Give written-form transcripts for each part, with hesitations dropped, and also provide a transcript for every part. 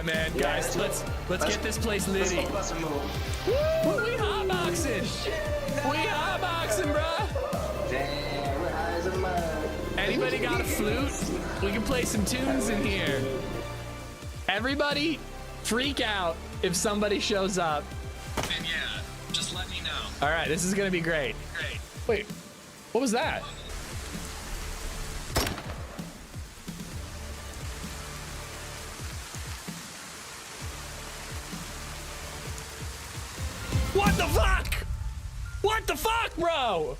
man, guys, let's get this place litty. Woo, we hotboxing. We hotboxing, bro. Anybody got a flute? We can play some tunes in here. Everybody freak out if somebody shows up. And yeah, just let me know. All right, this is gonna be great. Great. Wait, what was that? What the fuck? What the fuck, bro?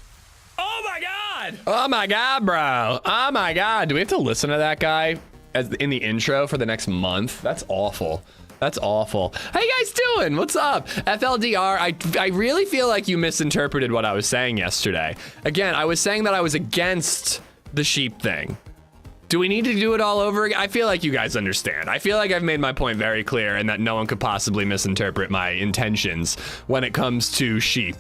Oh my God. Oh my God, bro. Oh my God. Do we have to listen to that guy as in the intro for the next month? That's awful. That's awful. How you guys doing? What's up? FLDR, I really feel like you misinterpreted what I was saying yesterday. Again, I was saying that I was against the sheep thing. Do we need to do it all over again? I feel like you guys understand. I feel like I've made my point very clear and that no one could possibly misinterpret my intentions when it comes to sheep.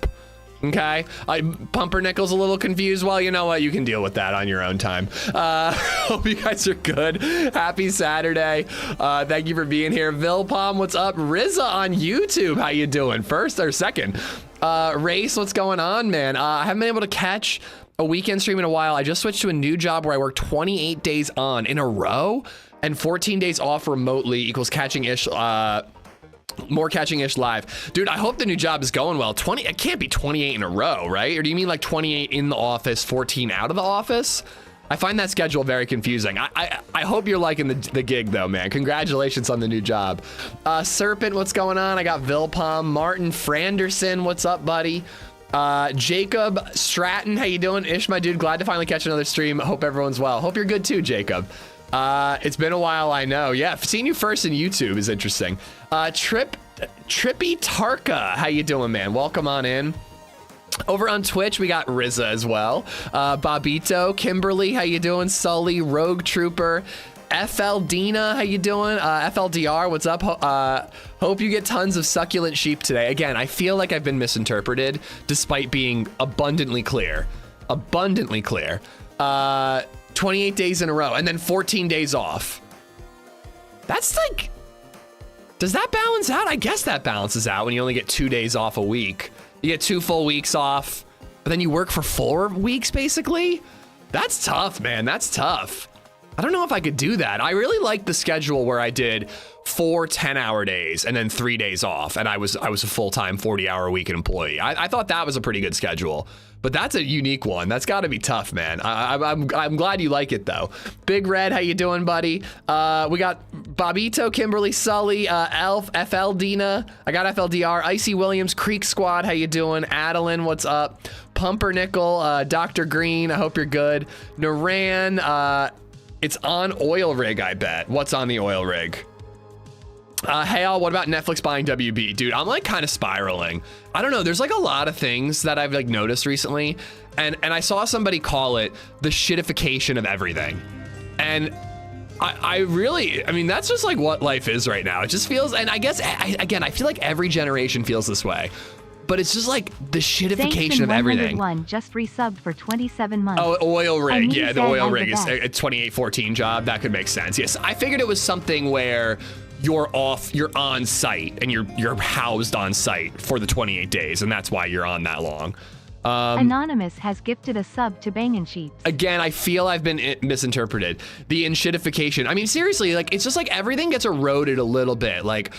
Okay, Pumpernickel's a little confused. Well, you know what? You can deal with that on your own time. Hope you guys are good. Happy Saturday. Thank you for being here. Vilpom, what's up? Rizza on YouTube, how you doing? First or second? Race, what's going on, man? I haven't been able to catch a weekend stream in a while. I just switched to a new job where I work 28 days on in a row and 14 days off remotely equals catching-ish, more catching-ish live. Dude, I hope the new job is going well. It can't be 28 in a row, right? Or do you mean like 28 in the office, 14 out of the office? I find that schedule very confusing. I hope you're liking the gig though, man. Congratulations on the new job. Serpent, what's going on? I got Vilpom. Martin Franderson, what's up, buddy? Jacob Stratton, how you doing? Ish, my dude, glad to finally catch another stream. Hope everyone's well. Hope you're good too, Jacob. It's been a while, I know. Yeah, seeing you first in YouTube is interesting. Trippy Tarka, how you doing, man? Welcome on in. Over on Twitch, we got Rizza as well. Bobito, Kimberly, how you doing? Sully, Rogue Trooper, FL Dina, how you doing? FLDR, what's up? Hope you get tons of succulent sheep today. Again, I feel like I've been misinterpreted despite being abundantly clear. Abundantly clear. 28 days in a row and then 14 days off. That's like, does that balance out? I guess that balances out when you only get 2 days off a week. You get 2 full weeks off, but then you work for 4 weeks basically. That's tough, man. That's tough. I don't know if I could do that. I really like the schedule where I did 4 10-hour days and then 3 days off, and I was a full-time 40-hour-a-week employee. I thought that was a pretty good schedule, but that's a unique one. That's got to be tough, man. I'm glad you like it though. Big Red, how you doing, buddy? We got Bobito, Kimberly, Sully, Elf, FL Dina. I got FLDR, Icy Williams, Creek Squad, how you doing? Adeline, what's up? Pumpernickel, Dr. Green, I hope you're good. Naran, it's on oil rig, I bet. What's on the oil rig? Hale, what about Netflix buying WB? Dude, I'm like kind of spiraling. I don't know, there's like a lot of things that I've like noticed recently, and I saw somebody call it the shitification of everything. And I mean, that's just like what life is right now. It just feels, and I guess, again, I feel like every generation feels this way, but it's just like the shitification of everything. Just resubbed for 27 months. Oh, oil rig. Yeah, the oil rig is a 2814 job. That could make sense. Yes, I figured it was something where you're on site and you're housed on site for the 28 days, and that's why you're on that long. Anonymous has gifted a sub to Bangin' Sheep. Again, I feel I've been misinterpreted. The enshitification. I mean, seriously, like, it's just like everything gets eroded a little bit. Like,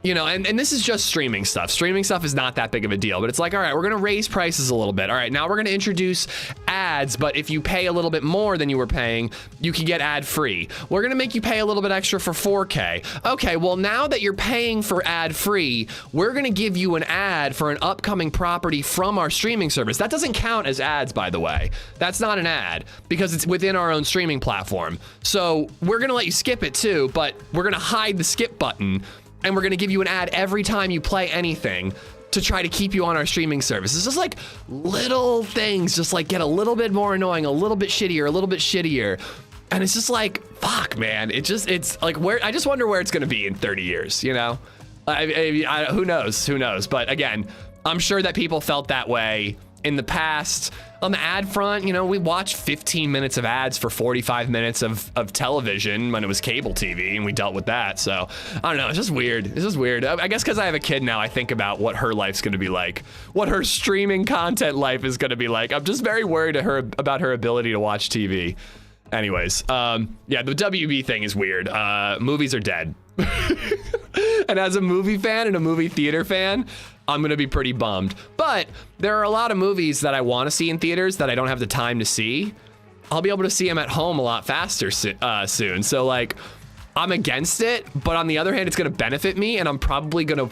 you know, and this is just streaming stuff. Streaming stuff is not that big of a deal, but it's like, all right, we're gonna raise prices a little bit. All right, now we're gonna introduce ads, but if you pay a little bit more than you were paying, you can get ad free. We're gonna make you pay a little bit extra for 4K. Okay, well, now that you're paying for ad free, we're gonna give you an ad for an upcoming property from our streaming service. That doesn't count as ads, by the way. That's not an ad because it's within our own streaming platform. So we're gonna let you skip it too, but we're gonna hide the skip button, and we're gonna give you an ad every time you play anything to try to keep you on our streaming service. It's just like little things just like get a little bit more annoying, a little bit shittier. And it's just like, fuck, man. It's like, I just wonder where it's gonna be in 30 years, you know? Who knows? But again, I'm sure that people felt that way in the past, on the ad front, you know, we watched 15 minutes of ads for 45 minutes of television when it was cable TV, and we dealt with that. So I don't know, it's just weird. It's just weird. I guess because I have a kid now, I think about what her life's gonna be like, what her streaming content life is gonna be like. I'm just very worried about her ability to watch TV. Anyways, yeah, the WB thing is weird. Movies are dead. And as a movie fan and a movie theater fan, I'm gonna be pretty bummed. But there are a lot of movies that I want to see in theaters that I don't have the time to see. I'll be able to see them at home a lot faster soon. So like, I'm against it, but on the other hand, it's gonna benefit me, and I'm probably gonna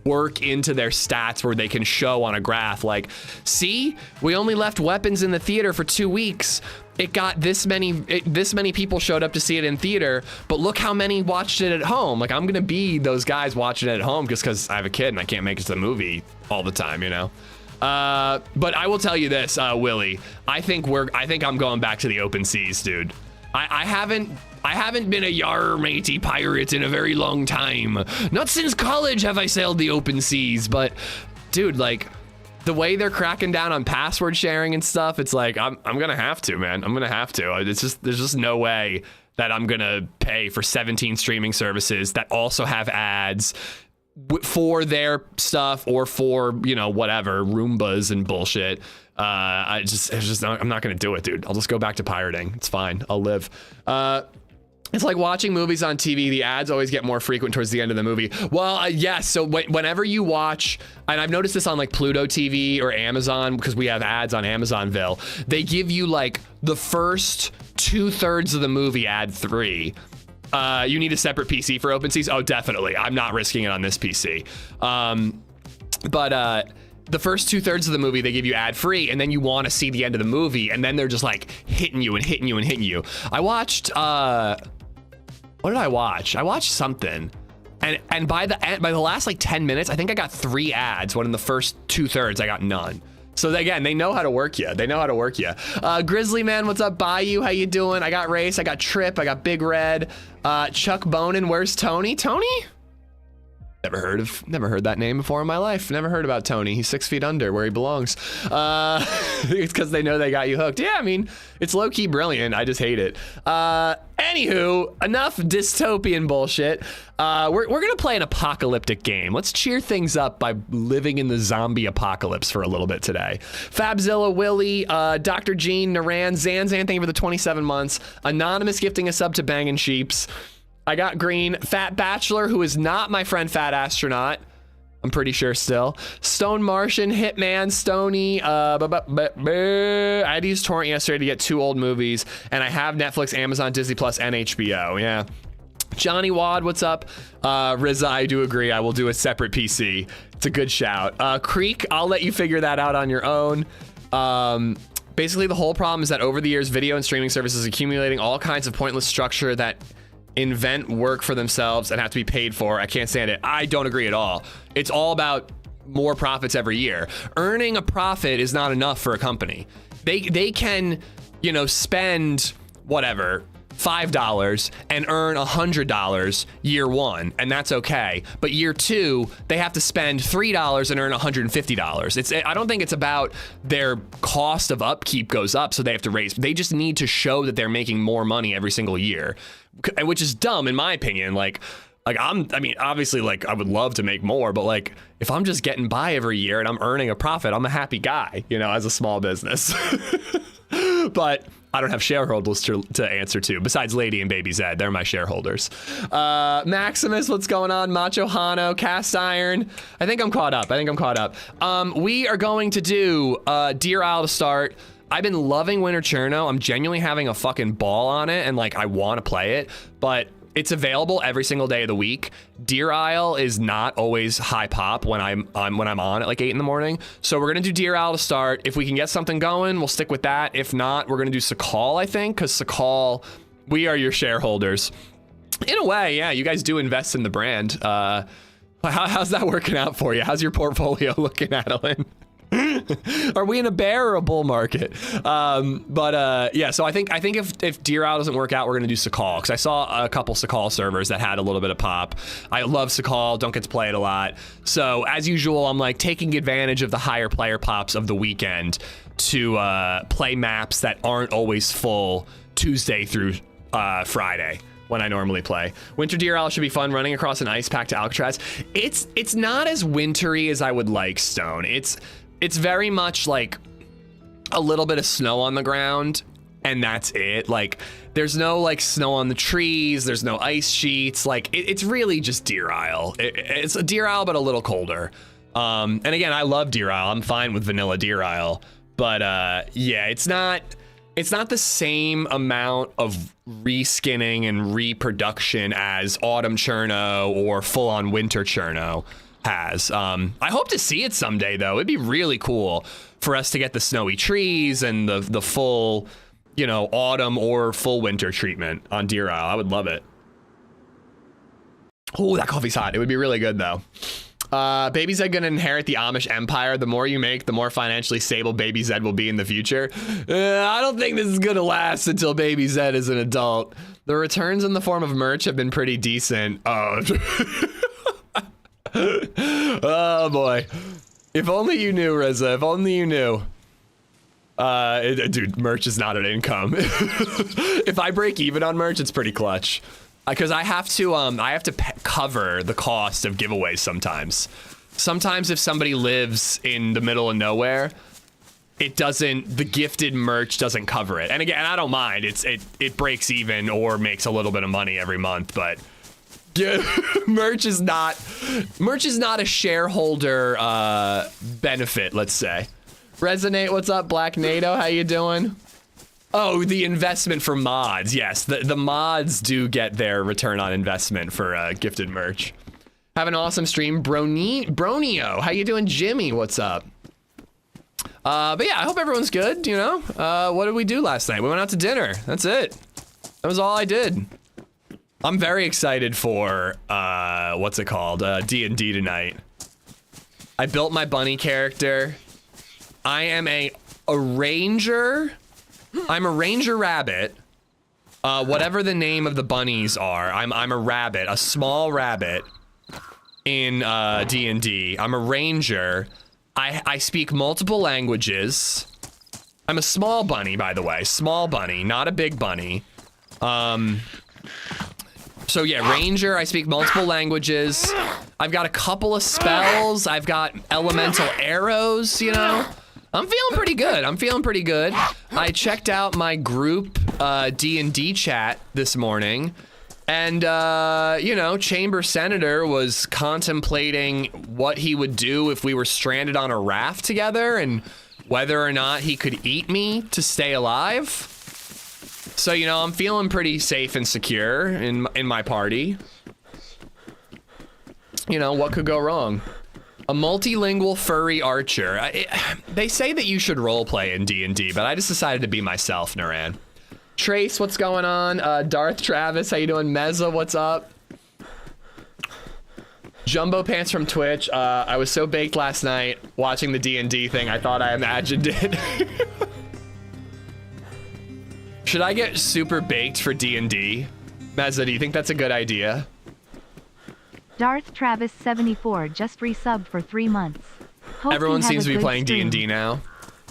work into their stats where they can show on a graph like, see, we only left Weapons in the theater for 2 weeks. It got this many people showed up to see it in theater, but look how many watched it at home. Like, I'm gonna be those guys watching it at home just because I have a kid and I can't make it to the movie all the time, you know. But I will tell you this, Willie, I think I'm going back to the open seas, dude. I haven't been a yar matey pirate in a very long time. Not since college have I sailed the open seas, but dude, like, the way they're cracking down on password sharing and stuff, it's like, I'm gonna have to, man. I'm gonna have to. It's just, there's just no way that I'm gonna pay for 17 streaming services that also have ads for their stuff or for, you know, whatever, Roombas and bullshit. I'm not gonna do it, dude. I'll just go back to pirating. It's fine. I'll live. It's like watching movies on TV. The ads always get more frequent towards the end of the movie. Well, yes. So whenever you watch, and I've noticed this on like Pluto TV or Amazon, because we have ads on Amazonville, they give you like the first 2/3 of the movie ad free. You need a separate PC for open seas? Oh, definitely. I'm not risking it on this PC. The first 2/3 of the movie, they give you ad free, and then you want to see the end of the movie, and then they're just like hitting you and hitting you and hitting you. I watched, what did I watch? I watched something, and by the last like 10 minutes, I think I got 3 ads, when in the first 2/3 I got none. So again, they know how to work you. They know how to work you. Grizzly Man, what's up? Bayou, how you doing? I got Race, I got Trip, I got Big Red. Chuck Bonin, where's Tony? Tony? Never heard that name before in my life. Never heard about Tony. He's 6 feet under where he belongs. It's because they know they got you hooked. Yeah, I mean, it's low-key brilliant. I just hate it. Anywho, enough dystopian bullshit. We're gonna play an apocalyptic game. Let's cheer things up by living in the zombie apocalypse for a little bit today. Fabzilla, Willie, Dr. Gene, Naran, Zanzan, thank you for the 27 months. Anonymous gifting a sub to Bangin' Sheeps. I got Green, Fat Bachelor, who is not my friend Fat Astronaut. I'm pretty sure still. Stone Martian, Hitman, Stony. I had to use torrent yesterday to get 2 old movies, and I have Netflix, Amazon, Disney Plus, and HBO. Yeah. Johnny Wad, what's up? Riza, I do agree. I will do a separate PC. It's a good shout. Creek, I'll let you figure that out on your own. Basically, the whole problem is that over the years, video and streaming services accumulating all kinds of pointless structure that invent work for themselves and have to be paid for. I can't stand it. I don't agree at all. It's all about more profits every year. Earning a profit is not enough for a company. They can, you know, spend whatever, $5 and earn $100 year 1, and that's okay. But year 2, they have to spend $3 and earn $150. I don't think it's about their cost of upkeep goes up, so they have to raise. They just need to show that they're making more money every single year, which is dumb in my opinion. I mean, obviously, like, I would love to make more, but like, if I'm just getting by every year and I'm earning a profit, I'm a happy guy, you know, as a small business. But I don't have shareholders to answer to, besides Lady and BabyZed. They're my shareholders. Maximus, what's going on? Macho Hano, Cast Iron. I think I'm caught up. We are going to do Deer Isle to start. I've been loving Winter Cherno. I'm genuinely having a fucking ball on it, and like, I want to play it, but it's available every single day of the week. Deer Isle is not always high pop when I'm on at like 8 in the morning. So we're gonna do Deer Isle to start. If we can get something going, we'll stick with that. If not, we're gonna do Sakhal, I think, because Sakhal, we are your shareholders. In a way, yeah, you guys do invest in the brand. How's that working out for you? How's your portfolio looking, Adeline? Are we in a bear or a bull market? Yeah, so I think if Deer Isle doesn't work out, we're gonna do Sakhal, because I saw a couple Sakhal servers that had a little bit of pop. I love Sakhal, don't get to play it a lot. So as usual, I'm like taking advantage of the higher player pops of the weekend to play maps that aren't always full Tuesday through Friday when I normally play. Winter Deer Isle should be fun, running across an ice pack to Alcatraz. It's not as wintry as I would like, Stone. It's very much like a little bit of snow on the ground, and that's it. Like, there's no like snow on the trees, there's no ice sheets. Like, it's really just Deer Isle. It's a Deer Isle, but a little colder. And again, I love Deer Isle. I'm fine with vanilla Deer Isle, but yeah, it's not the same amount of reskinning and reproduction as Autumn Cherno or full-on Winter Cherno has. I hope to see it someday, though. It'd be really cool for us to get the snowy trees and the full, you know, autumn or full winter treatment on Deer Isle. I would love it. Oh, that coffee's hot. It would be really good, though. BabyZed gonna inherit the Amish empire. The more you make, the more financially stable BabyZed will be in the future. I don't think this is gonna last until BabyZed is an adult. The returns in the form of merch have been pretty decent. Oh. Oh boy. If only you knew, Reza. If only you knew. Dude, merch is not an income. If I break even on merch, it's pretty clutch. Because I have to cover the cost of giveaways sometimes. Sometimes if somebody lives in the middle of nowhere, the gifted merch doesn't cover it. And again, I don't mind. It breaks even or makes a little bit of money every month, but yeah, merch is not a shareholder benefit, let's say. Resonate, what's up? Black NATO, how you doing? Oh, the investment for mods. Yes, the mods do get their return on investment for gifted merch. Have an awesome stream. Bronio, how you doing? Jimmy, what's up? But yeah, I hope everyone's good, you know? What did we do last night? We went out to dinner. That's it. That was all I did. I'm very excited for, what's it called? D&D tonight. I built my bunny character. I am a ranger. I'm a ranger rabbit. Whatever the name of the bunnies are, I'm a rabbit, a small rabbit in D&D. I'm a ranger. I speak multiple languages. I'm a small bunny, by the way. Small bunny, not a big bunny. So yeah, ranger, I speak multiple languages. I've got a couple of spells. I've got elemental arrows, you know? I'm feeling pretty good. I'm feeling pretty good. I checked out my group D&D chat this morning, and you know, Chamber Senator was contemplating what he would do if we were stranded on a raft together and whether or not he could eat me to stay alive. So, you know, I'm feeling pretty safe and secure in my party. You know, what could go wrong? A multilingual furry archer. They say that you should roleplay in D&D, but I just decided to be myself, Naran. Trace, what's going on? Darth Travis, how you doing? Mezza, what's up? Jumbo Pants from Twitch. I was so baked last night watching the D&D thing, I thought I imagined it. Should I get super baked for D&D? Mezza, do you think that's a good idea? Darth Travis 74 just resubbed for 3 months. Hope everyone seems to be playing stream. D&D now.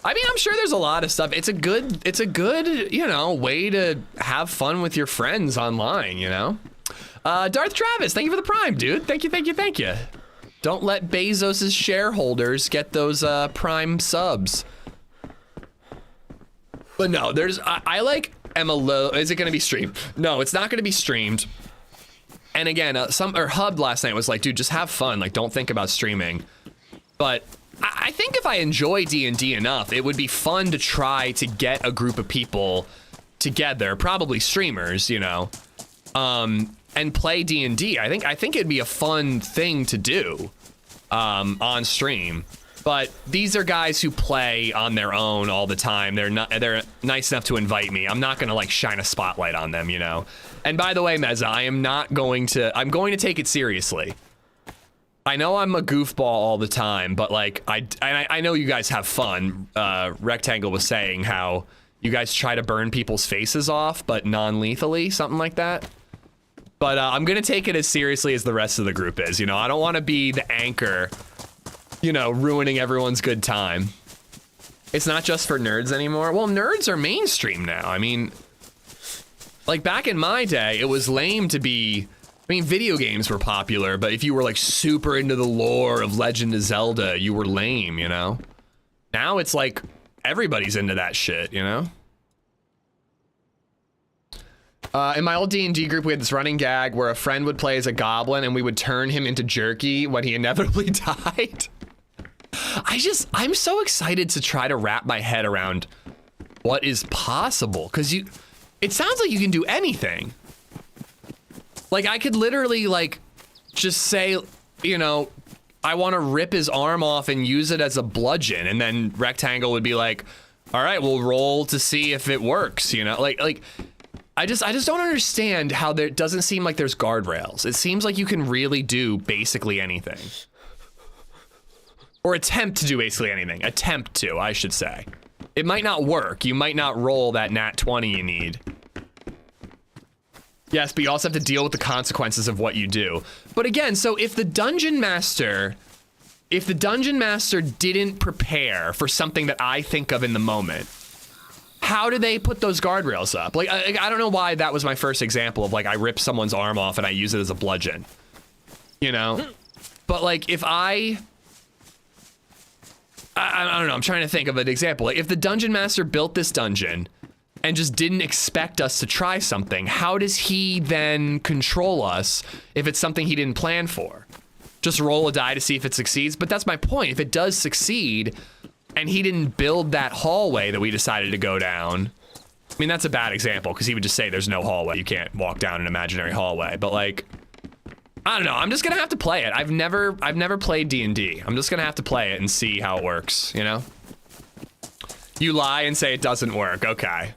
I mean, I'm sure there's a lot of stuff. It's a good, you know, way to have fun with your friends online, you know? Darth Travis, thank you for the prime, dude. Thank you. Don't let Bezos's shareholders get those prime subs. But no, I like Emma. Is it going to be streamed? No, it's not going to be streamed. And again, Hub last night was like, dude, just have fun. Like, don't think about streaming. But I think if I enjoy D&D enough, it would be fun to try to get a group of people together, probably streamers, you know, and play D&D. I think it'd be a fun thing to do on stream. But these are guys who play on their own all the time. They're nice enough to invite me. I'm not gonna like shine a spotlight on them, you know. And by the way, Mezza, I'm going to take it seriously. I know I'm a goofball all the time, but like I know you guys have fun. Rectangle was saying how you guys try to burn people's faces off, but non-lethally, something like that. But I'm gonna take it as seriously as the rest of the group is. You know, I don't want to be the anchor, you know, ruining everyone's good time. It's not just for nerds anymore. Well, nerds are mainstream now. I mean, like back in my day, it was lame to be. I mean, video games were popular, but if you were like super into the lore of Legend of Zelda, you were lame, you know? Now it's like everybody's into that shit, you know? In my old D&D group, we had this running gag where a friend would play as a goblin and we would turn him into jerky when he inevitably died. I'm so excited to try to wrap my head around what is possible, because it sounds like you can do anything. Like, I could literally, like, just say, you know, I want to rip his arm off and use it as a bludgeon. And then Rectangle would be like, all right, we'll roll to see if it works, you know? Like, I just don't understand how there doesn't seem like there's guardrails. It seems like you can really do basically anything. Or attempt to do basically anything. Attempt to, I should say. It might not work. You might not roll that nat 20 you need. Yes, but you also have to deal with the consequences of what you do. But again, so if the dungeon master didn't prepare for something that I think of in the moment, how do they put those guardrails up? Like, I don't know why that was my first example of like, I rip someone's arm off and I use it as a bludgeon, you know? But like, if I don't know, I'm trying to think of an example. Like, if the dungeon master built this dungeon and just didn't expect us to try something, how does he then control us if it's something he didn't plan for? Just roll a die to see if it succeeds? But that's my point. If it does succeed and he didn't build that hallway that we decided to go down, I mean, that's a bad example because he would just say there's no hallway. You can't walk down an imaginary hallway. But like, I don't know. I'm just gonna have to play it. I've never played D&D. I'm just gonna have to play it and see how it works, you know? You lie and say it doesn't work. Okay.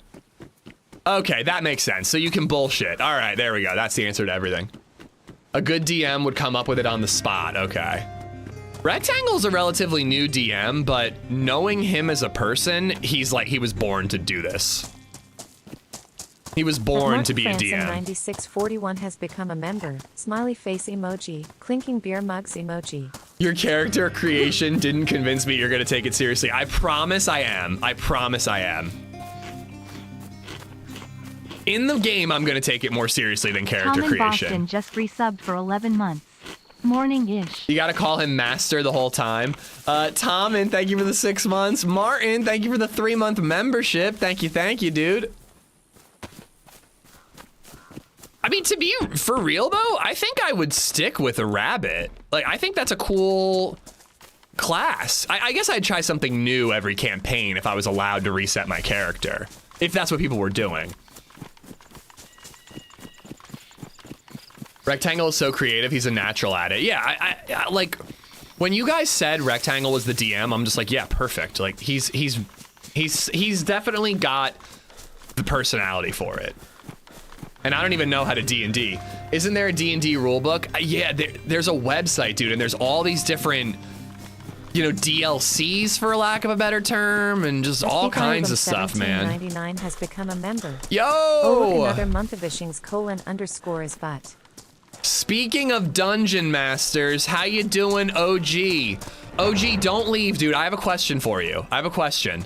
Okay, that makes sense. So you can bullshit. All right, there we go. That's the answer to everything. A good DM would come up with it on the spot. Okay. Rectangle's a relatively new DM, but knowing him as a person, he's like, he was born to do this. He was born to be a DM. 9641 has become a member. Smiley face emoji. Clinking beer mugs emoji. Your character creation didn't convince me you're gonna take it seriously. I promise I am. I promise I am. In the game, I'm gonna take it more seriously than character Tom in creation. Boston just resubbed for 11 months. Morning-ish. You gotta call him Master the whole time. Tom, and thank you for the 6 months. Martin, thank you for the 3-month membership. Thank you, dude. I mean, to be for real though, I think I would stick with a rabbit. Like, I think that's a cool class. I guess I'd try something new every campaign if I was allowed to reset my character. If that's what people were doing. Rectangle is so creative, he's a natural at it. Yeah, I like, when you guys said Rectangle was the DM, I'm just like, yeah, perfect. Like, he's definitely got the personality for it. And I don't even know how to D&D. Isn't there a D&D rulebook? Yeah, there's a website, dude, and there's all these different, you know, DLCs, for lack of a better term, and just all kinds of stuff, man. 1799 has become a member. Yo! Oh, look, another month of Ishings __ is butt. Speaking of Dungeon Masters, how you doing, OG? OG, don't leave, dude. I have a question for you. I have a question.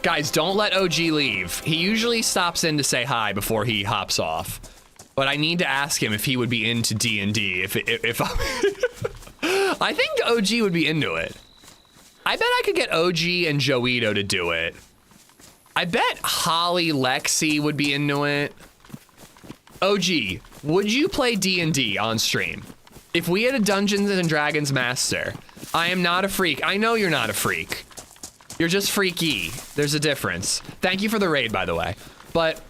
Guys, don't let OG leave. He usually stops in to say hi before he hops off. But I need to ask him if he would be into D&D. If I think OG would be into it. I bet I could get OG and Joito to do it. I bet Holly Lexi would be into it. OG, would you play D&D on stream? If we had a Dungeons and Dragons master, I am not a freak. I know you're not a freak. You're just freaky. There's a difference. Thank you for the raid, by the way. But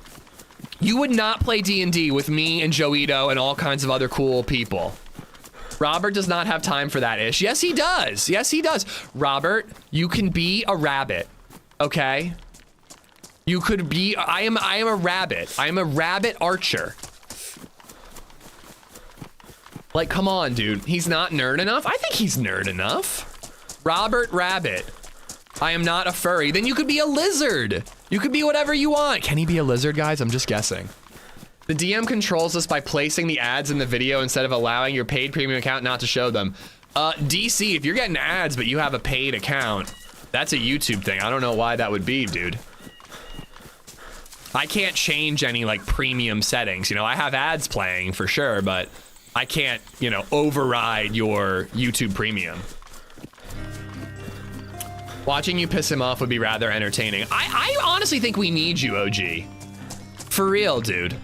you would not play D&D with me and Joito and all kinds of other cool people. Robert does not have time for that ish. Yes, he does. Yes, he does. Robert, you can be a rabbit, okay? You could be, I am a rabbit. I am a rabbit archer. Like, come on, dude. He's not nerd enough? I think he's nerd enough. Robert Rabbit. I am not a furry. Then you could be a lizard. You could be whatever you want. Can he be a lizard, guys? I'm just guessing. The DM controls us by placing the ads in the video instead of allowing your paid premium account not to show them. DC, if you're getting ads but you have a paid account, that's a YouTube thing. I don't know why that would be, dude. I can't change any like premium settings. You know, I have ads playing for sure, but I can't, you know, override your YouTube premium. Watching you piss him off would be rather entertaining. I honestly think we need you, OG. For real, dude.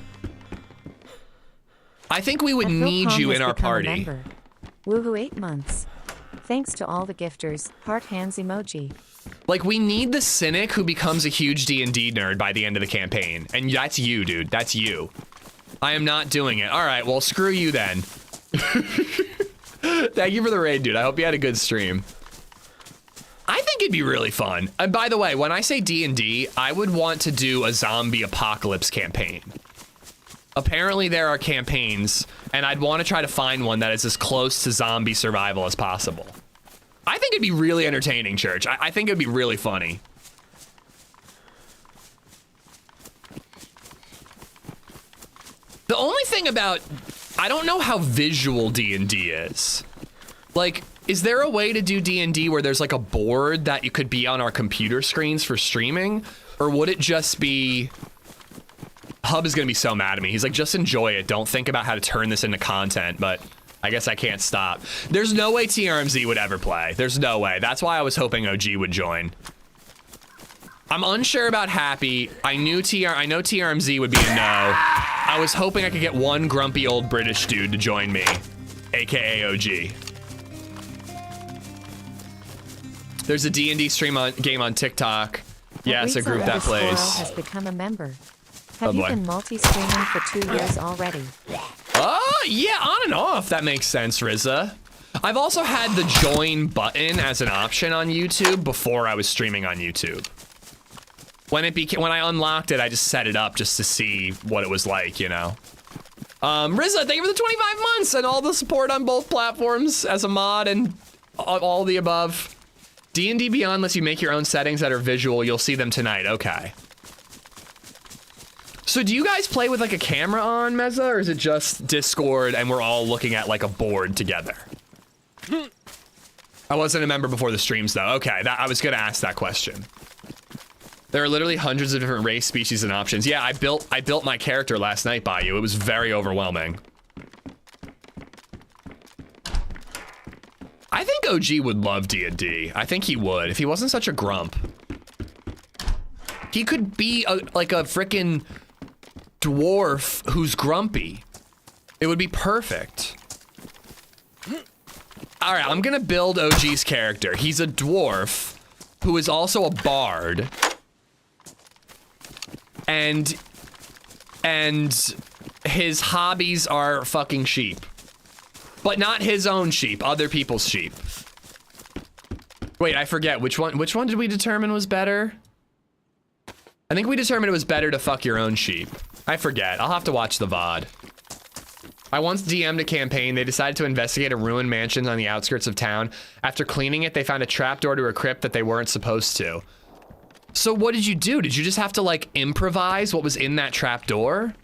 I think we would need you in our party. Woohoo 8 months. Thanks to all the gifters. Heart hands emoji. Like, we need the cynic who becomes a huge D&D nerd by the end of the campaign. And that's you, dude. That's you. I am not doing it. All right, well, screw you then. Thank you for the raid, dude. I hope you had a good stream. I think it'd be really fun. And by the way, when I say D&D, I would want to do a zombie apocalypse campaign. Apparently there are campaigns, and I'd want to try to find one that is as close to zombie survival as possible. I think it'd be really entertaining, Church. I think it'd be really funny. The only thing about, I don't know how visual D&D is. Like, is there a way to do D&D where there's like a board that you could be on our computer screens for streaming? Or would it just be... Hub is gonna be so mad at me. He's like, just enjoy it. Don't think about how to turn this into content, but I guess I can't stop. There's no way TRMZ would ever play. There's no way. That's why I was hoping OG would join. I'm unsure about Happy. I know TRMZ would be a no. I was hoping I could get one grumpy old British dude to join me, AKA OG. There's a D&D game on TikTok. Yes, a group that plays. Has become a member. Have you been multi-streaming for 2 years already? Yeah, on and off. That makes sense, Rizza. I've also had the join button as an option on YouTube before I was streaming on YouTube. When I unlocked it, I just set it up just to see what it was like, you know. Rizza, thank you for the 25 months and all the support on both platforms as a mod and all the above. D&D Beyond lets you make your own settings that are visual. You'll see them tonight. Okay. So do you guys play with like a camera on, Meza, or is it just Discord and we're all looking at like a board together? I wasn't a member before the streams though. Okay, I was gonna ask that question. There are literally hundreds of different race, species, and options. Yeah, I built my character last night by you. It was very overwhelming. I think OG would love D&D. I think he would, if he wasn't such a grump. He could be like a frickin' dwarf who's grumpy. It would be perfect. All right, I'm gonna build OG's character. He's a dwarf who is also a bard. And his hobbies are fucking sheep. But not his own sheep, other people's sheep. Wait, I forget, which one did we determine was better? I think we determined it was better to fuck your own sheep. I forget, I'll have to watch the VOD. I once DM'd a campaign. They decided to investigate a ruined mansion on the outskirts of town. After cleaning it, they found a trapdoor to a crypt that they weren't supposed to. So what did you do? Did you just have to like improvise what was in that trapdoor?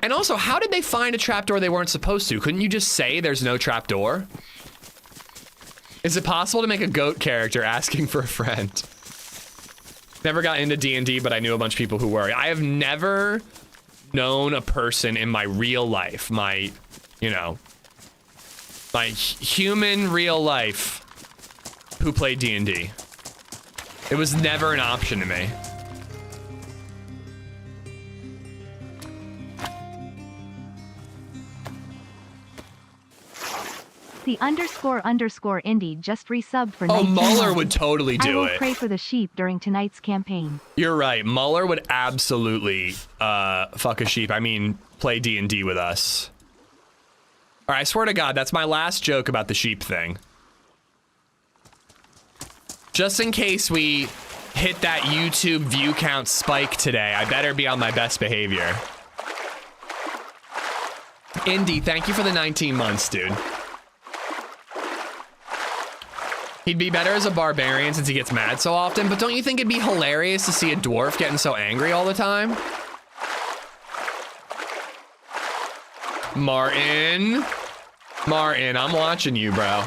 And also, how did they find a trapdoor they weren't supposed to? Couldn't you just say there's no trapdoor? Is it possible to make a goat character asking for a friend? Never got into D&D, but I knew a bunch of people who were. I have never known a person in my real life, my human real life, who played D&D. It was never an option to me. The __ Indy just resubbed for 19 Muller months. would totally do I will it. pray for the sheep during tonight's campaign. You're right. Muller would absolutely fuck a sheep. I mean, play D&D with us. All right, I swear to God, that's my last joke about the sheep thing. Just in case we hit that YouTube view count spike today, I better be on my best behavior. Indy, thank you for the 19 months, dude. He'd be better as a barbarian since he gets mad so often, but don't you think it'd be hilarious to see a dwarf getting so angry all the time? Martin, I'm watching you, bro.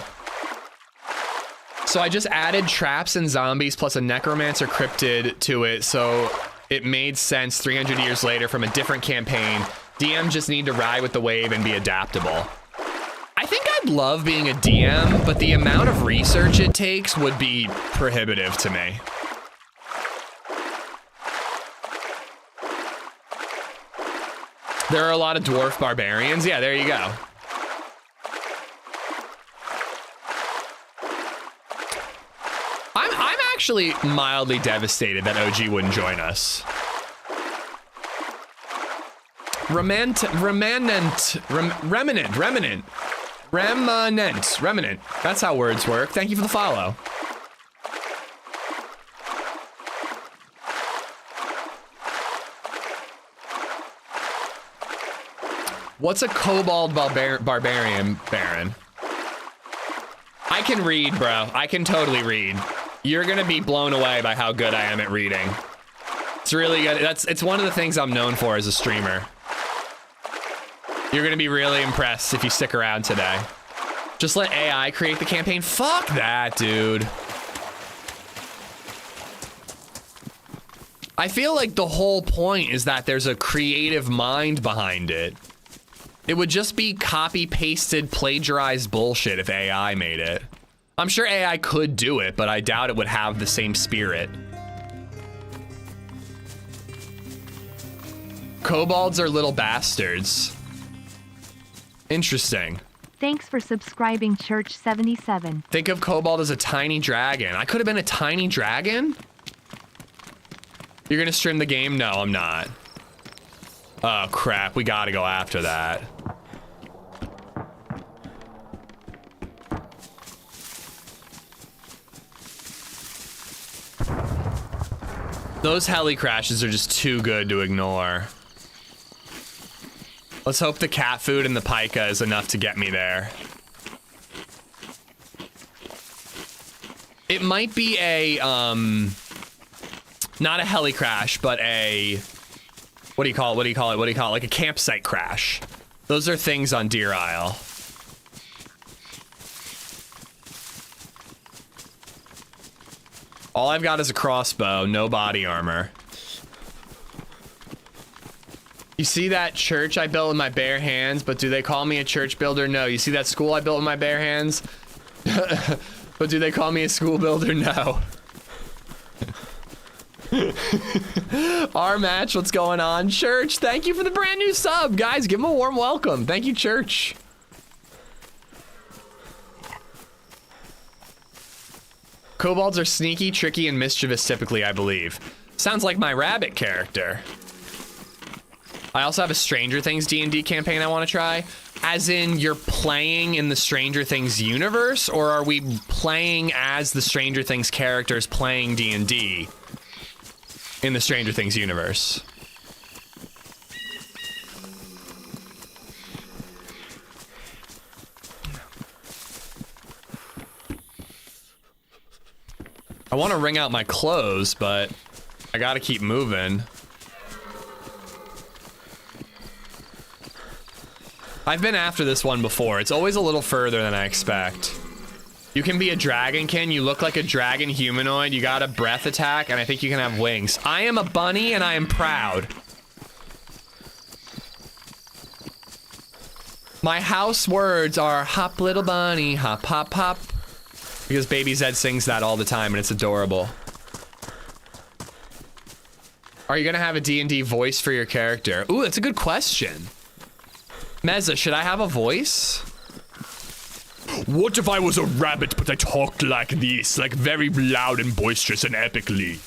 So I just added traps and zombies plus a necromancer cryptid to it, so it made sense 300 years later from a different campaign. DM just need to ride with the wave and be adaptable. I think I'd love being a DM, but the amount of research it takes would be prohibitive to me. There are a lot of dwarf barbarians. Yeah, there you go. I'm actually mildly devastated that OG wouldn't join us. Remanent. That's how words work. Thank you for the follow. What's a kobold barbarian, Baron? I can read, bro. I can totally read. You're gonna be blown away by how good I am at reading. It's really good. It's one of the things I'm known for as a streamer. You're gonna be really impressed if you stick around today. Just let AI create the campaign. Fuck that, dude. I feel like the whole point is that there's a creative mind behind it. It would just be copy-pasted, plagiarized bullshit if AI made it. I'm sure AI could do it, but I doubt it would have the same spirit. Kobolds are little bastards. Interesting. Thanks for subscribing, Church77. Think of Kobold as a tiny dragon. I could have been a tiny dragon? You're gonna stream the game? No, I'm not. Oh crap, we gotta go after that. Those heli crashes are just too good to ignore. Let's hope the cat food and the pica is enough to get me there. It might be a, not a heli crash, but a, what do you call it? Like a campsite crash. Those are things on Deer Isle. All I've got is a crossbow, no body armor. You see that church I built with my bare hands, but do they call me a church builder? No. You see that school I built with my bare hands? But do they call me a school builder? No. Our match, what's going on? Church, thank you for the brand new sub. Guys, give him a warm welcome. Thank you, Church. Kobolds are sneaky, tricky, and mischievous typically, I believe. Sounds like my rabbit character. I also have a Stranger Things D&D campaign I want to try. As in, you're playing in the Stranger Things universe, or are we playing as the Stranger Things characters playing D&D in the Stranger Things universe? I want to wring out my clothes, but I gotta keep moving. I've been after this one before. It's always a little further than I expect. You can be a dragonkin. You look like a dragon humanoid. You got a breath attack, and I think you can have wings. I am a bunny, and I am proud. My house words are hop little bunny, hop hop hop. Because BabyZed sings that all the time, and it's adorable. Are you gonna have a D&D voice for your character? Ooh, that's a good question. Meza, should I have a voice? What if I was a rabbit, but I talked like this, like very loud and boisterous and epically?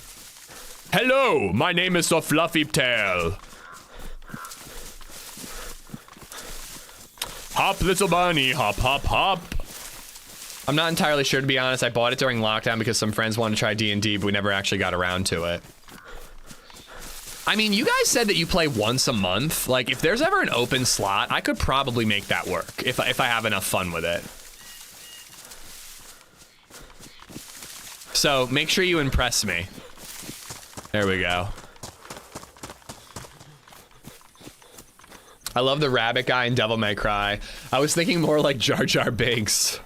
Hello, my name is the Fluffy Tail. Hop, little bunny, hop, hop, hop. I'm not entirely sure, to be honest. I bought it during lockdown because some friends wanted to try D&D, but we never actually got around to it. I mean, you guys said that you play once a month. Like, if there's ever an open slot, I could probably make that work if I have enough fun with it. So make sure you impress me. There we go. I love the rabbit guy in Devil May Cry. I was thinking more like Jar Jar Binks.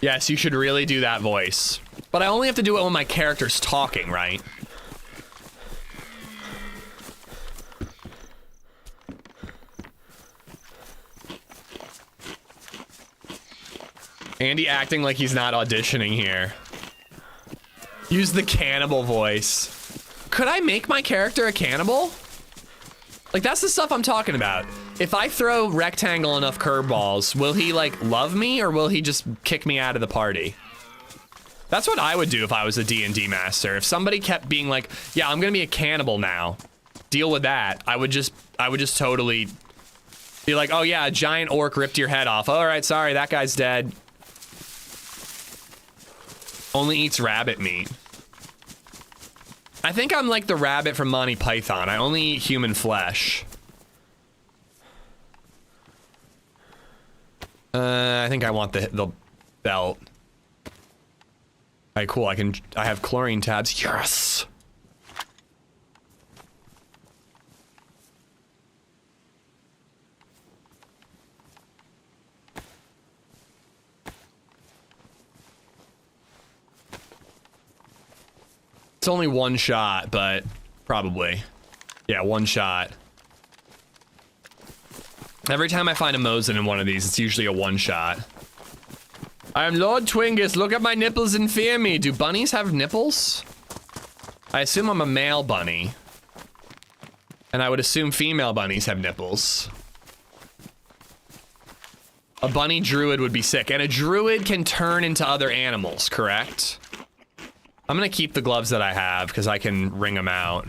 Yes, you should really do that voice. But I only have to do it when my character's talking, right? Andy acting like he's not auditioning here. Use the cannibal voice. Could I make my character a cannibal? Like, that's the stuff I'm talking about. If I throw Rectangle enough curveballs, will he, like, love me, or will he just kick me out of the party? That's what I would do if I was a D&D master. If somebody kept being like, yeah, I'm gonna be a cannibal now, deal with that, I would just totally be like, oh yeah, a giant orc ripped your head off. All right, sorry, that guy's dead. Only eats rabbit meat. I think I'm like the rabbit from Monty Python. I only eat human flesh. I think I want the belt. Alright, cool. I have chlorine tabs. Yes! It's only one shot, but probably. Yeah, one shot. Every time I find a Mosin in one of these, it's usually a one shot. I am Lord Twingus, look at my nipples and fear me. Do bunnies have nipples? I assume I'm a male bunny. And I would assume female bunnies have nipples. A bunny druid would be sick. And a druid can turn into other animals, correct? I'm gonna keep the gloves that I have because I can wring them out.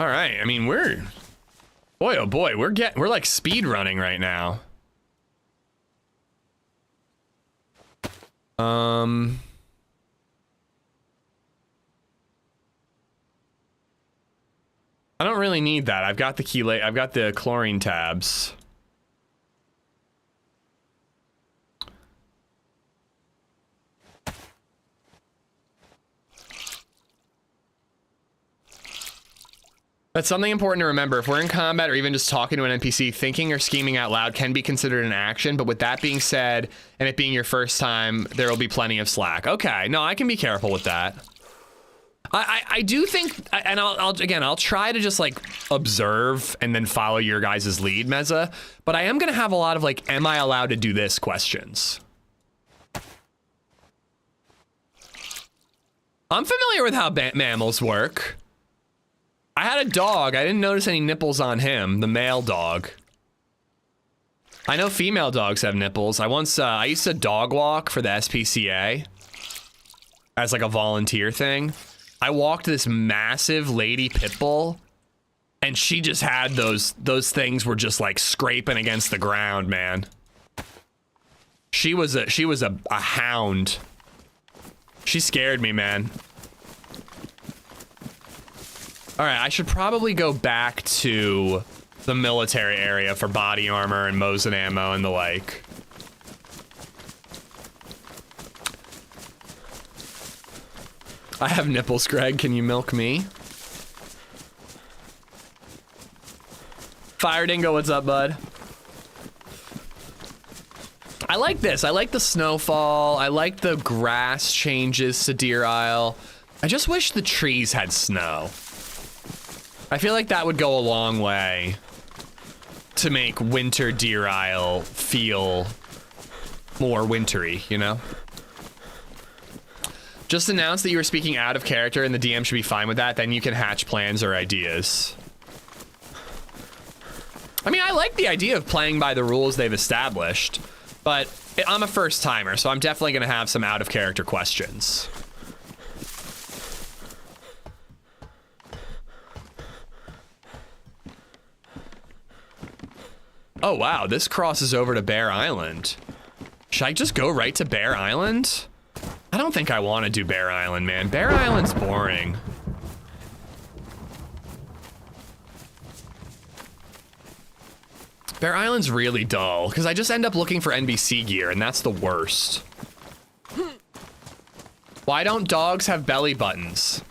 All right, I mean, boy, oh boy, we're like speed running right now. I don't really need that. I've got the chlorine tabs. That's something important to remember. If we're in combat or even just talking to an NPC, thinking or scheming out loud can be considered an action, but with that being said, and it being your first time, there will be plenty of slack. Okay, no, I can be careful with that. I do think, and I'll try to just like observe and then follow your guys' lead, Meza, but I am gonna have a lot of like, am I allowed to do this questions. I'm familiar with how mammals work. I had a dog. I didn't notice any nipples on him, the male dog. I know female dogs have nipples. I used to dog walk for the SPCA as like a volunteer thing. I walked this massive lady pit bull and she just had those things were just like scraping against the ground, man. She was a hound. She scared me, man. All right, I should probably go back to the military area for body armor and Mosin ammo and the like. I have nipples, Greg. Can you milk me? Fire Dingo, what's up, bud? I like this. I like the snowfall. I like the grass changes to Deer Isle. I just wish the trees had snow. I feel like that would go a long way to make winter Deer Isle feel more wintry, you know? Just announce that you were speaking out of character and the DM should be fine with that, then you can hatch plans or ideas. I mean, I like the idea of playing by the rules they've established, but I'm a first timer, so I'm definitely gonna have some out of character questions. Oh, wow. This crosses over to Bear Island. Should I just go right to Bear Island? I don't think I want to do Bear Island, man. Bear Island's boring. Bear Island's really dull, because I just end up looking for NBC gear, and that's the worst. Why don't dogs have belly buttons?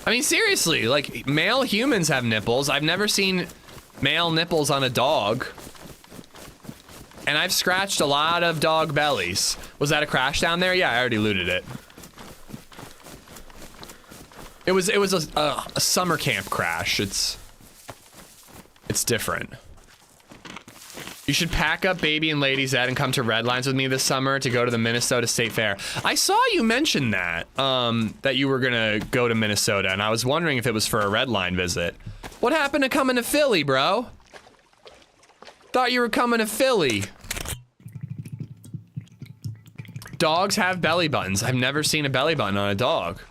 I mean, seriously, like, male humans have nipples. I've never seen male nipples on a dog. And I've scratched a lot of dog bellies. Was that a crash down there? Yeah, I already looted it. It was a summer camp crash. It's different. You should pack up Baby and LadyZed and come to Redlines with me this summer to go to the Minnesota State Fair. I saw you mention that, that you were gonna go to Minnesota, and I was wondering if it was for a Redline visit. What happened to coming to Philly, bro? Thought you were coming to Philly. Dogs have belly buttons. I've never seen a belly button on a dog.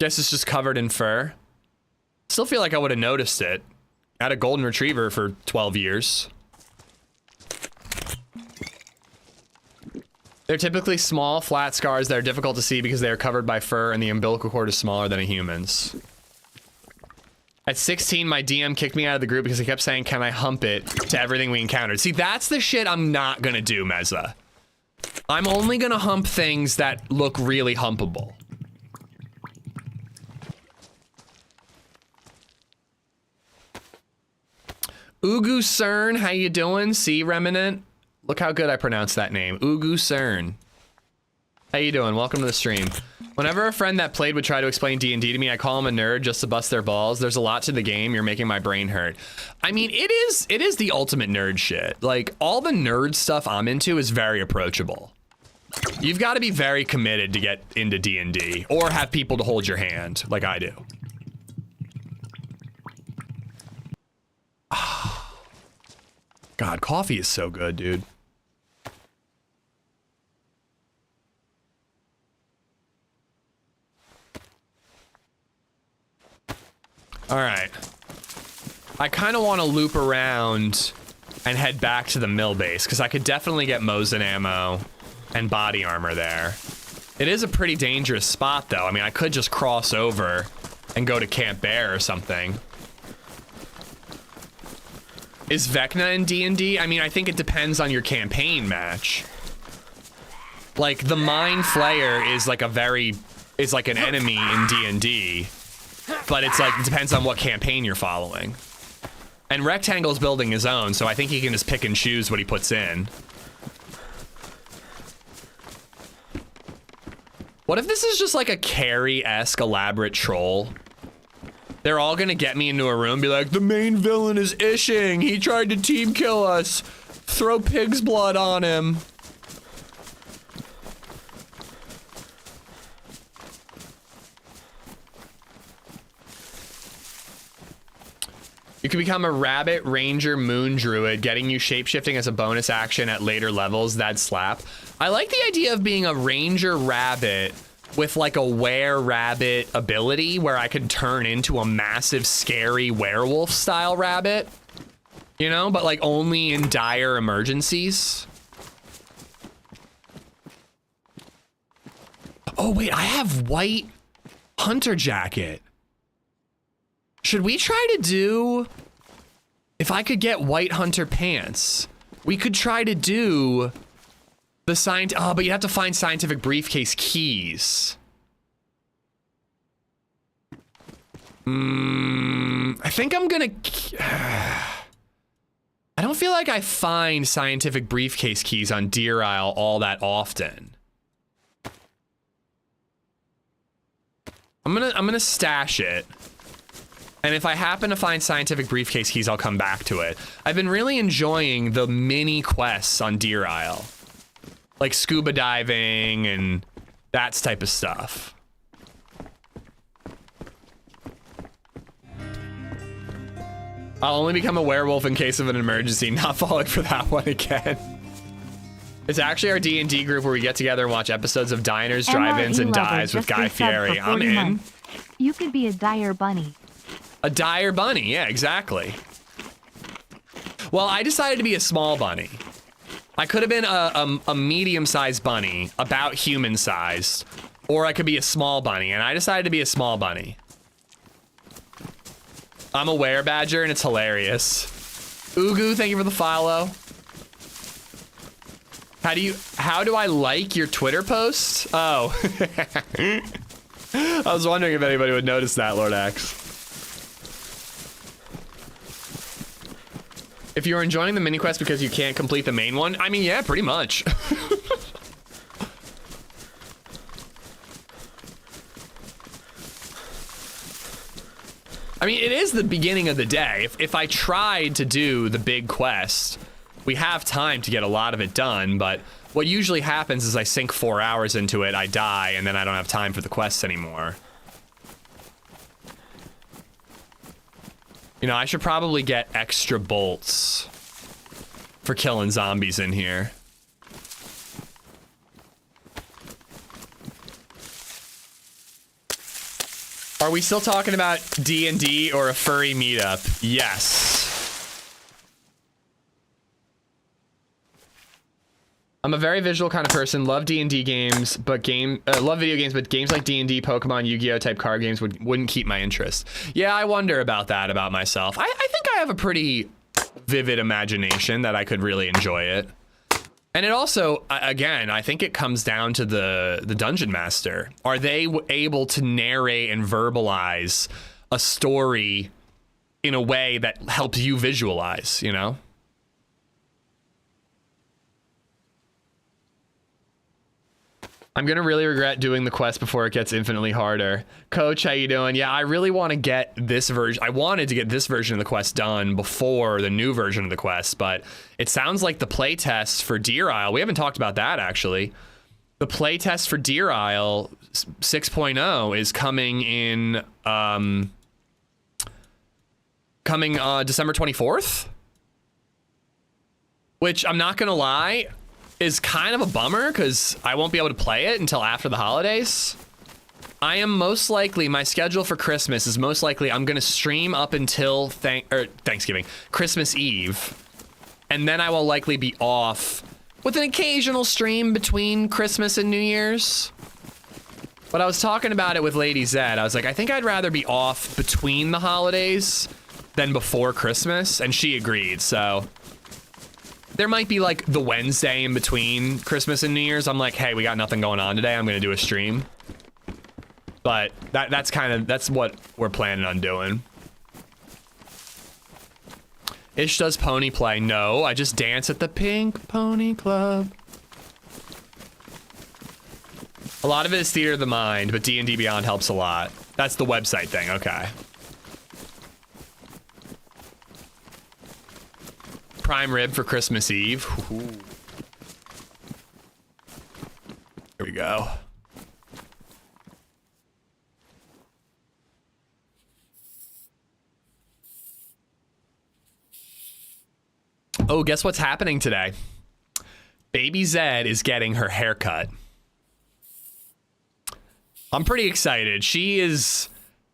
Guess it's just covered in fur. Still feel like I would have noticed it. I had a golden retriever for 12 years. They're typically small, flat scars that are difficult to see because they are covered by fur and the umbilical cord is smaller than a human's. At 16, my DM kicked me out of the group because he kept saying, can I hump it to everything we encountered? See, that's the shit I'm not gonna do, Mezza. I'm only gonna hump things that look really humpable. Ugu Cern, how you doing? Sea Remnant. Look how good I pronounced that name. Ugu Cern. How you doing? Welcome to the stream. Whenever a friend that played would try to explain D&D to me, I call him a nerd just to bust their balls. There's a lot to the game. You're making my brain hurt. I mean, it is the ultimate nerd shit. Like, all the nerd stuff I'm into is very approachable. You've got to be very committed to get into D&D or have people to hold your hand like I do. God, coffee is so good, dude. All right. I kind of want to loop around and head back to the mill base because I could definitely get Mosin ammo and body armor there. It is a pretty dangerous spot, though. I mean, I could just cross over and go to Camp Bear or something. Is Vecna in D&D? I mean, I think it depends on your campaign match. Like, the Mind Flayer is like an enemy in D&D, but it's like, it depends on what campaign you're following. And Rectangle's building his own, so I think he can just pick and choose what he puts in. What if this is just like a Carrie-esque elaborate troll? They're all gonna get me into a room and be like, the main villain is Ishing. He tried to team kill us. Throw pig's blood on him. You can become a rabbit ranger moon druid, getting you shapeshifting as a bonus action at later levels. That'd slap. I like the idea of being a ranger rabbit with like a were-rabbit ability where I could turn into a massive, scary werewolf-style rabbit. You know, but like only in dire emergencies. Oh wait, I have white hunter jacket. Should we try to do, if I could get white hunter pants, we could try to do the oh, but you have to find scientific briefcase keys. I think I'm gonna, I don't feel like I find scientific briefcase keys on Deer Isle all that often. I'm gonna stash it. And if I happen to find scientific briefcase keys, I'll come back to it. I've been really enjoying the mini quests on Deer Isle. Like scuba diving and that type of stuff. I'll only become a werewolf in case of an emergency, not falling for that one again. It's actually our D&D group where we get together and watch episodes of Diners, Drive-Ins, and Dives with Guy Fieri. I'm in. You could be a dire bunny. A dire bunny, yeah, exactly. Well, I decided to be a small bunny. I could have been a medium-sized bunny, about human-sized, or I could be a small bunny, and I decided to be a small bunny. I'm a werebadger, and it's hilarious. Ugu, thank you for the follow. How do I like your Twitter post? Oh. I was wondering if anybody would notice that, Lord X. If you're enjoying the mini quest because you can't complete the main one, I mean, yeah, pretty much. I mean, it is the beginning of the day. If I tried to do the big quest, we have time to get a lot of it done, but what usually happens is I sink 4 hours into it, I die, and then I don't have time for the quests anymore. You know, I should probably get extra bolts for killing zombies in here. Are we still talking about D&D or a furry meetup? Yes. I'm a very visual kind of person. Love D&D games, but love video games, but games like D&D, Pokemon, Yu-Gi-Oh type card games wouldn't keep my interest. Yeah, I wonder about that about myself. I think I have a pretty vivid imagination that I could really enjoy it. And it also, again, I think it comes down to the dungeon master. Are they able to narrate and verbalize a story in a way that helps you visualize, you know? I'm gonna really regret doing the quest before it gets infinitely harder. Coach, how you doing? Yeah, I really want to get this version. I wanted to get this version of the quest done before the new version of the quest, but it sounds like the playtest for Deer Isle, we haven't talked about that actually. The playtest for Deer Isle 6.0 is coming in, December 24th? Which, I'm not gonna lie, is kind of a bummer because I won't be able to play it until after the holidays. I am most likely, my schedule for Christmas is most likely I'm gonna stream up until Thanksgiving, Christmas Eve, and then I will likely be off with an occasional stream between Christmas and New Year's. But I was talking about it with LadyZed. I was like, I think I'd rather be off between the holidays than before Christmas, and she agreed, so. There might be like the Wednesday in between Christmas and New Year's. I'm like, hey, we got nothing going on today. I'm gonna do a stream. But that's what we're planning on doing. Ish does pony play? No, I just dance at the Pink Pony Club. A lot of it is theater of the mind, but D&D Beyond helps a lot. That's the website thing, okay. Prime rib for Christmas Eve. Ooh. Here we go. Oh, guess what's happening today? Baby Zed is getting her haircut. I'm pretty excited. She is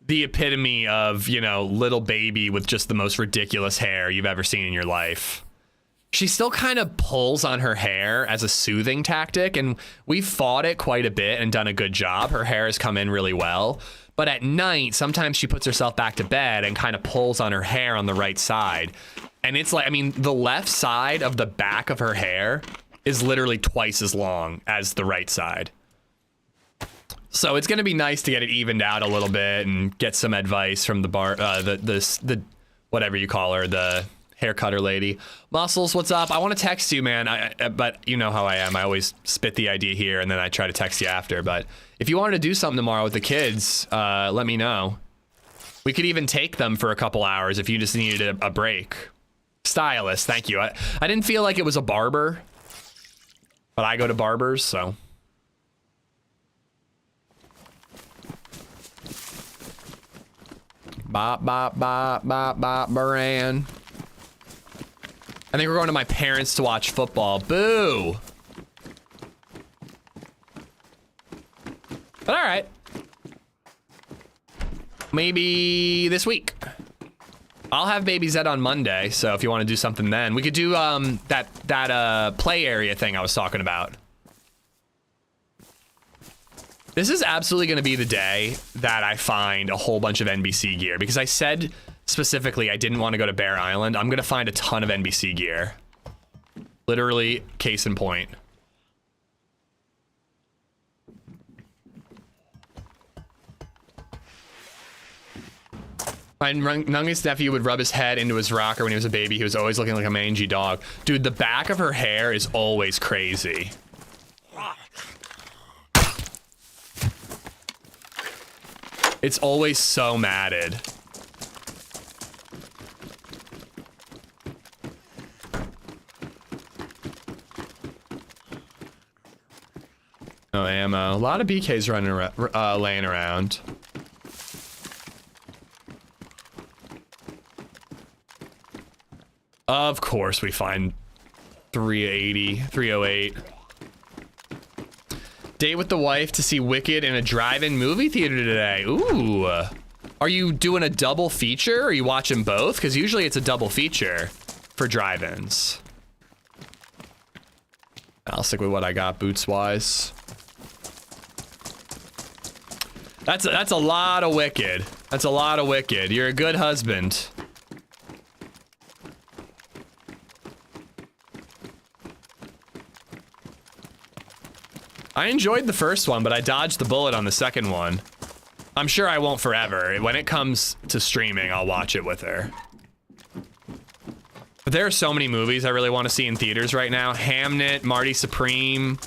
the epitome of, you know, little baby with just the most ridiculous hair you've ever seen in your life. She still kind of pulls on her hair as a soothing tactic, and we've fought it quite a bit and done a good job. Her hair has come in really well. But at night, sometimes she puts herself back to bed and kind of pulls on her hair on the right side. And it's like, I mean, the left side of the back of her hair is literally twice as long as the right side. So it's going to be nice to get it evened out a little bit and get some advice from the the whatever you call her, the hair cutter lady. Muscles, what's up? I want to text you, man, but you know how I am. I always spit the idea here and then I try to text you after. But if you wanted to do something tomorrow with the kids, let me know. We could even take them for a couple hours if you just needed a break. Stylist, thank you. I didn't feel like it was a barber, but I go to barbers, so. Bop, bop, bop, bop, bop, Baran. I think we're going to my parents to watch football. Boo! But all right. Maybe this week. I'll have LadyZed on Monday, so if you want to do something then, we could do that play area thing I was talking about. This is absolutely going to be the day that I find a whole bunch of NBC gear, because I said specifically I didn't want to go to Bear Island. I'm going to find a ton of NBC gear. Literally, case in point. My youngest nephew would rub his head into his rocker when he was a baby. He was always looking like a mangy dog. Dude, the back of her hair is always crazy. It's always so matted. No ammo. A lot of BKs running around, laying around. Of course we find 380, 308. Date with the wife to see Wicked in a drive-in movie theater today. Ooh. Are you doing a double feature? Or are you watching both? Because usually it's a double feature for drive-ins. I'll stick with what I got boots-wise. That's a lot of Wicked. That's a lot of Wicked. You're a good husband. I enjoyed the first one, but I dodged the bullet on the second one. I'm sure I won't forever. When it comes to streaming, I'll watch it with her. But there are so many movies I really want to see in theaters right now. Hamnet, Marty Supreme,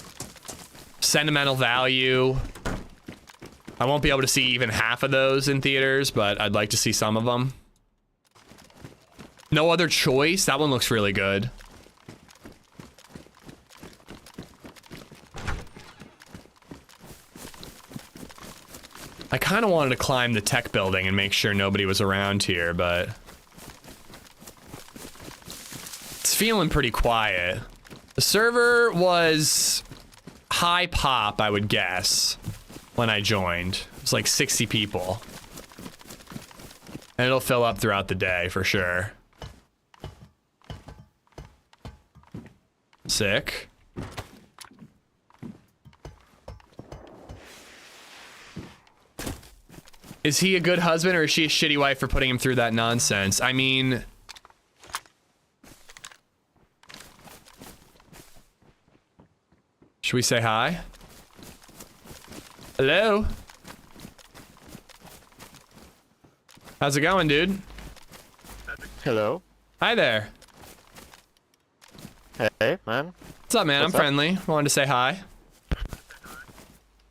Sentimental Value. I won't be able to see even half of those in theaters, but I'd like to see some of them. No Other Choice. That one looks really good. I kind of wanted to climb the tech building and make sure nobody was around here, but it's feeling pretty quiet. The server was high pop, I would guess, when I joined. It was like 60 people. And it'll fill up throughout the day for sure. Sick. Is he a good husband or is she a shitty wife for putting him through that nonsense? I mean... Should we say hi? Hello? How's it going, dude? Hello. Hi there. Hey, man. What's up, man? I'm friendly. Wanted to say hi.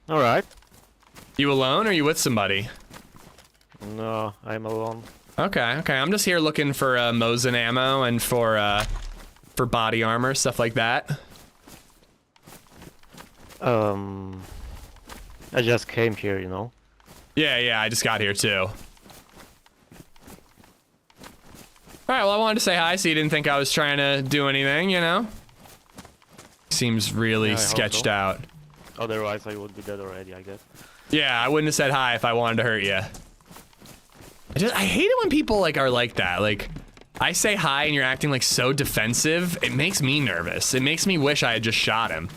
Alright. You alone or you with somebody? No, I'm alone. Okay, okay. I'm just here looking for Mosin ammo and for body armor, stuff like that. I just came here, you know. Yeah, I just got here too. Alright, well I wanted to say hi so you didn't think I was trying to do anything, you know? Seems really sketched out. Otherwise I would be dead already, I guess. Yeah, I wouldn't have said hi if I wanted to hurt you. I hate it when people are like that. Like, I say hi and you're acting like so defensive. It makes me nervous. It makes me wish I had just shot him.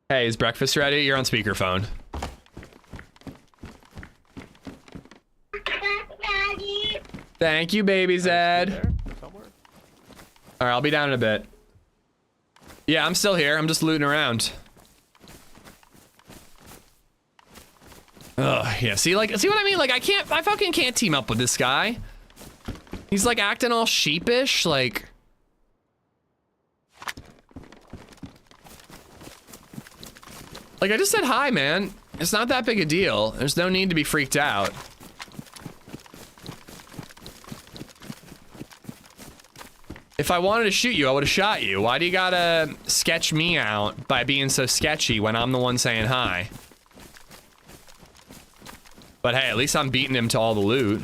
Hey, is breakfast ready? You're on speakerphone. Thank you, LadyZed. Alright, I'll be down in a bit. Yeah, I'm still here. I'm just looting around. Ugh, yeah, see what I mean? Like, I fucking can't team up with this guy. He's like acting all sheepish, like... Like, I just said hi, man. It's not that big a deal. There's no need to be freaked out. If I wanted to shoot you, I would have shot you. Why do you gotta sketch me out by being so sketchy when I'm the one saying hi? But hey, at least I'm beating him to all the loot.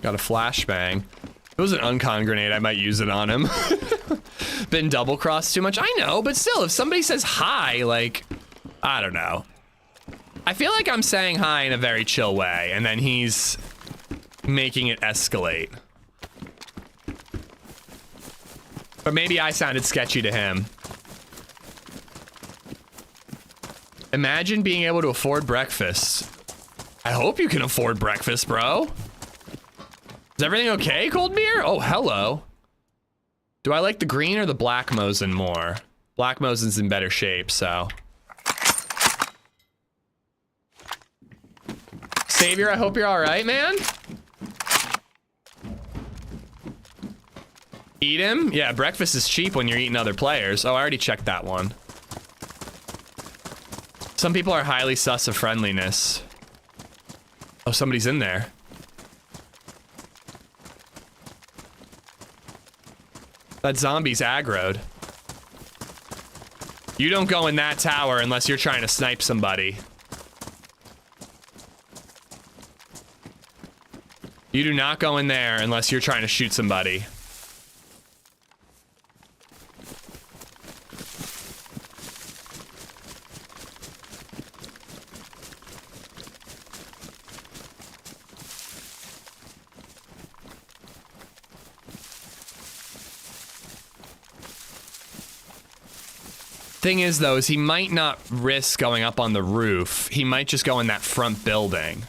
Got a flashbang. If it was an uncon grenade, I might use it on him. Been double crossed too much. I know, but still, if somebody says hi, like, I don't know. I feel like I'm saying hi in a very chill way, and then he's making it escalate. Or maybe I sounded sketchy to him. Imagine being able to afford breakfast. I hope you can afford breakfast, bro. Is everything okay, Cold Beer? Oh, hello. Do I like the green or the black Mosin more? Black Mosin's in better shape, so. Savior, I hope you're all right, man. Eat him? Yeah, breakfast is cheap when you're eating other players. Oh, I already checked that one. Some people are highly sus of friendliness. Oh, somebody's in there. That zombie's aggroed. You don't go in that tower unless you're trying to snipe somebody. You do not go in there unless you're trying to shoot somebody. Thing is, though, is he might not risk going up on the roof. He might just go in that front building.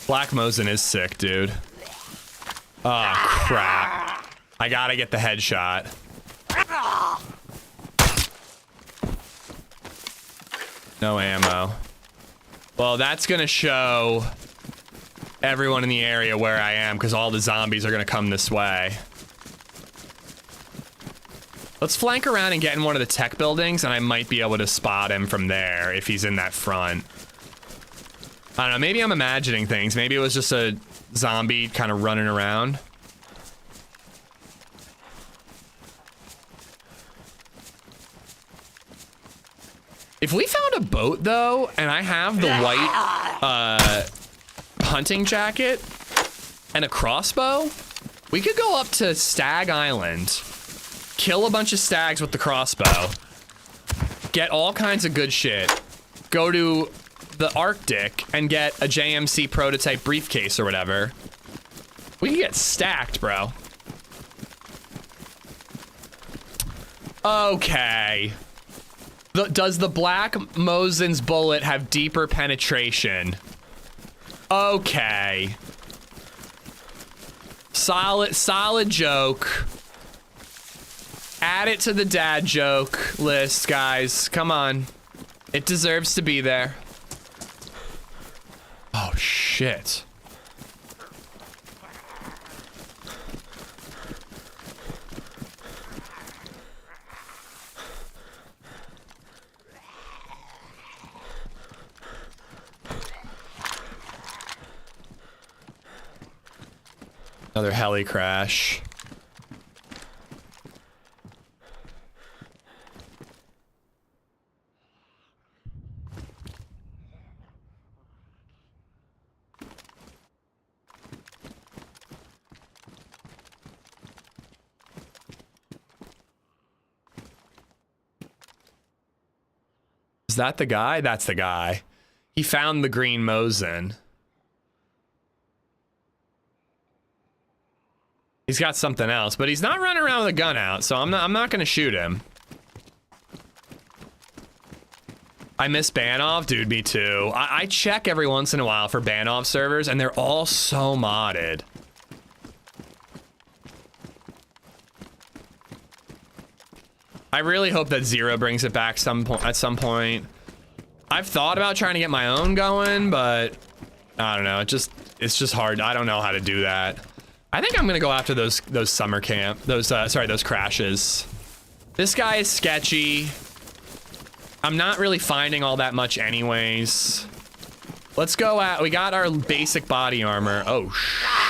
Black Mosin is sick, dude. Oh, crap. I gotta get the headshot. No ammo. Well, that's gonna show everyone in the area where I am, because all the zombies are gonna come this way. Let's flank around and get in one of the tech buildings, and I might be able to spot him from there if he's in that front. I don't know, maybe I'm imagining things. Maybe it was just a zombie kind of running around. If we found a boat, though, and I have the white hunting jacket and a crossbow, we could go up to Stag Island, kill a bunch of stags with the crossbow, get all kinds of good shit, go to the Arctic and get a JMC prototype briefcase or whatever. We can get stacked, bro. Okay. Does the black Mosin's bullet have deeper penetration? Okay. Solid joke. Add it to the dad joke list, guys. Come on. It deserves to be there. Oh, shit. Another heli crash. Is that the guy? That's the guy. He found the green Mosin. He's got something else, but he's not running around with a gun out, so I'm not gonna shoot him. I miss Banov, dude, me too. I check every once in a while for Banov servers, and they're all so modded. I really hope that Zero brings it back at some point. I've thought about trying to get my own going, but I don't know. It's just hard. I don't know how to do that. I think I'm gonna go after those summer camp, those crashes. This guy is sketchy. I'm not really finding all that much anyways. Let's go at, we got our basic body armor. Oh,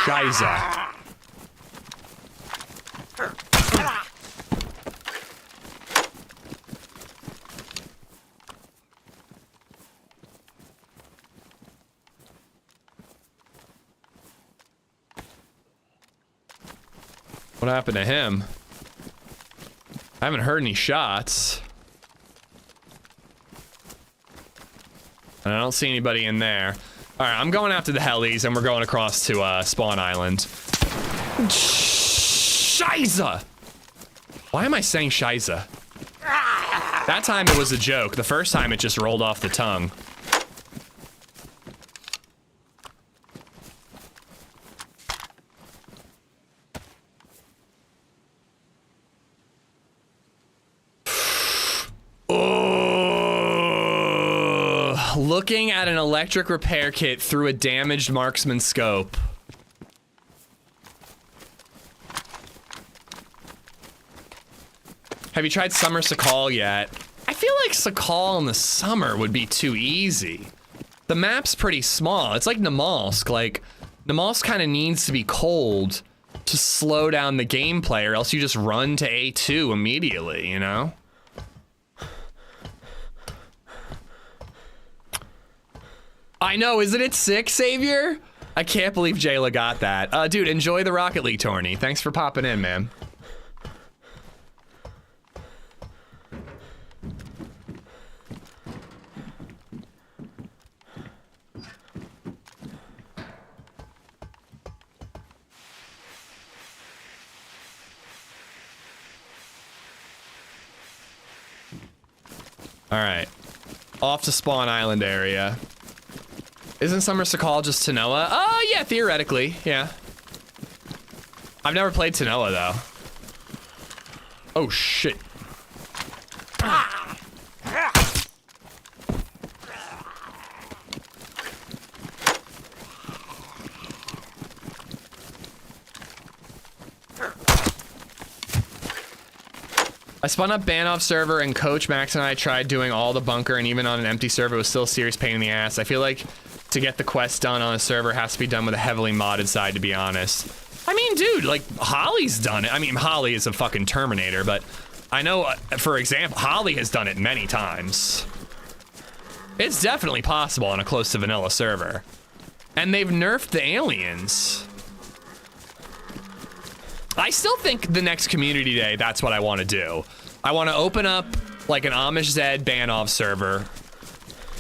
shiza. What happened to him? I haven't heard any shots. And I don't see anybody in there. All right, I'm going after the helis, and we're going across to Spawn Island. Shiza! Why am I saying Shiza? That time it was a joke. The first time it just rolled off the tongue. Looking at an electric repair kit through a damaged marksman scope. Have you tried Summer Sakhal yet? I feel like Sakhal in the summer would be too easy. The map's pretty small. It's like Namalsk. Like, Namalsk kind of needs to be cold to slow down the gameplay, or else you just run to A2 immediately, you know? I know, isn't it sick, Savior? I can't believe Jayla got that. Dude, enjoy the Rocket League tourney. Thanks for popping in, man. All right, off to Spawn Island area. Isn't Summer Sakhal just Tanoa? Oh, yeah, theoretically, yeah. I've never played Tanoa, though. Oh, shit. I spun up Banoff server, and Coach Max and I tried doing all the bunker, and even on an empty server, it was still a serious pain in the ass. I feel like to get the quest done on a server has to be done with a heavily modded side, to be honest. I mean, dude, like, Holly's done it. I mean, Holly is a fucking Terminator, but I know, for example, Holly has done it many times. It's definitely possible on a close to vanilla server. And they've nerfed the aliens. I still think the next community day, that's what I want to do. I want to open up like an AmishZed Banov server.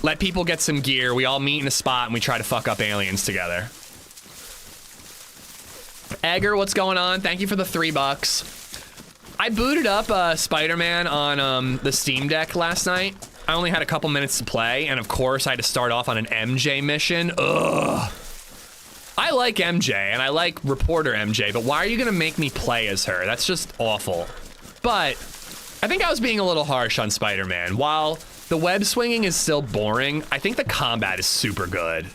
Let people get some gear. We all meet in a spot and we try to fuck up aliens together. Egger, what's going on? Thank you for the $3. I booted up Spider-Man on the Steam Deck last night. I only had a couple minutes to play, and of course I had to start off on an MJ mission. Ugh. I like MJ, and I like Reporter MJ, but why are you gonna make me play as her? That's just awful. But I think I was being a little harsh on Spider-Man. While the web swinging is still boring, I think the combat is super good.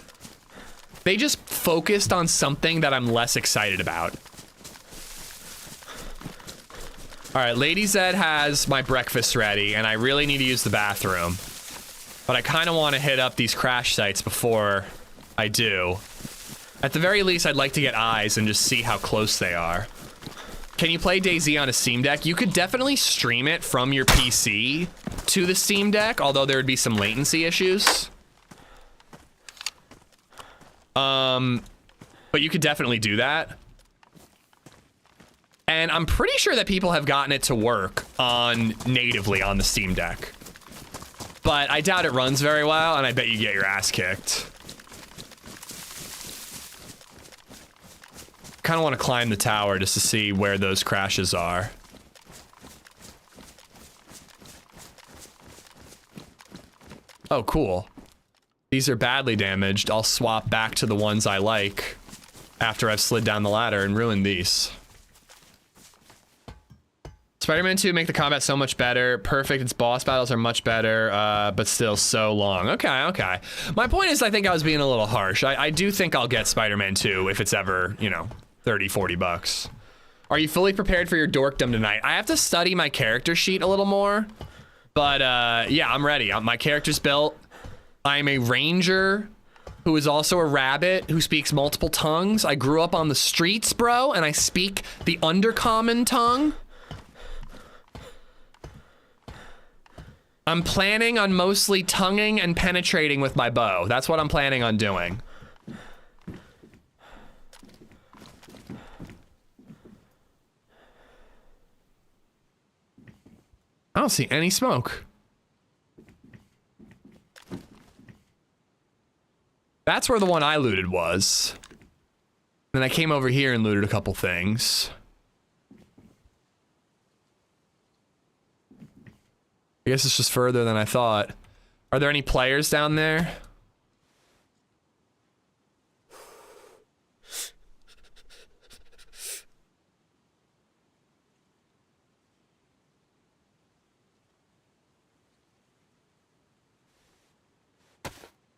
They just focused on something that I'm less excited about. All right, LadyZed has my breakfast ready, and I really need to use the bathroom. But I kind of want to hit up these crash sites before I do. At the very least, I'd like to get eyes and just see how close they are. Can you play DayZ on a Steam Deck? You could definitely stream it from your PC to the Steam Deck, although there would be some latency issues. But you could definitely do that. And I'm pretty sure that people have gotten it to work on natively on the Steam Deck. But I doubt it runs very well, and I bet you get your ass kicked. Kind of want to climb the tower just to see where those crashes are. Oh, cool. These are badly damaged. I'll swap back to the ones I like after I've slid down the ladder and ruined these. Spider-Man 2 make the combat so much better. Perfect. Its boss battles are much better, but still so long. Okay, okay. My point is, I think I was being a little harsh. I do think I'll get Spider-Man 2 if it's ever, you know, 30, 40 bucks. Are you fully prepared for your dorkdom tonight? I have to study my character sheet a little more, but yeah, I'm ready. My character's built. I'm a ranger who is also a rabbit who speaks multiple tongues. I grew up on the streets, bro, and I speak the undercommon tongue. I'm planning on mostly tonguing and penetrating with my bow. That's what I'm planning on doing. I don't see any smoke. That's where the one I looted was. Then I came over here and looted a couple things. I guess it's just further than I thought. Are there any players down there?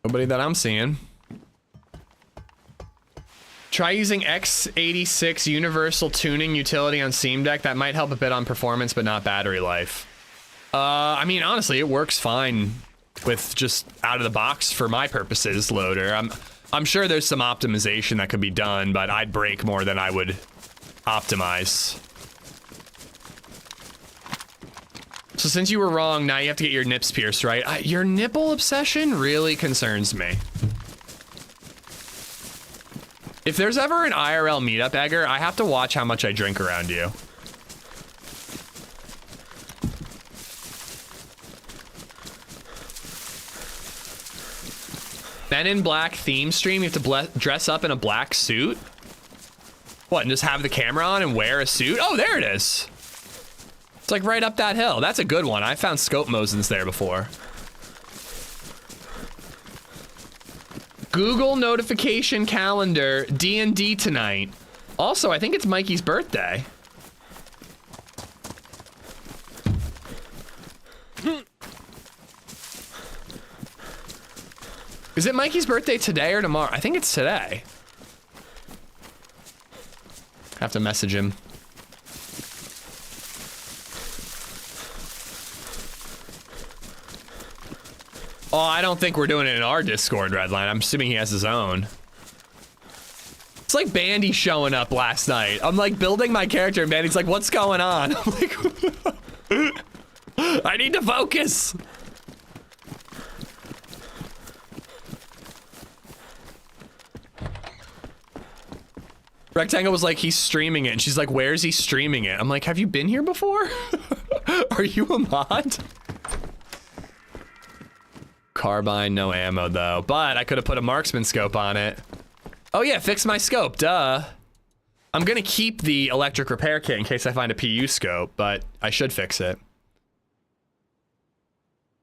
Nobody that I'm seeing. Try using x86 universal tuning utility on Steam Deck. That might help a bit on performance, but not battery life. I mean, honestly, it works fine with just out of the box for my purposes loader. I'm sure there's some optimization that could be done, but I'd break more than I would optimize. So since you were wrong, now you have to get your nips pierced, right? Your nipple obsession really concerns me. If there's ever an IRL meetup, Egger, I have to watch how much I drink around you. Men in Black theme stream, you have to dress up in a black suit? What, and just have the camera on and wear a suit? Oh, there it is. It's like right up that hill. That's a good one. I found scope Mosins there before. Google notification calendar, D&D tonight. Also, I think it's Mikey's birthday. Is it Mikey's birthday today or tomorrow? I think it's today. Have to message him. Oh, I don't think we're doing it in our Discord, Redline. I'm assuming he has his own. It's like Bandy showing up last night. I'm like building my character and Bandy's like, what's going on? I'm like, I need to focus. Rectangle was like, he's streaming it. And she's like, where's he streaming it? I'm like, have you been here before? Are you a mod? Carbine, no ammo though, but I could have put a marksman scope on it. Oh yeah, fix my scope, duh. I'm gonna keep the electric repair kit in case I find a PU scope, but I should fix it.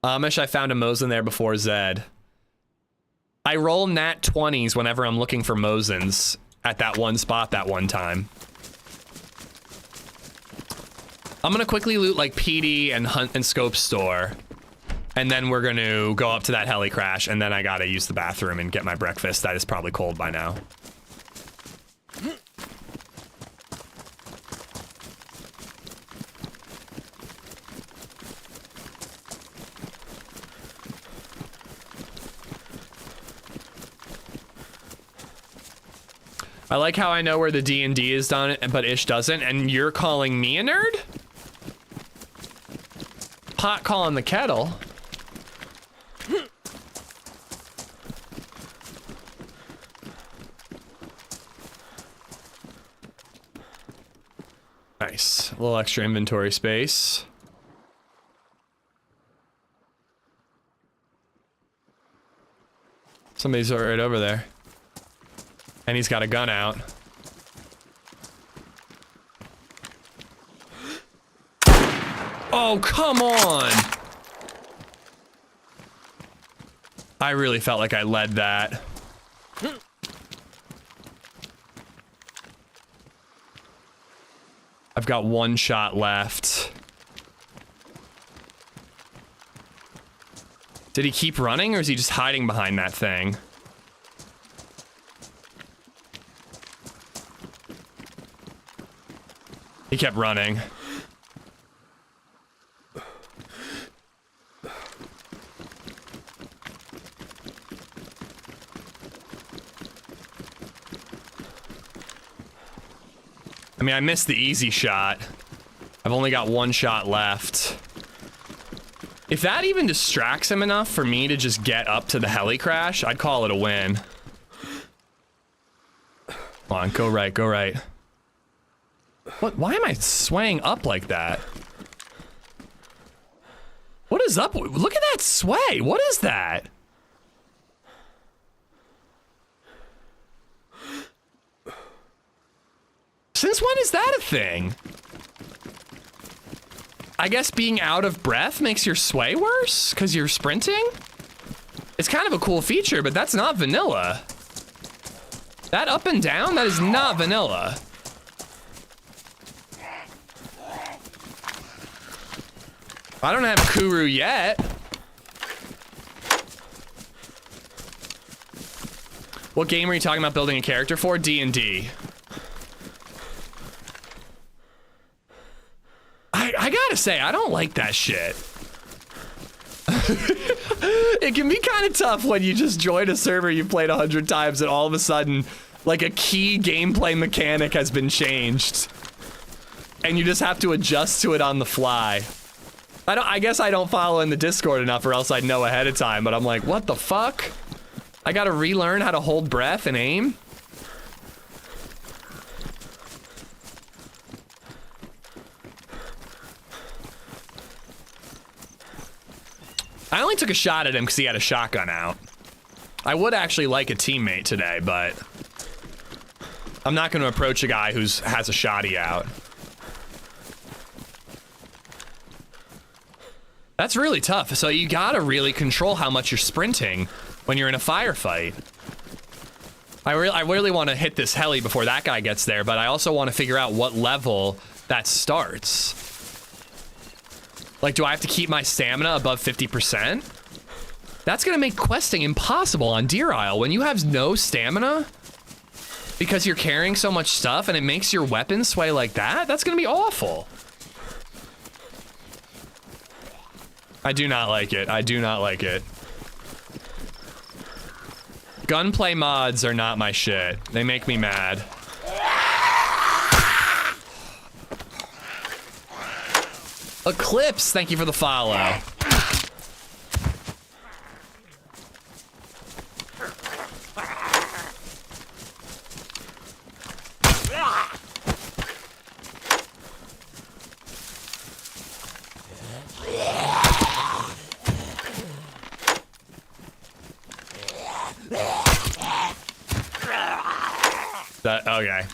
Amish, I found a Mosin there before Zed. I roll nat 20s whenever I'm looking for Mosins at that one spot that one time. I'm gonna quickly loot like PD and hunt and scope store. And then we're gonna go up to that heli crash, and then I gotta use the bathroom and get my breakfast. That is probably cold by now. I like how I know where the D&D is done, but Ish doesn't, and you're calling me a nerd? Pot calling the kettle. Nice. A little extra inventory space. Somebody's right over there. And he's got a gun out. Oh, come on! I really felt like I led that. I've got one shot left. Did he keep running, or is he just hiding behind that thing? He kept running. I mean, I missed the easy shot. I've only got one shot left. If that even distracts him enough for me to just get up to the heli crash, I'd call it a win. Come on, go right, go right. What? Why am I swaying up like that? What is up? Look at that sway. What is that? Since when is that a thing? I guess being out of breath makes your sway worse because you're sprinting? It's kind of a cool feature, but that's not vanilla. That up and down, that is not vanilla. I don't have Kuru yet. What game are you talking about building a character for? D&D. I gotta say, I don't like that shit. It can be kind of tough when you just join a server you've played 100 times and all of a sudden, like, a key gameplay mechanic has been changed. And you just have to adjust to it on the fly. I guess I don't follow in the Discord enough or else I'd know ahead of time, but I'm like, what the fuck? I gotta relearn how to hold breath and aim? I only took a shot at him because he had a shotgun out. I would actually like a teammate today, but I'm not going to approach a guy who has a shotty out. That's really tough. So you gotta really control how much you're sprinting when you're in a firefight. I really want to hit this heli before that guy gets there, but I also want to figure out what level that starts. Like, do I have to keep my stamina above 50%? That's gonna make questing impossible on Deer Isle. When you have no stamina because you're carrying so much stuff and it makes your weapon sway like that, that's gonna be awful. I do not like it. I do not like it. Gunplay mods are not my shit. They make me mad. Eclipse, thank you for the follow. Okay.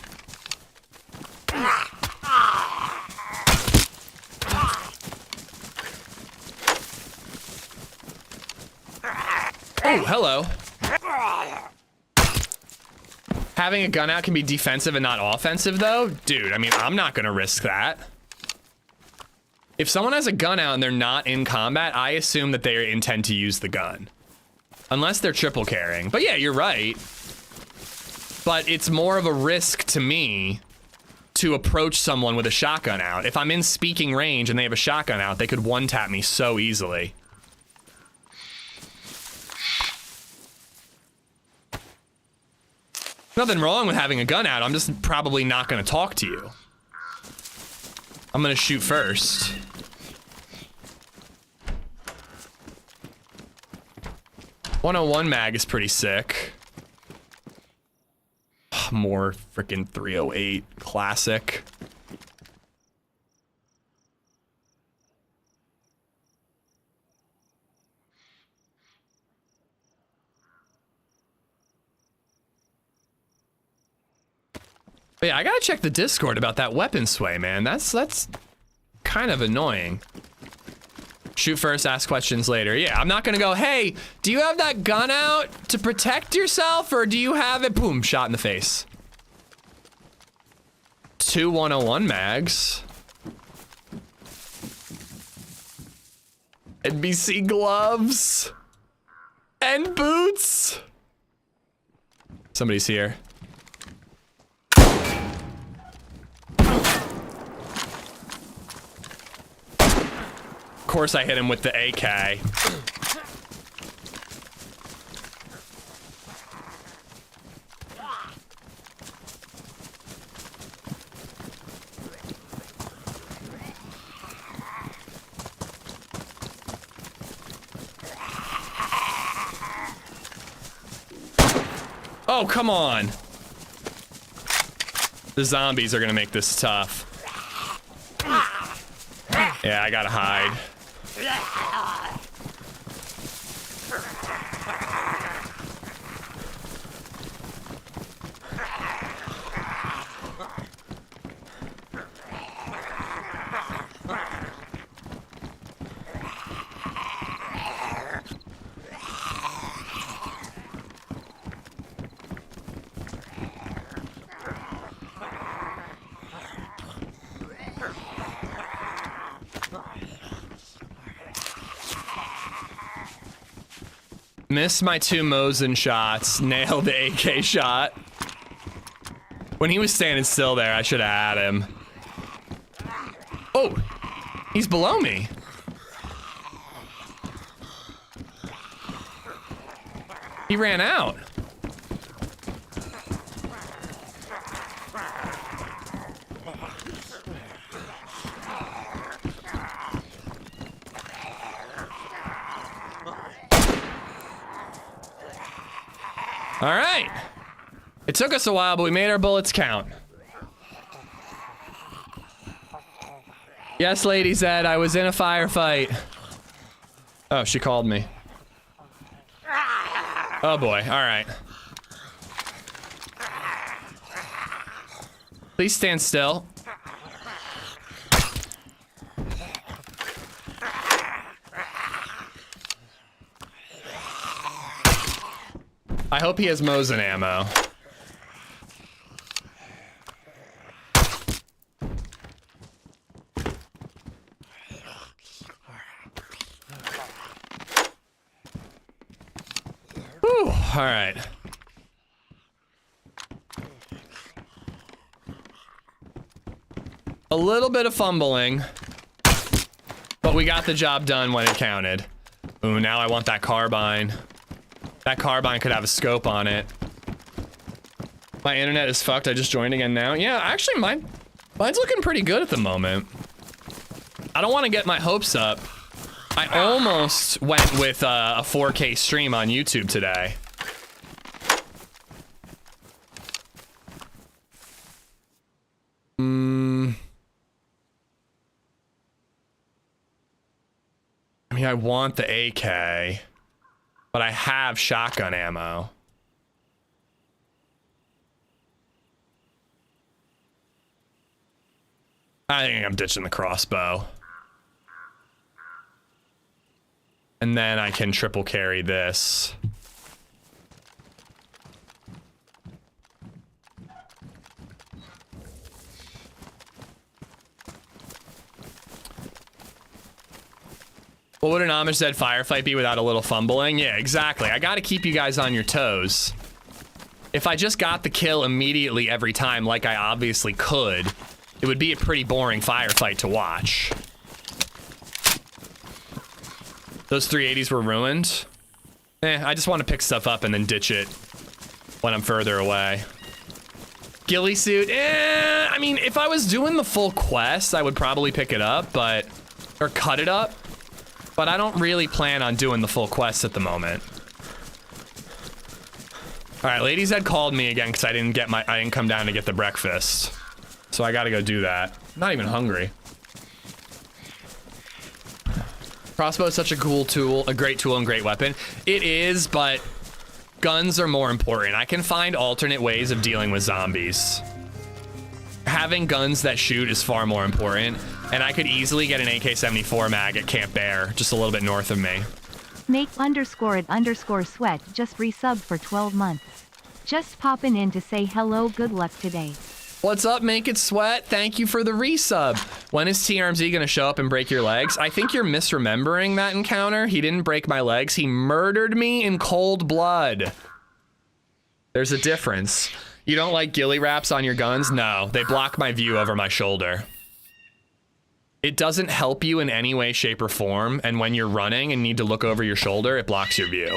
Oh, hello. Having a gun out can be defensive and not offensive, though? Dude, I mean, I'm not gonna risk that. If someone has a gun out and they're not in combat, I assume that they intend to use the gun. Unless they're triple carrying. But yeah, you're right. But it's more of a risk to me to approach someone with a shotgun out. If I'm in speaking range and they have a shotgun out, they could one-tap me so easily. Nothing wrong with having a gun out, I'm just probably not gonna talk to you. I'm gonna shoot first. .101 mag is pretty sick. More freaking 308 classic. But yeah, I gotta check the Discord about that weapon sway, man. That's kind of annoying. Shoot first, ask questions later. Yeah, I'm not gonna go, hey, do you have that gun out to protect yourself, or do you have it? Boom, shot in the face. 2 101 mags. NBC gloves. And boots. Somebody's here. Of course I hit him with the AK. Oh, come on. The zombies are gonna make this tough. Yeah, I gotta hide. Missed my 2 Mosin shots. Nailed the AK shot. When he was standing still there, I should have had him. Oh, he's below me. He ran out. All right. It took us a while, but we made our bullets count. Yes, LadyZed, I was in a firefight. Oh, she called me. Oh boy, all right. Please stand still. I hope he has Mosin ammo. Whew, all right. A little bit of fumbling, but we got the job done when it counted. Ooh, now I want that carbine. That carbine could have a scope on it. My internet is fucked. I just joined again now. Yeah, actually, mine's looking pretty good at the moment. I don't want to get my hopes up. I almost went with a 4K stream on YouTube today. I mean, I want the AK. But I have shotgun ammo. I think I'm ditching the crossbow. And then I can triple carry this. What would an AmishZed firefight be without a little fumbling? Yeah, exactly. I gotta keep you guys on your toes. If I just got the kill immediately every time, like I obviously could, it would be a pretty boring firefight to watch. Those 380s were ruined. I just want to pick stuff up and then ditch it when I'm further away. Ghillie suit, I mean, if I was doing the full quest, I would probably pick it up, or cut it up. But I don't really plan on doing the full quest at the moment. All right, LadyZed called me again because I didn't come down to get the breakfast. So I gotta go do that. I'm not even hungry. Crossbow is such a cool tool, a great tool and great weapon. It is, but guns are more important. I can find alternate ways of dealing with zombies. Having guns that shoot is far more important. And I could easily get an AK-74 mag at Camp Bear, just a little bit north of me. Snake_it_sweat just resubbed for 12 months. Just popping in to say hello, good luck today. What's up, Make It Sweat? Thank you for the resub. When is TRMZ gonna show up and break your legs? I think you're misremembering that encounter. He didn't break my legs. He murdered me in cold blood. There's a difference. You don't like ghillie wraps on your guns? No, they block my view over my shoulder. It doesn't help you in any way, shape, or form, and when you're running and need to look over your shoulder, it blocks your view.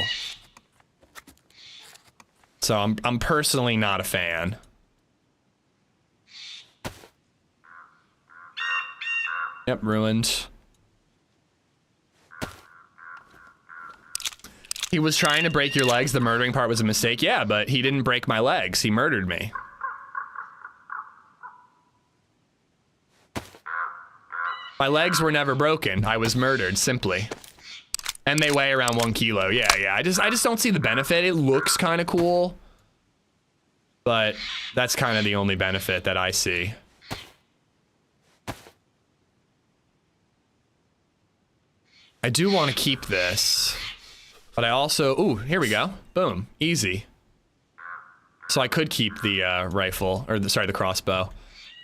So I'm personally not a fan. Yep, ruined. He was trying to break your legs. The murdering part was a mistake. Yeah, but he didn't break my legs. He murdered me. My legs were never broken. I was murdered, simply. And they weigh around 1 kilo. Yeah. I just don't see the benefit. It looks kind of cool. But that's kind of the only benefit that I see. I do want to keep this. But I also... Ooh, here we go. Boom. Easy. So I could keep the rifle, or the crossbow.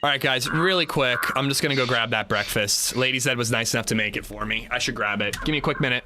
All right, guys, really quick. I'm just gonna go grab that breakfast. LadyZed was nice enough to make it for me. I should grab it. Give me a quick minute.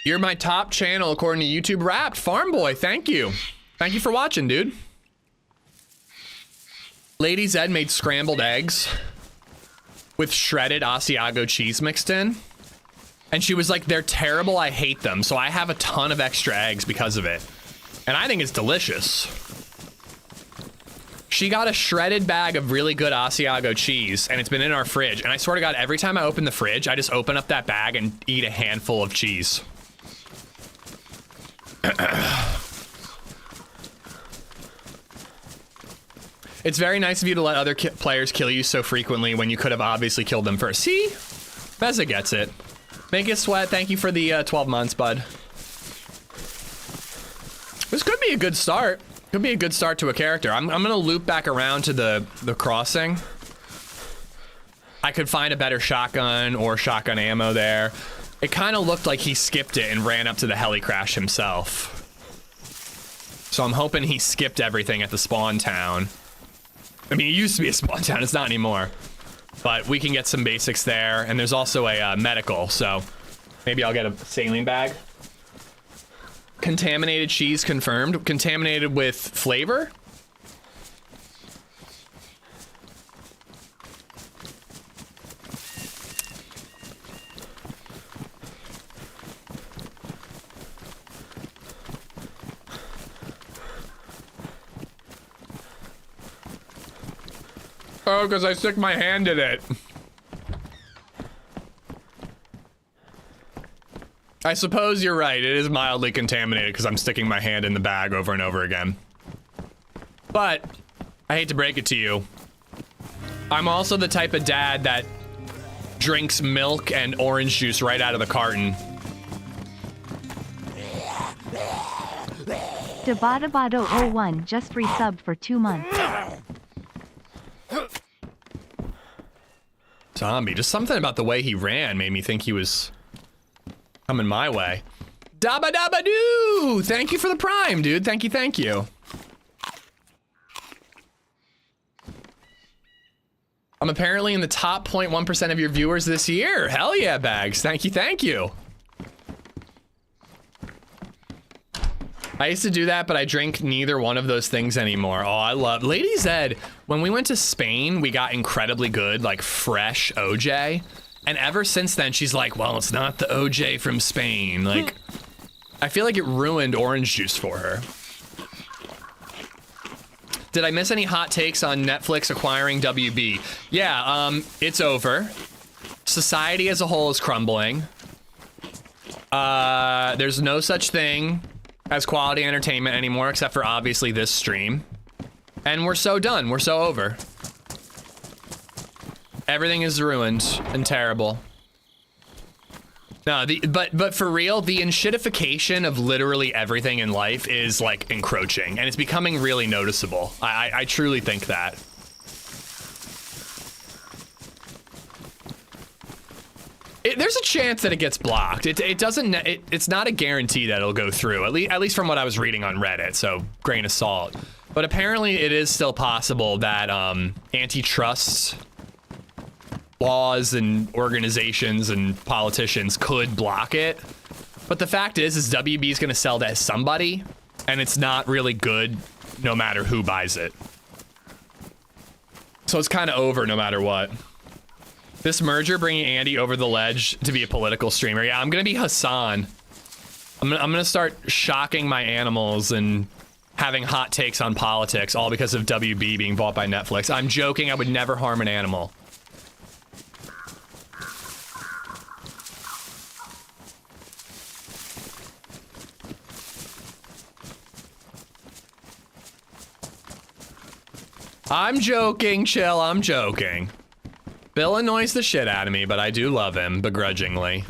You're my top channel according to YouTube Wrapped. Farm Boy, thank you. Thank you for watching, dude. LadyZed made scrambled eggs with shredded Asiago cheese mixed in. And she was like, they're terrible, I hate them. So I have a ton of extra eggs because of it. And I think it's delicious. She got a shredded bag of really good Asiago cheese, and it's been in our fridge. And I swear to God, every time I open the fridge, I just open up that bag and eat a handful of cheese. It's very nice of you to let other players kill you so frequently when you could have obviously killed them first. See? Meza gets it. Make it sweat. Thank you for the 12 months, bud. This could be a good start. Could be a good start to a character. I'm gonna loop back around to the crossing. I could find a better shotgun or shotgun ammo there. It kind of looked like he skipped it and ran up to the heli crash himself. So I'm hoping he skipped everything at the spawn town. I mean, it used to be a spawn town, it's not anymore. But we can get some basics there, and there's also a medical, so maybe I'll get a saline bag. Contaminated cheese confirmed. Contaminated with flavor? Oh, because I stuck my hand in it. I suppose you're right. It is mildly contaminated because I'm sticking my hand in the bag over and over again. But I hate to break it to you. I'm also the type of dad that drinks milk and orange juice right out of the carton. Dabada01 just resubbed for 2 months. Zombie, just something about the way he ran made me think he was coming my way. Dabba dabba doo! Thank you for the prime, dude. Thank you, thank you. I'm apparently in the top 0.1% of your viewers this year. Hell yeah, Bags. Thank you, thank you. I used to do that, but I drink neither one of those things anymore. Oh, I love LadyZed. When we went to Spain, we got incredibly good, like fresh OJ. And ever since then, she's like, well, it's not the OJ from Spain. Like, I feel like it ruined orange juice for her. Did I miss any hot takes on Netflix acquiring WB? Yeah, it's over. Society as a whole is crumbling. There's no such thing as quality entertainment anymore, except for obviously this stream. And we're so done, we're so over. Everything is ruined and terrible. No, but for real, the enshittification of literally everything in life is like encroaching, and it's becoming really noticeable. I truly think that. There's a chance that it gets blocked. It's not a guarantee that it'll go through, at least from what I was reading on Reddit, so grain of salt. But apparently it is still possible that antitrust laws and organizations and politicians could block it. But the fact is WB is gonna sell to somebody, and it's not really good no matter who buys it. So it's kind of over no matter what. This merger bringing Andy over the ledge to be a political streamer. Yeah, I'm gonna be Hassan. I'm gonna start shocking my animals and having hot takes on politics, all because of WB being bought by Netflix. I'm joking, I would never harm an animal. I'm joking, chill, I'm joking. Bill annoys the shit out of me, but I do love him, begrudgingly.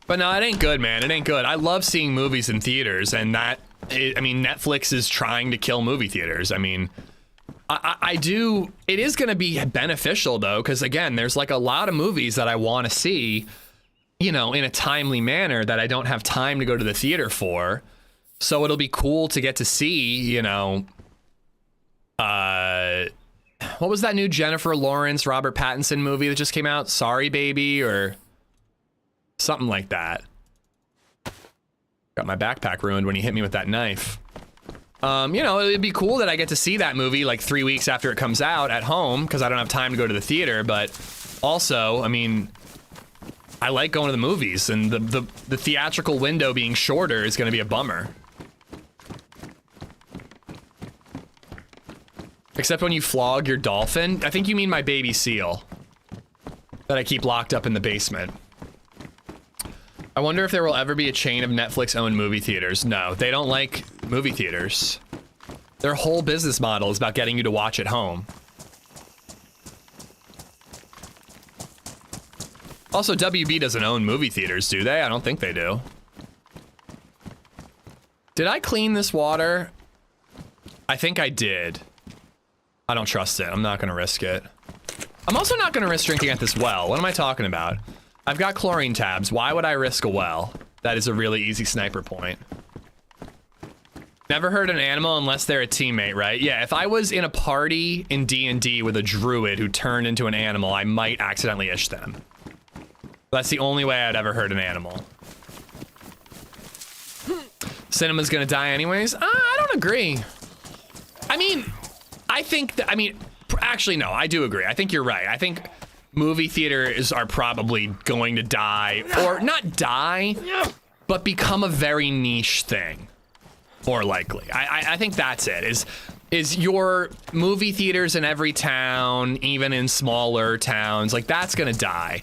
But no, it ain't good, man. It ain't good. I love seeing movies in theaters, and I mean, Netflix is trying to kill movie theaters. I mean, I do. It is going to be beneficial, though, because, again, there's like a lot of movies that I want to see, you know, in a timely manner that I don't have time to go to the theater for. So it'll be cool to get to see, you know, what was that new Jennifer Lawrence, Robert Pattinson movie that just came out? Sorry, Baby, or something like that. Got my backpack ruined when he hit me with that knife. You know, it'd be cool that I get to see that movie like 3 weeks after it comes out at home because I don't have time to go to the theater. But also, I mean, I like going to the movies, and the theatrical window being shorter is going to be a bummer. Except when you flog your dolphin. I think you mean my baby seal that I keep locked up in the basement. I wonder if there will ever be a chain of Netflix-owned movie theaters. No, they don't like movie theaters. Their whole business model is about getting you to watch at home. Also, WB doesn't own movie theaters, do they? I don't think they do. Did I clean this water? I think I did. I don't trust it. I'm not gonna risk it. I'm also not gonna risk drinking at this well. What am I talking about? I've got chlorine tabs. Why would I risk a well? That is a really easy sniper point. Never hurt an animal unless they're a teammate, right? Yeah, if I was in a party in D&D with a druid who turned into an animal, I might accidentally ish them. That's the only way I'd ever hurt an animal. Cinema's gonna die anyways? I don't agree. I mean, actually no, I do agree. I think you're right. I think movie theaters are probably going to die, or not die, but become a very niche thing, more likely. I think that's it, is your movie theaters in every town, even in smaller towns, like that's gonna die.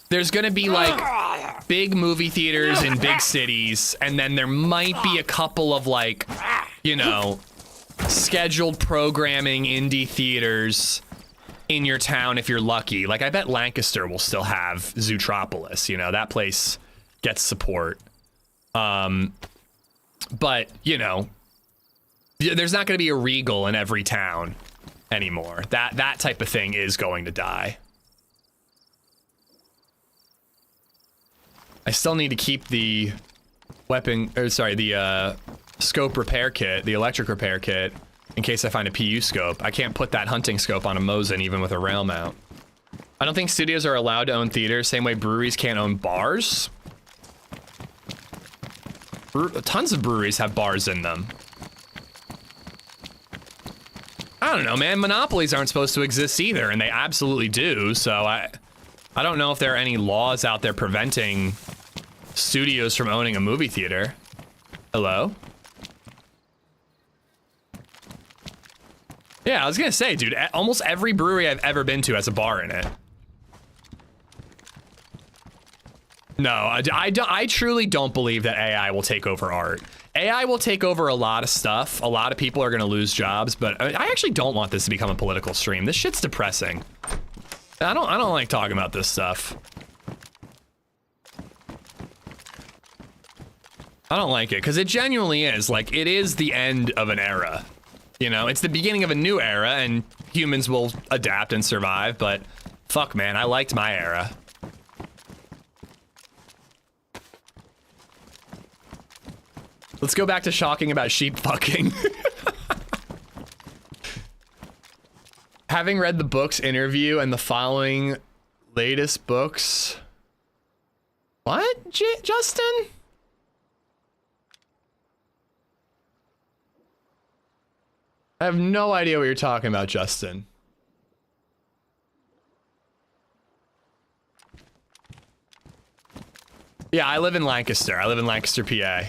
There's gonna be like big movie theaters in big cities, and then there might be a couple of like, you know, scheduled programming indie theaters in your town if you're lucky. Like, I bet Lancaster will still have Zootropolis, you know, that place gets support. But, you know, there's not going to be a Regal in every town anymore. That type of thing is going to die. I still need to keep the the scope repair kit, the electric repair kit, in case I find a PU scope. I can't put that hunting scope on a Mosin even with a rail mount. I don't think studios are allowed to own theaters, same way breweries can't own bars. Tons of breweries have bars in them. I don't know, man. Monopolies aren't supposed to exist either, and they absolutely do, so I don't know if there are any laws out there preventing studios from owning a movie theater. Hello? Yeah, I was gonna say, dude, almost every brewery I've ever been to has a bar in it. No, I truly don't believe that AI will take over art. AI will take over a lot of stuff. A lot of people are gonna lose jobs, but I actually don't want this to become a political stream. This shit's depressing. I don't like talking about this stuff. I don't like it, because it genuinely is. Like, it is the end of an era. You know, it's the beginning of a new era, and humans will adapt and survive, but fuck, man, I liked my era. Let's go back to shocking about sheep fucking. Having read the book's interview and the following latest books... What, Justin? I have no idea what you're talking about, Justin. Yeah, I live in Lancaster. I live in Lancaster, PA.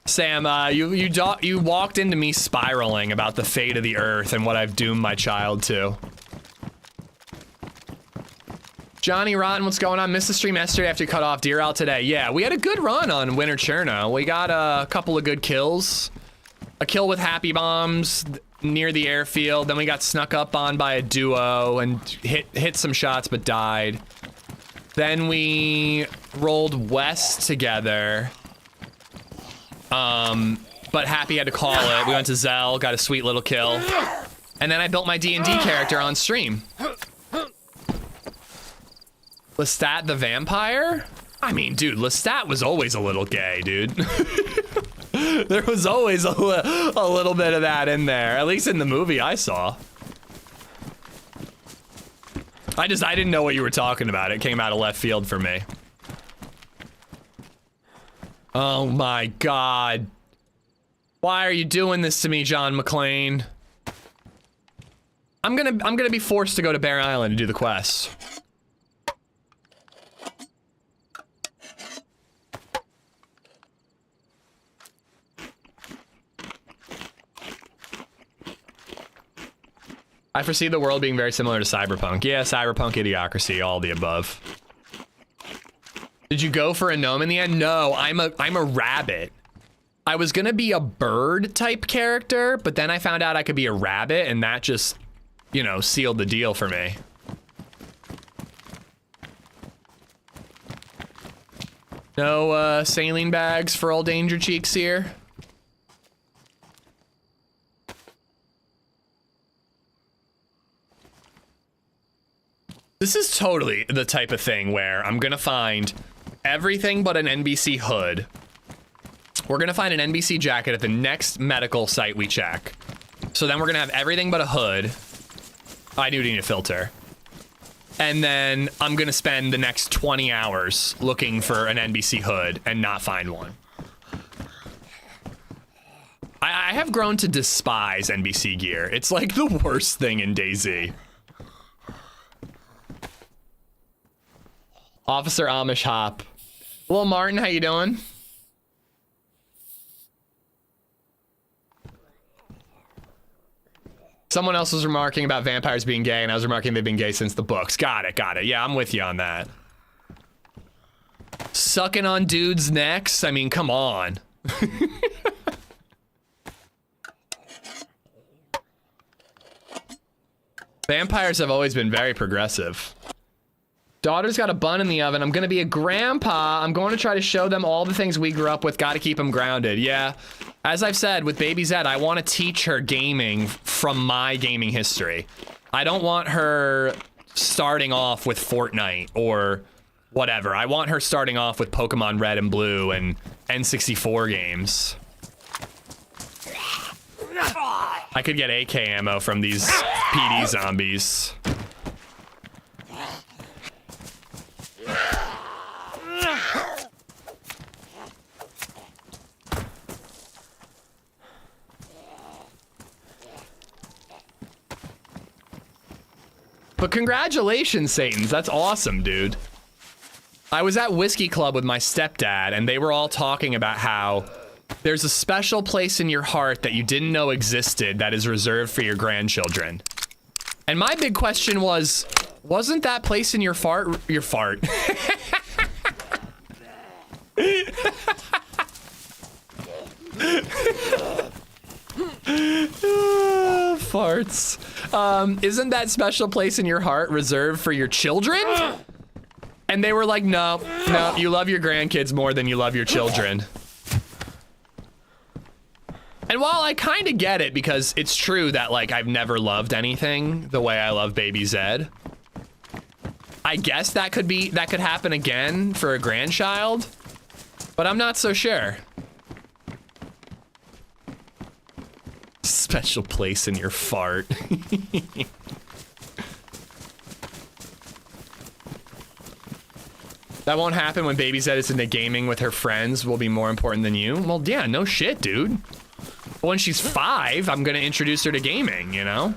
Sam, you walked into me spiraling about the fate of the earth and what I've doomed my child to. Johnny Rotten, what's going on? Missed the stream yesterday after you cut off Deer Isle today. Yeah, we had a good run on Winter Cherno. We got a couple of good kills. A kill with happy bombs near the airfield. Then we got snuck up on by a duo and hit some shots but died. Then we rolled west together. But Happy had to call it. We went to Zell, got a sweet little kill. And then I built my D&D character on stream. Lestat the vampire? I mean, dude, Lestat was always a little gay, dude. There was always a little bit of that in there, at least in the movie I saw. I didn't know what you were talking about. It came out of left field for me. Oh my God. Why are you doing this to me, John McClane? I'm gonna be forced to go to Bear Island to do the quest. I foresee the world being very similar to Cyberpunk. Yeah, Cyberpunk, Idiocracy, all the above. Did you go for a gnome in the end? No, I'm a rabbit. I was gonna be a bird type character, but then I found out I could be a rabbit, and that just, you know, sealed the deal for me. No saline bags for old Danger Cheeks here. This is totally the type of thing where I'm gonna find everything but an NBC hood. We're gonna find an NBC jacket at the next medical site we check. So then we're gonna have everything but a hood. I do need a filter. And then I'm gonna spend the next 20 hours looking for an NBC hood and not find one. I have grown to despise NBC gear. It's like the worst thing in DayZ. Officer Amish Hop. Hello, Martin, how you doing? Someone else was remarking about vampires being gay, and I was remarking they've been gay since the books. Got it, got it. Yeah, I'm with you on that. Sucking on dudes' necks? I mean, come on. Vampires have always been very progressive. Daughter's got a bun in the oven. I'm gonna be a grandpa. I'm going to try to show them all the things we grew up with. Gotta keep them grounded. Yeah. As I've said with BabyZed, I want to teach her gaming from my gaming history. I don't want her starting off with Fortnite or whatever. I want her starting off with Pokemon Red and Blue and N64 games. I could get AK ammo from these PD zombies. But congratulations, Satans. That's awesome, dude. I was at Whiskey Club with my stepdad, and they were all talking about how there's a special place in your heart that you didn't know existed that is reserved for your grandchildren. And my big question was, wasn't that place in your fart? Farts. Isn't that special place in your heart reserved for your children? And they were like, no, you love your grandkids more than you love your children. And while I kind of get it, because it's true that like I've never loved anything the way I love BabyZed, I guess that could happen again for a grandchild, but I'm not so sure. Special place in your fart. That won't happen when BabyZed is into gaming with her friends. Will be more important than you. Well, yeah, no shit, dude. When she's 5, I'm gonna introduce her to gaming, you know?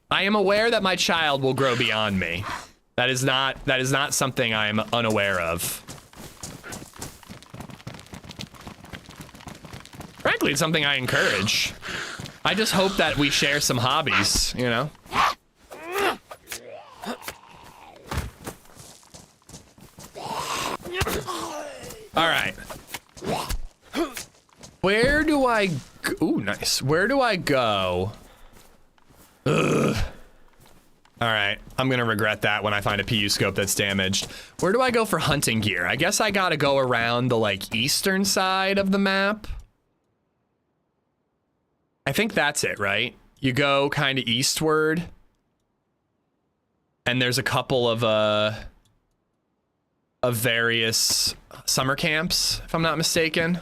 I am aware that my child will grow beyond me. That is not something I am unaware of. Frankly, it's something I encourage. I just hope that we share some hobbies, you know? All right. Where do I go? Ooh, nice. Where do I go? Ugh. All right, I'm gonna regret that when I find a PU scope that's damaged. Where do I go for hunting gear? I guess I gotta go around the like eastern side of the map. I think that's it, right? You go kind of eastward, and there's a couple of various summer camps, if I'm not mistaken.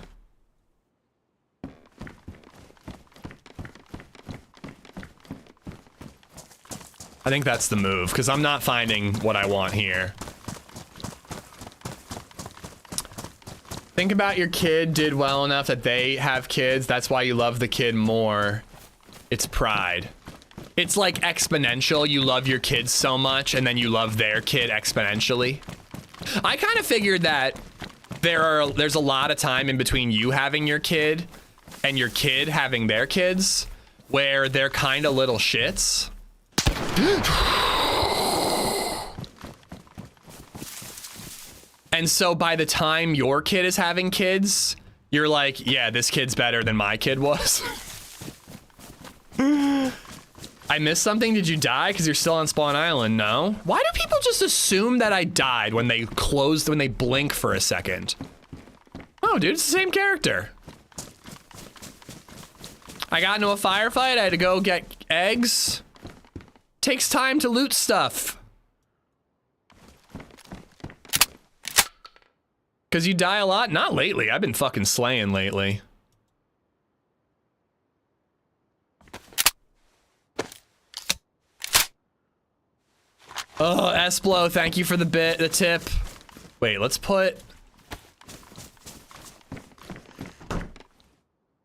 I think that's the move, because I'm not finding what I want here. Think about your kid did well enough that they have kids. That's why you love the kid more. It's pride. It's like exponential. You love your kids so much, and then you love their kid exponentially. I kind of figured that there's a lot of time in between you having your kid and your kid having their kids where they're kind of little shits. And so by the time your kid is having kids, you're like, yeah, this kid's better than my kid was. I missed something? Did you die? Because you're still on Spawn Island. No. Why do people just assume that I died when they blink for a second? Oh, dude, it's the same character. I got into a firefight. I had to go get eggs. Takes time to loot stuff. Because you die a lot? Not lately. I've been fucking slaying lately. Oh, Esplo, thank you for the tip. Wait, let's put...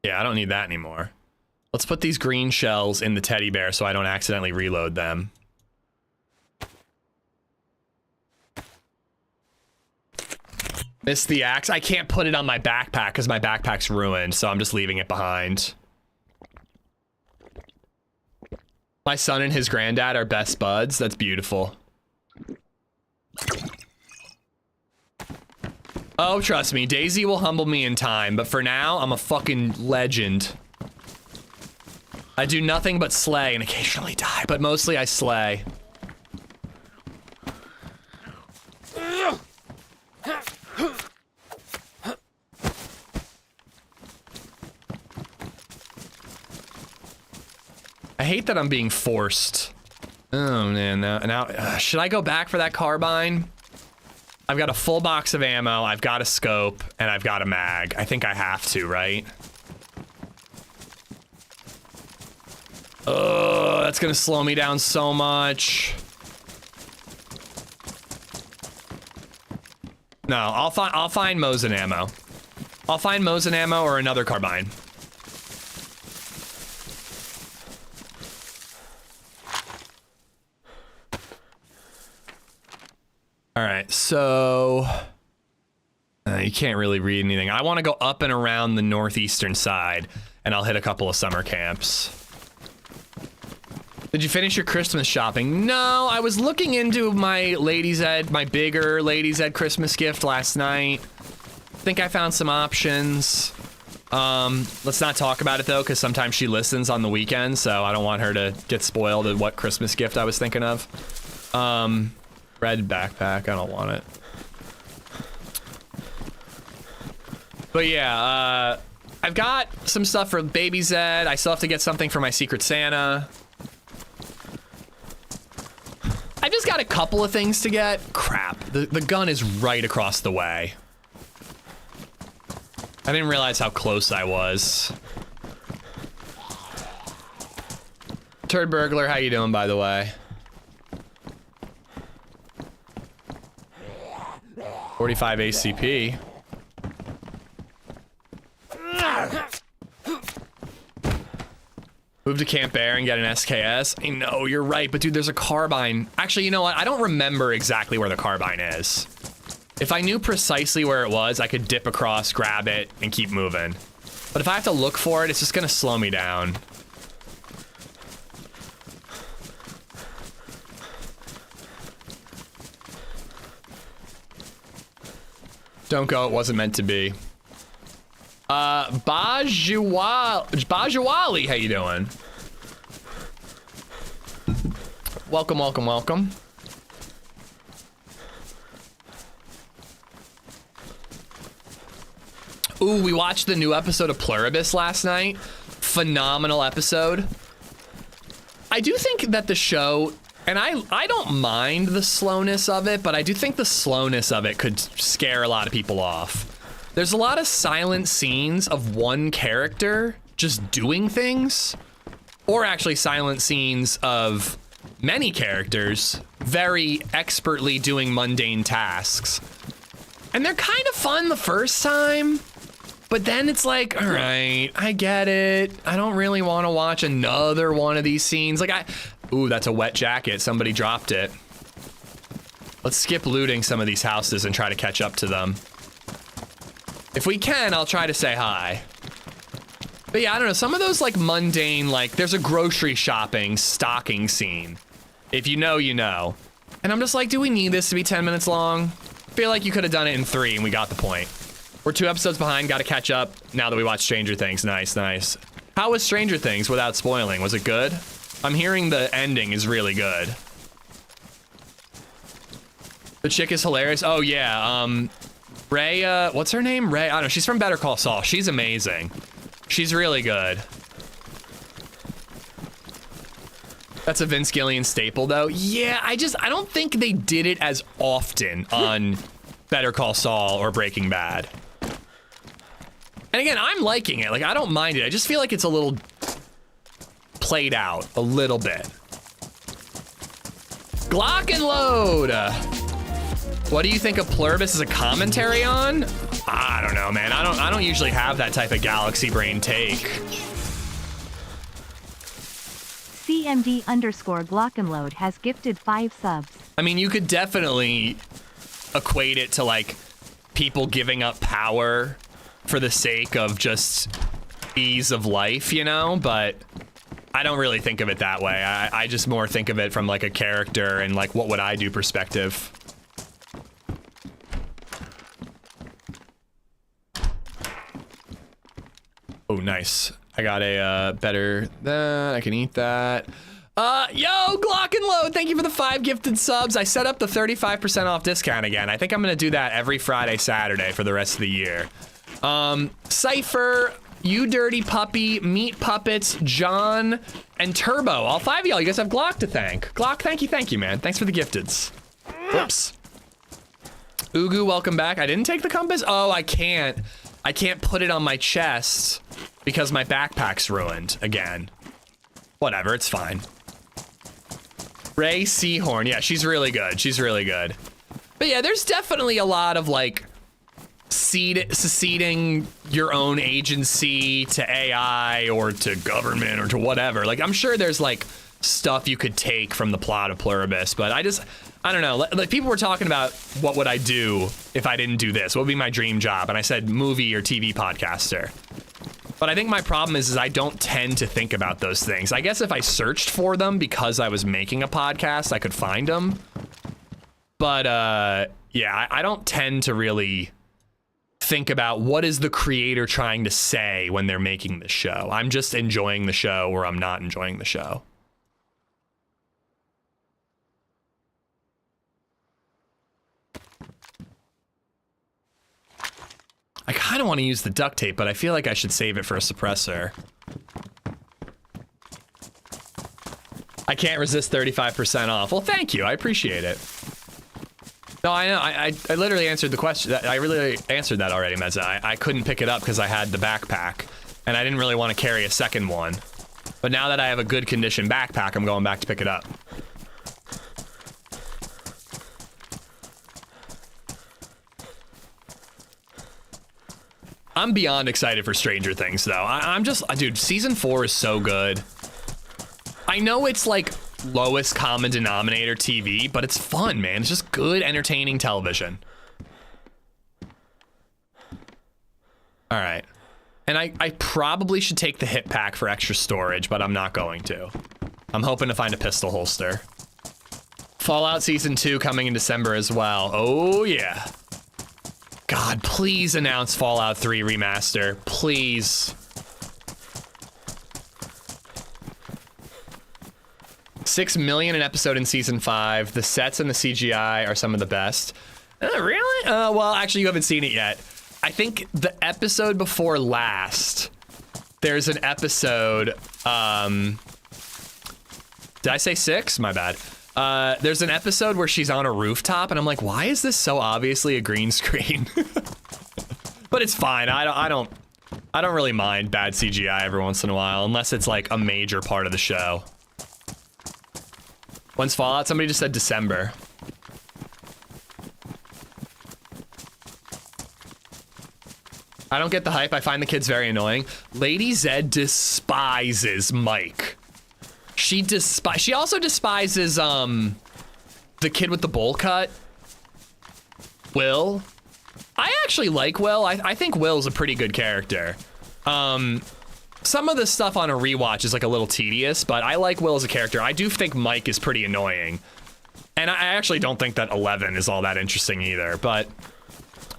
Yeah, I don't need that anymore. Let's put these green shells in the teddy bear so I don't accidentally reload them. Missed the axe. I can't put it on my backpack because my backpack's ruined, so I'm just leaving it behind. My son and his granddad are best buds. That's beautiful. Oh, trust me, DayZ will humble me in time, but for now, I'm a fucking legend. I do nothing but slay and occasionally die, but mostly I slay. I hate that I'm being forced. Oh man, now should I go back for that carbine? I've got a full box of ammo, I've got a scope, and I've got a mag. I think I have to, right? Oh, that's gonna slow me down so much. No, I'll find Mosin ammo. I'll find Mosin ammo or another carbine. All right, so you can't really read anything. I want to go up and around the northeastern side, and I'll hit a couple of summer camps. Did you finish your Christmas shopping? No, I was looking into my LadyZed, my bigger LadyZed Christmas gift last night. I think I found some options. Let's not talk about it though, because sometimes she listens on the weekend, so I don't want her to get spoiled at what Christmas gift I was thinking of. Red backpack, I don't want it. But yeah, I've got some stuff for Baby Zed. I still have to get something for my Secret Santa. I just got a couple of things to get. Crap, the gun is right across the way. I didn't realize how close I was. Turd Burglar, how you doing, by the way? 45 ACP. Move to Camp Bear and get an SKS. I know, you're right, but dude, there's a carbine. Actually, you know what? I don't remember exactly where the carbine is. If I knew precisely where it was, I could dip across, grab it, and keep moving. But if I have to look for it, it's just gonna slow me down. Don't go, it wasn't meant to be. Bajawali, how you doing? Welcome, welcome, welcome. Ooh, we watched the new episode of Pluribus last night. Phenomenal episode. I do think that the show, and I don't mind the slowness of it, but I do think the slowness of it could scare a lot of people off. There's a lot of silent scenes of one character just doing things, or actually silent scenes of many characters very expertly doing mundane tasks. And they're kind of fun the first time, but then it's like, all right, I get it. I don't really want to watch another one of these scenes. Like ooh, that's a wet jacket. Somebody dropped it. Let's skip looting some of these houses and try to catch up to them. If we can, I'll try to say hi. But yeah, I don't know, some of those like mundane, like there's a grocery shopping stocking scene. If you know, you know. And I'm just like, do we need this to be 10 minutes long? I feel like you could have done it in 3 and we got the point. We're 2 episodes behind, gotta catch up now that we watched Stranger Things. Nice, nice. How was Stranger Things without spoiling? Was it good? I'm hearing the ending is really good. The chick is hilarious. Oh yeah, Ray, what's her name? Ray, I don't know, she's from Better Call Saul. She's amazing. She's really good. That's a Vince Gilligan staple though. Yeah, I don't think they did it as often on Better Call Saul or Breaking Bad. And again, I'm liking it. Like, I don't mind it. I just feel like it's a little played out a little bit. Glock and load. What do you think of Pluribus as a commentary on? I don't know, man. I don't usually have that type of galaxy brain take. CMD_Glockenload has gifted 5 subs. I mean, you could definitely equate it to like people giving up power for the sake of just ease of life, you know? But I don't really think of it that way. I just more think of it from like a character and like what would I do perspective. Oh, nice. I got a better that. I can eat that. Yo, Glock and Load, thank you for the 5 gifted subs. I set up the 35% off discount again. I think I'm gonna do that every Friday, Saturday for the rest of the year. Cypher, You Dirty Puppy, Meat Puppets, John, and Turbo. All 5 of y'all, you guys have Glock to thank. Glock, thank you, man. Thanks for the gifteds. Whoops. Ugu, welcome back. I didn't take the compass. Oh, I can't put it on my chest because my backpack's ruined again. Whatever, it's fine. Ray Seahorn, yeah, she's really good. She's really good. But yeah, there's definitely a lot of like seceding your own agency to AI or to government or to whatever. Like, I'm sure there's like stuff you could take from the plot of Pluribus, but I don't know. Like, people were talking about what would I do if I didn't do this? What would be my dream job? And I said movie or TV podcaster. But I think my problem is I don't tend to think about those things. I guess if I searched for them because I was making a podcast, I could find them. But yeah, I don't tend to really think about what is the creator trying to say when they're making the show. I'm just enjoying the show or I'm not enjoying the show. I kind of want to use the duct tape, but I feel like I should save it for a suppressor. I can't resist 35% off. Well, thank you. I appreciate it. No, I know. I literally answered the question. I really answered that already, Mezza. I couldn't pick it up because I had the backpack, and I didn't really want to carry a second one. But now that I have a good condition backpack, I'm going back to pick it up. I'm beyond excited for Stranger Things, though. I'm just, dude, season 4 is so good. I know it's like lowest common denominator TV, but it's fun, man. It's just good, entertaining television. All right. And I probably should take the hip pack for extra storage, but I'm not going to. I'm hoping to find a pistol holster. Fallout Season 2 coming in December as well. Oh, yeah. God, please announce Fallout 3 remaster, please. 6 million an episode in season 5. The sets and the CGI are some of the best. Really? Well, actually, you haven't seen it yet. I think the episode before last, there's an episode, did I say 6? My bad. There's an episode where she's on a rooftop and I'm like, why is this so obviously a green screen? But it's fine. I don't really mind bad CGI every once in a while, unless it's like a major part of the show. When's Fallout? Somebody just said December. I don't get the hype. I find the kids very annoying. LadyZed despises Mike. She also despises, the kid with the bowl cut. Will. I actually like Will. I think Will's a pretty good character. Some of the stuff on a rewatch is like a little tedious, but I like Will as a character. I do think Mike is pretty annoying. And I actually don't think that 11 is all that interesting either, but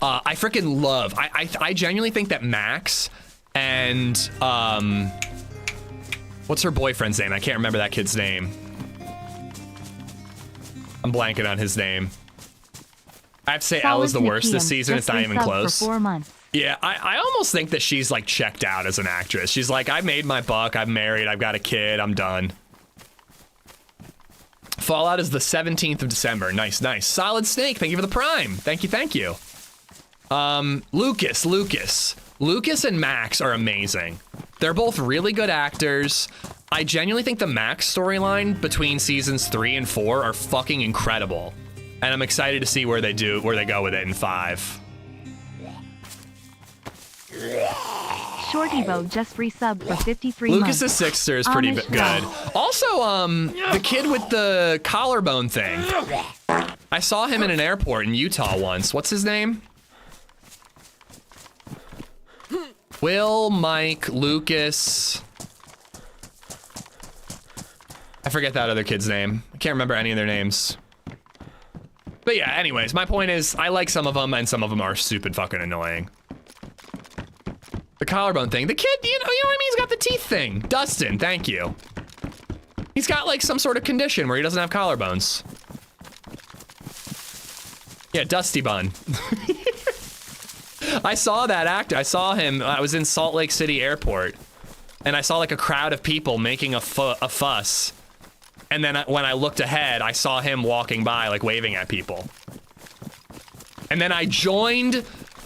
I freaking love, I genuinely think that Max and, what's her boyfriend's name? I can't remember that kid's name. I'm blanking on his name. I have to say Elle is the worst this season. It's not even close. For 4 months. Yeah, I almost think that she's like checked out as an actress. She's like, I made my buck, I'm married, I've got a kid, I'm done. Fallout is the 17th of December. Nice, nice. Solid Snake, thank you for the prime. Thank you, thank you. Lucas and Max are amazing. They're both really good actors. I genuinely think the Max storyline between seasons 3 and 4 are fucking incredible. And I'm excited to see where they go with it in 5. Shortybo just resubbed for 53 months. Lucas's Sixter is pretty good. Also, the kid with the collarbone thing. I saw him in an airport in Utah once. What's his name? Will, Mike, Lucas. I forget that other kid's name. I can't remember any of their names. But yeah, anyways, my point is, I like some of them and some of them are stupid fucking annoying. The collarbone thing. The kid, you know what I mean? He's got the teeth thing. Dustin, thank you. He's got like some sort of condition where he doesn't have collarbones. Yeah, Dusty Bun. I saw that actor. I saw him. I was in Salt Lake City Airport, and I saw like a crowd of people making a fuss. And then when I looked ahead, I saw him walking by, like waving at people. And then I joined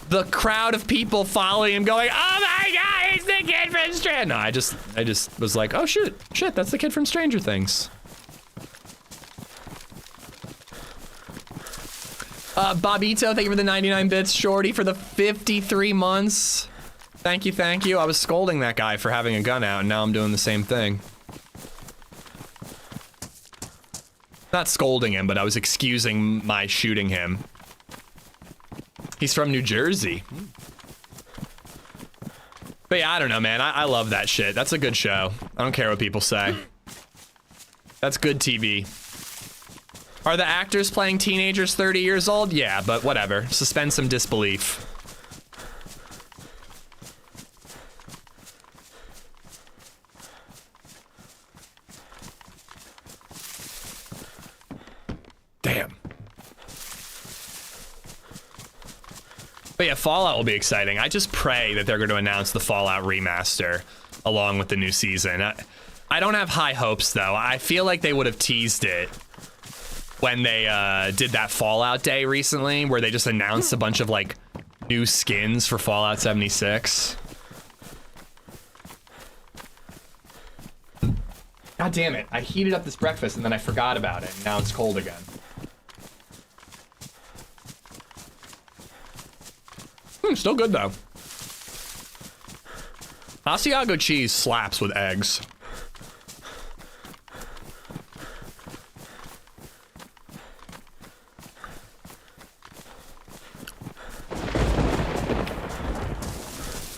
the crowd of people following him, going, "Oh my God, it's the kid from Stranger." No, I just was like, "Oh shit, that's the kid from Stranger Things." Bobito, thank you for the 99 bits. Shorty for the 53 months. Thank you. I was scolding that guy for having a gun out, and now I'm doing the same thing. Not scolding him, but I was excusing my shooting him. He's from New Jersey. But yeah, I don't know, man. I love that shit. That's a good show. I don't care what people say. That's good TV. Are the actors playing teenagers 30 years old? Yeah, but whatever. Suspend some disbelief. Damn. But yeah, Fallout will be exciting. I just pray that they're going to announce the Fallout remaster along with the new season. I don't have high hopes, though. I feel like they would have teased it when they did that Fallout Day recently, where they just announced a bunch of like new skins for Fallout 76. God damn it, I heated up this breakfast and then I forgot about it, and now it's cold again. Still good though. Asiago cheese slaps with eggs.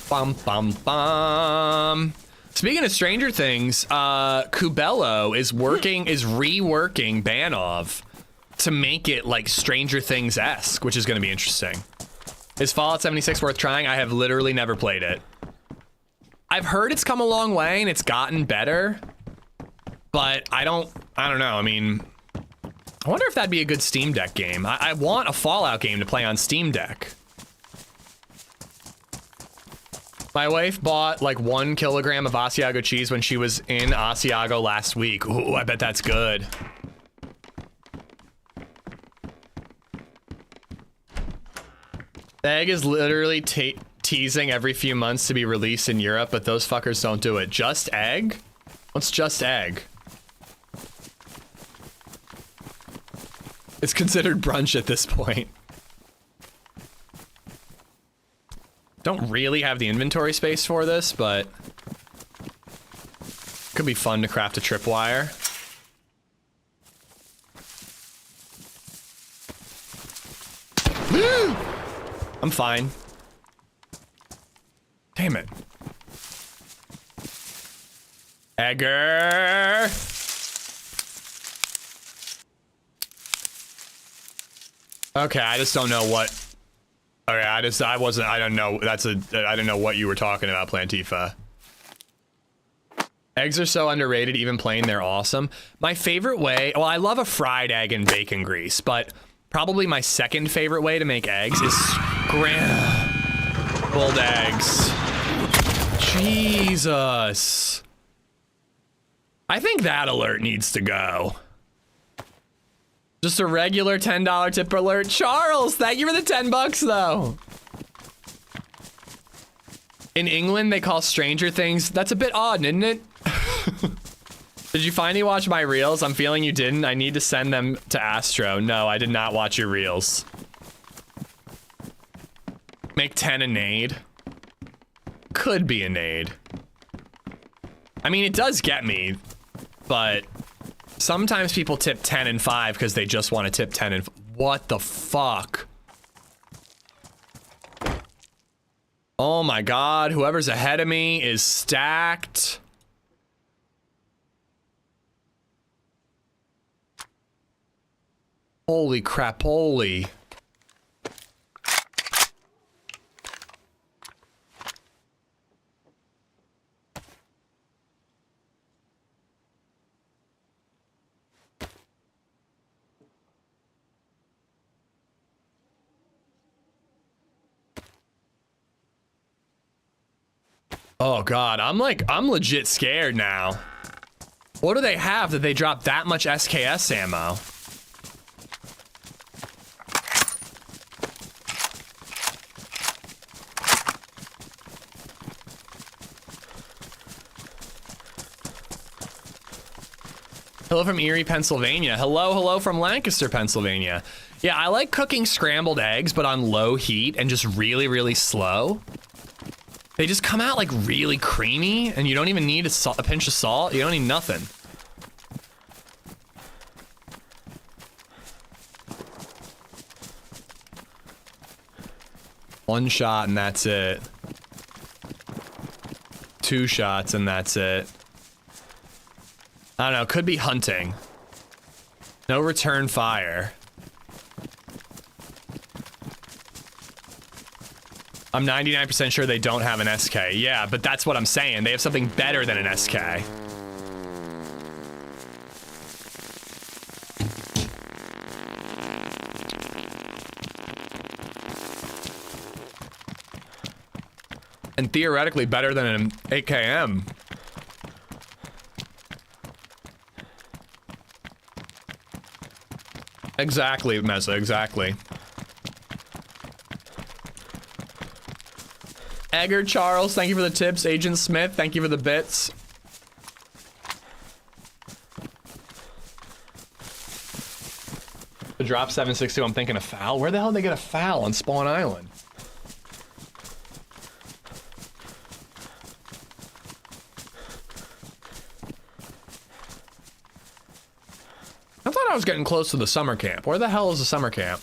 Bum, bum, bum. Speaking of Stranger Things, Kubello is reworking Banov to make it like Stranger Things-esque, which is going to be interesting. Is Fallout 76 worth trying? I have literally never played it. I've heard it's come a long way and it's gotten better, but I don't know. I mean, I wonder if that'd be a good Steam Deck game. I want a Fallout game to play on Steam Deck. My wife bought like 1 kilogram of Asiago cheese when she was in Asiago last week. Ooh, I bet that's good. The egg is literally teasing every few months to be released in Europe, but those fuckers don't do it. Just egg? What's just egg? It's considered brunch at this point. Don't really have the inventory space for this, but could be fun to craft a tripwire. I'm fine. Damn it. Egger. Okay, I just don't know what. Okay, I don't know. I don't know what you were talking about, Plantifa. Eggs are so underrated, even plain, they're awesome. My favorite way, well, I love a fried egg in bacon grease, but probably my second favorite way to make eggs is scrambled eggs. Jesus. I think that alert needs to go. Just a regular $10 tip alert. Charles, thank you for the 10 bucks though. In England, they call Stranger Things. That's a bit odd, isn't it? Did you finally watch my reels? I'm feeling you didn't. I need to send them to Astro. No, I did not watch your reels. Make 10 a nade. Could be a nade. I mean, it does get me, but sometimes people tip 10 and 5 because they just want to tip 10 and what the fuck? Oh my god, whoever's ahead of me is stacked. Holy crap, holy. Oh God, I'm legit scared now. What do they have that they drop that much SKS ammo? Hello from Erie, Pennsylvania. Hello from Lancaster, Pennsylvania. Yeah, I like cooking scrambled eggs, but on low heat and just really, really slow. They just come out like really creamy, and you don't even need a pinch of salt. You don't need nothing. One shot and that's it. 2 shots and that's it. I don't know, could be hunting. No return fire. I'm 99% sure they don't have an SK. Yeah, but that's what I'm saying. They have something better than an SK. And theoretically better than an AKM. Exactly, Mesa, exactly. Egger Charles, thank you for the tips. Agent Smith, thank you for the bits. The drop 762, I'm thinking a foul. Where the hell did they get a foul on Spawn Island? I thought I was getting close to the summer camp. Where the hell is the summer camp?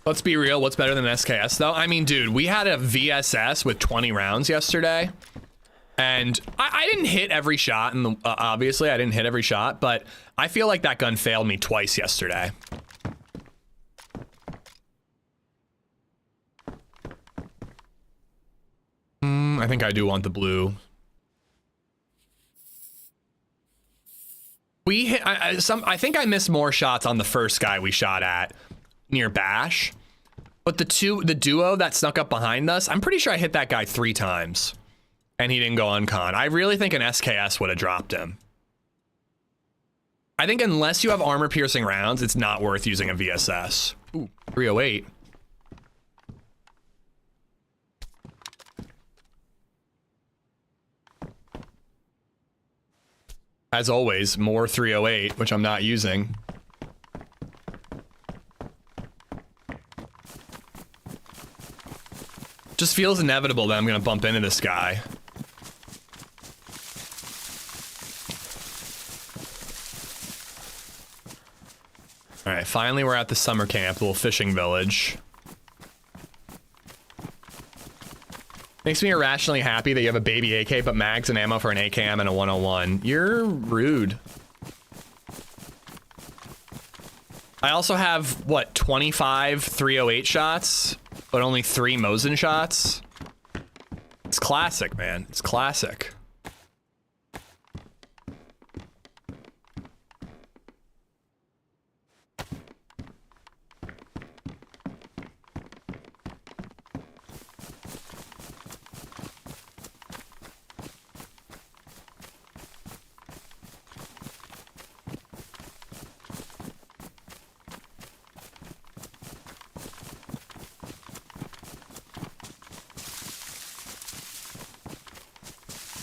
Let's be real, what's better than SKS though? I mean, dude, we had a VSS with 20 rounds yesterday. And I didn't hit every shot, and obviously I didn't hit every shot, but I feel like that gun failed me twice yesterday. I think I do want the blue. We hit, I think I missed more shots on the first guy we shot at near Bash, but the duo that snuck up behind us, I'm pretty sure I hit that guy 3 times. And he didn't go uncon. I really think an SKS would have dropped him. I think unless you have armor-piercing rounds, it's not worth using a VSS. Ooh, 308. As always, more 308, which I'm not using. Just feels inevitable that I'm gonna bump into this guy. All right, finally we're at the summer camp, little fishing village. Makes me irrationally happy that you have a baby AK, but mags and ammo for an AKM and a 101. You're rude. I also have, what, 25 308 shots, but only 3 Mosin shots? It's classic, man. It's classic.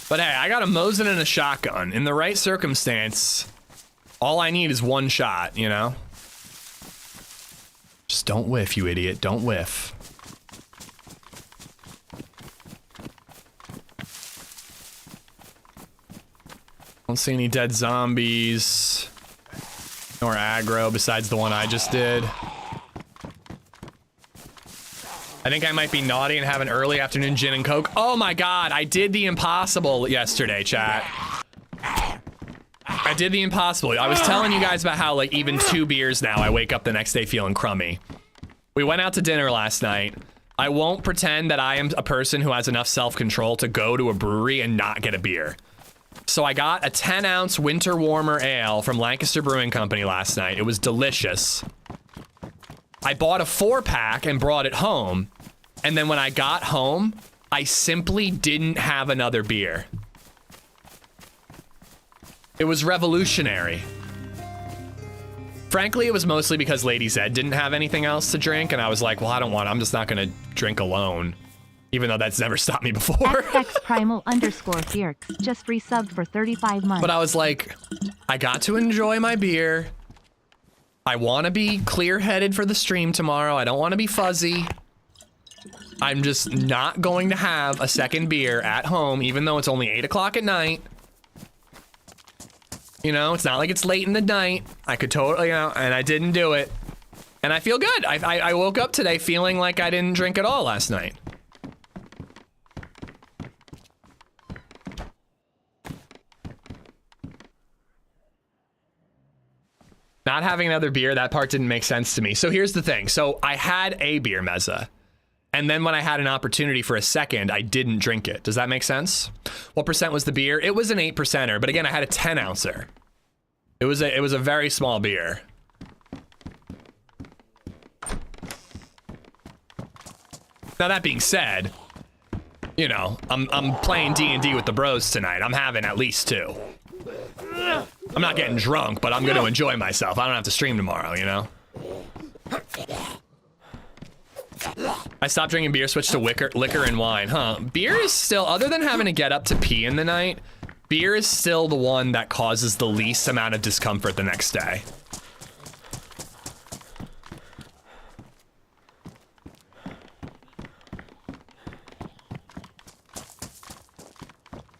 But hey, I got a Mosin and a shotgun. In the right circumstance, all I need is 1 shot, you know? Just don't whiff, you idiot. Don't whiff. Don't see any dead zombies. Nor aggro besides the one I just did. I think I might be naughty and have an early afternoon gin and coke. Oh my god, I did the impossible yesterday, chat. I did the impossible. I was telling you guys about how, like, even 2 beers now, I wake up the next day feeling crummy. We went out to dinner last night. I won't pretend that I am a person who has enough self-control to go to a brewery and not get a beer. So I got a 10-ounce winter warmer ale from Lancaster Brewing Company last night. It was delicious. I bought a 4-pack and brought it home. And then when I got home, I simply didn't have another beer. It was revolutionary. Frankly, it was mostly because LadyZed didn't have anything else to drink, and I was like, well, I'm just not gonna drink alone. Even though that's never stopped me before. XX Primal _ Fierks just resubbed for 35 months. But I was like, I got to enjoy my beer. I wanna be clear-headed for the stream tomorrow. I don't wanna be fuzzy. I'm just not going to have a second beer at home, even though it's only 8 o'clock at night. You know, it's not like it's late in the night. I could totally, you know, and I didn't do it. And I feel good. I woke up today feeling like I didn't drink at all last night. Not having another beer, that part didn't make sense to me. So here's the thing. So I had a beer mezza. And then when I had an opportunity for a second, I didn't drink it. Does that make sense? What percent was the beer? It was an 8%er, but again, I had a 10-ouncer. It was a very small beer. Now that being said, you know, I'm playing D&D with the bros tonight. I'm having at least 2. I'm not getting drunk, but I'm going to enjoy myself. I don't have to stream tomorrow, you know? I stopped drinking beer, switched to liquor and wine. Huh. Beer is still, other than having to get up to pee in the night, beer is still the one that causes the least amount of discomfort the next day.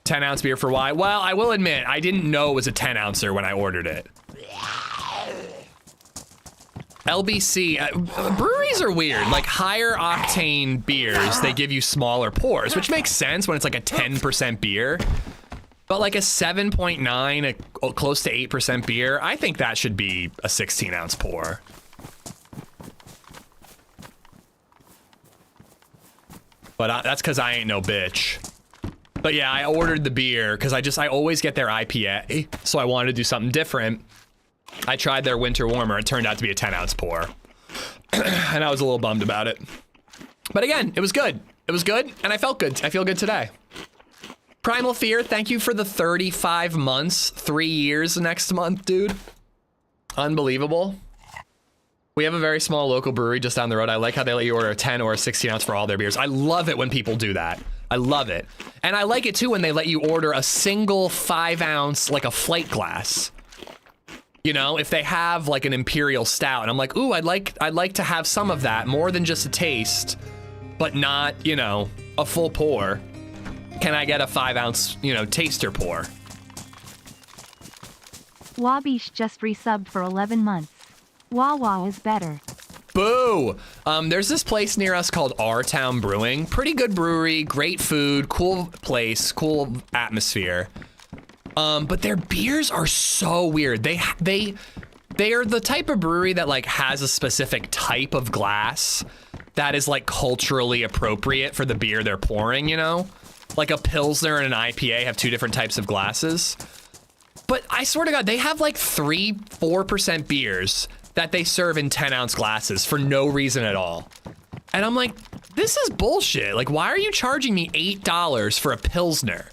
$10-ounce beer for why? Well, I will admit, I didn't know it was a 10-ouncer when I ordered it. LBC, breweries are weird. Like higher octane beers, they give you smaller pours, which makes sense when it's like a 10% beer. But like a 7.9, close to 8% beer, I think that should be a 16-ounce pour. But that's because I ain't no bitch. But yeah, I ordered the beer because I always get their IPA, so I wanted to do something different. I tried their winter warmer. It turned out to be a 10-ounce pour. And I was a little bummed about it. But again, it was good. It was good, and I felt good. I feel good today. Primal Fear, thank you for the 35 months. 3 years next month, dude. Unbelievable. We have a very small local brewery just down the road. I like how they let you order a 10 or a 16-ounce for all their beers. I love it when people do that. I love it. And I like it, too, when they let you order a single 5-ounce, like a flight glass. You know, if they have like an imperial stout, and I'm like, ooh, I'd like to have some of that, more than just a taste, but not, you know, a full pour. Can I get a 5-ounce, you know, taster pour? Wabish just resubbed for 11 months. Wawa is better. Boo! There's this place near us called Our Town Brewing. Pretty good brewery, great food, cool place, cool atmosphere. But their beers are so weird. They are the type of brewery that like has a specific type of glass that is like culturally appropriate for the beer they're pouring, you know? Like a Pilsner and an IPA have 2 different types of glasses. But I swear to God, they have like 3-4% beers that they serve in 10-ounce glasses for no reason at all. And I'm like, this is bullshit. Like, why are you charging me $8 for a Pilsner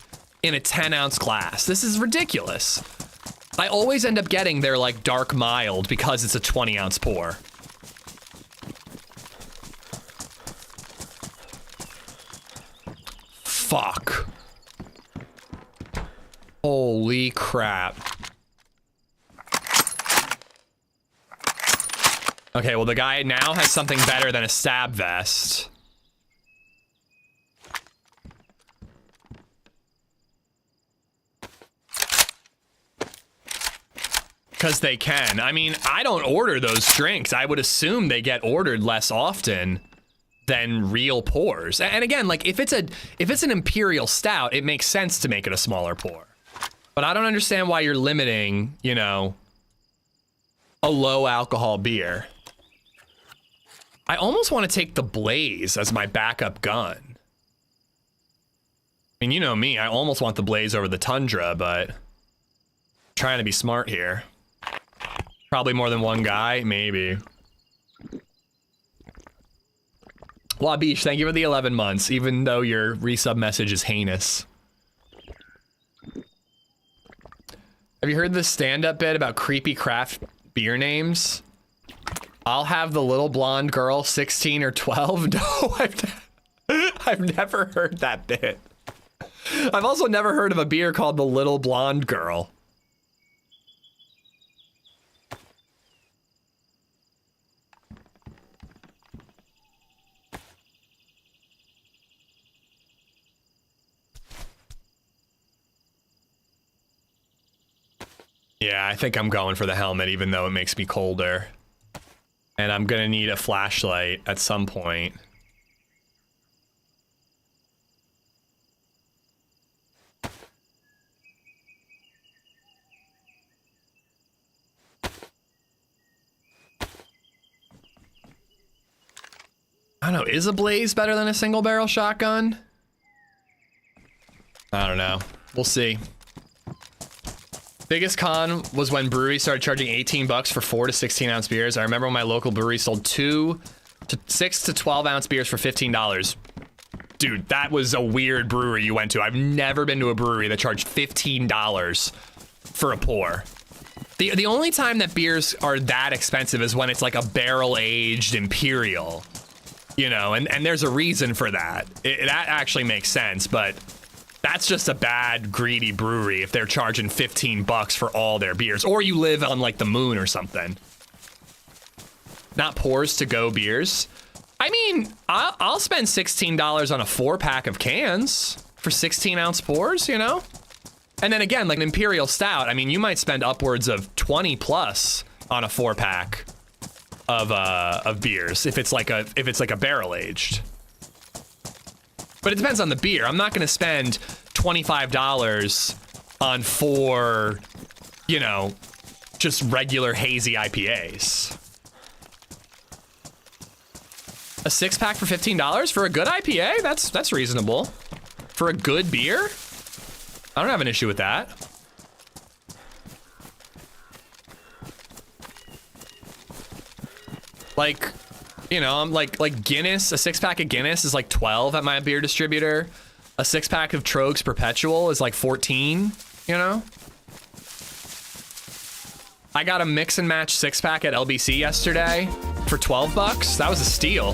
in a 10-ounce glass? This is ridiculous. I always end up getting their like dark mild because it's a 20-ounce pour. Fuck. Holy crap. Okay, well the guy now has something better than a stab vest. Because they can. I mean, I don't order those drinks. I would assume they get ordered less often than real pours. And again, like if it's an imperial stout, it makes sense to make it a smaller pour. But I don't understand why you're limiting, you know, a low alcohol beer. I almost want to take the BlayZ as my backup gun. I mean, you know me, I almost want the BlayZ over the Tundra, but I'm trying to be smart here. Probably more than one guy, maybe. Wabish, thank you for the 11 months, even though your resub message is heinous. Have you heard this stand-up bit about creepy craft beer names? I'll have the little blonde girl, 16 or 12. No, I've never heard that bit. I've also never heard of a beer called the little blonde girl. Yeah, I think I'm going for the helmet, even though it makes me colder. And I'm gonna need a flashlight at some point. I don't know, is a BlayZ better than a single barrel shotgun? I don't know, we'll see. Biggest con was when breweries started charging 18 bucks for 4 to 16 ounce beers. I remember when my local brewery sold 6 to 12 ounce beers for $15. Dude, that was a weird brewery you went to. I've never been to a brewery that charged $15 for a pour. The only time that beers are that expensive is when it's like a barrel aged imperial, you know, and there's a reason for that. That actually makes sense, but that's just a bad, greedy brewery if they're charging 15 bucks for all their beers. Or you live on, like, the moon or something. Not pours to go beers. I mean, I'll spend $16 on a 4-pack of cans for 16-ounce pours, you know? And then again, like an Imperial Stout, I mean, you might spend upwards of 20 plus on a 4-pack of beers if it's like a barrel-aged. But it depends on the beer. I'm not going to spend $25 on 4, you know, just regular hazy IPAs. A 6-pack for $15 for a good IPA? That's reasonable. For a good beer? I don't have an issue with that. Like, you know, I'm like Guinness, a 6-pack of Guinness is like 12 at my beer distributor. A 6-pack of Trogs Perpetual is like 14, you know? I got a mix and match 6-pack at LBC yesterday for 12 bucks. That was a steal.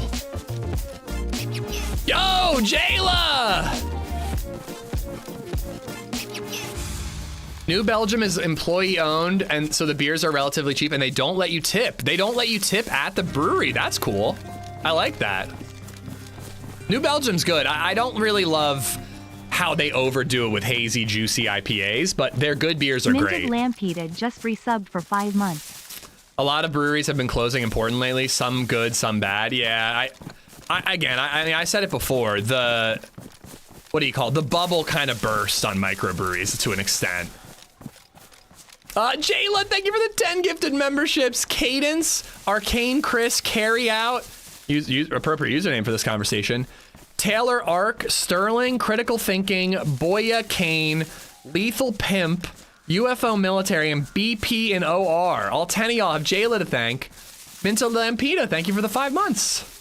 Yo, Jayla! New Belgium is employee owned, and so the beers are relatively cheap, and they don't let you tip. They don't let you tip at the brewery. That's cool. I like that. New Belgium's good. I don't really love how they overdo it with hazy, juicy IPAs, but their good beers are great. Minted Lampeda just resubbed for 5 months. A lot of breweries have been closing important lately. Some good, some bad. Yeah, I mean, I said it before. The bubble kind of burst on microbreweries to an extent. Jayla, thank you for the 10 gifted memberships. Cadence, Arcane Chris, Carry Out, use appropriate username for this conversation. Taylor Arc, Sterling, Critical Thinking, Boya Kane, Lethal Pimp, UFO Military, and BP and OR. All 10 of y'all have Jayla to thank. Minta Lampita, thank you for the 5 months.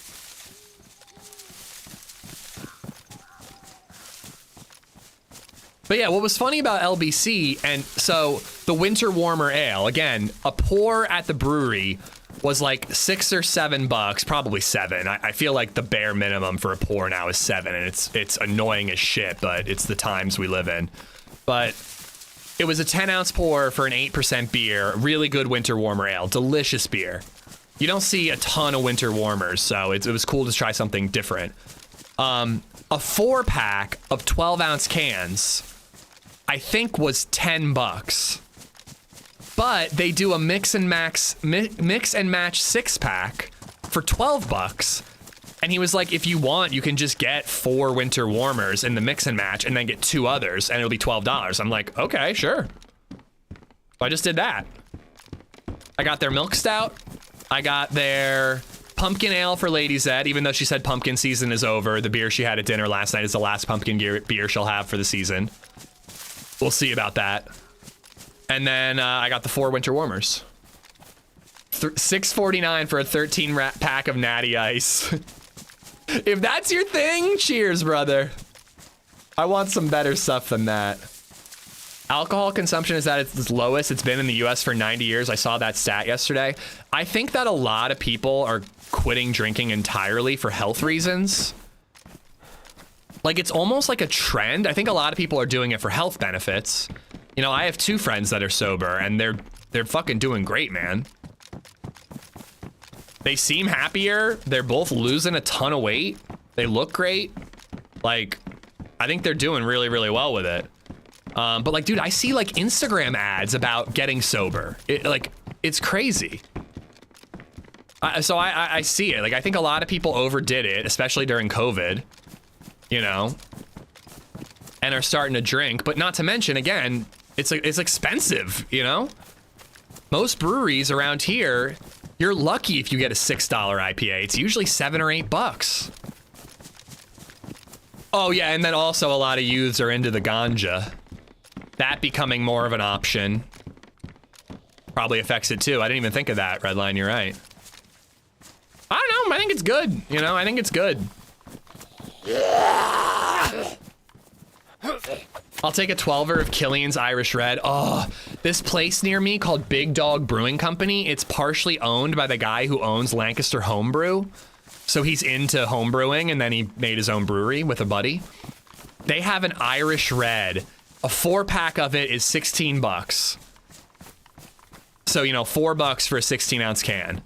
But yeah, what was funny about LBC, and so the Winter Warmer Ale, again, a pour at the brewery was like $6 or $7, probably 7. I feel like the bare minimum for a pour now is 7, and it's annoying as shit, but it's the times we live in. But it was a 10-ounce pour for an 8% beer, really good Winter Warmer Ale, delicious beer. You don't see a ton of Winter Warmers, so it was cool to try something different. A 4-pack of 12-ounce cans, I think, was $10, but they do a mix and match 6-pack for $12. And he was like, if you want, you can just get 4 Winter Warmers in the mix and match and then get 2 others and it'll be $12. I'm like, okay, sure. So I just did that. I got their milk stout. I got their Pumpkin ale for LadyZed, even though she said pumpkin season is over. The beer she had at dinner last night is the last pumpkin beer she'll have for the season. We'll see about that. And then I got the 4 winter warmers. $6.49 for a 13 pack of Natty Ice. If that's your thing, cheers, brother. I want some better stuff than that. Alcohol consumption is at its lowest it's been in the US for 90 years. I saw that stat yesterday. I think that a lot of people are quitting drinking entirely for health reasons. Like, it's almost like a trend. I think a lot of people are doing it for health benefits. You know, I have 2 friends that are sober, and they're fucking doing great, man. They seem happier. They're both losing a ton of weight. They look great. Like, I think they're doing really, really well with it. But like, dude, I see like Instagram ads about getting sober. It's crazy. So I see it. Like, I think a lot of people overdid it, especially during COVID, you know, and are starting to drink. But not to mention, again, it's expensive, you know? Most breweries around here, you're lucky if you get a $6 IPA. It's usually $7 or $8. Oh yeah, and then also a lot of youths are into the ganja. That becoming more of an option probably affects it too. I didn't even think of that, Redline, you're right. I don't know, I think it's good. You know, I think it's good. I'll take a 12er of Killian's Irish Red. Oh, this place near me called Big Dog Brewing Company. It's partially owned by the guy who owns Lancaster Homebrew. So he's into homebrewing, and then he made his own brewery with a buddy. They have an Irish Red. A 4-pack of it is $16. So, you know, $4 for a 16-ounce can.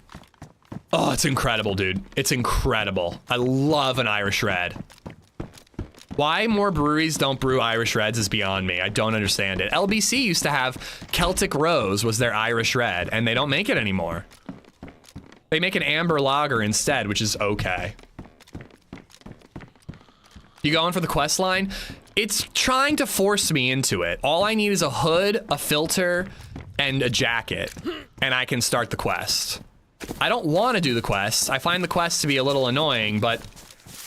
Oh, it's incredible, dude. It's incredible. I love an Irish Red. Why more breweries don't brew Irish Reds is beyond me. I don't understand it. LBC used to have Celtic Rose was their Irish Red, and they don't make it anymore. They make an amber lager instead, which is okay. You going for the quest line? It's trying to force me into it. All I need is a hood, a filter, and a jacket, and I can start the quest. I don't want to do the quest. I find the quest to be a little annoying, but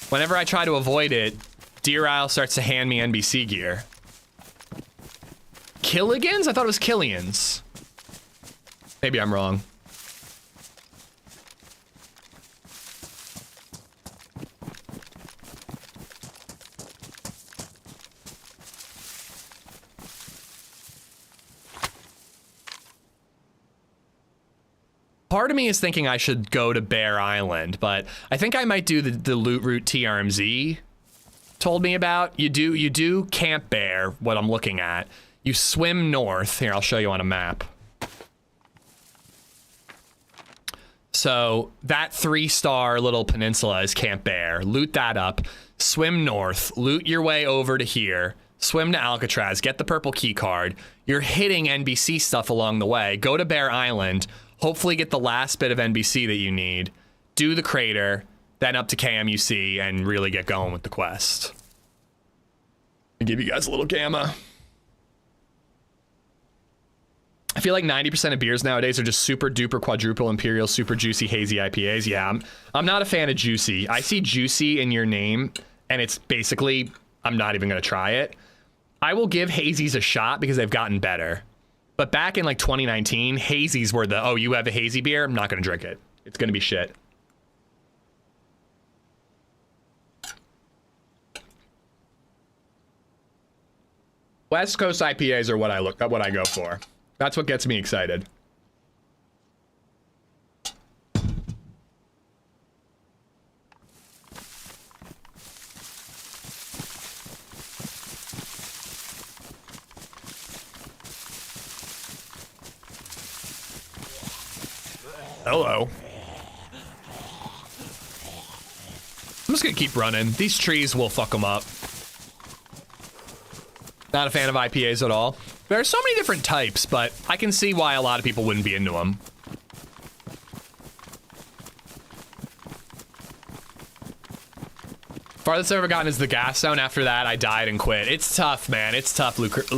whenever I try to avoid it, Deer Isle starts to hand me NBC gear. Killigan's? I thought it was Killian's. Maybe I'm wrong. Part of me is thinking I should go to Bear Island, but I think I might do the loot route TRMZ told me about. You do Camp Bear, what I'm looking at. You swim north. Here, I'll show you on a map. So that 3-star little peninsula is Camp Bear. Loot that up, swim north, loot your way over to here, swim to Alcatraz, get the purple key card. You're hitting NBC stuff along the way. Go to Bear Island, hopefully get the last bit of NBC that you need, do the crater, then up to KMUC and really get going with the quest. I'll give you guys a little gamma. I feel like 90% of beers nowadays are just super duper quadruple imperial super juicy hazy IPAs. Yeah, I'm not a fan of juicy. I see juicy in your name and it's basically, I'm not even gonna try it. I will give hazies a shot because they've gotten better. But back in like 2019, hazies were the, oh, you have a hazy beer? I'm not gonna drink it. It's gonna be shit. West Coast IPAs are what I go for. That's what gets me excited. Hello. I'm just gonna keep running. These trees will fuck them up. Not a fan of IPAs at all. There are so many different types, but I can see why a lot of people wouldn't be into them. Farthest I've ever gotten is the gas zone. After that, I died and quit. It's tough, man. It's tough, Lucrative.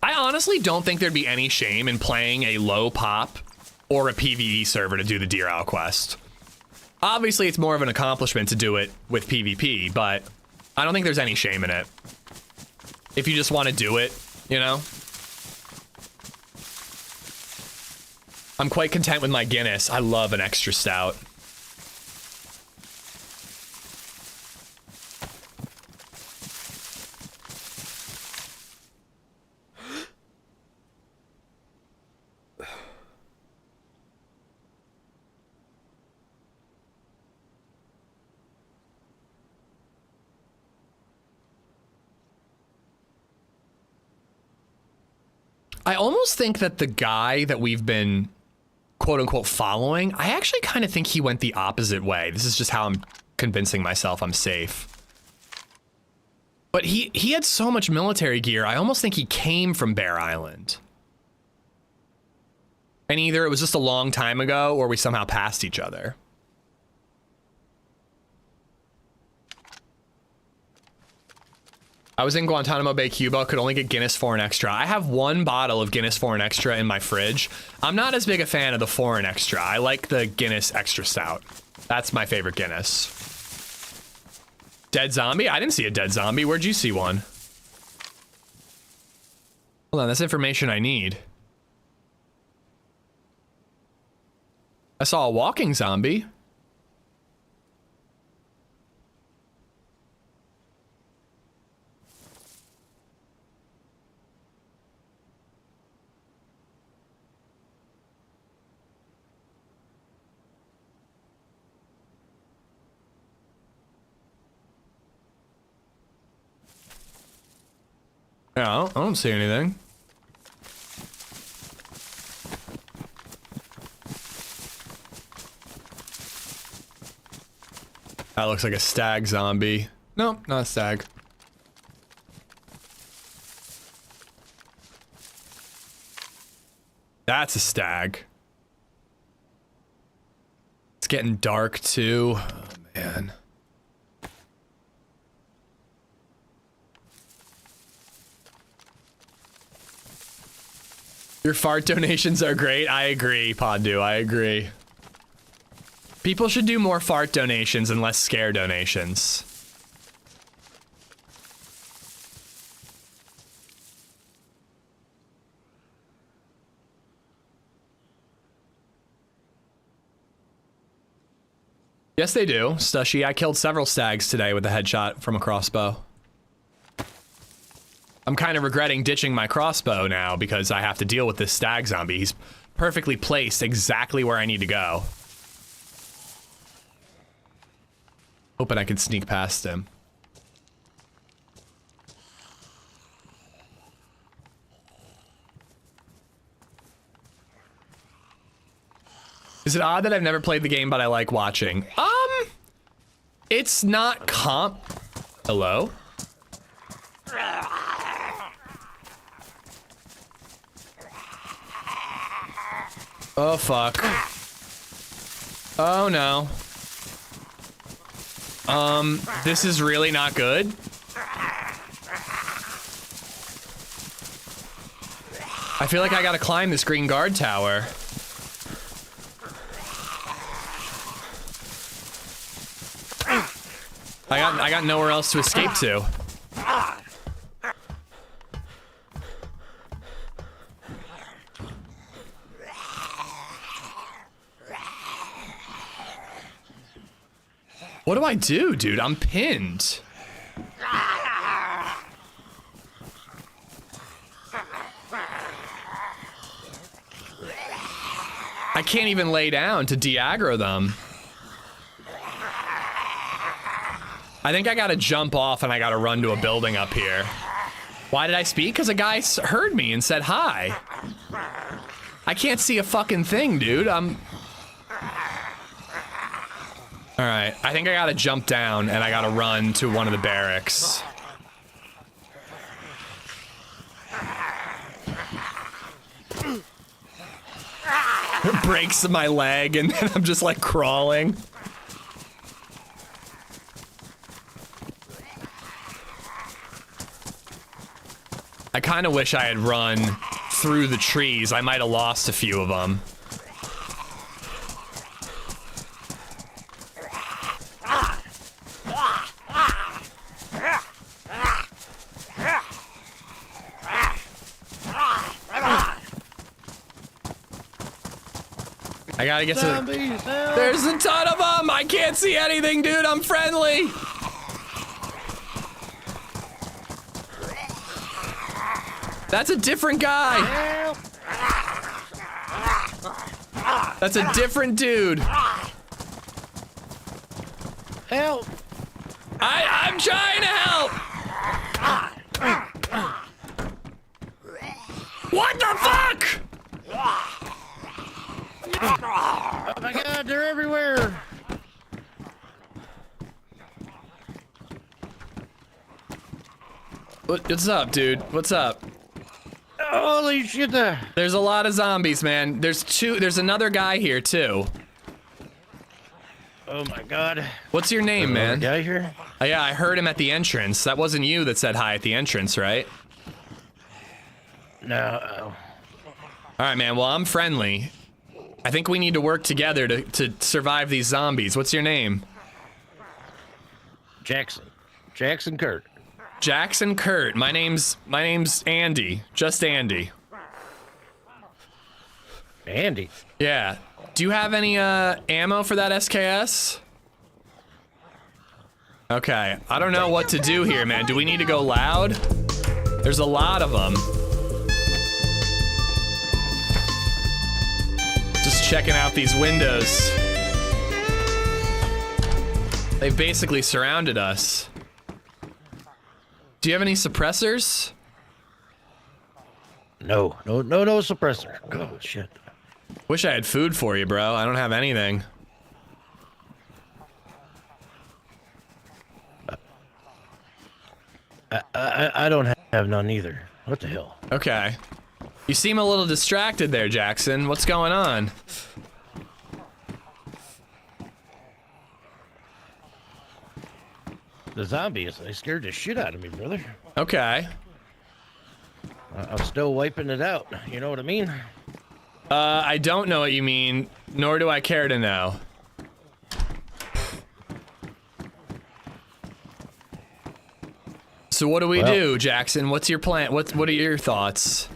I honestly don't think there'd be any shame in playing a low pop or a PvE server to do the Deer Isle quest. Obviously, it's more of an accomplishment to do it with PvP, but I don't think there's any shame in it. If you just want to do it, you know? I'm quite content with my Guinness. I love an extra stout. I almost think that the guy that we've been quote-unquote following, I actually kind of think he went the opposite way. This is just how I'm convincing myself I'm safe. But he had so much military gear, I almost think he came from Bear Island. And either it was just a long time ago, or we somehow passed each other. I was in Guantanamo Bay, Cuba, could only get Guinness 4 and Extra. I have one bottle of Guinness 4 and Extra in my fridge. I'm not as big a fan of the 4 and Extra. I like the Guinness Extra Stout. That's my favorite Guinness. Dead zombie? I didn't see a dead zombie. Where'd you see one? Hold on, that's information I need. I saw a walking zombie. Yeah, I don't see anything. That looks like a stag zombie. Nope, not a stag. That's a stag. It's getting dark too. Oh, man. Your fart donations are great. I agree, Poddu. I agree. People should do more fart donations and less scare donations. Yes, they do, Stushy. I killed several stags today with a headshot from a crossbow. I'm kind of regretting ditching my crossbow now because I have to deal with this stag zombie. He's perfectly placed exactly where I need to go. Hoping I can sneak past him. Is it odd that I've never played the game, but I like watching? It's not comp. Hello? Oh, fuck. Oh, no. This is really not good. I feel like I gotta climb this green guard tower. I got nowhere else to escape to. What do I do, dude? I'm pinned. I can't even lay down to de-aggro them. I think I gotta jump off and I gotta run to a building up here. Why did I speak? Because a guy heard me and said hi. I can't see a fucking thing, dude. Alright, I think I gotta jump down and I gotta run to one of the barracks. It breaks my leg and then I'm just like crawling. I kind of wish I had run through the trees. I might have lost a few of them. I gotta get Zombies, to. help. There's a ton of them. I can't see anything, dude. I'm friendly. That's a different guy. Help. That's a different dude. Help. I'm trying to help. What the fuck? Oh my god, they're everywhere. What's up, dude? What's up? Holy shit. There's a lot of zombies, man. There's another guy here, too. Oh my god. What's your name, man? Guy here? Oh, yeah, I heard him at the entrance. That wasn't you that said hi at the entrance, right? No. All right, man. Well, I'm friendly. I think we need to work together to survive these zombies. What's your name? Jackson. Jackson Kurt. Jackson Kurt. My name's Andy. Just Andy. Andy. Yeah. Do you have any ammo for that SKS? Okay. I don't know what to do here, man. Do we need to go loud? There's a lot of them. Just checking out these windows. They've basically surrounded us. Do you have any suppressors? No suppressor. Oh shit. Wish I had food for you, bro. I don't have anything. I don't have none either. What the hell? Okay. You seem a little distracted there, Jackson. What's going on? The zombies, they scared the shit out of me, brother. Okay. I'm still wiping it out. You know what I mean? I don't know what you mean, nor do I care to know. So what do we do, Jackson? What's your plan? What are your thoughts?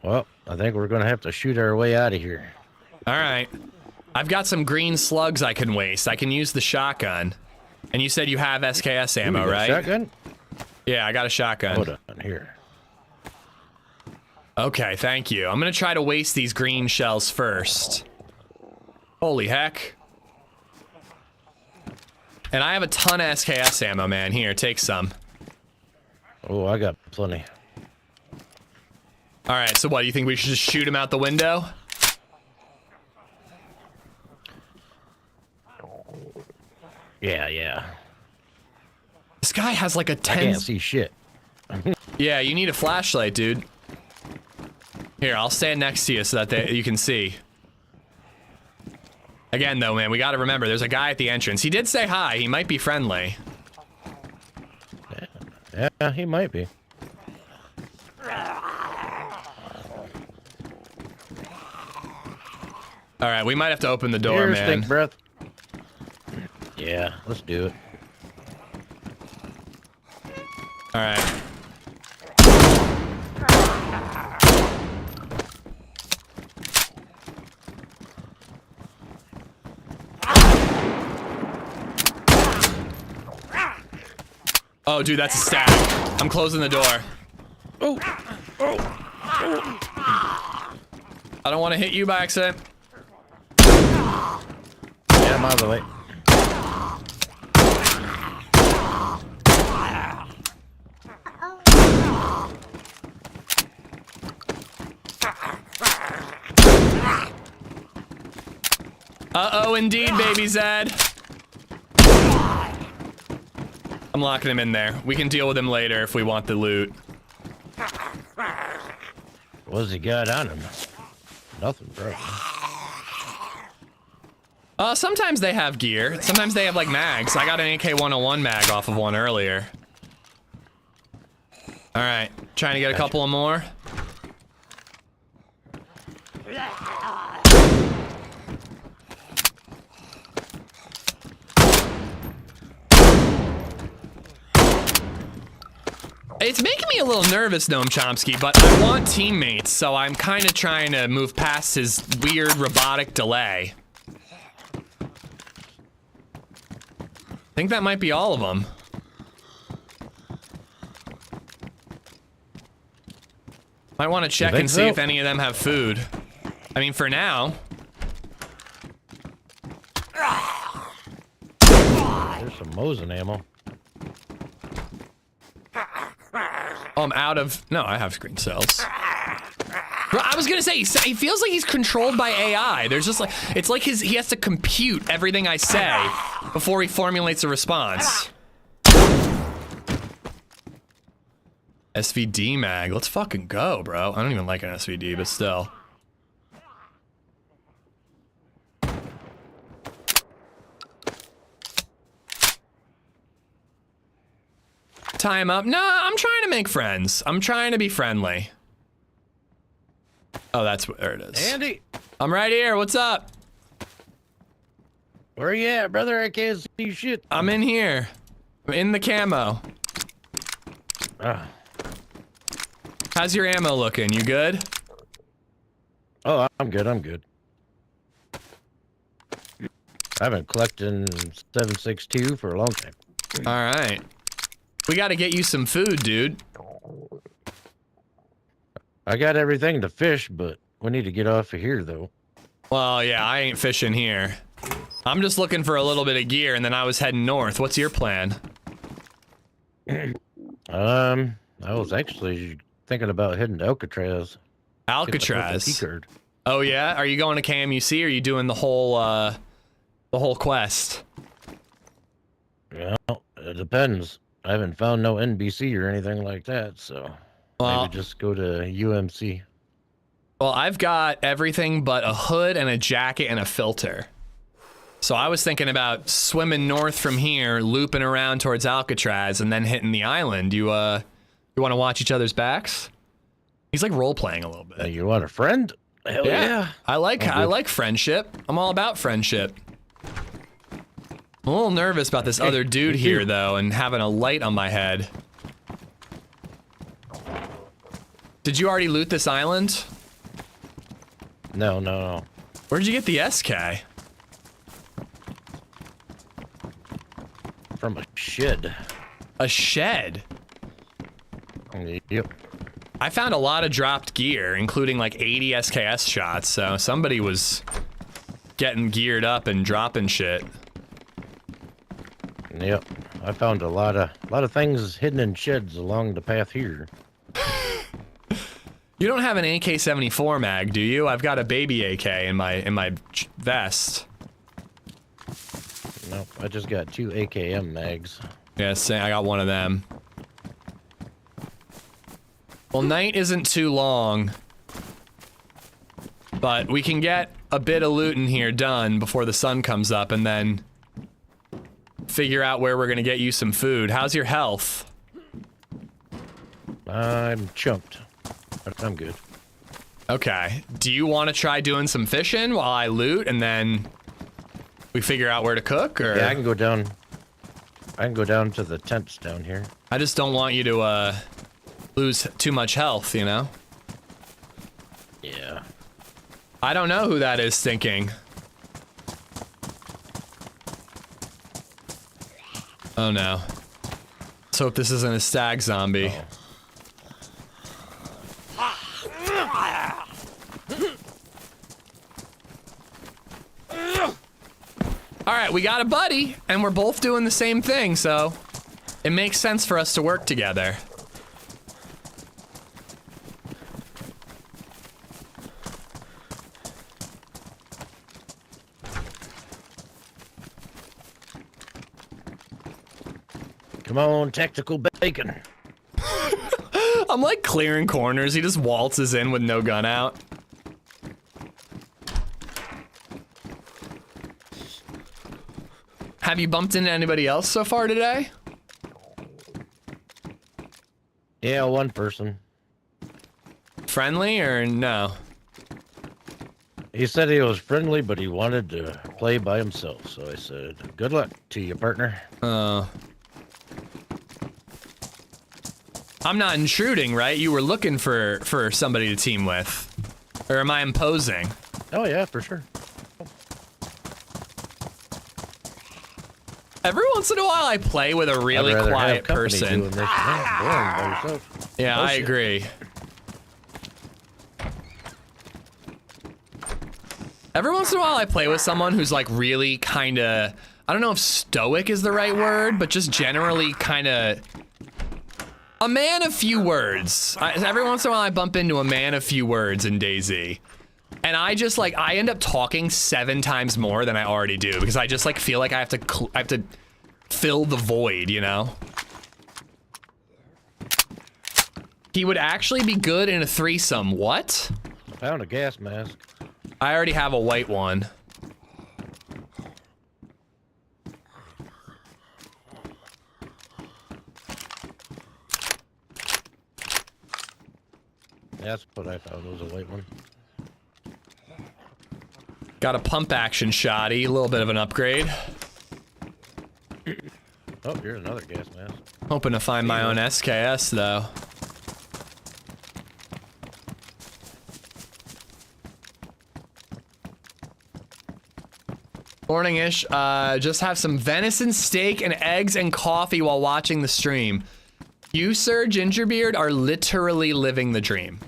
Well, I think we're gonna have to shoot our way out of here. All right. I've got some green slugs I can waste. I can use the shotgun. And you said you have SKS ammo, Ooh, you got a right? Shotgun? Yeah, I got a shotgun. Hold on here. Okay, thank you. I'm gonna try to waste these green shells first. Holy heck. And I have a ton of SKS ammo, man. Here, take some. Oh, I got plenty. All right, so what, you think we should just shoot him out the window? Yeah. This guy has like a 10... I can't see shit. Yeah, you need a flashlight, dude. Here, I'll stand next to you so that you can see. Again, though, man, we gotta remember, there's a guy at the entrance. He did say hi. He might be friendly. Yeah, he might be. All right, we might have to open the door, Here, man. stink breath. Yeah, let's do it. All right. Oh, dude, that's a static. I'm closing the door. Oh. I don't want to hit you by accident. Yeah, I'm out of the way. Uh-oh, indeed, baby Zed. I'm locking him in there. We can deal with him later if we want the loot. What's he got on him? Nothing, bro. Sometimes they have gear. Sometimes they have, like, mags. I got an AK-101 mag off of one earlier. All right, trying to get a couple of more. It's making me a little nervous, Noam Chomsky, but I want teammates, so I'm kind of trying to move past his weird robotic delay. I think that might be all of them. Might want to check and see if any of them have food. I mean, for now. There's some Mosin ammo. Oh, I'm out of... No, I have green cells. Bro, I was gonna say, he feels like he's controlled by AI. There's just like... It's like he has to compute everything I say before he formulates a response. SVD mag. Let's fucking go, bro. I don't even like an SVD, but still. Time up. Nah, I'm trying to make friends. I'm trying to be friendly. Oh, there it is. Andy! I'm right here. What's up? Where you at, brother? I can't see shit. I'm in here. I'm in the camo. How's your ammo looking? You good? Oh, I'm good. I'm good. I've been collecting 7.62 for a long time. All right. We got to get you some food, dude. I got everything to fish, but we need to get off of here, though. Well, yeah, I ain't fishing here. I'm just looking for a little bit of gear, and then I was heading north. What's your plan? I was actually thinking about heading to Alcatraz. Alcatraz? Oh, yeah? Are you going to KMUC, or are you doing the whole quest? Well, it depends. I haven't found no NBC or anything like that, so maybe just go to UMC. Well, I've got everything but a hood and a jacket and a filter. So I was thinking about swimming north from here, looping around towards Alcatraz, and then hitting the island. You want to watch each other's backs? He's like role-playing a little bit. You want a friend? Hell yeah. I like friendship. I'm all about friendship. I'm a little nervous about this other dude here, though, and having a light on my head. Did you already loot this island? No. Where'd you get the SK? From a shed. A shed? Yep. I found a lot of dropped gear, including like 80 SKS shots, so somebody was getting geared up and dropping shit. Yep. I found a lot of things hidden in sheds along the path here. You don't have an AK-74 mag, do you? I've got a baby AK in my vest. Nope, I just got 2 AKM mags. Yeah, I got one of them. Well, night isn't too long, but we can get a bit of loot in here done before the sun comes up, and then figure out where we're gonna get you some food. How's your health? I'm chumped, but I'm good. Okay. Do you want to try doing some fishing while I loot, and then we figure out where to cook, or? Yeah, I can go down. I can go down to the tents down here. I just don't want you to lose too much health, you know? Yeah. I don't know who that is thinking. Oh no. Let's hope this isn't a stag zombie. Alright, we got a buddy, and we're both doing the same thing, so it makes sense for us to work together. Come on, tactical bacon. I'm like clearing corners. He just waltzes in with no gun out. Have you bumped into anybody else so far today? Yeah, one person. Friendly or no? He said he was friendly, but he wanted to play by himself. So I said, good luck to you, partner. I'm not intruding, right? You were looking for somebody to team with. Or am I imposing? Oh yeah, for sure. Every once in a while I play with a really quiet person. Doing this. By yourself. Yeah, Oh, I shit. agree. Every once in a while I play with someone who's like really kinda, I don't know if stoic is the right word, but just generally kinda a man of few words. Every once in a while I bump into a man of few words in DayZ. And I just like, I end up talking 7 times more than I already do because I just like feel like I have to fill the void, you know? He would actually be good in a threesome. What? Found a gas mask. I already have a white one. That's what I found, was a white one. Got a pump action shotty, a little bit of an upgrade. Oh, here's another gas mask. Hoping to find my own SKS though. Morning-ish, just have some venison steak and eggs and coffee while watching the stream. You, sir, Gingerbeard, are literally living the dream.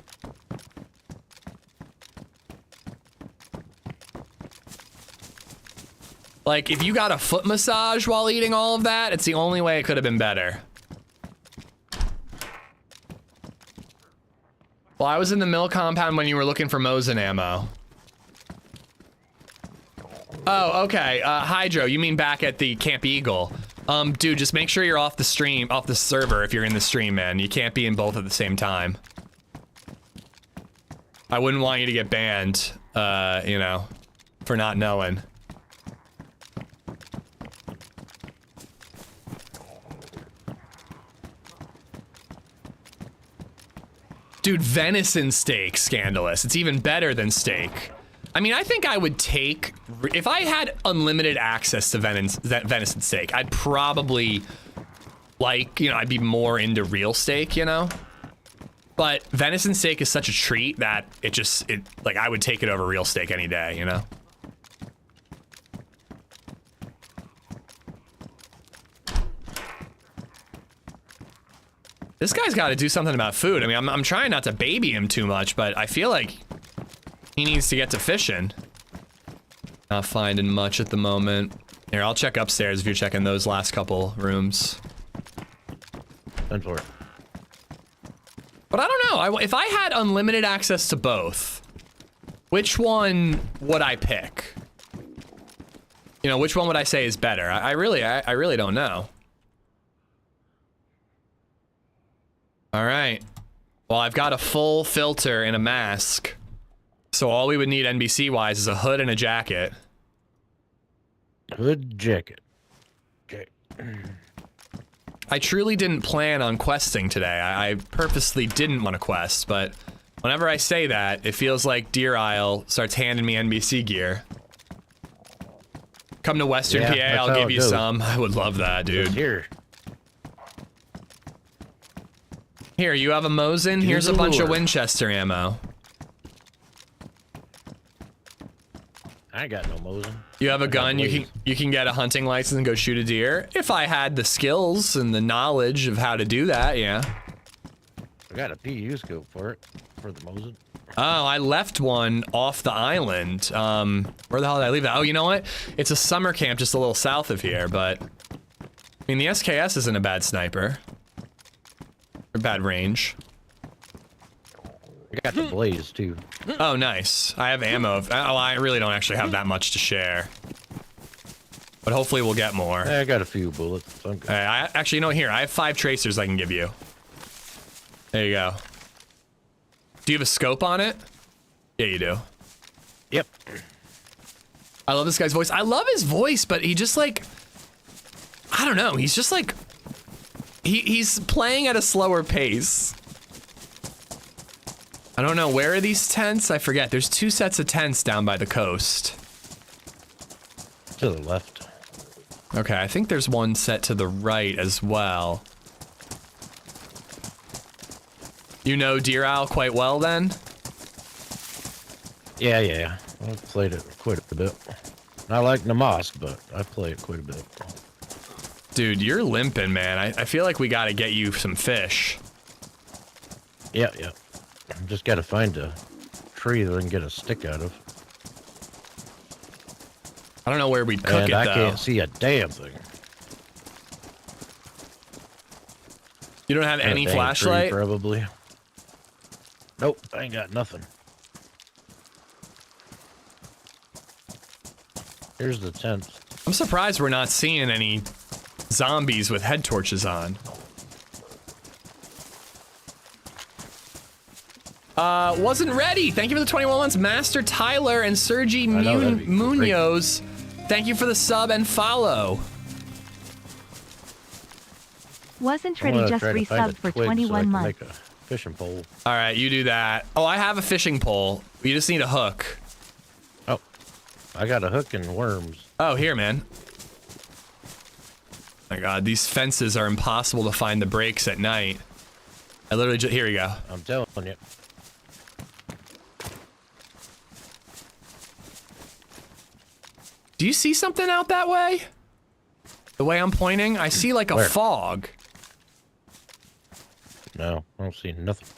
Like, if you got a foot massage while eating all of that, it's the only way it could have been better. Well, I was in the mill compound when you were looking for Mosin ammo. Oh, okay. Hydro, you mean back at the Camp Eagle. Dude, just make sure you're off the stream, off the server if you're in the stream, man. You can't be in both at the same time. I wouldn't want you to get banned, you know, for not knowing. Dude, venison steak, scandalous. It's even better than steak. I mean, I think I would take, if I had unlimited access to venison steak, I'd probably like, you know, I'd be more into real steak, you know? But venison steak is such a treat that it like, I would take it over real steak any day, you know? This guy's got to do something about food. I mean, I'm trying not to baby him too much, but I feel like he needs to get to fishing. Not finding much at the moment. Here, I'll check upstairs if you're checking those last couple rooms. Done for it. But I don't know. If I had unlimited access to both, which one would I pick? You know, which one would I say is better? I really don't know. All right. Well, I've got a full filter and a mask. So all we would need NBC-wise is a hood and a jacket. Hood, jacket. Okay. I truly didn't plan on questing today. I purposely didn't want to quest, but whenever I say that, it feels like Deer Isle starts handing me NBC gear. Come to Western PA, I'll give you some. I would love that, dude. Here. Here, you have a Mosin. Here's a bunch of Winchester ammo. I got no Mosin. You have a gun. You can get a hunting license and go shoot a deer. If I had the skills and the knowledge of how to do that, yeah. I got a PU scope for it, for the Mosin. Oh, I left one off the island. Where the hell did I leave that? Oh, you know what? It's a summer camp just a little south of here, but I mean, the SKS isn't a bad sniper. Or bad range. I got the blaze too. Oh, nice. I have ammo. Oh, I really don't actually have that much to share. But hopefully we'll get more. I got a few bullets. So I'm good. Actually, you know, here, I have 5 tracers I can give you. There you go. Do you have a scope on it? Yeah, you do. Yep. I love this guy's voice. I love his voice, but he just like, I don't know. He's just like, he's playing at a slower pace. I don't know, where are these tents? I forget. There's 2 sets of tents down by the coast. To the left. Okay, I think there's one set to the right as well. You know Deer Isle quite well then? Yeah. I've played it quite a bit. Not like Namask, but I play it quite a bit. Dude, you're limping, man. I feel like we gotta get you some fish. Yeah. Just gotta find a tree that I can get a stick out of. I don't know where we'd cook it, though. I can't see a damn thing. You don't have any Dang flashlight? tree, probably. Nope, I ain't got nothing. Here's the tent. I'm surprised we're not seeing any zombies with head torches on. Wasn't ready. Thank you for the 21 months, Master Tyler and Sergi Munoz. Thank you for the sub and follow. Wasn't ready, just resubbed for 21 months. Make a fishing pole. All right, you do that. Oh, I have a fishing pole. You just need a hook. Oh, I got a hook and worms. Oh, here, man. My God, these fences are impossible to find the breaks at night. I literally just, here we go. I'm telling you. Do you see something out that way? The way I'm pointing, I see like a Where? fog. No, I don't see nothing.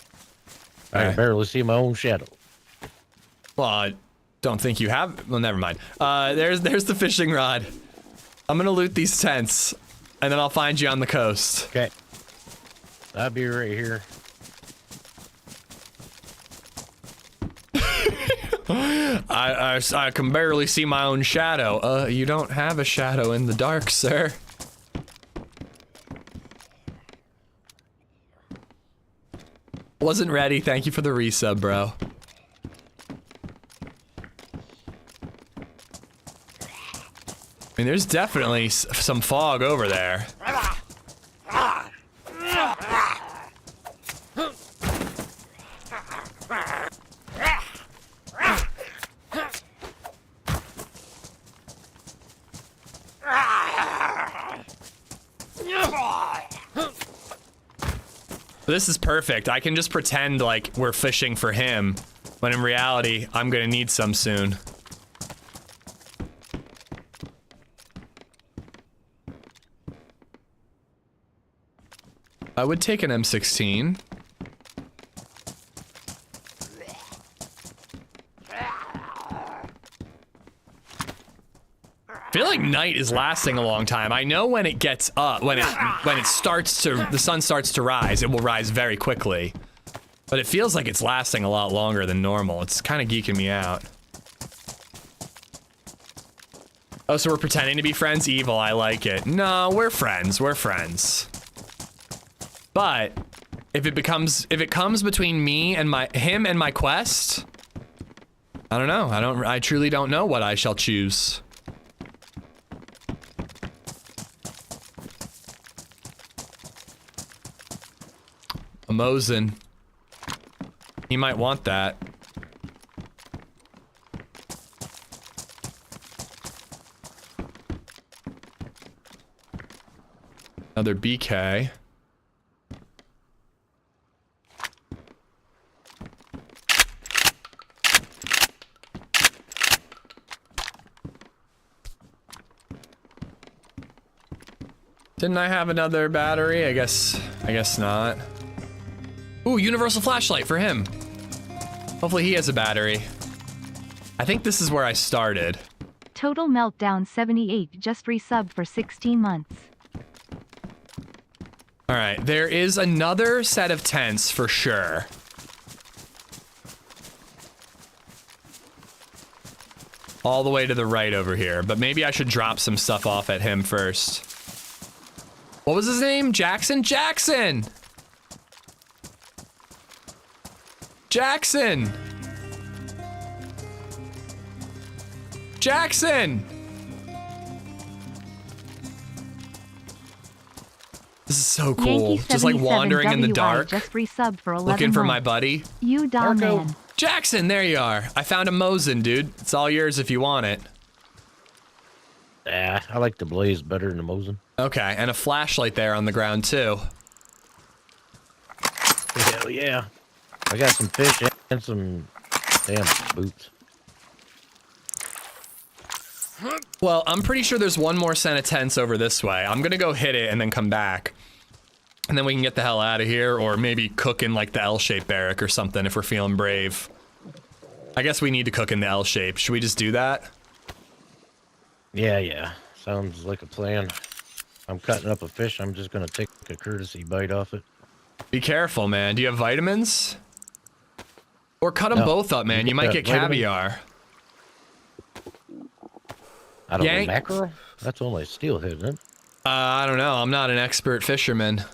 I can barely see my own shadow. Well, I don't think you have. Well, never mind. There's the fishing rod. I'm gonna loot these tents, and then I'll find you on the coast. Okay. I'll be right here. I can barely see my own shadow. You don't have a shadow in the dark, sir. Wasn't ready. Thank you for the resub, bro. I mean, there's definitely some fog over there. This is perfect. I can just pretend like we're fishing for him, when in reality, I'm gonna need some soon. I would take an M16. I feel like night is lasting a long time. I know when it gets up, when it starts to, the sun starts to rise, it will rise very quickly. But it feels like it's lasting a lot longer than normal. It's kind of geeking me out. Oh, so we're pretending to be friends? Evil, I like it. No, we're friends. We're friends. But if it comes between me and him and my quest, I don't know. I truly don't know what I shall choose. A Mosin. He might want that. Another BK. Didn't I have another battery? I guess not. Ooh, universal flashlight for him. Hopefully he has a battery. I think this is where I started. Total Meltdown 78 just resubbed for 16 months. All right, there is another set of tents for sure. All the way to the right over here, but maybe I should drop some stuff off at him first. What was his name? Jackson? Jackson! Jackson! Jackson! This is so cool. Just like wandering in the dark, just resubbed for 11 looking for my months. buddy. You dumb man. Jackson, there you are. I found a Mosin, dude. It's all yours if you want it. Yeah, I like the Blaze better than the Mosin. Okay, and a flashlight there on the ground too. Hell yeah. I got some fish and some damn boots. Well, I'm pretty sure there's one more set of tents over this way. I'm gonna go hit it and then come back. And then we can get the hell out of here, or maybe cook in like the L-shaped barrack or something if we're feeling brave. I guess we need to cook in the L-shape. Should we just do that? Yeah. Sounds like a plan. I'm cutting up a fish. I'm just gonna take a courtesy bite off it. Be careful, man. Do you have vitamins? Or cut them both up, man. You might get caviar. I don't know, mackerel? That's only steelhead, isn't it? I don't know. I'm not an expert fisherman.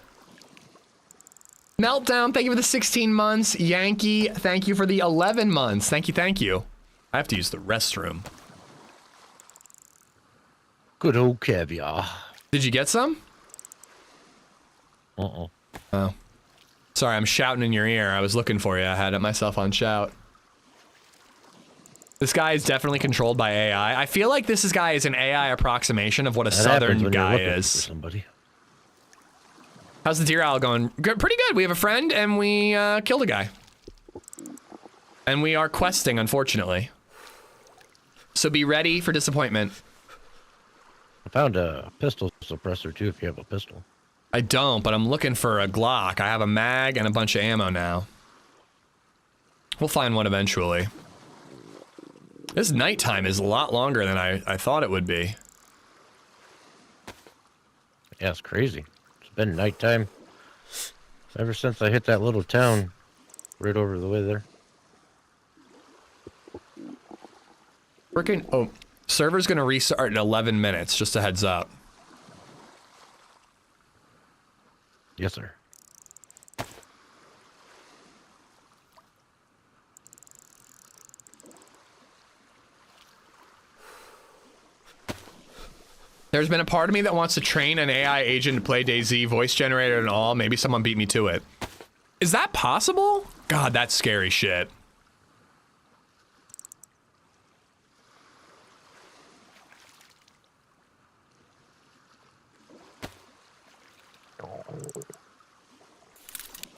Meltdown, thank you for the 16 months. Yankee, thank you for the 11 months. Thank you. I have to use the restroom. Good old caviar. Did you get some? Uh-oh. Oh. Sorry, I'm shouting in your ear. I was looking for you. I had it myself on shout. This guy is definitely controlled by AI. I feel like this guy is an AI approximation of what a southern guy is. Somebody. How's the Deer Isle going? Good, pretty good. We have a friend and we killed a guy. And we are questing, unfortunately. So be ready for disappointment. I found a pistol suppressor too if you have a pistol. I don't, but I'm looking for a Glock. I have a mag and a bunch of ammo now. We'll find one eventually. This nighttime is a lot longer than I thought it would be. Yeah, it's crazy. It's been nighttime ever since I hit that little town right over the way there. Freaking, oh, server's gonna restart in 11 minutes, just a heads up. Yes, sir. There's been a part of me that wants to train an AI agent to play DayZ, voice generator and all. Maybe someone beat me to it. Is that possible? God, that's scary shit.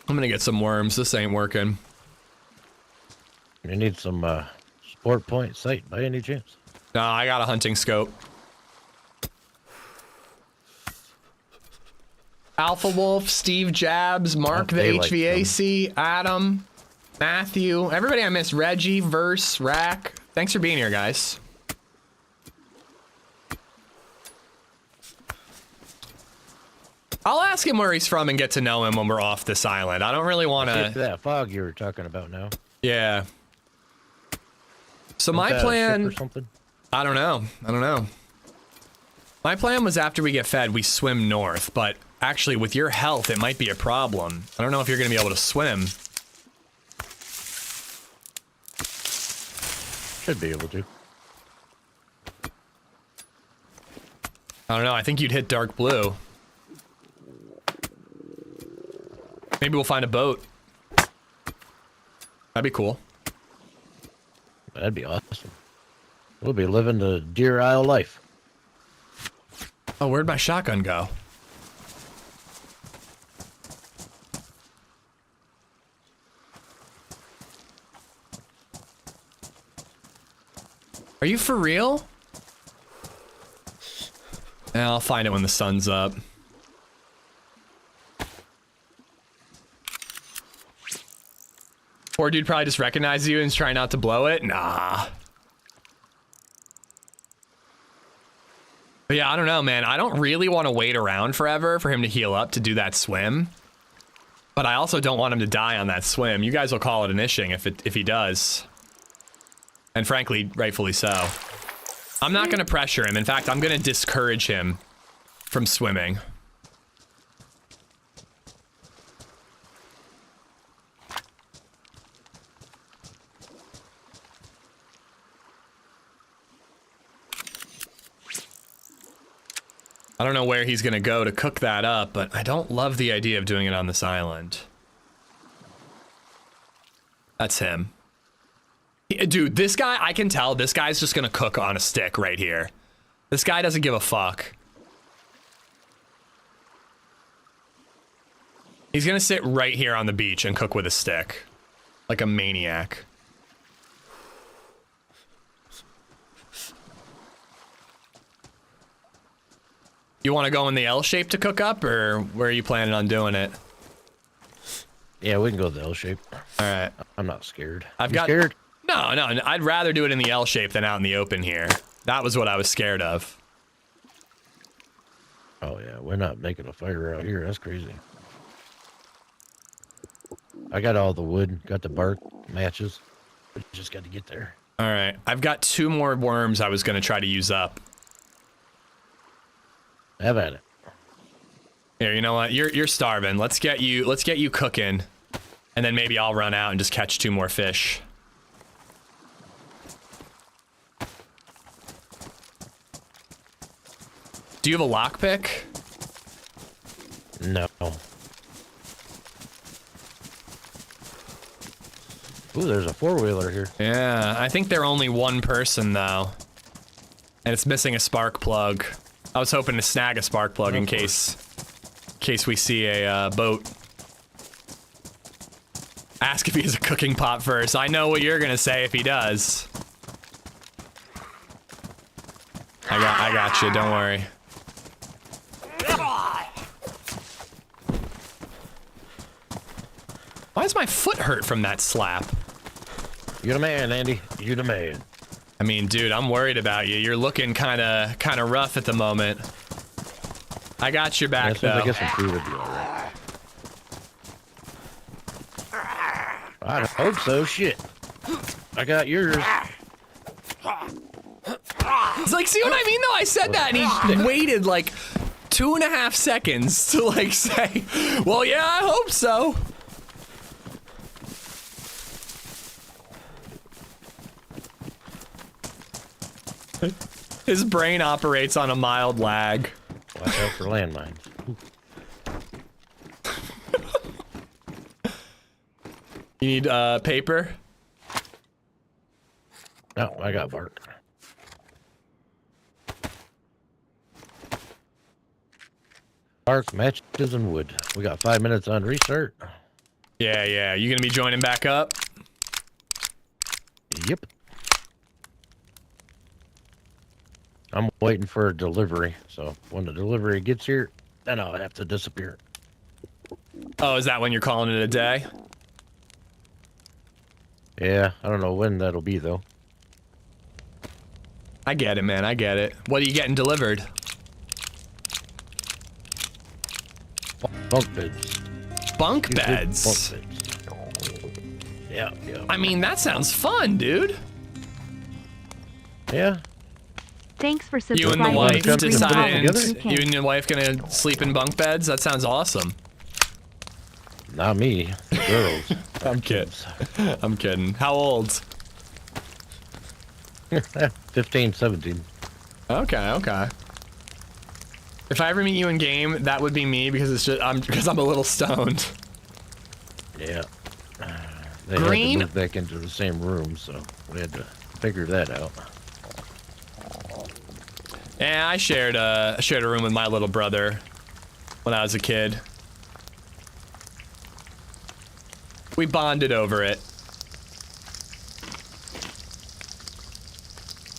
I'm gonna get some worms. This ain't working. You need some sport point sight by any chance? No, I got a hunting scope. Alpha Wolf, Steve Jabs, Mark the HVAC, Adam, Matthew, everybody I missed, Reggie, Verse, Rack. Thanks for being here, guys. I'll ask him where he's from and get to know him when we're off this island. I don't really want to... That fog you were talking about now. Yeah. So Isn't my that a plan... ship or something? I don't know. My plan was after we get fed, we swim north, but actually with your health, it might be a problem. I don't know if you're going to be able to swim. Should be able to. I don't know, I think you'd hit dark blue. Maybe we'll find a boat. That'd be cool. That'd be awesome. We'll be living the Deer Isle life. Oh, where'd my shotgun go? Are you for real? Yeah, I'll find it when the sun's up. Poor dude probably just recognizes you and is trying not to blow it? Nah. But yeah, I don't know, man. I don't really want to wait around forever for him to heal up to do that swim. But I also don't want him to die on that swim. You guys will call it an ishing if he does. And frankly, rightfully so. I'm not going to pressure him. In fact, I'm going to discourage him from swimming. I don't know where he's gonna go to cook that up, but I don't love the idea of doing it on this island. That's him. Dude, this guy, I can tell this guy's just gonna cook on a stick right here. This guy doesn't give a fuck. He's gonna sit right here on the beach and cook with a stick. like a maniac. You want to go in the L shape to cook up, or where are you planning on doing it? Yeah, we can go the L shape. All right. I'm not scared. I've You got scared? No, I'd rather do it in the L shape than out in the open here. That was what I was scared of. Oh yeah, we're not making a fire out here. That's crazy. I got all the wood, got the bark, matches. We just got to get there. All right, I've got 2 more worms I was gonna try to use up. Have at it. Here, you know what? You're starving. Let's get you cooking, and then maybe I'll run out and just catch 2 more fish. Do you have a lockpick? No. Ooh, there's a 4-wheeler here. Yeah, I think they're only 1 person though, and it's missing a spark plug. I was hoping to snag a spark plug in case we see a boat. Ask if he has a cooking pot first. I know what you're gonna say if he does. I got you. Don't worry. Why does my foot hurt from that slap? You the man, Andy. You the man. I mean, dude, I'm worried about you. You're looking kind of rough at the moment. I got your back, though. I guess some food would be alright. I hope so. Shit. I got yours. It's like, see what I mean, though? I said that, and he waited like 2.5 seconds to like say, well, yeah, I hope so. His brain operates on a mild lag. Watch out for landmines. You need paper? No, I got bark. Bark, matches, and wood. We got 5 minutes on restart. Yeah. You gonna be joining back up? Yep. I'm waiting for a delivery, so when the delivery gets here, then I'll have to disappear. Oh, is that when you're calling it a day? Yeah, I don't know when that'll be, though. I get it, man. I get it. What are you getting delivered? Bunk beds. Bunk Bunk beds. beds. Yeah. I mean, that sounds fun, dude. Yeah. Thanks for You subscribing. and the wife Come together? deciding you and your wife gonna sleep in bunk beds? That sounds awesome. Not me. The girls. I'm kidding. I'm kidding. How old? 15, 17. Okay. If I ever meet you in game, that would be me because it's just I'm a little stoned. Yeah. They Green? had to move back into the same room, so we had to figure that out. Yeah, I shared a room with my little brother when I was a kid. We bonded over it.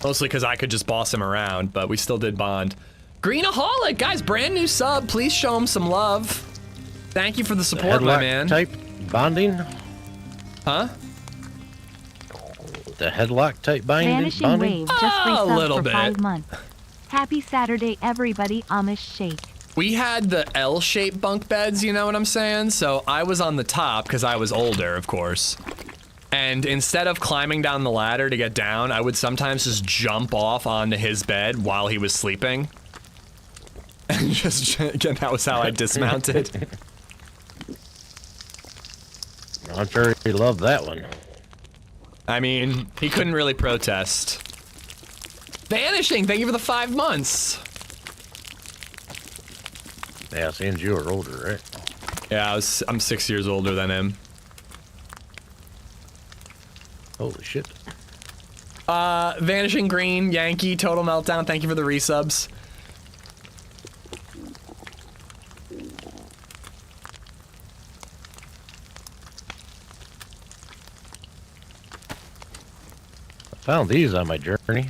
Mostly because I could just boss him around, but we still did bond. Greenaholic, guys, brand new sub. Please show him some love. Thank you for the support, my man. Type bonding? Huh? The headlock type bonding? Vanishing Wave just A resubbed little for bit. 5 months. Happy Saturday, everybody. Amish Shake. We had the L-shaped bunk beds, you know what I'm saying? So I was on the top because I was older, of course. And instead of climbing down the ladder to get down, I would sometimes just jump off onto his bed while he was sleeping. And just, again, that was how I dismounted. I'm sure he loved that one. I mean, he couldn't really protest. Vanishing, thank you for the 5 months. Yeah, since you were older, right? Yeah, I'm 6 years older than him. Holy shit. Vanishing Green, Yankee, Total Meltdown, thank you for the resubs. Found these on my journey.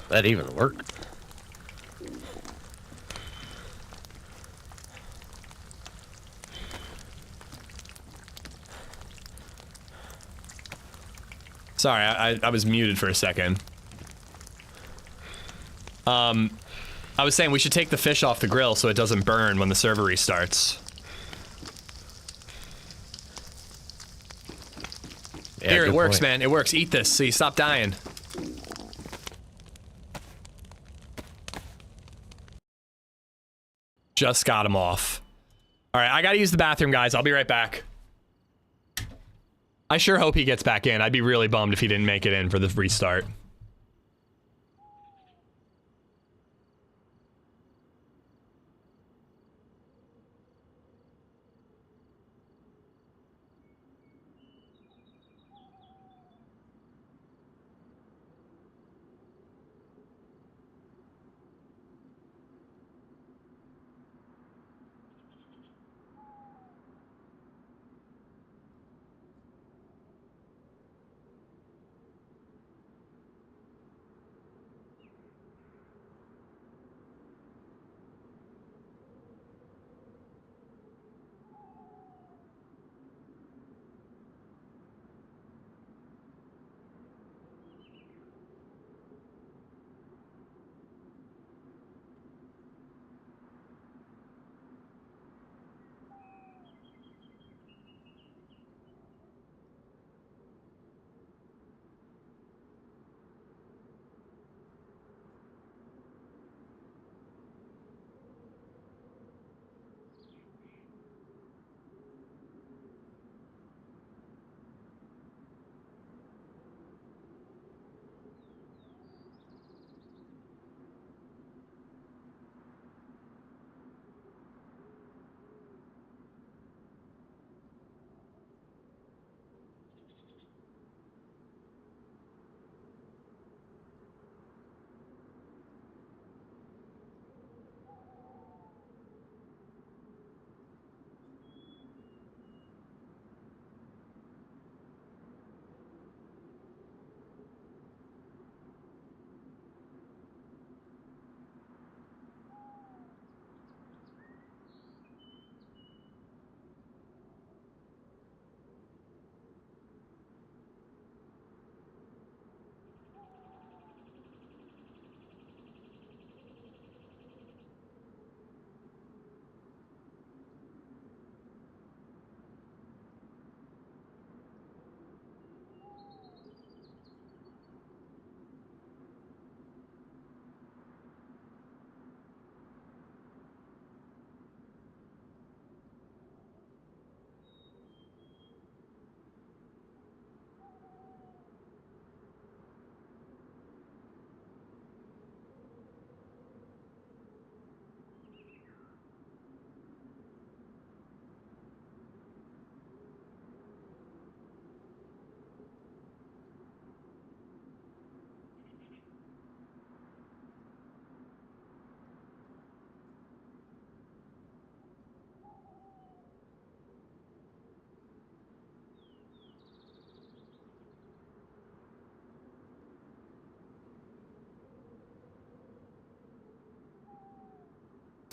That even work? Sorry, I was muted for a second. I was saying we should take the fish off the grill so it doesn't burn when the server restarts. Yeah, Here, it good works, point. man. It works. Eat this so you stop dying. Just got him off. All right, I gotta use the bathroom, guys. I'll be right back. I sure hope he gets back in. I'd be really bummed if he didn't make it in for the restart.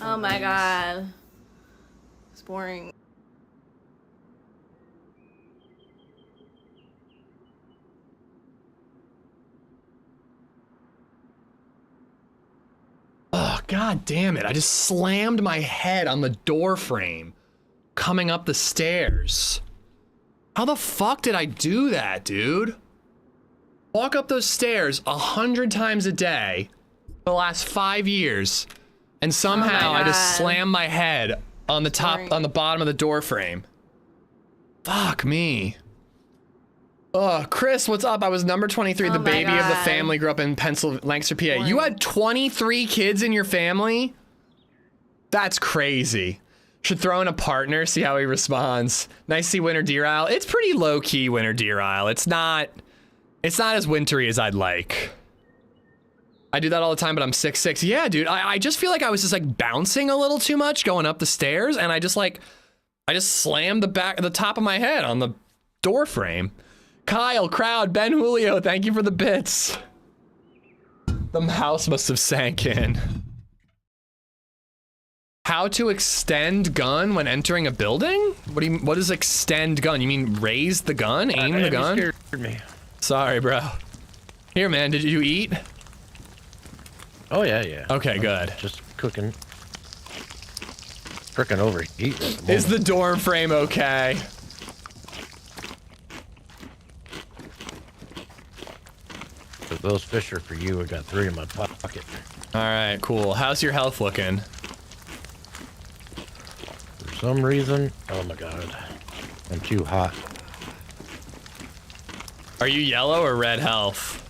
Oh my god. It's boring. Oh, god damn it. I just slammed my head on the door frame coming up the stairs. How the fuck did I do that, dude? Walk up those stairs 100 times a day for the last 5 years, and somehow I just slammed my head on the top, on the bottom of the door frame. Fuck me. Chris, what's up? I was number 23, the Oh my baby of the God. family, grew up in Lancaster, PA. You had 23 kids in your family? That's crazy. Should throw in a partner, see how he responds. Nice to see Winter Deer Isle. It's pretty low-key Winter Deer Isle. It's not as wintry as I'd like. I do that all the time, but I'm 6'6". Yeah, dude, I just feel like I was just like bouncing a little too much going up the stairs, and I just slammed the top of my head on the door frame. Kyle, Crowd, Ben Julio, thank you for the bits. The house must have sank in. How to extend gun when entering a building? What is extend gun? You mean raise the gun? Aim the gun? You scared me. Sorry, bro. Here, man, did you eat? Oh, yeah. Okay, good. Just cooking. Frickin' overheating at the moment. Is the dorm frame okay? If those fish are for you, I got 3 in my pocket. All right, cool. How's your health looking? For some reason, oh my god, I'm too hot. Are you yellow or red health?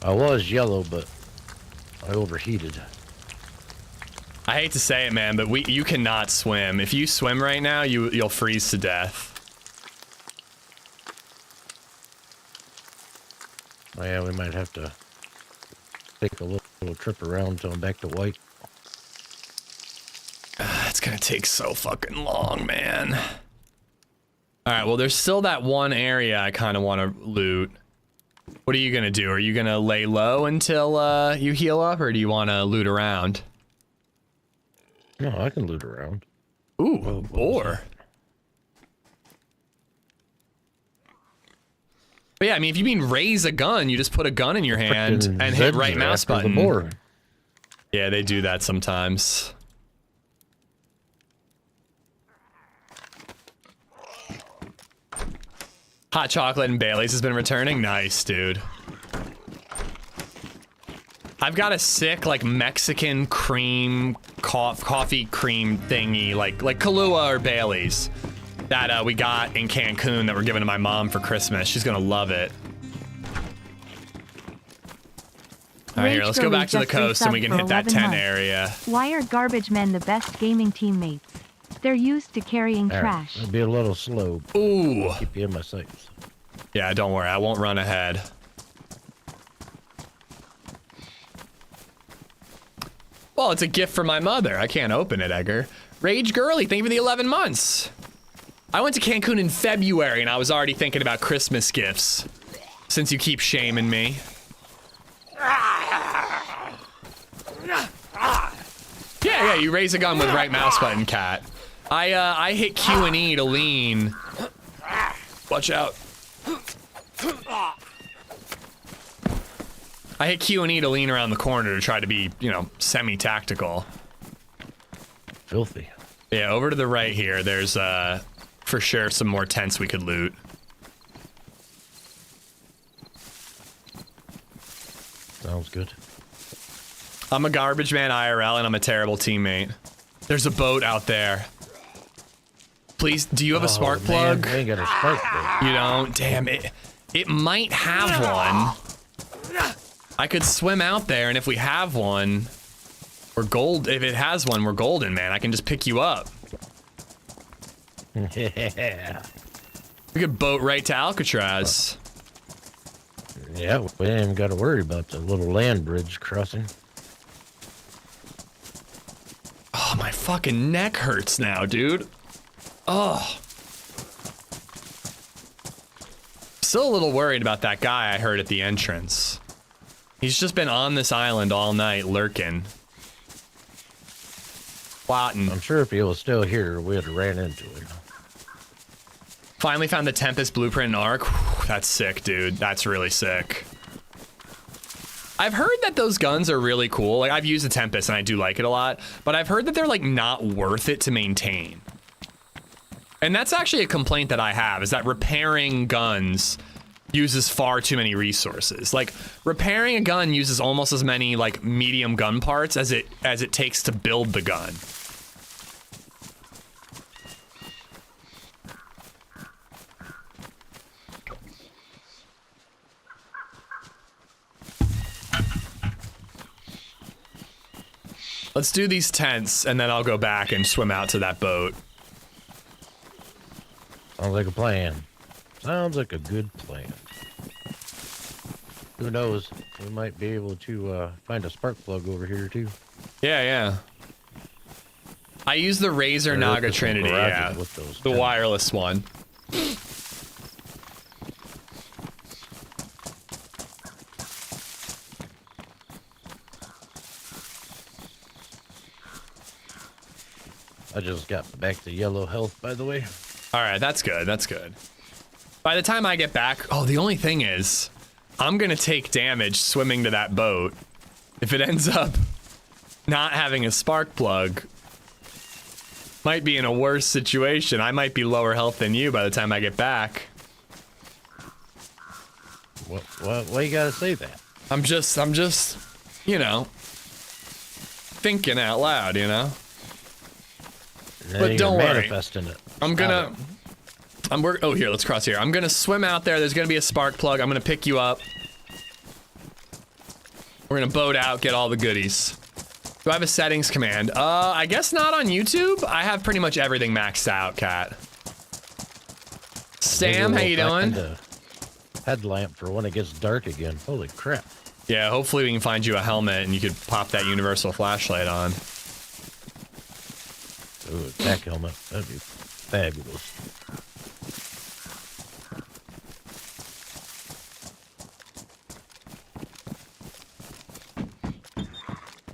I was yellow, but I overheated. I hate to say it, man, but you cannot swim. If you swim right now, you'll freeze to death. Oh, yeah, we might have to take a little trip around until I'm back to white. It's gonna take so fucking long, man. All right, well, there's still that one area I kind of want to loot. What are you gonna do? Are you gonna lay low until you heal up, or do you want to loot around? No, I can loot around. Ooh, boar. But yeah, I mean, if you mean raise a gun, you just put a gun in your hand Frickin' and hit Zeds right are mouse after the button. boar. Yeah, they do that sometimes. Hot chocolate and Bailey's has been returning. Nice, dude. I've got a sick, like, Mexican cream, coffee cream thingy, like Kahlua or Bailey's, that we got in Cancun that we're giving to my mom for Christmas. She's gonna love it. All right, here, let's go back to the coast and we can hit that 10 area. Why are garbage men the best gaming teammates? They're used to carrying All right, trash. it'll be a little slow. Ooh. Keep you in my sights. Yeah, don't worry, I won't run ahead. Well, it's a gift from my mother. I can't open it, Edgar. Rage Girly, thank you for the 11 months. I went to Cancun in February and I was already thinking about Christmas gifts. Since you keep shaming me. Yeah, you raise a gun with right mouse button, cat. I hit Q and E to lean. Watch out. I hit Q and E to lean around the corner to try to be, you know, semi-tactical. Filthy. Yeah, over to the right here, there's, for sure some more tents we could loot. Sounds good. I'm a garbage man IRL and I'm a terrible teammate. There's a boat out there. Please, do you have a spark plug? Man, I ain't got a spark plug. You don't? Damn, it might have one. I could swim out there, and if we have one, we're gold. If it has one, we're golden, man. I can just pick you up. Yeah. We could boat right to Alcatraz. Yeah, we ain't even got to worry about the little land bridge crossing. Oh, my fucking neck hurts now, dude. Oh. Still a little worried about that guy I heard at the entrance. He's just been on this island all night, lurking. Plotting. I'm sure if he was still here, we'd have ran into him. Finally found the Tempest blueprint in ARC. Whew, that's sick, dude. That's really sick. I've heard that those guns are really cool. Like, I've used the Tempest and I do like it a lot, but I've heard that they're like not worth it to maintain. And that's actually a complaint that I have, is that repairing guns uses far too many resources. Like, repairing a gun uses almost as many like medium gun parts as it takes to build the gun. Let's do these tents, and then I'll go back and swim out to that boat. Sounds like a plan. Sounds like a good plan. Who knows? We might be able to find a spark plug over here too. Yeah, yeah. I use the Razor Naga Trinity, yeah. With those The wireless one. I just got back to yellow health, by the way. All right, that's good. That's good. By the time I get back, oh, the only thing is, I'm gonna take damage swimming to that boat. If it ends up not having a spark plug, might be in a worse situation. I might be lower health than you by the time I get back. Why you gotta say that? I'm just, you know, thinking out loud, you know? But don't worry. It. I'm gonna, oh, here, let's cross here. I'm gonna swim out there. There's gonna be a spark plug. I'm gonna pick you up. We're gonna boat out, get all the goodies. Do I have a settings command? I guess not on YouTube. I have pretty much everything maxed out, Cat. Sam, how you doing? Headlamp for when it gets dark again. Holy crap. Yeah, hopefully we can find you a helmet and you could pop that universal flashlight on. Ooh, attack helmet. That'd be fabulous.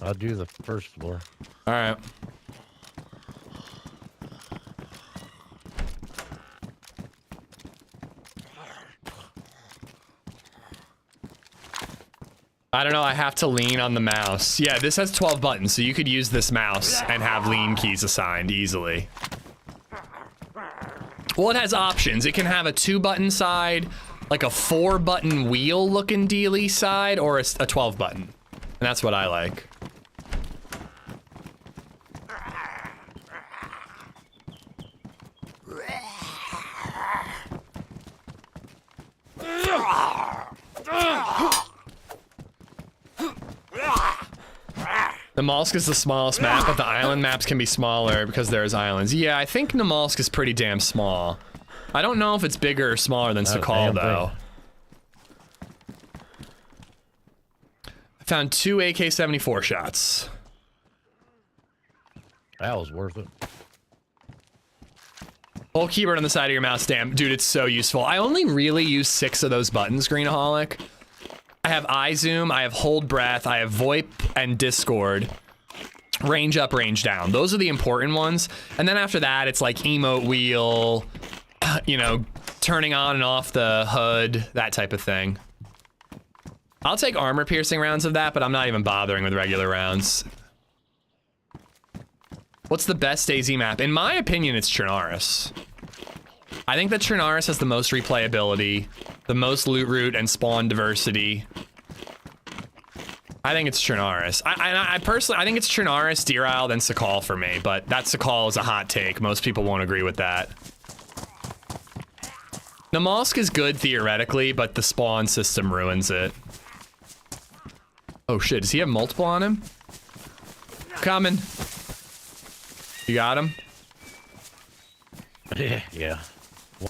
I'll do the first floor. All right. I don't know, I have to lean on the mouse. Yeah, this has 12 buttons, so you could use this mouse and have lean keys assigned easily. Well, it has options. It can have a 2-button side, like a 4-button wheel looking dealy side, or a 12-button. And that's what I like. Namalsk is the smallest map, but the island maps can be smaller because there's islands. Yeah, I think Namalsk is pretty damn small. I don't know if it's bigger or smaller than Sakhal, though. I found 2 AK-74 shots. That was worth it. Hold keyboard on the side of your mouse. Damn, dude, it's so useful. I only really use 6 of those buttons, Greenaholic. I have eye zoom, I have hold breath, I have VoIP and Discord. Range up, range down. Those are the important ones. And then after that, it's like emote wheel, you know, turning on and off the HUD, that type of thing. I'll take armor piercing rounds of that, but I'm not even bothering with regular rounds. What's the best DayZ map? In my opinion, it's Chernarus. I think that Chernarus has the most replayability, the most loot route and spawn diversity. I think it's Chernarus. I personally, I think it's Chernarus, Deer Isle, then Sakhal for me, but that Sakhal is a hot take. Most people won't agree with that. Namalsk is good theoretically, but the spawn system ruins it. Oh shit, does he have multiple on him? Coming. You got him? Yeah.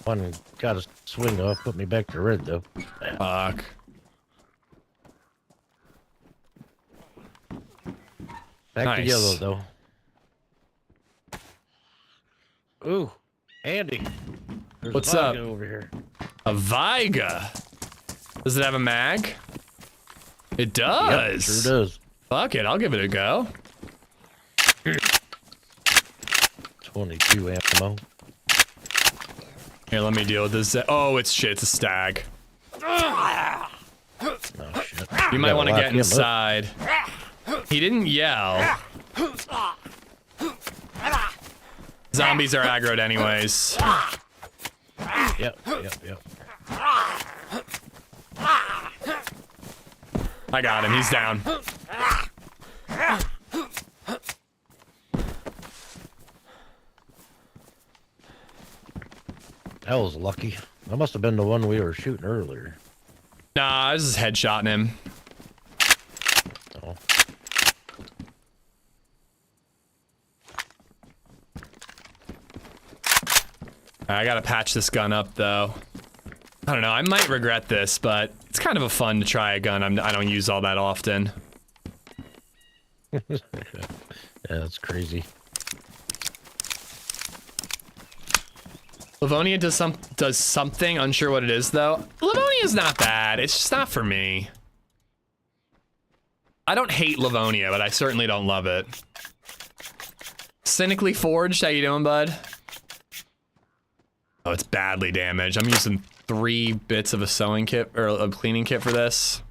One got a swing off, put me back to red though. Fuck. Back to yellow though. Ooh, Andy. There's What's a up? Viga over here. A Viga? Does it have a mag? It does. Yep, sure does. Fuck it, I'll give it a go. 22 ammo. Here, let me deal with this. Oh, it's shit. It's a stag. Oh shit. You might want to get inside. He didn't yell. Zombies are aggroed anyways. Yep. I got him. He's down. That was lucky. That must have been the one we were shooting earlier. Nah, I was just headshotting him. Oh. I gotta patch this gun up though. I don't know, I might regret this, but it's kind of a fun to try a gun I don't use all that often. Yeah, that's crazy. Livonia does something, unsure what it is though. Livonia's not bad, it's just not for me. I don't hate Livonia, but I certainly don't love it. Cynically Forged, how you doing, bud? Oh, it's badly damaged. I'm using 3 bits of a sewing kit, or a cleaning kit for this.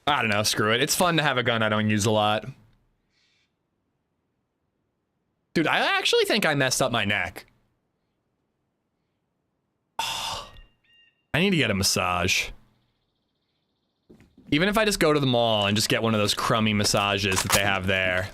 I don't know, screw it. It's fun to have a gun I don't use a lot. Dude, I actually think I messed up my neck. Oh, I need to get a massage. Even if I just go to the mall and just get one of those crummy massages that they have there.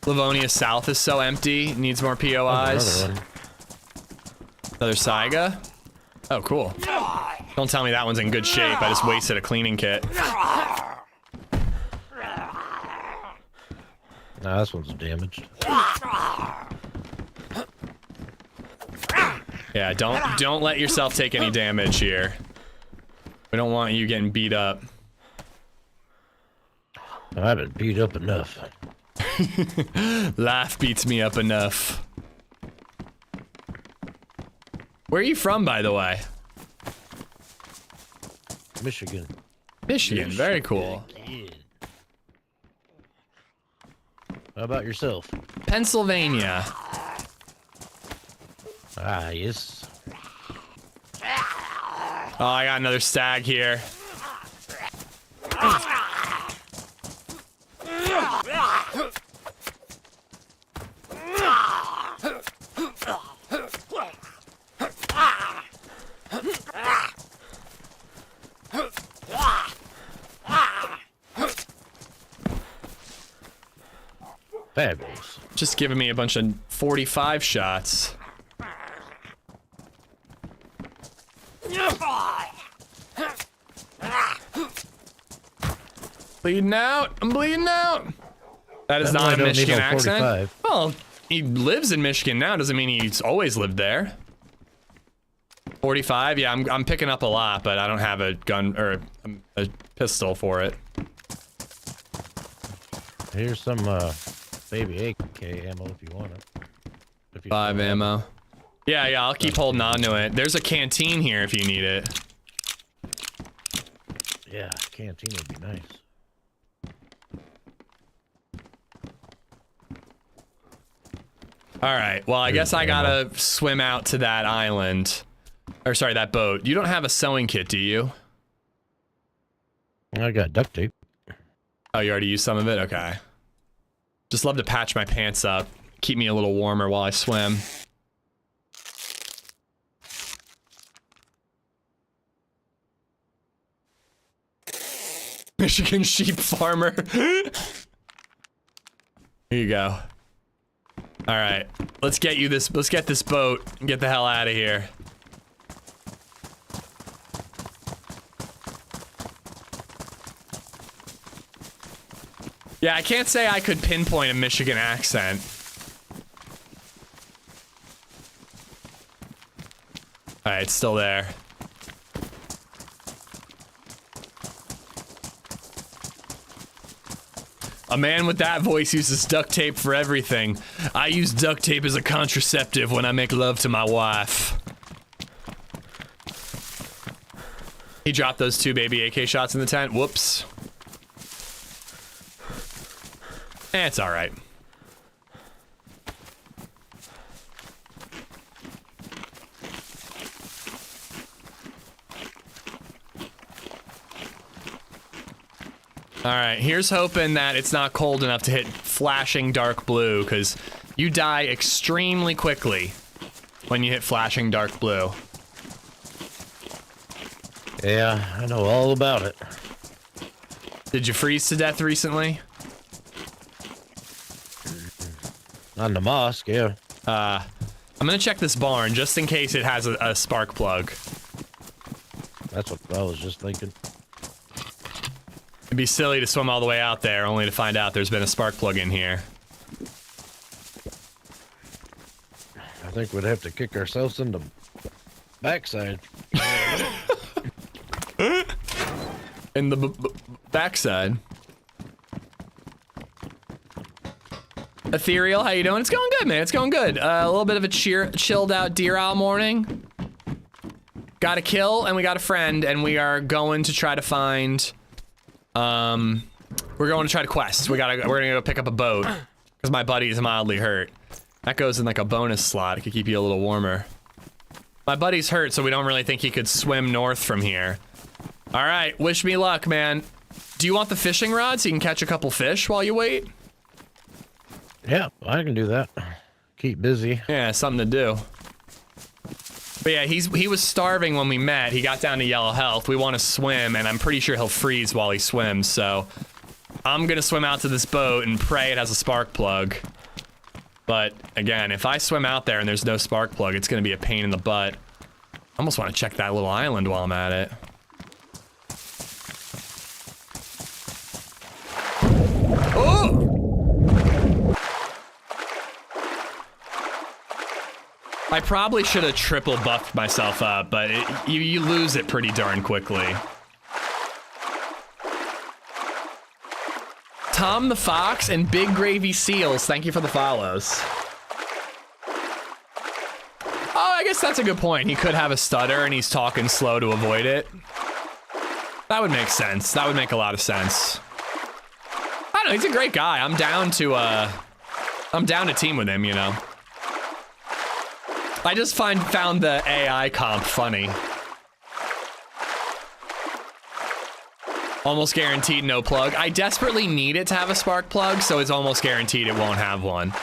Livonia South is so empty, needs more POIs. Another Saiga? Oh, cool. Don't tell me that one's in good shape, I just wasted a cleaning kit. Nah, this one's damaged. Yeah, don't let yourself take any damage here. We don't want you getting beat up. I've been beat up enough. Life beats me up enough. Where are you from, by the way? Michigan. Michigan, very cool. Yeah. How about yourself? Pennsylvania. Ah, yes. Oh, I got another stag here. Fabulous. Just giving me a bunch of 45 shots. Bleeding out. I'm bleeding out. That is not a Michigan accent. Well, he lives in Michigan now. Doesn't mean he's always lived there. 45. Yeah, I'm picking up a lot, but I don't have a gun or a pistol for it. Here's some baby AK ammo if you want it. 5 ammo. Yeah, I'll keep holding on to it. There's a canteen here if you need it. Yeah, canteen would be nice. All right. Well, I guess I gotta swim out to that island. Or sorry, that boat. You don't have a sewing kit, do you? I got duct tape. Oh, you already used some of it? Okay. Just love to patch my pants up. Keep me a little warmer while I swim. Michigan sheep farmer. Here you go. All right, let's get this boat and get the hell out of here. Yeah, I can't say I could pinpoint a Michigan accent. All right, it's still there. A man with that voice uses duct tape for everything. I use duct tape as a contraceptive when I make love to my wife. He dropped those 2 baby AK shots in the tent. Whoops. It's all right. All right, here's hoping that it's not cold enough to hit flashing dark blue, because you die extremely quickly when you hit flashing dark blue. Yeah, I know all about it. Did you freeze to death recently? On the mosque, yeah. I'm gonna check this barn just in case it has a spark plug. That's what I was just thinking. It'd be silly to swim all the way out there only to find out there's been a spark plug in here. I think we'd have to kick ourselves in the backside. In the backside. Ethereal, how you doing? It's going good, man. It's going good. A little bit of a chilled out Deer Isle morning. Got a kill and we got a friend, and we are going to try to find. We're going to try to quest. We're gonna go pick up a boat because my buddy is mildly hurt. That goes in like a bonus slot. It could keep you a little warmer. My buddy's hurt, so we don't really think he could swim north from here. All right, wish me luck, man. Do you want the fishing rod so you can catch a couple fish while you wait? Yeah, I can do that. Keep busy. Yeah, something to do. But yeah, he was starving when we met. He got down to yellow health. We want to swim, and I'm pretty sure he'll freeze while he swims, so I'm gonna swim out to this boat and pray it has a spark plug. But again, if I swim out there and there's no spark plug, it's gonna be a pain in the butt. I almost want to check that little island while I'm at it. Oh! I probably should have triple buffed myself up, but you lose it pretty darn quickly. Tom the Fox and Big Gravy Seals, thank you for the follows. Oh, I guess that's a good point. He could have a stutter and he's talking slow to avoid it. That would make sense. That would make a lot of sense. I don't know, he's a great guy. I'm down to team with him, you know. I just found the AI comp funny. Almost guaranteed no plug. I desperately need it to have a spark plug, so it's almost guaranteed it won't have one.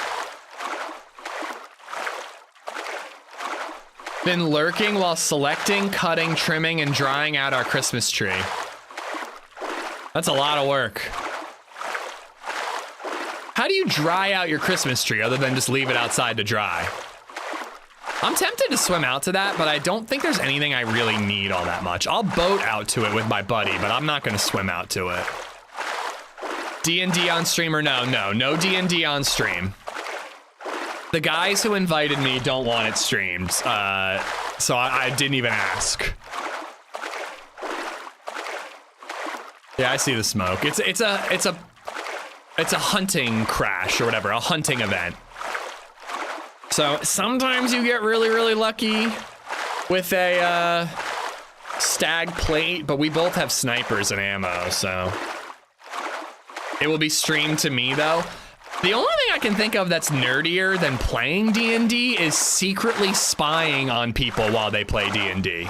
Been lurking while selecting, cutting, trimming, and drying out our Christmas tree. That's a lot of work. How do you dry out your Christmas tree other than just leave it outside to dry? I'm tempted to swim out to that, but I don't think there's anything I really need all that much. I'll boat out to it with my buddy, but I'm not gonna swim out to it. D&D on stream or no D&D on stream. The guys who invited me don't want it streamed, so I didn't even ask. Yeah, I see the smoke. It's a hunting crash or whatever, a hunting event. So sometimes you get really, really lucky with a stag plate, but we both have snipers and ammo, so it will be streamed to me though. The only thing I can think of that's nerdier than playing D&D is secretly spying on people while they play D&D.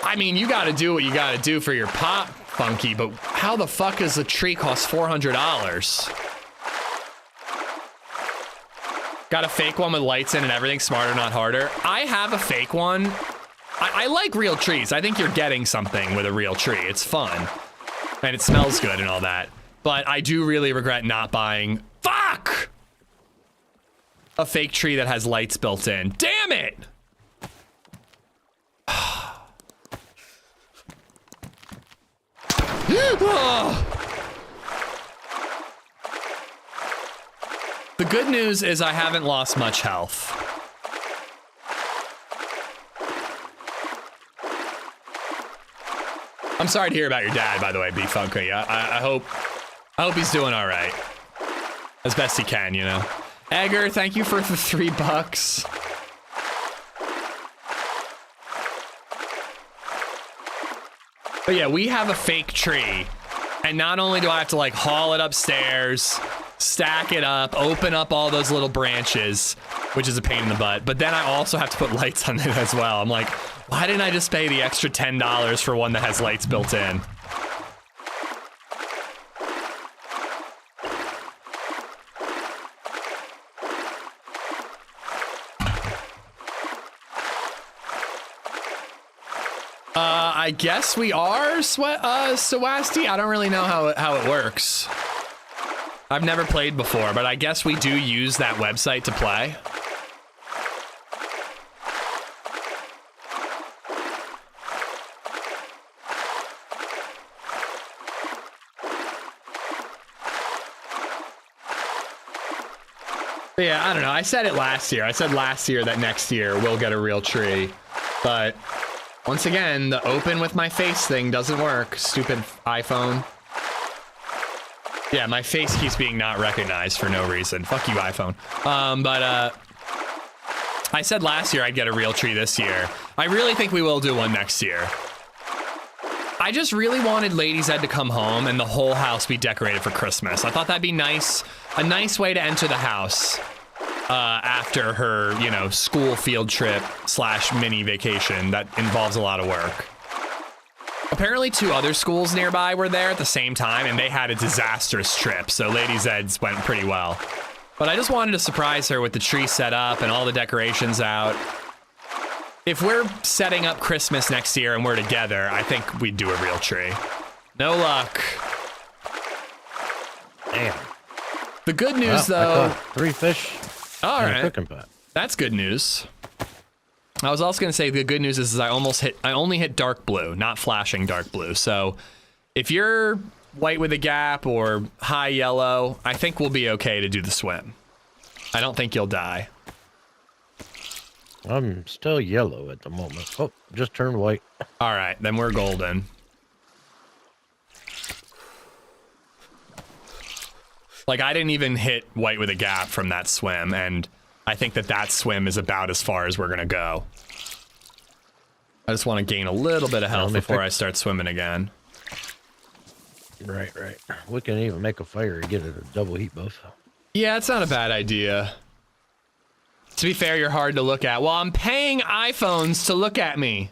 I mean, you gotta do what you gotta do for your pop, Funky, but how the fuck does a tree cost $400? Got a fake one with lights in and everything, smarter, not harder. I have a fake one. I like real trees. I think you're getting something with a real tree. It's fun. And it smells good and all that. But I do really regret not buying, fuck! A fake tree that has lights built in. Damn it! The good news is I haven't lost much health. I'm sorry to hear about your dad, by the way, B-Funky. I hope he's doing all right. As best he can, you know. Edgar, thank you for the $3. But yeah, we have a fake tree. And not only do I have to like haul it upstairs, stack it up, open up all those little branches, which is a pain in the butt, but then I also have to put lights on it as well. I'm like, why didn't I just pay the extra $10 for one that has lights built in? I guess we are Sawasti. I don't really know how it works. I've never played before, but I guess we do use that website to play. But yeah, I don't know. I said it last year. I said last year that next year we'll get a real tree. But once again, the open with my face thing doesn't work. Stupid iPhone. Yeah, my face keeps being not recognized for no reason. Fuck you, iPhone. I said last year I'd get a real tree this year. I really think we will do one next year. I just really wanted LadyZed to come home and the whole house be decorated for Christmas. I thought that'd be nice. A nice way to enter the house after her, you know, school field trip / mini vacation that involves a lot of work. Apparently 2 other schools nearby were there at the same time and they had a disastrous trip, so LadyZed's went pretty well. But I just wanted to surprise her with the tree set up and all the decorations out. If we're setting up Christmas next year and we're together, I think we'd do a real tree. No luck. Damn. The good news, well, though... I caught 3 fish all in right. a cooking pot. That's good news. I was also going to say the good news is I only hit dark blue, not flashing dark blue. So if you're white with a gap or high yellow, I think we'll be okay to do the swim. I don't think you'll die. I'm still yellow at the moment. Oh, just turned white. All right, then we're golden. Like, I didn't even hit white with a gap from that swim, and I think that swim is about as far as we're gonna go. I just want to gain a little bit of health before I start swimming again. Right. We can even make a fire and get it a double heat buff. Yeah, it's not a bad idea. To be fair, you're hard to look at. Well, I'm paying iPhones to look at me.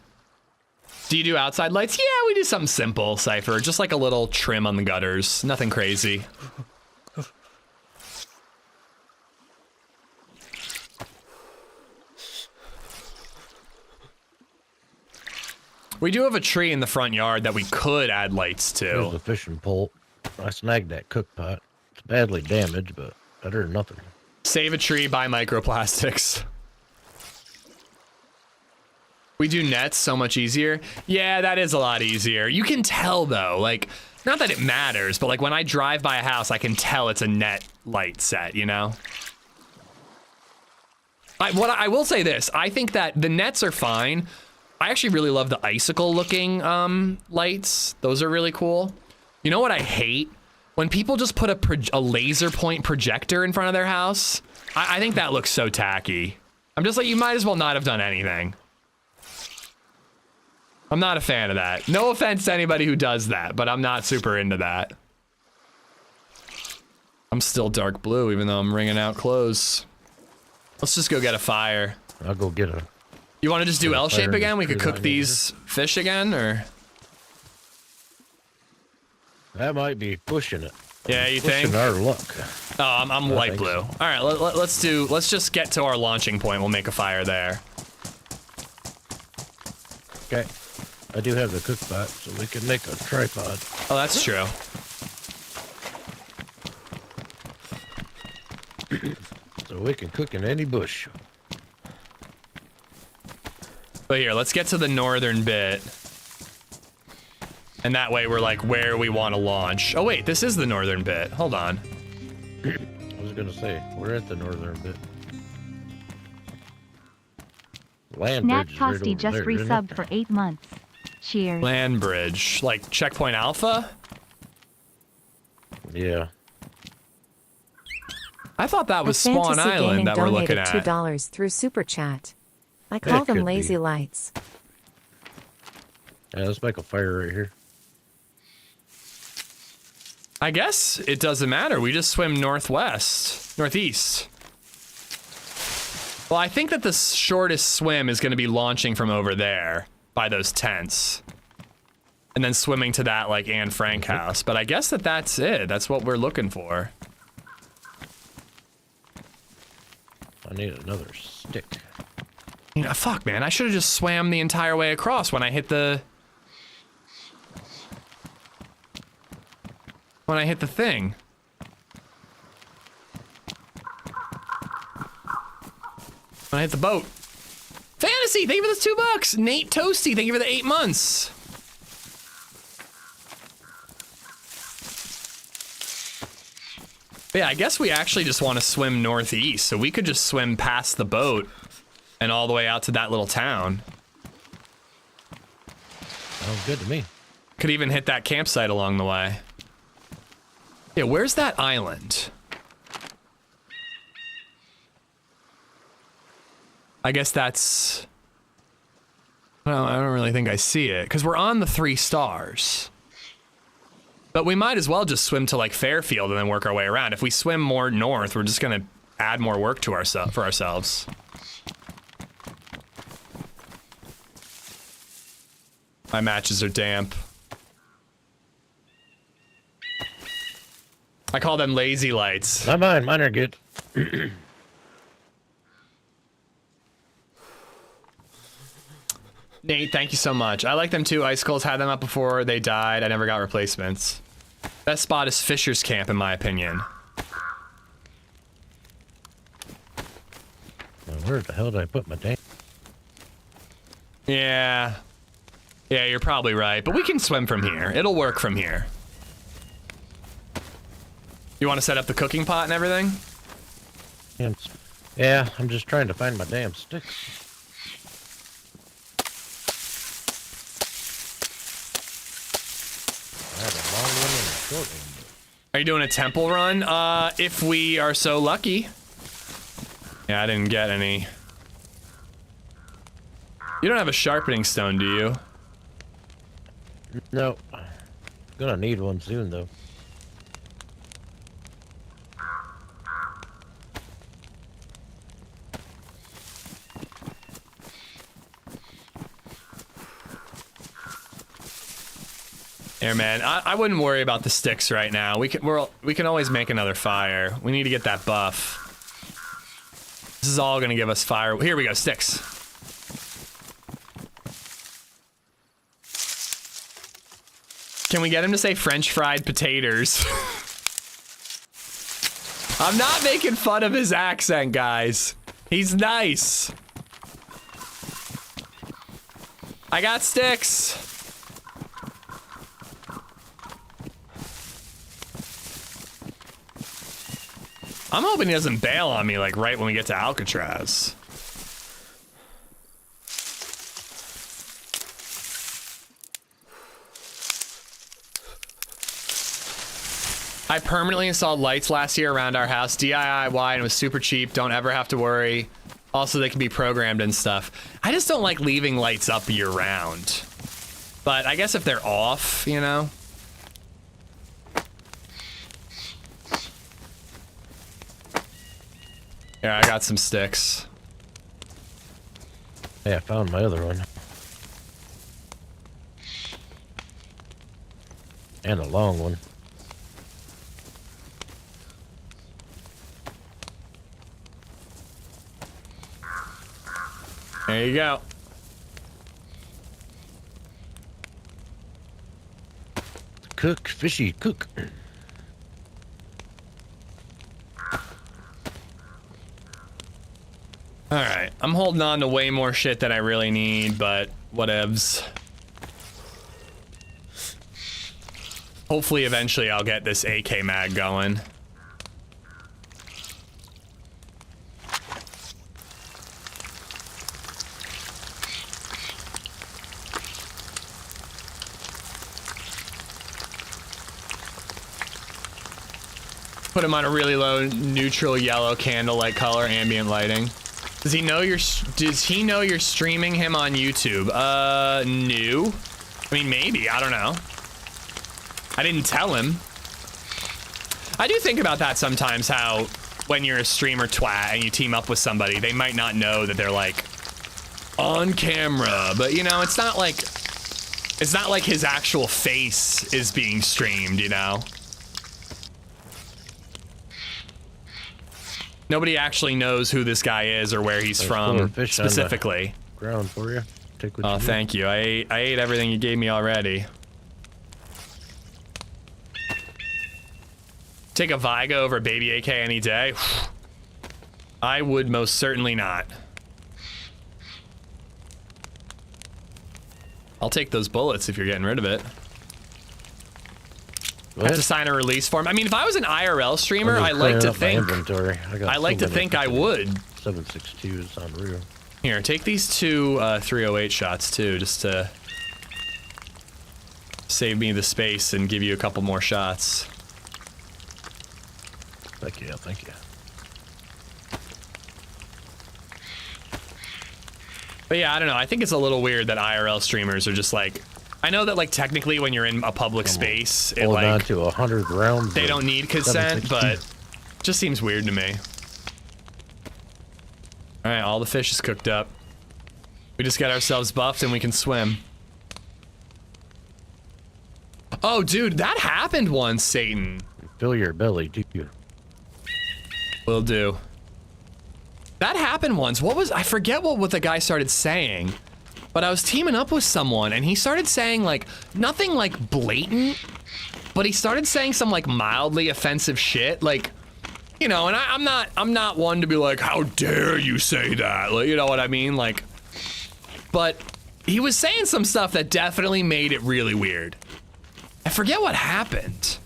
Do you do outside lights? Yeah, we do something simple, Cypher. Just like a little trim on the gutters. Nothing crazy. We do have a tree in the front yard that we could add lights to. There's the fishing pole. I snagged that cook pot. It's badly damaged, but better than nothing. Save a tree, buy microplastics. We do nets so much easier. Yeah, that is a lot easier. You can tell though, like, not that it matters, but like when I drive by a house, I can tell it's a net light set, you know? I will say this, I think that the nets are fine. I actually really love the icicle looking lights. Those are really cool. You know what I hate? When people just put a laser point projector in front of their house. I think that looks so tacky. I'm just like, you might as well not have done anything. I'm not a fan of that. No offense to anybody who does that, but I'm not super into that. I'm still dark blue, even though I'm wringing out clothes. Let's just go get a fire. I'll go get a... You want to just do L shape again? We could cook these fish again, or? That might be pushing it. Yeah, you think? Pushing our luck. Oh, I'm light blue. So. All right, let's just get to our launching point. We'll make a fire there. Okay. I do have the cook pot, so we can make a tripod. Oh, that's true. So we can cook in any bush. But here, let's get to the northern bit. And that way we're like where we want to launch. Oh wait, this is the northern bit. Hold on. I was gonna say, we're at the northern bit. Land Snack bridge is right Toasty over just there, isn't it? resubbed for 8 months. Cheers. Land bridge, like Checkpoint Alpha? Yeah. I thought that was The Spawn Fantasy Island Gaming that we're looking donated at. $2 through Super Chat. I call That them could lazy be. lights. Yeah, let's make a fire right here. I guess it doesn't matter. We just swim northeast. Well, I think that the shortest swim is going to be launching from over there by those tents. And then swimming to that, like, Anne Frank house. But I guess that's it. That's what we're looking for. I need another stick. You know, fuck, man. I should have just swam the entire way across when I hit the... When I hit the thing. When I hit the boat. Fantasy, thank you for the $2. Nate Toasty, thank you for the 8 months. But yeah, I guess we actually just want to swim northeast, so we could just swim past the boat and all the way out to that little town. Sounds good to me. Could even hit that campsite along the way. Yeah, where's that island? I guess that's... Well, I don't really think I see it, because we're on the 3 stars. But we might as well just swim to like Fairfield and then work our way around. If we swim more north, we're just gonna add more work to for ourselves. My matches are damp. I call them lazy lights. Not mine. Mine are good. Nate, thank you so much. I like them too. Icicles had them up before they died. I never got replacements. Best spot is Fisher's Camp, in my opinion. Now, where the hell did I put my damn? Yeah. Yeah, you're probably right. But we can swim from here. It'll work from here. You want to set up the cooking pot and everything? Yeah, I'm just trying to find my damn sticks. I have a long one and a short one. Are you doing a temple run? If we are so lucky. Yeah, I didn't get any. You don't have a sharpening stone, do you? No. Gonna need one soon, though. Here, man, I wouldn't worry about the sticks right now. We can always make another fire. We need to get that buff. This is all gonna give us fire. Here we go, sticks. Can we get him to say French fried potatoes? I'm not making fun of his accent, guys. He's nice. I got sticks. I'm hoping he doesn't bail on me like right when we get to Alcatraz. I permanently installed lights last year around our house, DIY, and it was super cheap. Don't ever have to worry. Also, they can be programmed and stuff. I just don't like leaving lights up year round. But I guess if they're off, you know. Yeah, I got some sticks. Hey, I found my other one. And a long one. There you go. Cook, fishy, cook. Alright, I'm holding on to way more shit than I really need, but whatevs. Hopefully eventually I'll get this AK mag going. Put him on a really low neutral yellow candlelight color, ambient lighting. Does he know you're streaming him on YouTube? No. I mean, maybe, I don't know. I didn't tell him. I do think about that sometimes, how when you're a streamer twat and you team up with somebody, they might not know that they're like on camera, but you know, it's not like his actual face is being streamed, you know? Nobody actually knows who this guy is or where he's from specifically. Ground for you. Take what Oh, thank you. I ate everything you gave me already. Take a Viga over baby AK any day? I would most certainly not. I'll take those bullets if you're getting rid of it. Have to sign a release form. I mean, if I was an IRL streamer, I like to think. I like to think I would. 7.62 is unreal. Here, take these two 308 shots too, just to save me the space and give you a couple more shots. Thank you, thank you. But yeah, I don't know. I think it's a little weird that IRL streamers are just like. I know that like technically when you're in a public space, it Hold on like to 100 rounds. they don't need consent, but it just seems weird to me. All right, all the fish is cooked up. We just got ourselves buffed and we can swim. Oh, dude, that happened once, Satan. Fill your belly, do you? Will do. That happened once. What was, I forget what the guy started saying, but I was teaming up with someone and he started saying like, nothing like blatant, but he started saying some like mildly offensive shit. Like, you know, and I'm not one to be like, how dare you say that? Like, you know what I mean? Like, but he was saying some stuff that definitely made it really weird. I forget what happened.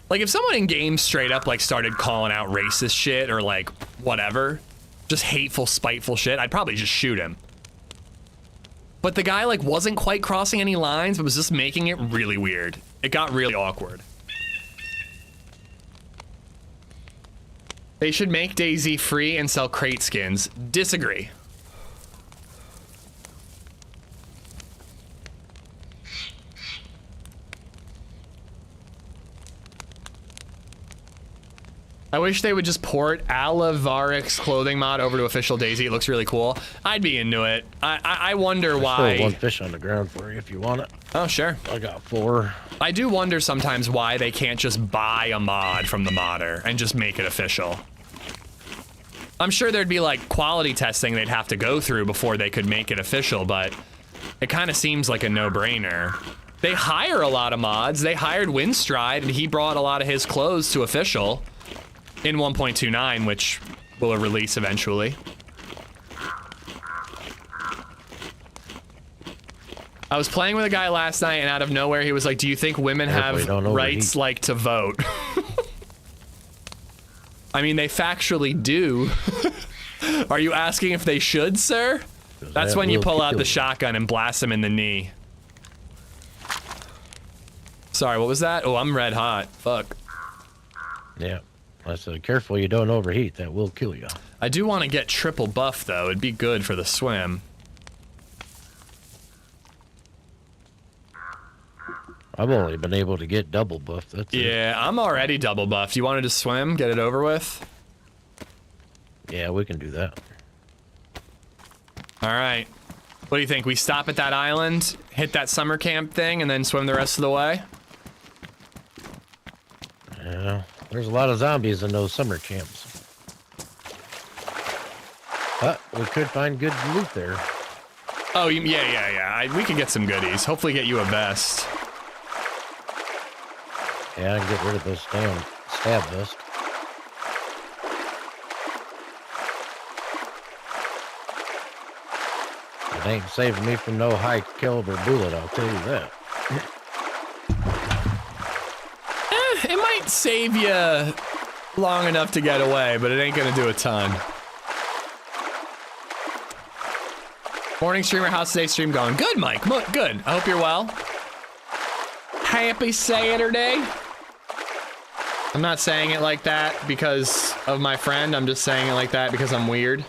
Like if someone in game straight up like started calling out racist shit or like whatever, just hateful, spiteful shit, I'd probably just shoot him. But the guy like wasn't quite crossing any lines, but was just making it really weird. It got really awkward. They should make DayZ free and sell crate skins. Disagree. I wish they would just port Alavaric's clothing mod over to official DayZ. It looks really cool. I'd be into it. I wonder why. Still one fish on the ground for you if you want it. Oh, sure. I got 4. I do wonder sometimes why they can't just buy a mod from the modder and just make it official. I'm sure there'd be like quality testing they'd have to go through before they could make it official, but it kind of seems like a no-brainer. They hire a lot of mods. They hired Windstride and he brought a lot of his clothes to official in 1.29, which will release eventually. I was playing with a guy last night and out of nowhere he was like, do you think women have rights like to vote? I mean, they factually do. Are you asking if they should, sir? That's when you pull out the shotgun and blast them in the knee. Sorry, what was that? Oh, I'm red hot. Fuck. Yeah. I said, careful you don't overheat. That will kill you. I do want to get triple buff, though. It'd be good for the swim. I've only been able to get double buff. That's yeah, I'm already double buffed. You wanted to swim? Get it over with? Yeah, we can do that. All right. What do you think? We stop at that island, hit that summer camp thing, and then swim the rest of the way? Yeah, there's a lot of zombies in those summer camps. But we could find good loot there. Oh, yeah. We could get some goodies. Hopefully get you a vest. Yeah, I can get rid of this damn stab vest. It ain't saving me from no high caliber bullet, I'll tell you that. It might save you long enough to get away, but it ain't gonna do a ton. Morning streamer, how's today's stream going? Good, Mike. Good. I hope you're well. Happy Saturday. I'm not saying it like that because of my friend. I'm just saying it like that because I'm weird.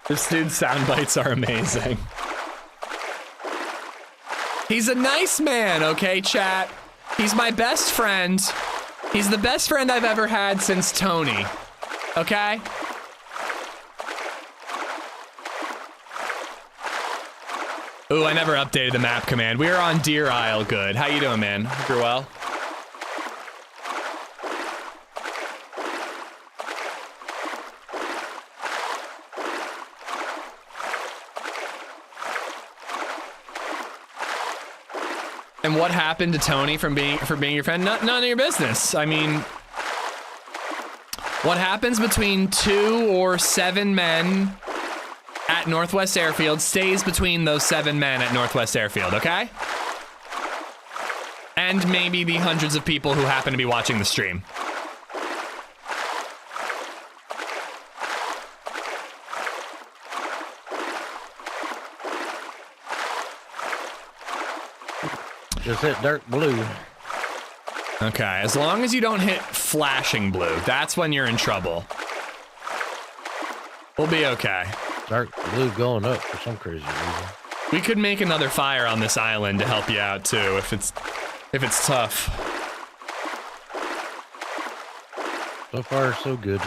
This dude's sound bites are amazing. He's a nice man, okay, chat? He's my best friend. He's the best friend I've ever had since Tony, okay? Ooh, I never updated the map command. We are on Deer Isle. Good. How you doing, man? Hope you're well. And what happened to Tony for being your friend? None of your business. I mean, what happens between 2 or 7 men at Northwest Airfield stays between those 7 men at Northwest Airfield, okay? And maybe the hundreds of people who happen to be watching the stream. Just hit dark blue. Okay, as long as you don't hit flashing blue, that's when you're in trouble. We'll be okay. Dark blue going up for some crazy reason. We could make another fire on this island to help you out too, if it's tough. So far, so good.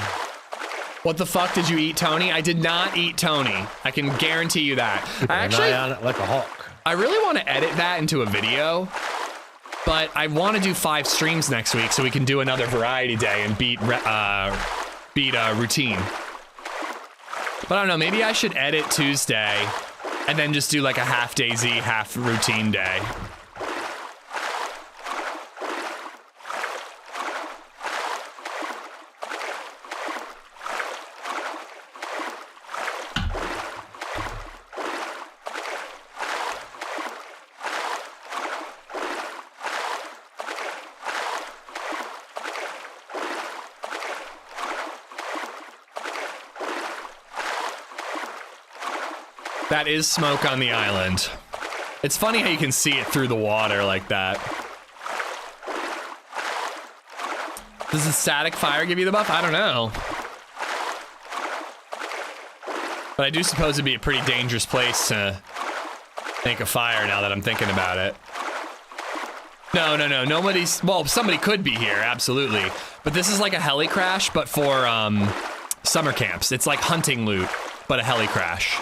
What the fuck did you eat, Tony? I did not eat Tony. I can guarantee you that. Keep an eye on it like a hawk. I really want to edit that into a video, but I want to do 5 streams next week so we can do another variety day and beat routine. But I don't know, maybe I should edit Tuesday and then just do like a half DayZ, half routine day. That is smoke on the island. It's funny how you can see it through the water like that. Does the static fire give you the buff? I don't know. But I do suppose it'd be a pretty dangerous place to make a fire now that I'm thinking about it. No, nobody's, well, somebody could be here, absolutely. But this is like a heli crash, but for summer camps. It's like hunting loot, but a heli crash.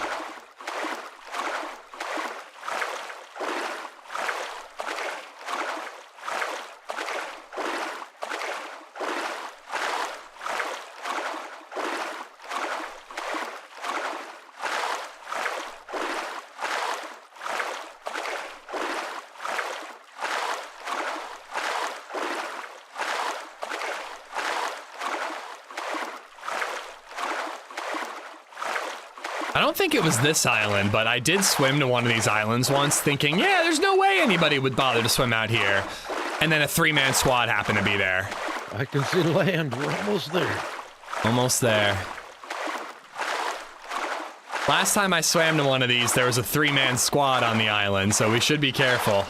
I don't think it was this island, but I did swim to one of these islands once thinking, yeah, there's no way anybody would bother to swim out here. And then a 3-man squad happened to be there. I can see land. We're almost there. Almost there. Last time I swam to one of these, there was a 3-man squad on the island, so we should be careful.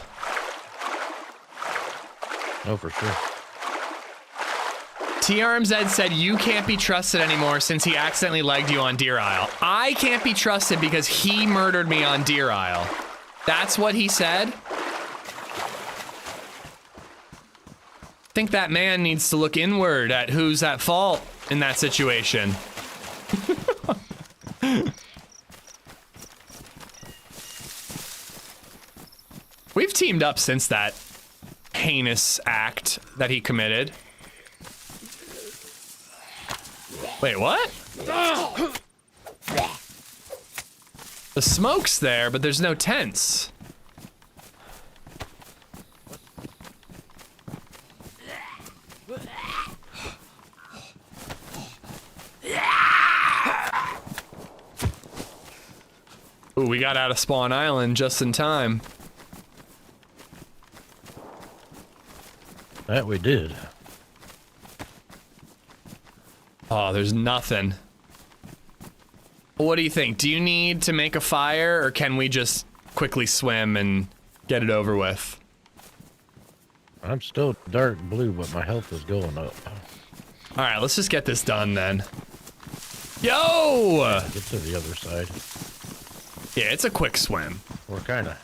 Oh, for sure. TRMZ said you can't be trusted anymore since he accidentally legged you on Deer Isle. I can't be trusted because he murdered me on Deer Isle. That's what he said? I think that man needs to look inward at who's at fault in that situation. We've teamed up since that heinous act that he committed. Wait, what? The smoke's there, but there's no tents. Ooh, we got out of Spawn Island just in time. That we did. Oh, there's nothing. What do you think? Do you need to make a fire, or can we just quickly swim and get it over with? I'm still dark blue, but my health is going up. All right, let's just get this done then. Yo! Get to the other side. Yeah, it's a quick swim. We're kind of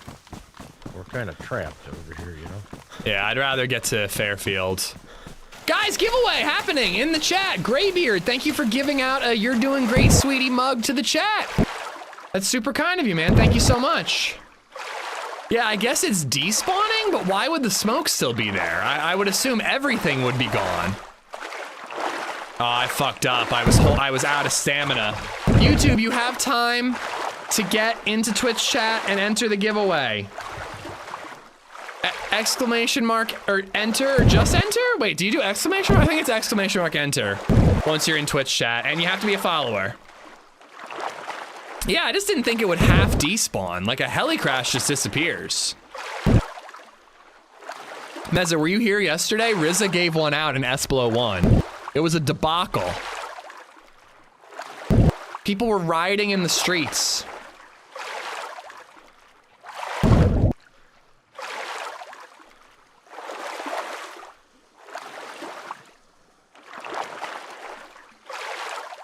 trapped over here, you know? Yeah, I'd rather get to Fairfield. Guys, giveaway happening in the chat. Graybeard, thank you for giving out a You're Doing Great Sweetie mug to the chat. That's super kind of you, man. Thank you so much. Yeah, I guess it's despawning, but why would the smoke still be there? I would assume everything would be gone. Oh, I fucked up. I was out of stamina. YouTube, you have time to get into Twitch chat and enter the giveaway. Exclamation mark or enter or just enter? Wait, do you do exclamation mark? I think it's exclamation mark enter once you're in Twitch chat, and you have to be a follower. Yeah, I just didn't think it would half despawn. Like a heli crash just disappears. Meza, were you here yesterday? Rizza gave one out in Esplo 1. It was a debacle. People were rioting in the streets.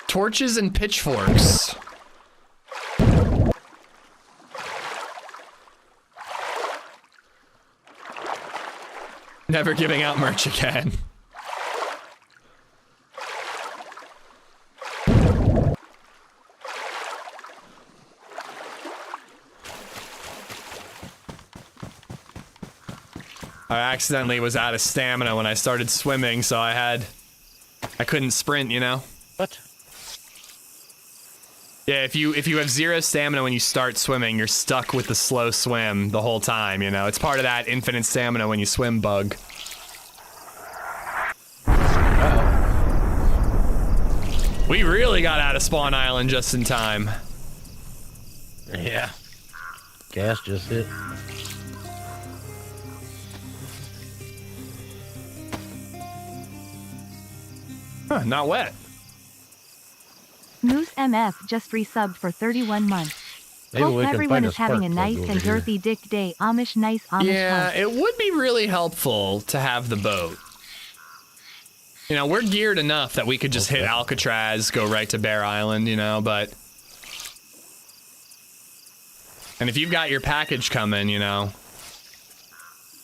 Torches and pitchforks. Never giving out merch again. I accidentally was out of stamina when I started swimming, so I couldn't sprint, you know? What? Yeah, if you have 0 stamina when you start swimming, you're stuck with the slow swim the whole time, you know? It's part of that infinite stamina when you swim bug. We really got out of Spawn Island just in time. Yeah. Gas just hit. Huh, not wet. Moose MF just resubbed for 31 months. Maybe Hope we can everyone find a is having a spark nice plug and over here. girthy dick day. Amish nice Amish Yeah, hunt. it would be really helpful to have the boat. You know, we're geared enough that we could just hit Alcatraz, go right to Bear Island, you know, but... And if you've got your package coming, you know...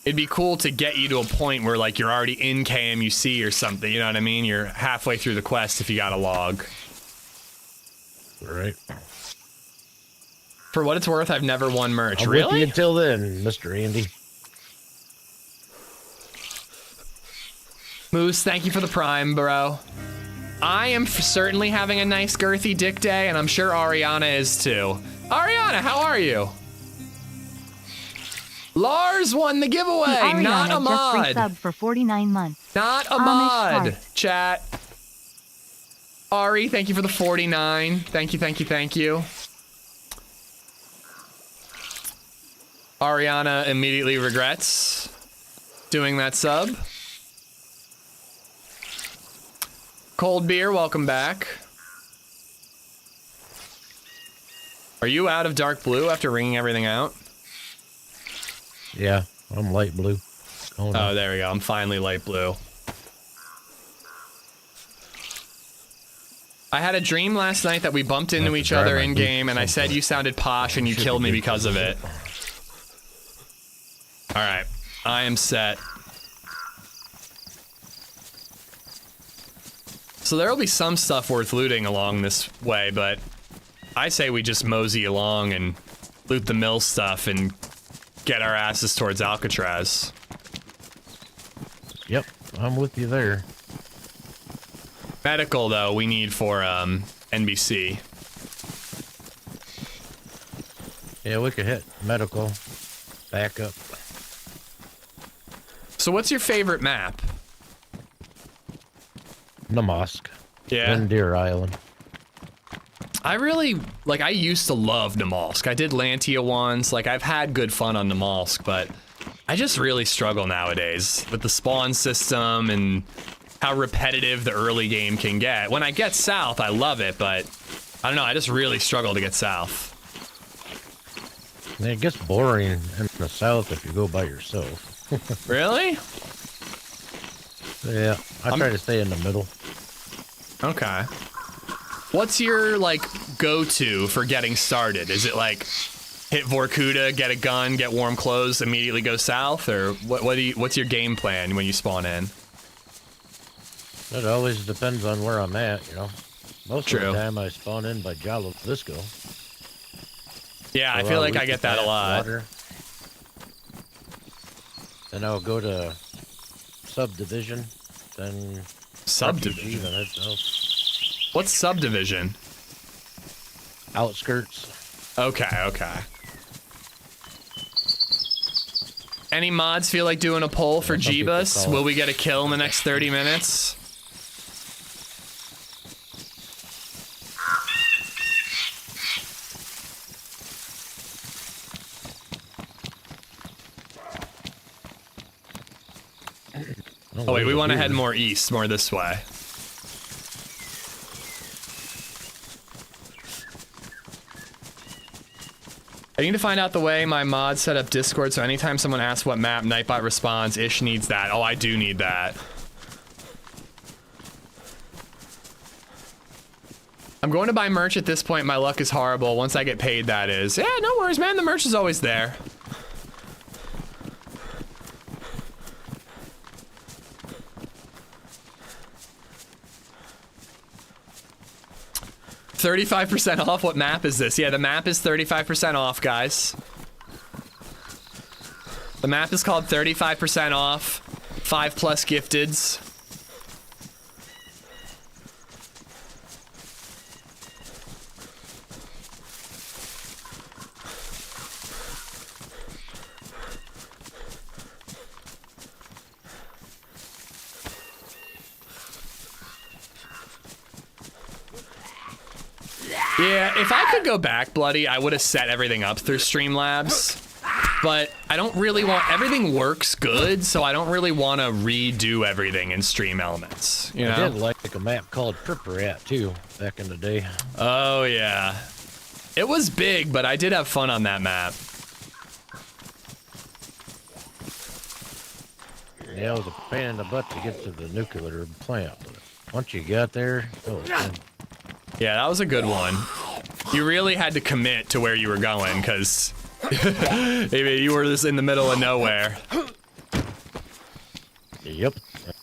It'd be cool to get you to a point where, like, you're already in KMUC or something, you know what I mean? You're halfway through the quest if you got a log. Right. For what it's worth, I've never won merch. I'll whip you Really? until then, Mr. Andy. Moose, thank you for the prime, bro. I am certainly having a nice girthy dick day, and I'm sure Ariana is too. Ariana, how are you? Lars won the giveaway, Ariana not a just mod. resubbed for 49 months. Not a Amish mod. heart. Chat. Ari, thank you for the 49. Thank you, thank you, thank you. Ariana immediately regrets doing that sub. Cold beer, welcome back. Are you out of dark blue after ringing everything out? Yeah, I'm light blue. Oh, there we go. I'm finally light blue. I had a dream last night that we bumped into each other in game, and I said you sounded posh and you killed me because of it. All right, I am set. So there'll be some stuff worth looting along this way, but I say we just mosey along and loot the mill stuff and get our asses towards Alcatraz. Yep, I'm with you there. Medical, though, we need for NBC. Yeah, we could hit medical. Backup. So what's your favorite map? Namask. Yeah. And Deer Island. I really, like, I used to love Namalsk. I did Lantia once. Like, I've had good fun on Namalsk, but I just really struggle nowadays with the spawn system and how repetitive the early game can get. When I get south, I love it, but I don't know, I just really struggle to get south. It gets boring in the south if you go by yourself. Really? Yeah, I try to stay in the middle. Okay. What's your, like, go-to for getting started? Is it, like, hit Vorkuta, get a gun, get warm clothes, immediately go south? Or what's your game plan when you spawn in? It always depends on where I'm at, you know. Most True. of the time I spawn in by Jalo Visco. Yeah, I feel like I get that a lot. Water. Then I'll go to subdivision, then Subdivision? RPG, then head south. What's subdivision? Outskirts. Okay, okay. Any mods feel like doing a poll for Jeebus? Will we get a kill in the next 30 minutes? Oh wait, we want to head more east, more this way. I need to find out the way my mod set up Discord, so anytime someone asks what map, Nightbot responds, Ish needs that. Oh, I do need that. I'm going to buy merch at this point. My luck is horrible. Once I get paid, that is. Yeah, no worries, man. The merch is always there. $35% off? What map is this? Yeah, the map is 35% off, guys. The map is called 35% off. 5+ gifteds. Yeah, if I could go back, Bloody, I would have set everything up through Streamlabs. But I don't really want... Everything works good, so I don't really want to redo everything in Stream Elements, you know? I did like a map called Pripperat, too, back in the day. Oh, yeah. It was big, but I did have fun on that map. Yeah, it was a pain in the butt to get to the nuclear plant. But once you got there, oh, yeah, that was a good one. You really had to commit to where you were going, because you were just in the middle of nowhere. Yep,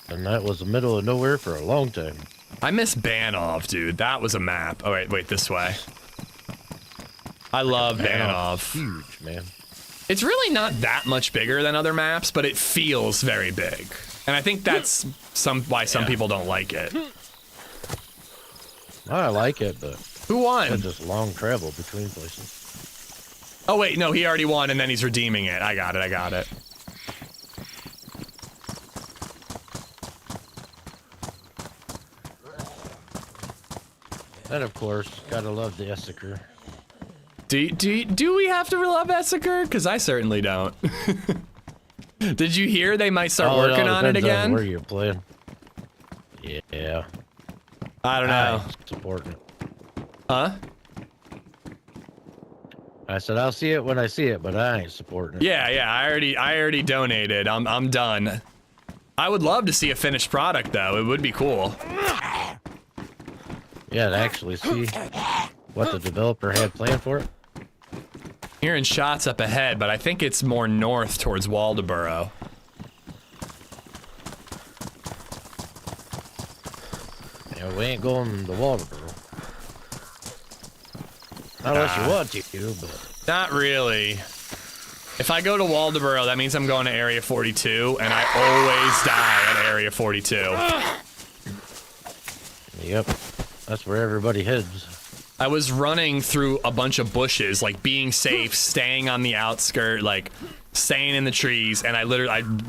and that was the middle of nowhere for a long time. I miss Banov, dude. That was a map. Oh, wait, this way. I love Banov. Huge, man. It's really not that much bigger than other maps, but it feels very big. And I think that's why some people don't like it. I like it, but who won? It's just long travel between places. Oh wait, no, he already won, and then he's redeeming it. I got it. And of course, gotta love the Essiker. Do we have to love Essiker? Because I certainly don't. Did you hear they might start working on it again? On where you're playing? Yeah. I don't know. Supporting it. Huh? I said I'll see it when I see it, but I ain't supporting it. Yeah. I already donated. I'm done. I would love to see a finished product though. It would be cool. Yeah, to actually see what the developer had planned for it. Hearing shots up ahead, but I think it's more north towards Waldoboro. Yeah, we ain't going to Waldoboro. Unless you want to, but... Not really. If I go to Waldoboro, that means I'm going to Area 42, and I always die at Area 42. Yep. That's where everybody heads. I was running through a bunch of bushes, like being safe, staying on the outskirt, like staying in the trees, and I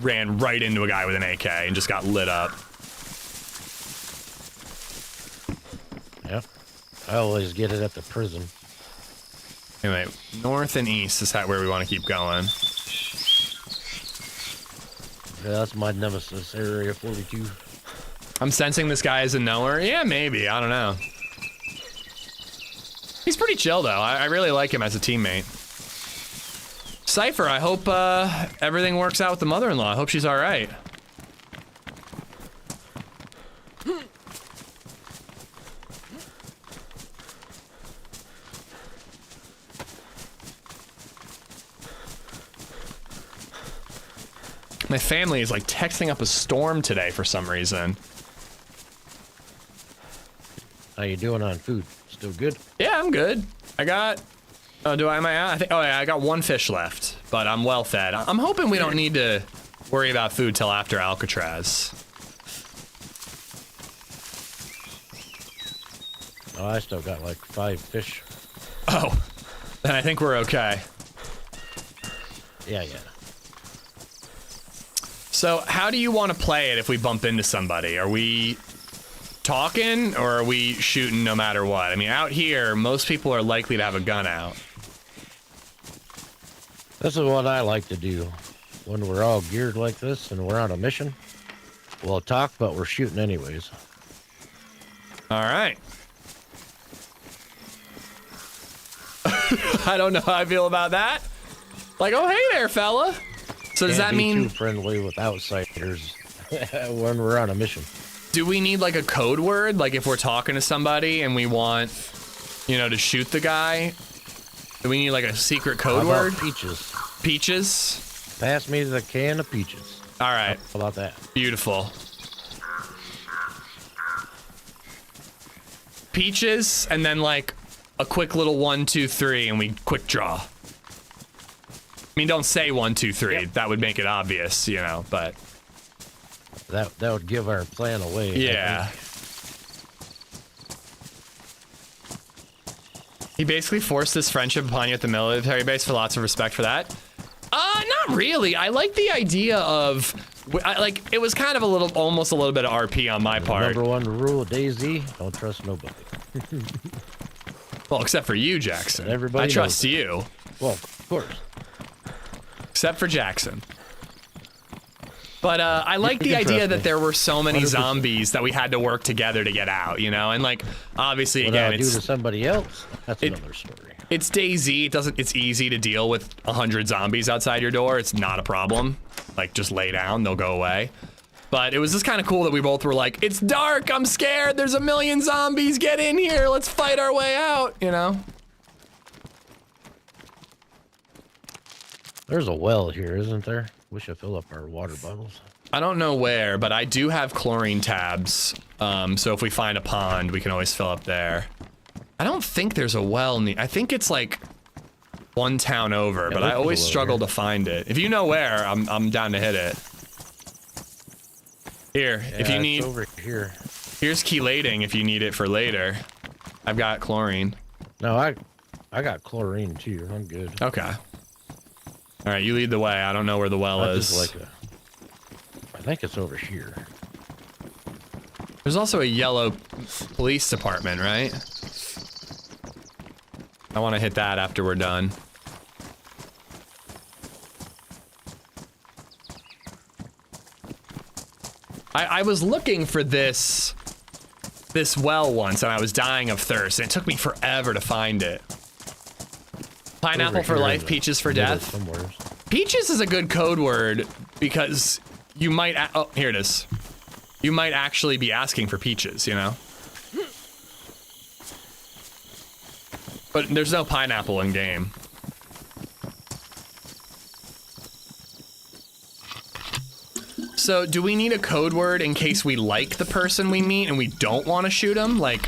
ran right into a guy with an AK and just got lit up. Yep. I always get it at the prison. Anyway, north and east is where we want to keep going. Yeah, that's my nemesis, Area 42. I'm sensing this guy is a knower. Yeah, maybe. I don't know. He's pretty chill, though. I really like him as a teammate. Cypher, I hope everything works out with the mother-in-law. I hope she's all right. My family is like texting up a storm today for some reason. How you doing on food? Still good? Yeah, I'm good. I got... Oh, am I out? Oh yeah, I got one fish left, but I'm well fed. I'm hoping we don't need to worry about food till after Alcatraz. Oh, I still got like 5 fish. Oh, then I think we're okay. Yeah. So how do you want to play it if we bump into somebody? Are we talking or are we shooting no matter what? I mean, out here, most people are likely to have a gun out. This is what I like to do when we're all geared like this and we're on a mission. We'll talk, but we're shooting anyways. All right. I don't know how I feel about that. Like, oh, hey there, fella. So does that mean too friendly with outsiders when we're on a mission? Do we need like a code word? Like if we're talking to somebody and we want, you know, to shoot the guy, do we need like a secret code word? Peaches. Peaches? Pass me the can of peaches. All right. How about that? Beautiful. Peaches, and then like a quick little 1, 2, 3, and we quick draw. I mean, don't say 1, 2, 3. Yep. That would make it obvious, you know, but that would give our plan away. Yeah. He basically forced this friendship upon you at the military base for lots of respect for that. Not really. I like the idea of, like, it was kind of a little, almost a little bit of RP on my part. Number one rule of DayZ, don't trust nobody. Well, except for you, Jackson. Everybody I trust you. Well, of course. Except for Jackson. But I like the idea that there were so many 100%. Zombies that we had to work together to get out, you know? And like, obviously, what again, I do to somebody else, that's another story. It's DayZ. It's easy to deal with 100 zombies outside your door. It's not a problem. Like, just lay down, they'll go away. But it was just kind of cool that we both were like, it's dark, I'm scared, there's a million zombies, get in here, let's fight our way out, you know? There's a well here, isn't there? We should fill up our water bottles. I don't know where, but I do have chlorine tabs. So if we find a pond, we can always fill up there. I don't think there's a well in the, I think it's like one town over, but I always struggle to find it. If you know where, I'm down to hit it. Here, if you need, over here. Here's chelating if you need it for later. I've got chlorine. No, I got chlorine too. I'm good. Okay. All right, you lead the way. I don't know where the well is. I think it's over here. There's also a yellow police department, right? I want to hit that after we're done. I was looking for this well once, and I was dying of thirst, and it took me forever to find it. Pineapple for life, peaches for death. Peaches is a good code word because you might. Oh, here it is. You might actually be asking for peaches, you know. But there's no pineapple in game. So, do we need a code word in case we like the person we meet and we don't want to shoot him? Like,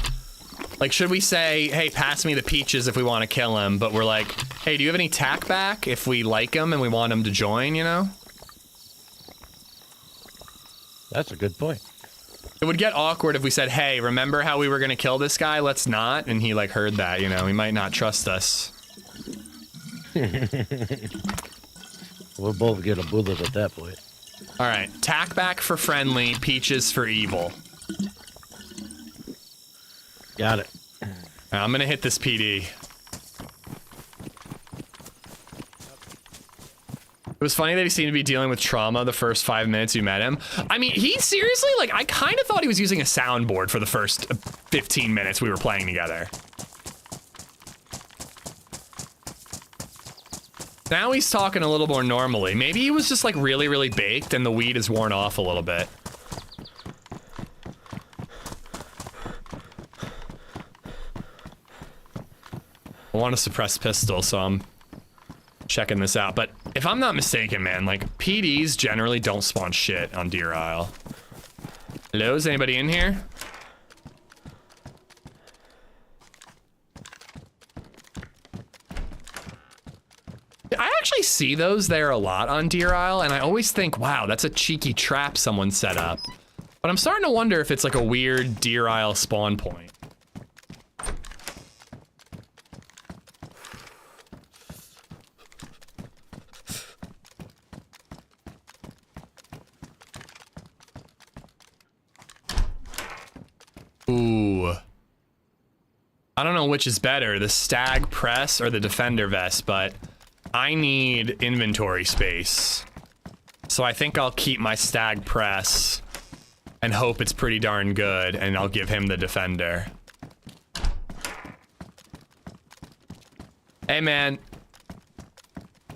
should we say, hey, pass me the peaches if we want to kill him, but we're like, hey, do you have any tack back if we like him and we want him to join, you know? That's a good point. It would get awkward if we said, hey, remember how we were going to kill this guy? Let's not. And he, like, heard that, you know? He might not trust us. We'll both get a bullet at that point. All right, tack back for friendly, peaches for evil. Got it. I'm gonna hit this PD. It was funny that he seemed to be dealing with trauma the first 5 minutes you met him. I mean, he seriously, like, I kind of thought he was using a soundboard for the first 15 minutes we were playing together. Now he's talking a little more normally. Maybe he was just like really, really baked and the weed is worn off a little bit. I want to suppress pistol, so I'm checking this out. But if I'm not mistaken, man, like PDs generally don't spawn shit on Deer Isle. Hello, is anybody in here? I actually see those there a lot on Deer Isle, and I always think, wow, that's a cheeky trap someone set up. But I'm starting to wonder if it's like a weird Deer Isle spawn point. I don't know which is better, the stag press or the defender vest, but I need inventory space. So I think I'll keep my stag press and hope it's pretty darn good, and I'll give him the defender. Hey man,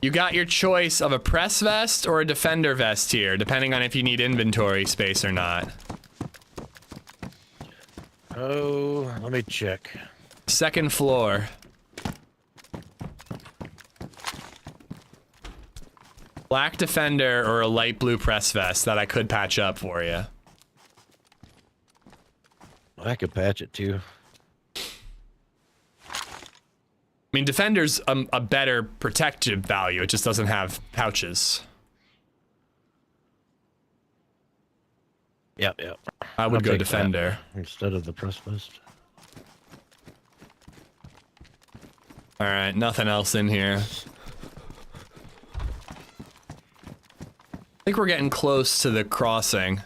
you got your choice of a press vest or a defender vest here, depending on if you need inventory space or not. Oh, let me check. Second floor. Black defender or a light blue press vest that I could patch up for you. I could patch it too. I mean, defender's a better protective value. It just doesn't have pouches. Yep, yep. I would go take defender. that instead of the press vest. All right, nothing else in here. I think we're getting close to the crossing.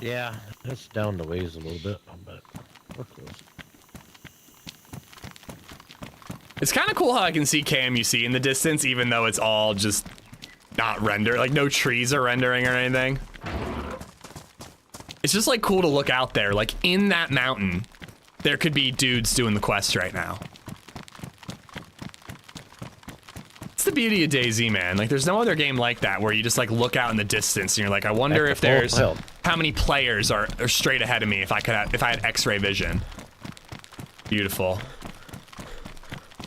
Yeah, it's down the ways a little bit, but we're close. It's kind of cool how I can see KMUC in the distance, even though it's all just not rendered. Like, no trees are rendering or anything. It's just, like, cool to look out there. Like, in that mountain, there could be dudes doing the quest right now. It's the beauty of DayZ, man. Like, there's no other game like that where you just, like, look out in the distance and you're like, I wonder if there's how many players are straight ahead of me if I had X-ray vision. Beautiful.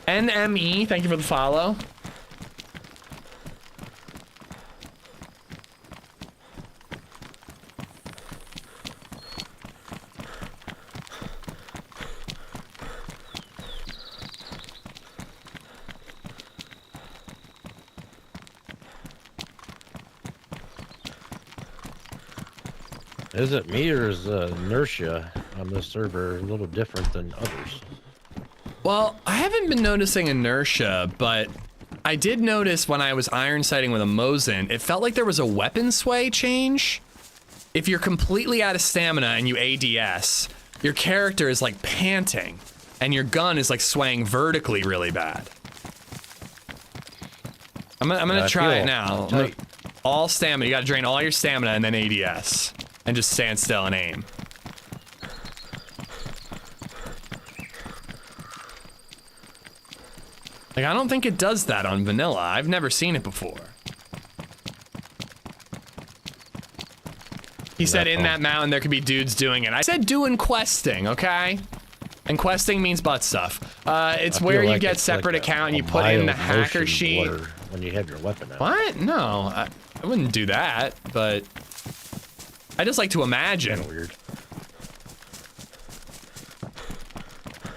NME, thank you for the follow. Is it me or is inertia on this server a little different than others? Well, I haven't been noticing inertia, but I did notice when I was iron sighting with a Mosin, it felt like there was a weapon sway change. If you're completely out of stamina and you ADS, your character is like panting and your gun is like swaying vertically really bad. I'm gonna try it now. All stamina, you gotta drain all your stamina and then ADS. And just stand still and aim. Like, I don't think it does that on vanilla. I've never seen it before. He said in that mountain there could be dudes doing it. I said doing questing, okay? And questing means butt stuff. It's where you get separate account and you put in the hacker sheet. When you have your weapon out. What? No, I wouldn't do that, but I just like to imagine. Weird.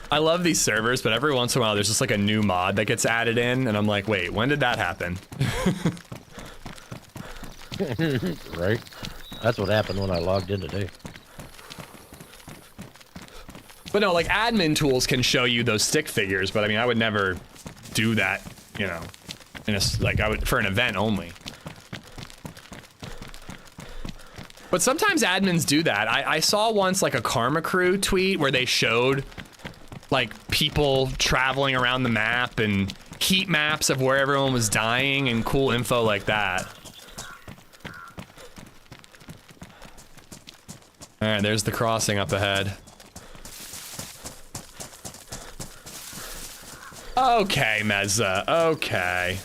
I love these servers, but every once in a while there's just like a new mod that gets added in, and I'm like, wait, when did that happen? Right? That's what happened when I logged in today. But no, like admin tools can show you those stick figures, but I mean, I would never do that, you know, in a, like I would for an event only. But sometimes admins do that. I saw once like a Karma Crew tweet where they showed like people traveling around the map and heat maps of where everyone was dying and cool info like that. All right, there's the crossing up ahead. Okay, Mezza, okay.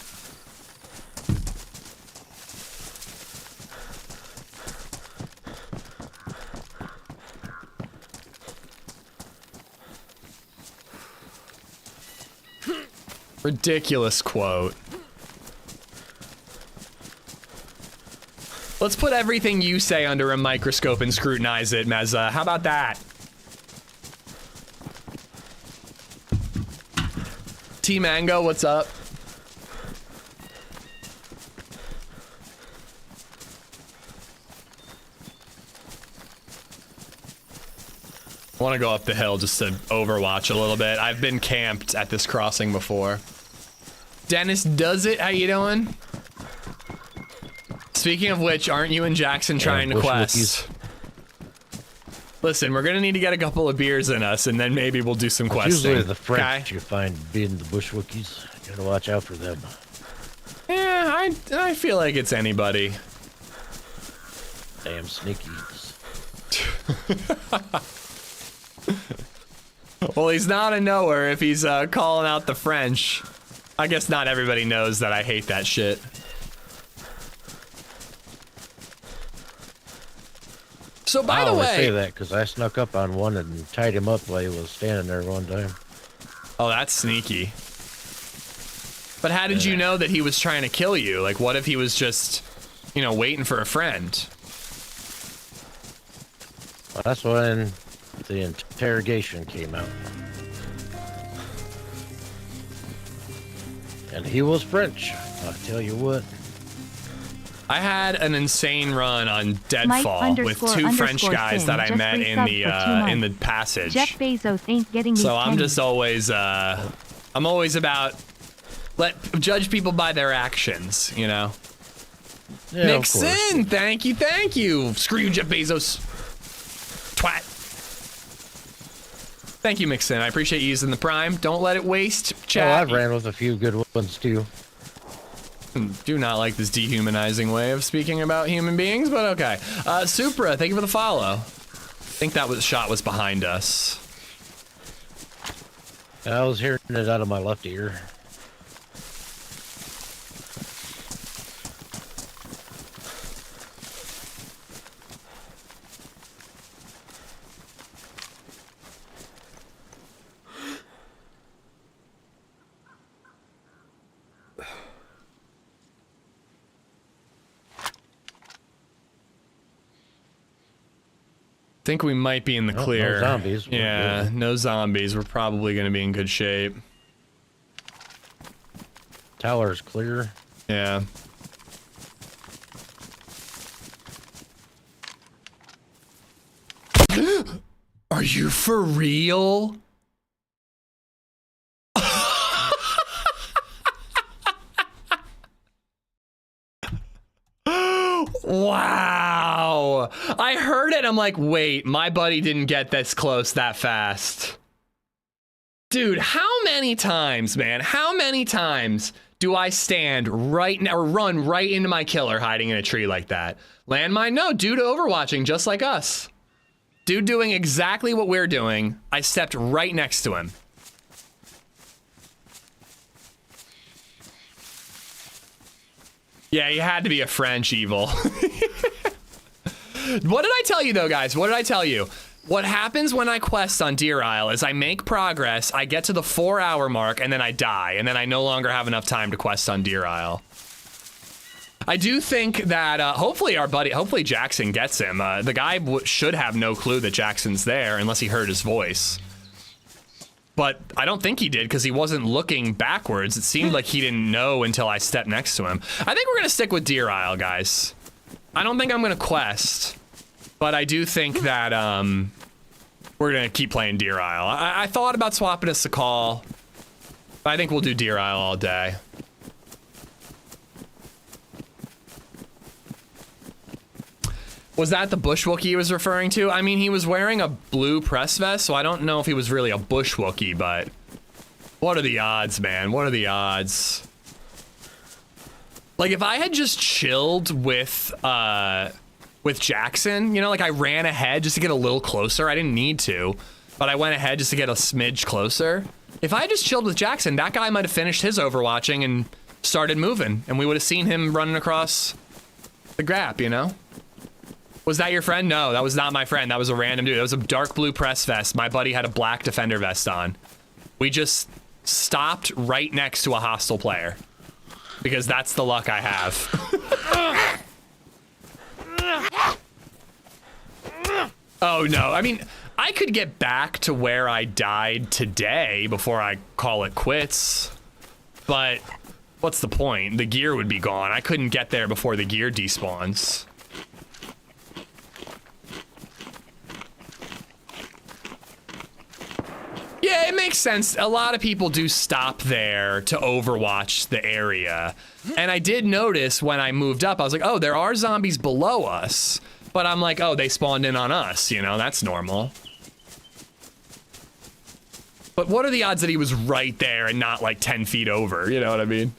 Ridiculous quote. Let's put everything you say under a microscope and scrutinize it, Mezza. How about that? T-Mango, what's up? I want to go up the hill just to overwatch a little bit. I've been camped at this crossing before. Dennis does it. How you doing? Speaking of which, aren't you and Jackson trying to quest? Listen, we're gonna need to get a couple of beers in us, and then maybe we'll do some questing. Usually the French okay? you find being the bush Wookiees. Gotta watch out for them. Yeah, I feel like it's anybody. Damn sneakies. Well, he's not a knower if he's calling out the French. I guess not everybody knows that I hate that shit. So by the I way, say that because I snuck up on one and tied him up while he was standing there one time. oh, that's sneaky. But how did you know that he was trying to kill you? Like, what if he was just, you know, waiting for a friend? Well, that's when the interrogation came out. And he was French. I'll tell you what. I had an insane run on Deadfall with two French guys that I met in the passage. Jeff Bezos ain't getting these So I'm pennies. just always I'm always about judge people by their actions, you know. Yeah, of course. Nixon, thank you. Screw you, Jeff Bezos. Twat. Thank you, Mixon. I appreciate you using the Prime. Don't let it waste, chat. Oh, I've ran with a few good ones too. Do not like this dehumanizing way of speaking about human beings, but okay. Supra, thank you for the follow. I think that shot was behind us. I was hearing it out of my left ear. Think we might be in the clear. No zombies. Yeah, no zombies. We're probably going to be in good shape. Tower's clear. Yeah. Are you for real? Wow. I heard it. I'm like, wait, my buddy didn't get this close that fast. Dude, how many times, man? How many times do I stand right now or run right into my killer hiding in a tree like that? Landmine? No, dude overwatching just like us. Dude doing exactly what we're doing. I stepped right next to him. Yeah, you had to be a French evil. What did I tell you though, guys? What did I tell you? What happens when I quest on Deer Isle is I make progress, I get to the 4-hour mark, and then I die, and then I no longer have enough time to quest on Deer Isle. I do think that hopefully Jackson gets him. The guy should have no clue that Jackson's there unless he heard his voice. But I don't think he did because he wasn't looking backwards. It seemed like he didn't know until I stepped next to him. I think we're going to stick with Deer Isle, guys. I don't think I'm going to quest, but I do think that we're going to keep playing Deer Isle. I thought about swapping to Sakhal, but I think we'll do Deer Isle all day. Was that the bush Wookiee he was referring to? I mean, he was wearing a blue press vest, so I don't know if he was really a bush Wookiee, but what are the odds, man? What are the odds? Like, if I had just chilled with Jackson, you know, like I ran ahead just to get a little closer. I didn't need to, but I went ahead just to get a smidge closer. If I had just chilled with Jackson, that guy might have finished his overwatching and started moving, and we would have seen him running across the gap, you know? Was that your friend? No, that was not my friend. That was a random dude. That was a dark blue press vest. My buddy had a black defender vest on. We just stopped right next to a hostile player because that's the luck I have. Oh no, I mean, I could get back to where I died today before I call it quits, but what's the point? The gear would be gone. I couldn't get there before the gear despawns. Yeah, it makes sense. A lot of people do stop there to overwatch the area. And I did notice when I moved up, I was like, oh, there are zombies below us. But But I'm like, oh, they spawned in on us, you know, that's normal. But what are the odds that he was right there and not like 10 feet over, you know what I mean?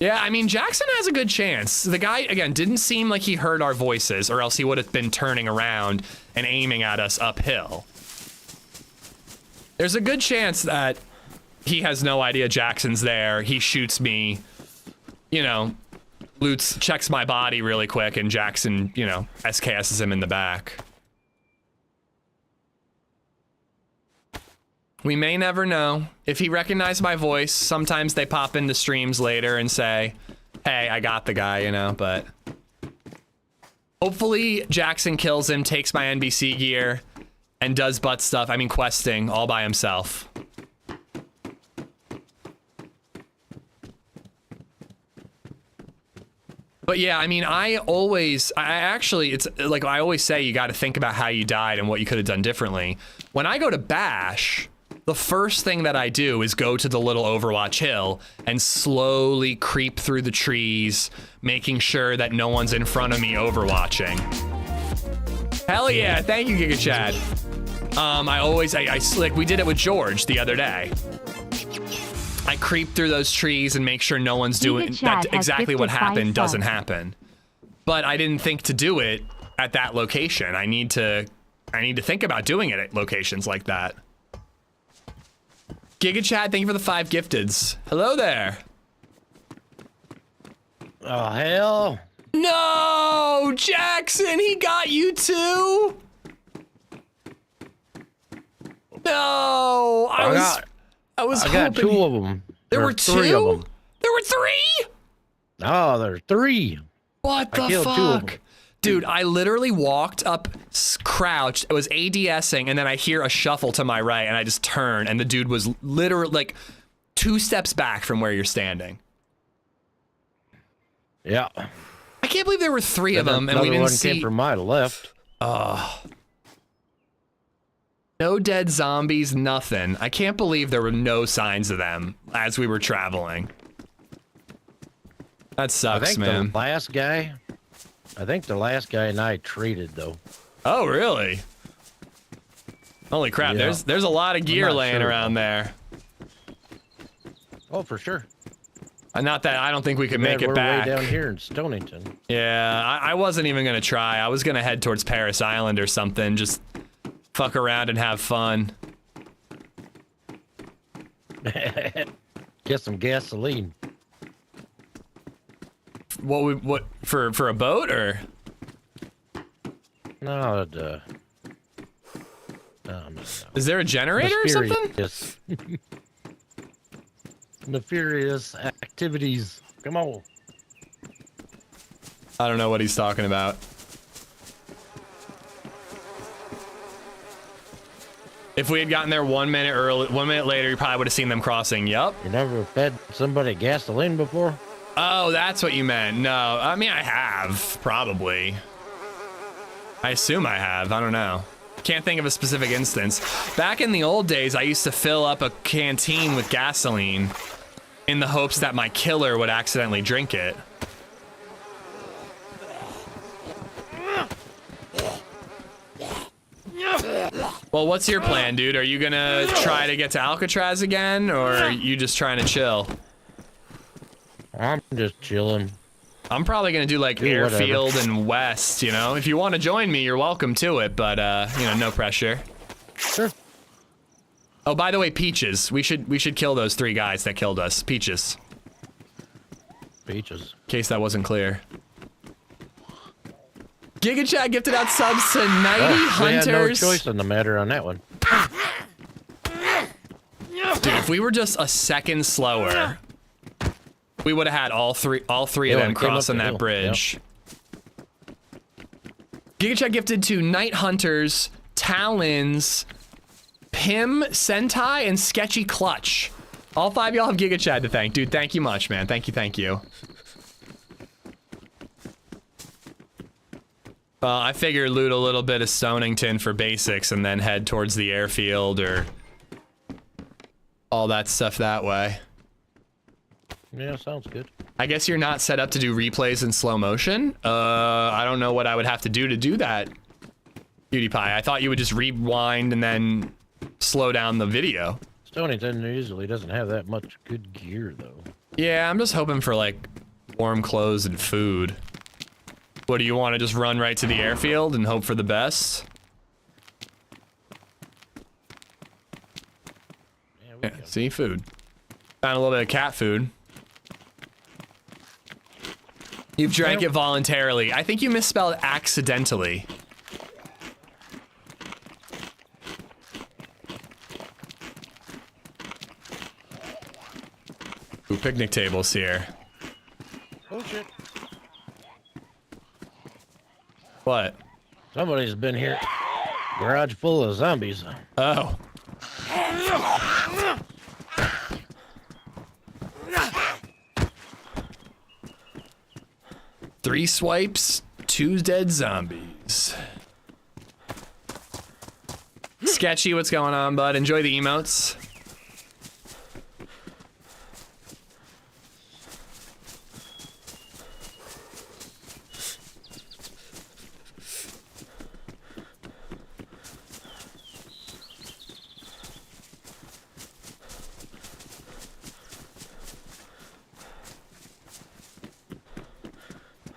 Yeah, I mean, Jackson has a good chance. The guy, again, didn't seem like he heard our voices, or else he would have been turning around and aiming at us uphill. There's a good chance that he has no idea Jackson's there. He shoots me, you know, loots, checks my body really quick, and Jackson, you know, SKS's him in the back. We may never know. If he recognized my voice, sometimes they pop into streams later and say, hey, I got the guy, you know, but hopefully Jackson kills him, takes my NBC gear, and does butt stuff, I mean questing, all by himself. But yeah, I mean, actually, it's like I always say, you got to think about how you died and what you could have done differently. When I go to bash, the first thing that I do is go to the little Overwatch hill and slowly creep through the trees, making sure that no one's in front of me overwatching. Hell yeah, thank you, Giga Chad. Like we did it with George the other day. I creep through those trees and make sure no one's doing that. Exactly what happened doesn't happen. But I didn't think to do it at that location. I need to think about doing it at locations like that. Giga Chad, thank you for the 5 gifteds. Hello there. Oh, hell. No, Jackson, he got you too. No, I got 2 of them. There were 2? 3 of them. There were 3? No, there are 3. What the killed 2 of them. fuck? Dude, I literally walked up, crouched, it was ADSing, and then I hear a shuffle to my right, and I just turn, and the dude was literally like 2 steps back from where you're standing. Yeah. I can't believe there were 3 of them, and another we didn't one see. came from my left. No dead zombies, nothing. I can't believe there were no signs of them as we were traveling. That sucks, man. I think the last guy and I traded though. Oh, really? Holy crap, Yeah. there's a lot of gear laying around there. Oh, for sure. Not that I don't think we could make it back. We're way down here in Stonington. Yeah, I wasn't even gonna try. I was gonna head towards Paris Island or something, just fuck around and have fun. Get some gasoline. What for a boat or? No, no. Is there a generator or something? Yes. Nefarious activities. Come on. I don't know what he's talking about. If we had gotten there 1 minute early, 1 minute later, you probably would have seen them crossing. Yup. You never fed somebody gasoline before? Oh, that's what you meant. No, I mean, I have, probably. I assume I have, I don't know. Can't think of a specific instance. Back in the old days, I used to fill up a canteen with gasoline in the hopes that my killer would accidentally drink it. Well, what's your plan, dude? Are you gonna try to get to Alcatraz again, or are you just trying to chill? I'm just chilling. I'm probably gonna do like Airfield and West, you know? If you want to join me, you're welcome to it, but you know, no pressure. Sure. Oh, by the way, Peaches. We should kill those 3 guys that killed us. Peaches. Peaches. In case that wasn't clear. Giga Chat gifted out subs to 90 Hunters. We had no choice in the matter on that one. Dude, if we were just a second slower, we would have had all three of them crossing that bridge. Giga Chat gifted to Night Hunters, Talons, Pim, Sentai, and Sketchy Clutch. All 5 of y'all have Giga Chad to thank. Dude, thank you much, man. Thank you. I figure loot a little bit of Stonington for basics and then head towards the airfield or all that stuff that way. Yeah, sounds good. I guess you're not set up to do replays in slow motion. I don't know what I would have to do that. PewDiePie, I thought you would just rewind and then slow down the video. Stonington usually doesn't have that much good gear, though. Yeah, I'm just hoping for like warm clothes and food. What, do you want to just run right to the airfield and hope for the best? Yeah, see, food. Found a little bit of cat food. You've drank it voluntarily. I think you misspelled accidentally. Ooh, picnic tables here. Oh shit. What? Somebody's been here. Garage full of zombies. Oh. Three swipes, 2 dead zombies. Sketchy, what's going on, bud? Enjoy the emotes.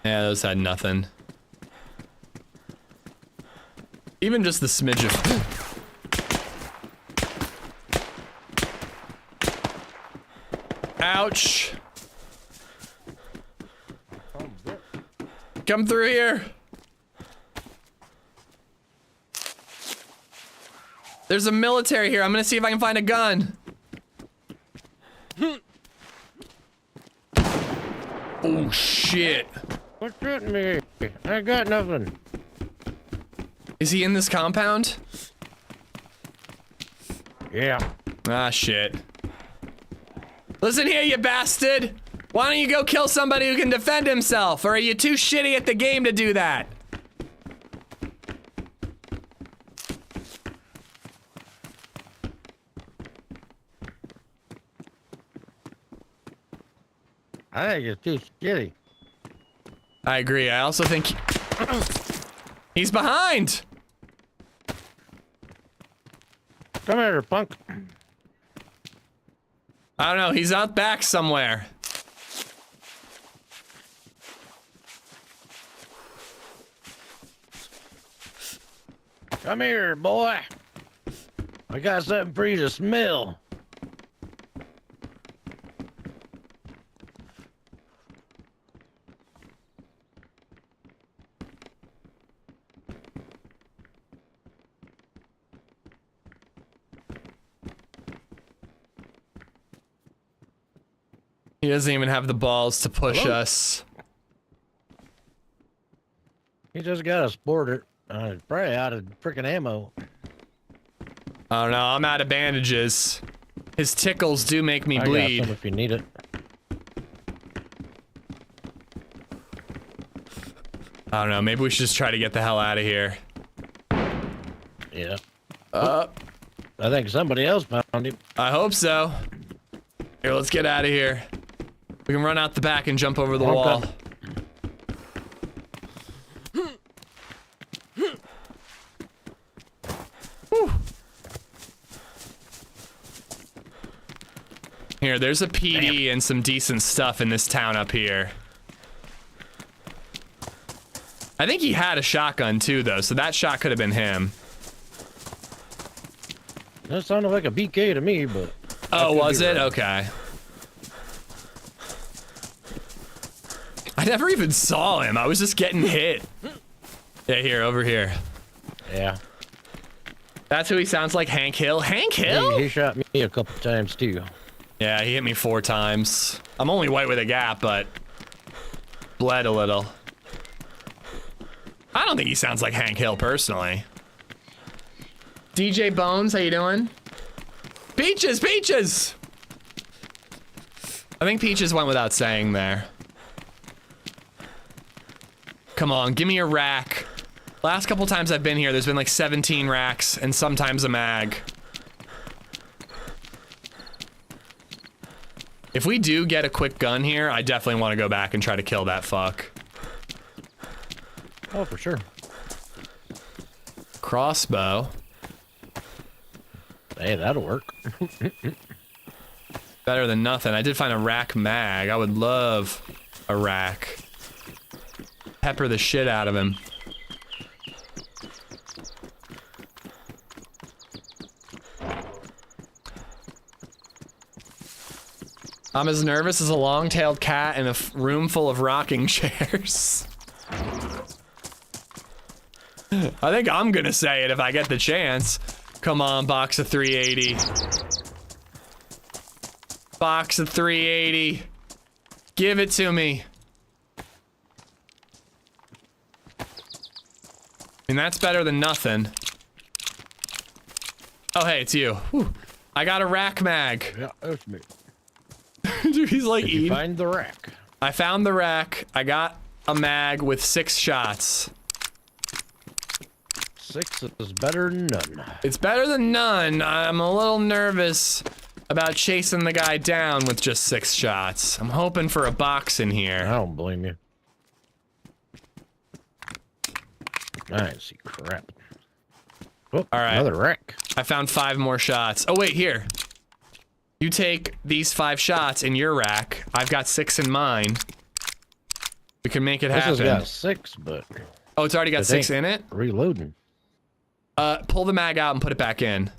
Yeah, those had nothing. Even just the smidge of... Ouch! Come through here! There's a military here. I'm gonna see if I can find a gun. Oh shit! What's shooting me? I got nothing. Is he in this compound? Yeah. Ah, shit. Listen here, you bastard! Why don't you go kill somebody who can defend himself? Or are you too shitty at the game to do that? I think it's too skitty. I agree. I also think he's behind. Come here, punk. I don't know. He's out back somewhere. Come here, boy. I got something for you to smell. He doesn't even have the balls to push Hello? us. He just got a sporter. Probably out of freaking ammo. I don't know. I'm out of bandages. His tickles do make me I bleed. got some if you need it. I don't know. Maybe we should just try to get the hell out of here. Yeah. I think somebody else found him. hope so. Here, let's get out of here. We can run out the back and jump over the Okay. wall. Whew. Here, there's a PD and some decent stuff in this town up here. I think he had a shotgun too, though, so that shot could have been him. That sounded like a BK to me, but... Oh, was it? wrong. Okay. I never even saw him. I was just getting hit. Yeah, here, over here. Yeah. That's who he sounds like, Hank Hill. Hank Hill? He shot me a couple times, too. Yeah, he hit me 4 times. I'm only white with a gap, but bled a little. I don't think he sounds like Hank Hill, personally. DJ Bones, how you doing? Peaches, Peaches! I think Peaches went without saying there. Come on, give me a rack. Last couple times I've been here, there's been like 17 racks and sometimes a mag. If we do get a quick gun here, I definitely want to go back and try to kill that fuck. Oh, for sure. Crossbow. Hey, that'll work. Better than nothing. I did find a rack mag. I would love a rack. Pepper the shit out of him. I'm as nervous as a long-tailed cat in a room full of rocking chairs. I think I'm gonna say it if I get the chance. Come on, box of 380. Box of 380. Give it to me. I mean, that's better than nothing. Oh, hey, it's you. Whew. I got a rack mag. Yeah, that's me. Dude, he's like Did eating. you find the rack? I found the rack. I got a mag with 6 shots. 6 is better than none. It's better than none. I'm a little nervous about chasing the guy down with just 6 shots. I'm hoping for a box in I here. don't blame you. I didn't see crap. Oh, All right. another rack. I found 5 more shots. Oh, wait, here. You take these 5 shots in your rack. I've got 6 in mine. We can make it This has happen. got 6, but Oh, it's already got it 6 ain't in it? reloading. Pull the mag out and put it back in.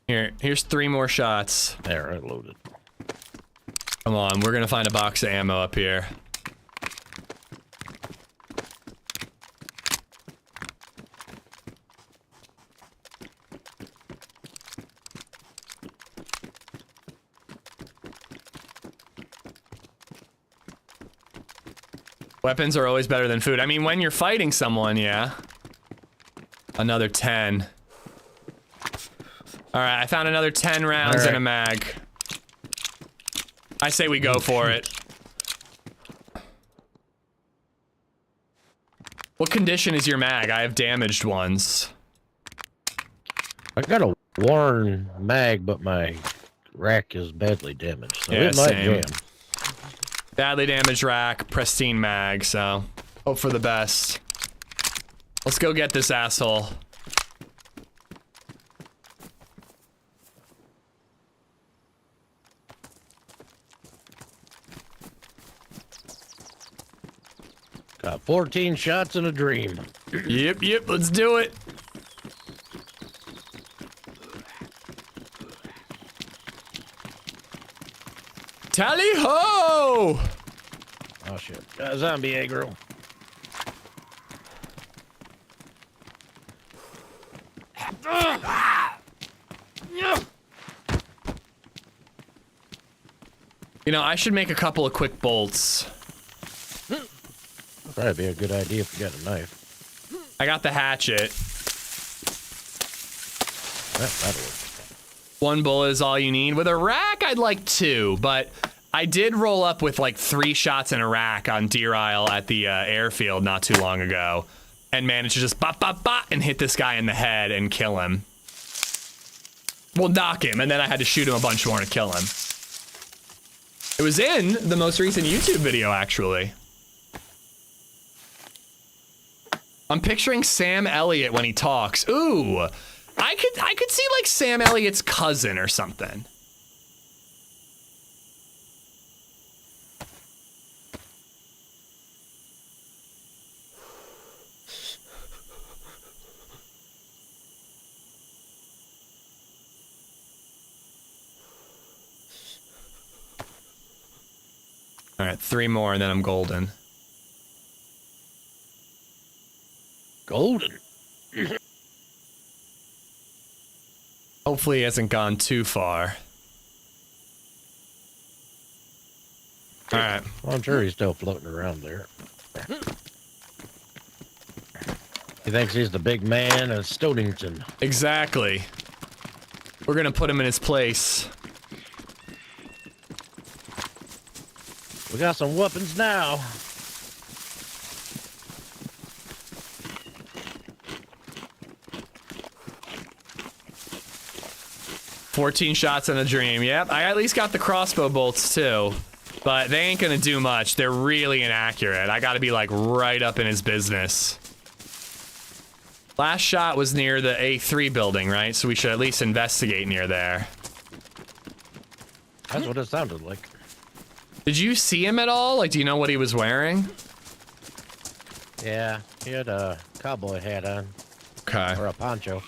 Here's 3 more shots. There, I loaded. Come on, we're gonna find a box of ammo up here. Weapons are always better than food. I mean, when you're fighting someone, yeah. Another 10. All right, I found another 10 rounds in a mag. I say we go for it. What condition is your mag? I have damaged ones. I got a worn mag, but my rack is badly damaged, so Yeah, it might same. jam. Badly damaged rack, pristine mag, so hope for the best. Let's go get this asshole. Got 14 shots in a dream. Yep, let's do it. Tally ho! Oh shit. Zombie aggro. You know, I should make a couple of quick bolts. Probably be a good idea if you got a knife. I got the hatchet. That'll work. 1 bullet is all you need. With a rack, I'd like 2, but I did roll up with like 3 shots in a rack on Deer Isle at the airfield not too long ago, and managed to just bop, bop, bop, and hit this guy in the head and kill him. Well, knock him, and then I had to shoot him a bunch more to kill him. It was in the most recent YouTube video, actually. I'm picturing Sam Elliott when he talks. Ooh, I could see like Sam Elliott's cousin or something. All right, 3 more and then I'm golden. Golden. Hopefully he hasn't gone too far. All right. Well, I'm sure he's still floating around there. He thinks he's the big man of Stonington. Exactly. We're gonna put him in his place. We got some weapons now. 14 shots in a dream. Yep, I at least got the crossbow bolts too. But they ain't gonna do much. They're really inaccurate. I gotta be like right up in his business. Last shot was near the A3 building, right? So we should at least investigate near there. That's what it sounded like. Did you see him at all? Like, do you know what he was wearing? Yeah, he had a cowboy hat on. Okay. Or a poncho.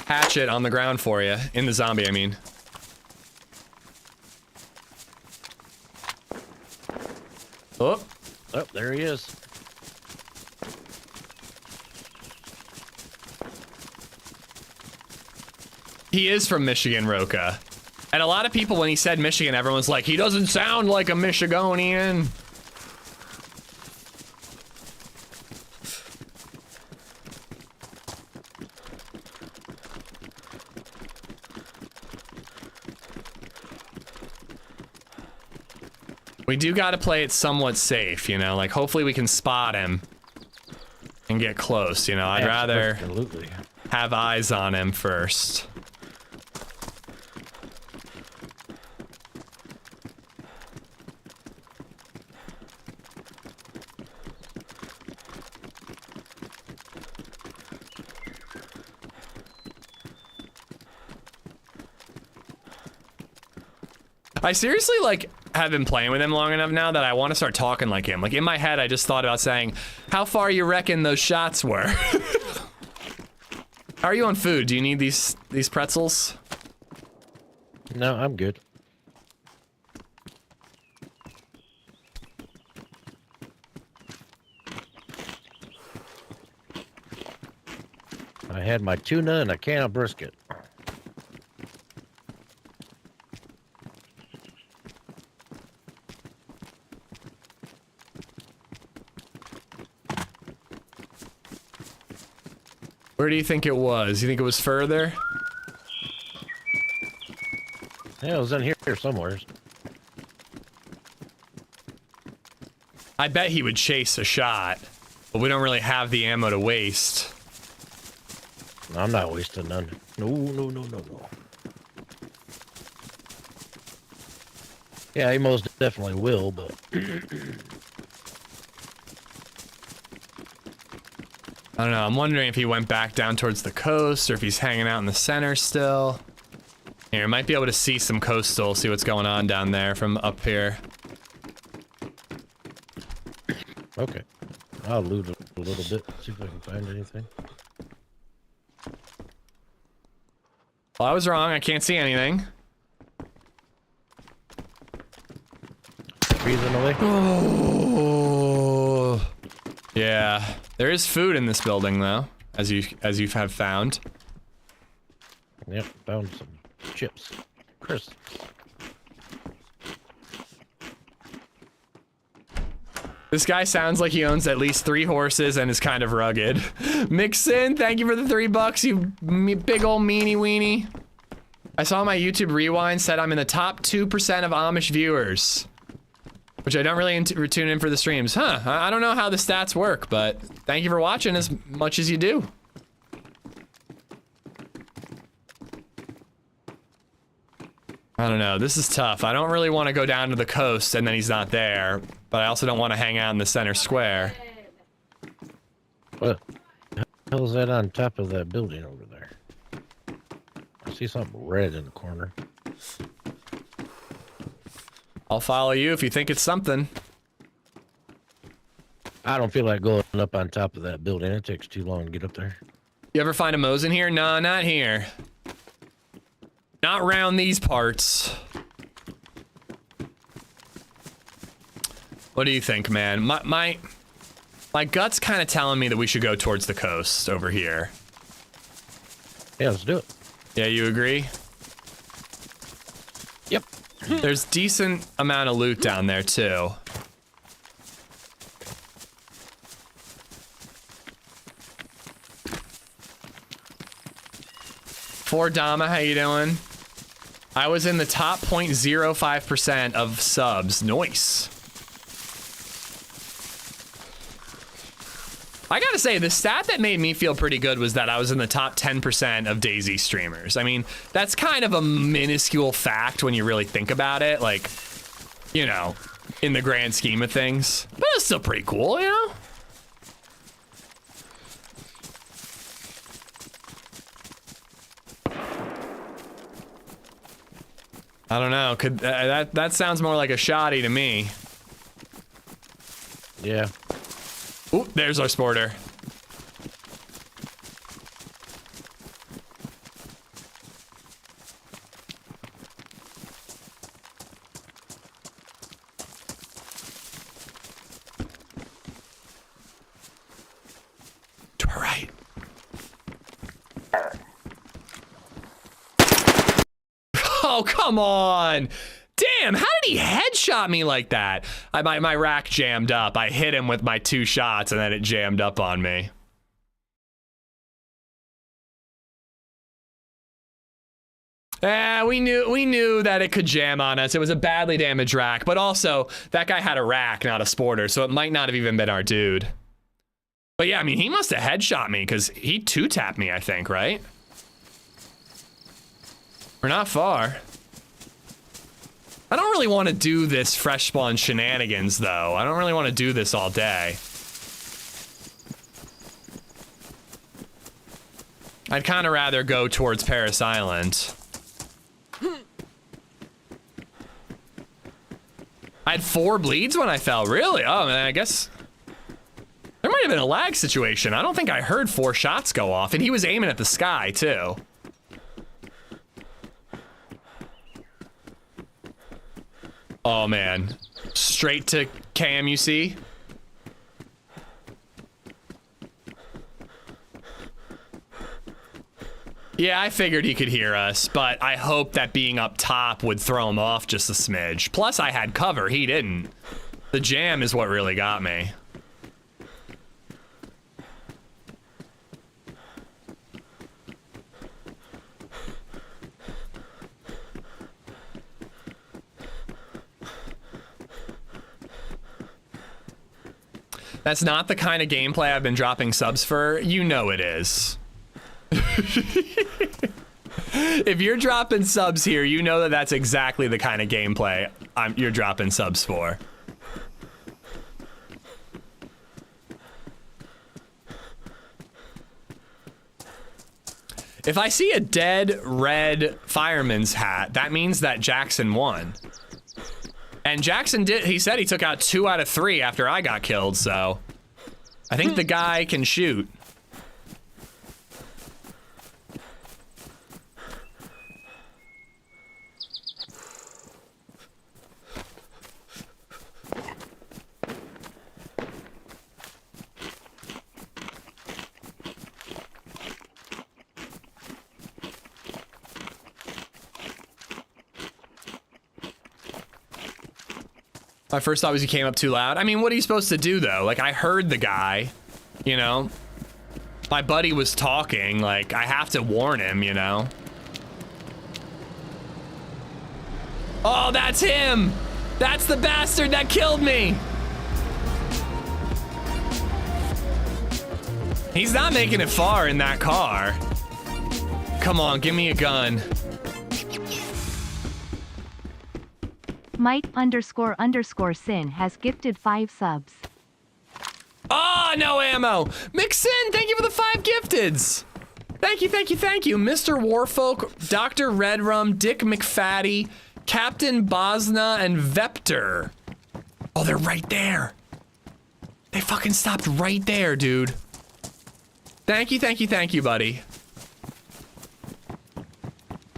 Hatchet on the ground for you. In the zombie, I mean. Oh. Oh, there he is. He is from Michigan, Roca. And a lot of people, when he said Michigan, everyone's like, he doesn't sound like a Michigonian. We do got to play it somewhat safe, you know? Like, hopefully we can spot him and get close, you know? I'd rather have eyes on him first. I seriously, like, have been playing with him long enough now that I want to start talking like him. Like, in my head, I just thought about saying, how far you reckon those shots were? How are you on food? Do you need these pretzels? No, I'm good. I had my tuna and a can of brisket. Where do you think it was? You think it was further? Yeah, it was in here somewhere. I bet he would chase a shot, but we don't really have the ammo to waste. No, I'm not wasting none. No, no, no, no, no. Yeah, he most definitely will, but... I don't know, I'm wondering if he went back down towards the coast or if he's hanging out in the center still. Here, might be able to see some coastal, see what's going on down there from up here. Okay. I'll loot a little bit, see if I can find anything. Well, I was wrong, I can't see anything. Breathing away. Oh. Yeah, there is food in this building though, as you have found. Yep, found some chips. Crisps. This guy sounds like he owns at least 3 horses and is kind of rugged. Mixin, thank you for the $3, you big ol' meanie weenie. I saw my YouTube rewind said I'm in the top 2% of Amish viewers. Which I don't really tune in for the streams. Huh, I don't know how the stats work, but thank you for watching as much as you do. I don't know, this is tough. I don't really want to go down to the coast and then he's not there, but I also don't want to hang out in the center square. What the hell is that on top of that building over there? I see something red in the corner. I'll follow you if you think it's something. I don't feel like going up on top of that building. It takes too long to get up there. You ever find a Mosin here? No, not here. Not around these parts. What do you think, man? My gut's kind of telling me that we should go towards the coast over here. Yeah, let's do it. Yeah, you agree? Yep. There's decent amount of loot down there too. For Dama, how you doing? I was in the top 0.05% of subs. Nice. I gotta say, the stat that made me feel pretty good was that I was in the top 10% of DayZ streamers. I mean, that's kind of a minuscule fact when you really think about it, like, you know, in the grand scheme of things. But it's still pretty cool, you know? I don't know, could that sounds more like a shotty to me. Yeah. Ooh, there's our sporter. To our right. Oh, come on. Damn, how did he headshot me like that? My rack jammed up. I hit him with my 2 shots and then it jammed up on me. We knew that it could jam on us. It was a badly damaged rack, but also that guy had a rack, not a sporter, so it might not have even been our dude. But yeah, I mean, he must have headshot me because he 2-tapped me, I think, right? We're not far. I don't really want to do this fresh spawn shenanigans, though. I don't really want to do this all day. I'd kind of rather go towards Paris Island. I had 4 bleeds when I fell, really? Oh, man, I guess... There might have been a lag situation. I don't think I heard 4 shots go off, and he was aiming at the sky, too. Oh man, straight to KMUC. Yeah, I figured he could hear us, but I hoped that being up top would throw him off just a smidge. Plus I had cover, he didn't. The jam is what really got me. That's not the kind of gameplay I've been dropping subs for. You know it is. If you're dropping subs here, you know that that's exactly the kind of gameplay you're dropping subs for. If I see a dead red fireman's hat, that means that Jackson won. And Jackson he said he took out 2 out of 3 after I got killed, so I think the guy can shoot. My first thought was he came up too loud. I mean, what are you supposed to do, though? Like, I heard the guy, you know? My buddy was talking, like, I have to warn him, you know? Oh, that's him! That's the bastard that killed me! He's not making it far in that car. Come on, give me a gun. Mike__sin has gifted 5 subs. Oh, no ammo! Mixin, thank you for the 5 gifteds! Thank you, thank you, thank you. Mr. Warfolk, Dr. Redrum, Dick McFatty, Captain Bosna, and Vector. Oh, they're right there. They fucking stopped right there, dude. Thank you, thank you, thank you, buddy.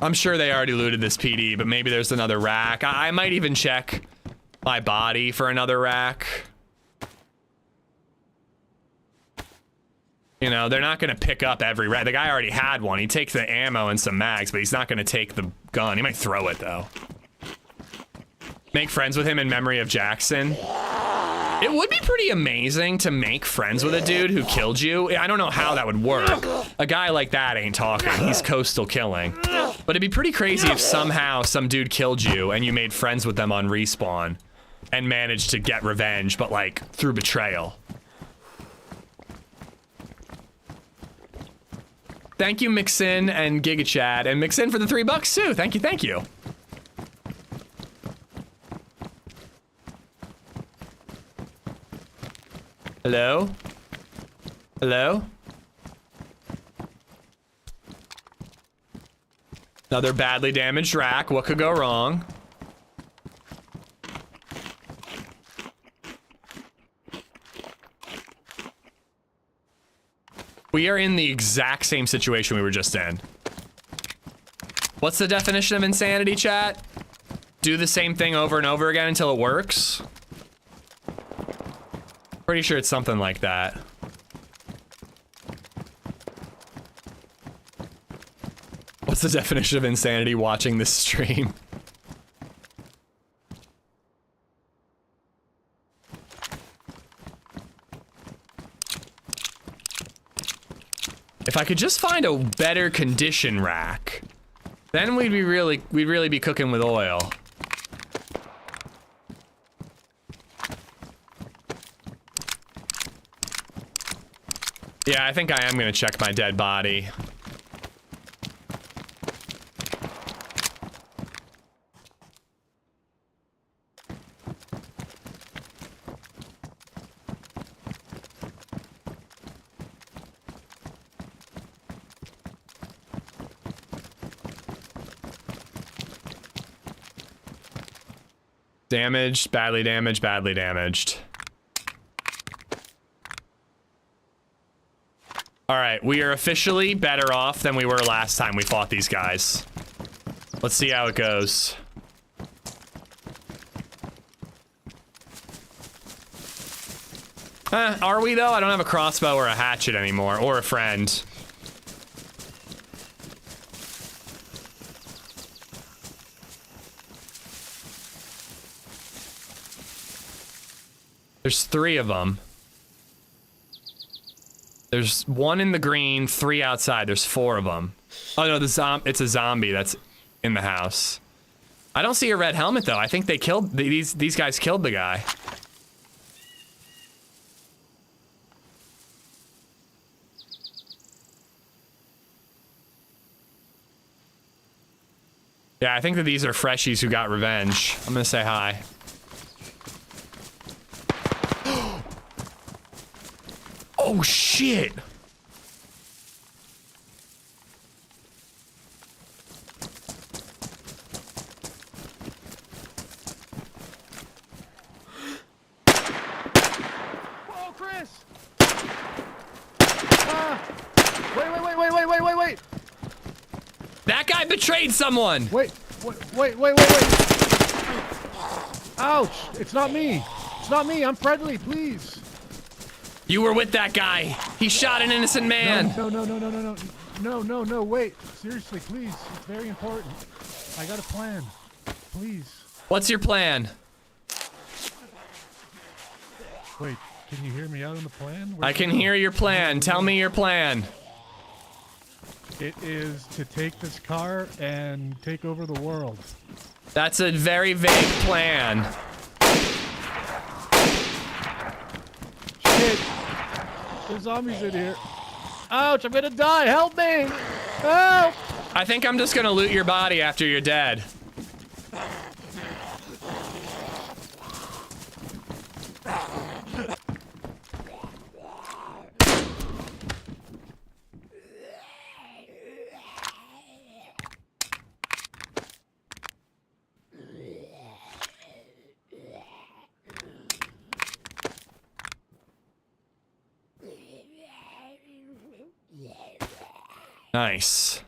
I'm sure they already looted this PD, but maybe there's another rack. I might even check my body for another rack. You know, they're not gonna pick up every rack. The guy already had one. He'd take the ammo and some mags, but he's not gonna take the gun. He might throw it, though. Make friends with him in memory of Jackson. It would be pretty amazing to make friends with a dude who killed you. I don't know how that would work. A guy like that ain't talking. He's coastal killing. But it'd be pretty crazy if somehow some dude killed you and you made friends with them on respawn and managed to get revenge, but like through betrayal. Thank you, Mixin and GigaChad, and Mixin for the $3 too. Thank you, thank you. Hello? Hello? Another badly damaged rack. What could go wrong? We are in the exact same situation we were just in. What's the definition of insanity, chat? Do the same thing over and over again until it works? Pretty sure it's something like that. What's the definition of insanity watching this stream? If I could just find a better condition rack, then we'd really be cooking with oil. Yeah, I think I am gonna check my dead body. Damaged, badly damaged, badly damaged. Alright, we are officially better off than we were last time we fought these guys. Let's see how it goes. Are we though? I don't have a crossbow or a hatchet anymore, or a friend. There's 3 of them. There's 1 in the green, 3 outside. There's 4 of them. Oh no, it's a zombie that's in the house. I don't see a red helmet though. I think they killed these guys killed the guy. Yeah, I think that these are freshies who got revenge. I'm gonna say hi. Oh shit! Whoa, Chris! Wait! That guy betrayed someone! Wait! Ouch! It's not me! It's not me! I'm friendly, please! You were with that guy! He shot an innocent man! No, wait. Seriously, please. It's very important. I got a plan. Please. What's your plan? Wait, can you hear me out on the plan? I can hear your plan. Tell me your plan. It is to take this car and take over the world. That's a very vague plan. Shit. There's zombies in here. Ouch, I'm gonna die. Help me. Help. I think I'm just gonna loot your body after you're dead. Nice.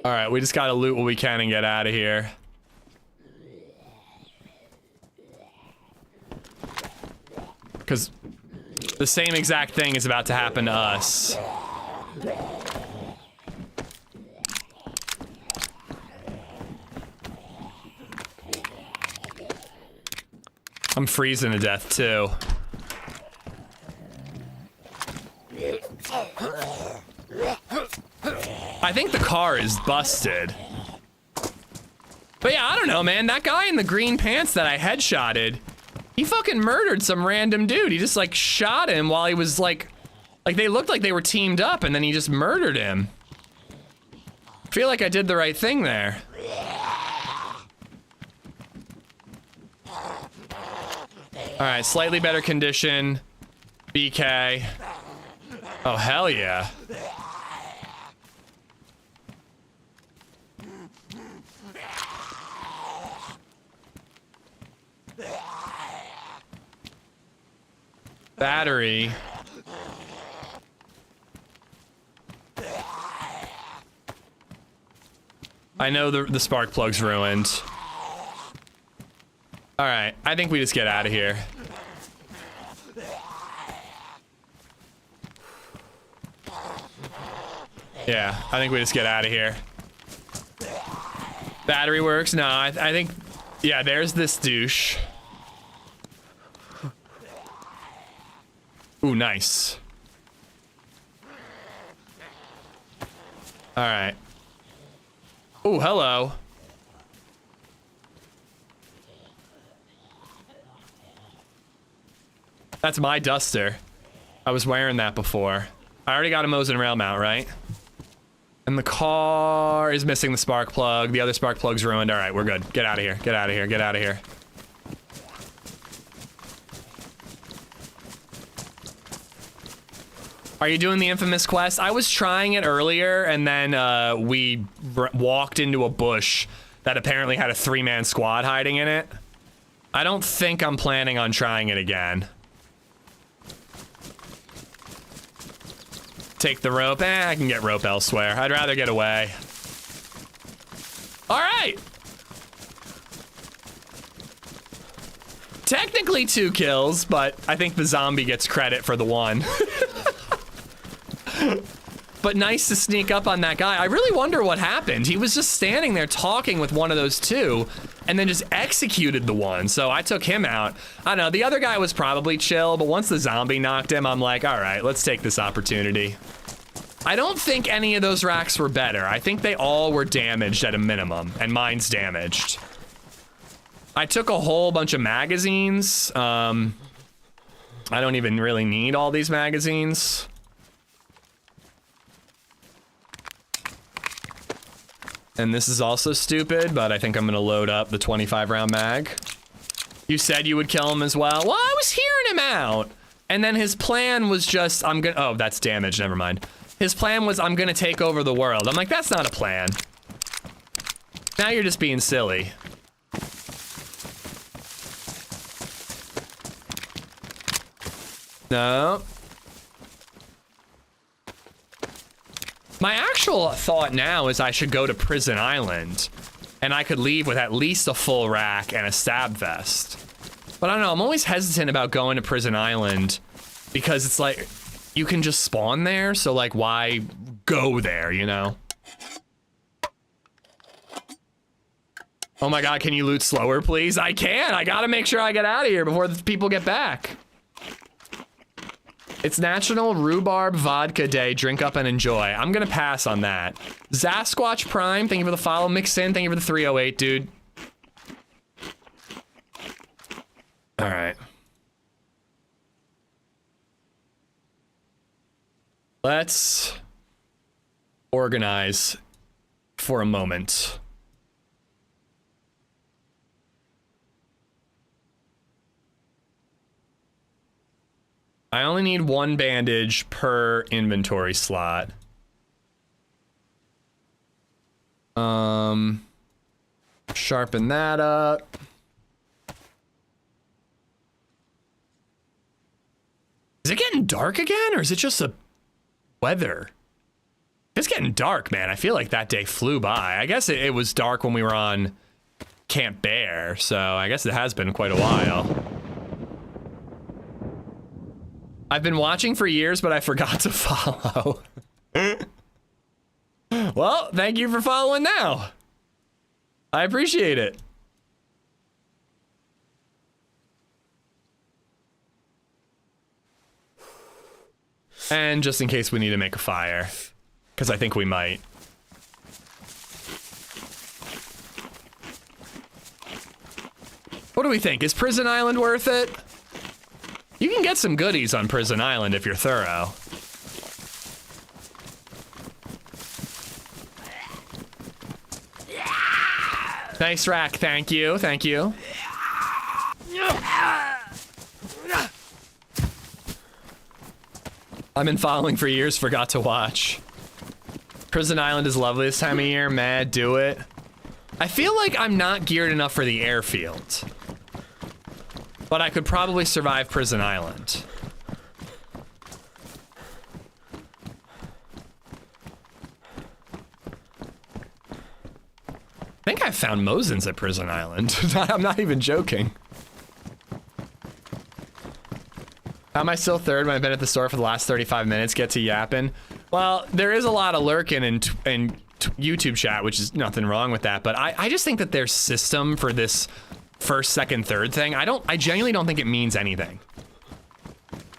All right, we just gotta loot what we can and get out of here. Because the same exact thing is about to happen to us. I'm freezing to death too. I think the car is busted. But yeah, I don't know, man. That guy in the green pants that I headshotted, he fucking murdered some random dude. He just like shot him while he was like they looked like they were teamed up, and then he just murdered him. I feel like I did the right thing there. All right, slightly better condition. BK. Oh, hell yeah. Battery. I know the spark plug's ruined. All right, I think we just get out of here. Yeah, I think we just get out of here. Battery works? No, I think... Yeah, there's this douche. Ooh, nice. All right. Ooh, hello. That's my duster. I was wearing that before. I already got a Mosin rail mount, right? And the car is missing the spark plug. The other spark plug's ruined. All right, we're good. Get out of here. Get out of here. Get out of here. Are you doing the infamous quest? I was trying it earlier, and then we walked into a bush that apparently had a 3-man squad hiding in it. I don't think I'm planning on trying it again. Take the rope. I can get rope elsewhere. I'd rather get away. All right. Technically 2 kills, but I think the zombie gets credit for the 1. But nice to sneak up on that guy. I really wonder what happened. He was just standing there talking with one of those 2 and then just executed the 1. So I took him out. I don't know, the other guy was probably chill, but once the zombie knocked him, I'm like, all right, let's take this opportunity. I don't think any of those racks were better. I think they all were damaged at a minimum, and mine's damaged. I took a whole bunch of magazines. I don't even really need all these magazines. And this is also stupid, but I think I'm gonna load up the 25-round mag. You said you would kill him as well. Well, I was hearing him out. And then his plan was just, oh, that's damage, never mind. His plan was, I'm gonna take over the world. I'm like, that's not a plan. Now you're just being silly. No. My actual thought now is I should go to Prison Island, and I could leave with at least a full rack and a stab vest. But I don't know, I'm always hesitant about going to Prison Island because it's like, you can just spawn there, so like, why go there, you know? Oh my God, can you loot slower, please? I can, I gotta make sure I get out of here before the people get back. It's National Rhubarb Vodka Day. Drink up and enjoy. I'm gonna pass on that. Zasquatch Prime, thank you for the follow. Mixin, thank you for the 308, dude. All right. Let's organize for a moment. I only need 1 bandage per inventory slot. Sharpen that up. Is it getting dark again, or is it just the weather? It's getting dark, man. I feel like that day flew by. I guess it was dark when we were on Camp Bear, so I guess it has been quite a while. I've been watching for years, but I forgot to follow. Well, thank you for following now. I appreciate it. And just in case we need to make a fire, because I think we might. What do we think? Is Prison Island worth it? You can get some goodies on Prison Island if you're thorough. Nice rack, thank you, thank you. I've been following for years, forgot to watch. Prison Island is lovely this time of year, mad, do it. I feel like I'm not geared enough for the airfield. But I could probably survive Prison Island. I think I found Mosins at Prison Island. I'm not even joking. How am I still third when I've been at the store for the last 35 minutes? Get to yapping. Well, there is a lot of lurking in YouTube chat, which is nothing wrong with that. But I just think that their system for this first, second, third thing, I genuinely don't think it means anything.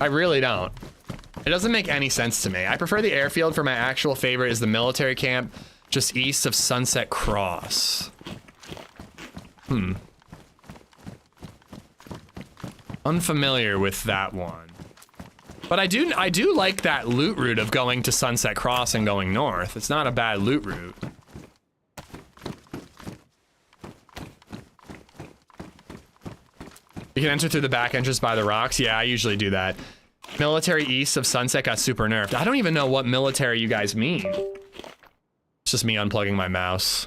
I really don't. It doesn't make any sense to me. I prefer the airfield for my actual favorite is the military camp just east of Sunset Cross. Unfamiliar with that one. But I do like that loot route of going to Sunset Cross and going north. It's not a bad loot route. You can enter through the back entrance by the rocks. Yeah, I usually do that. Military east of Sunset got super nerfed. I don't even know what military you guys mean. It's just me unplugging my mouse.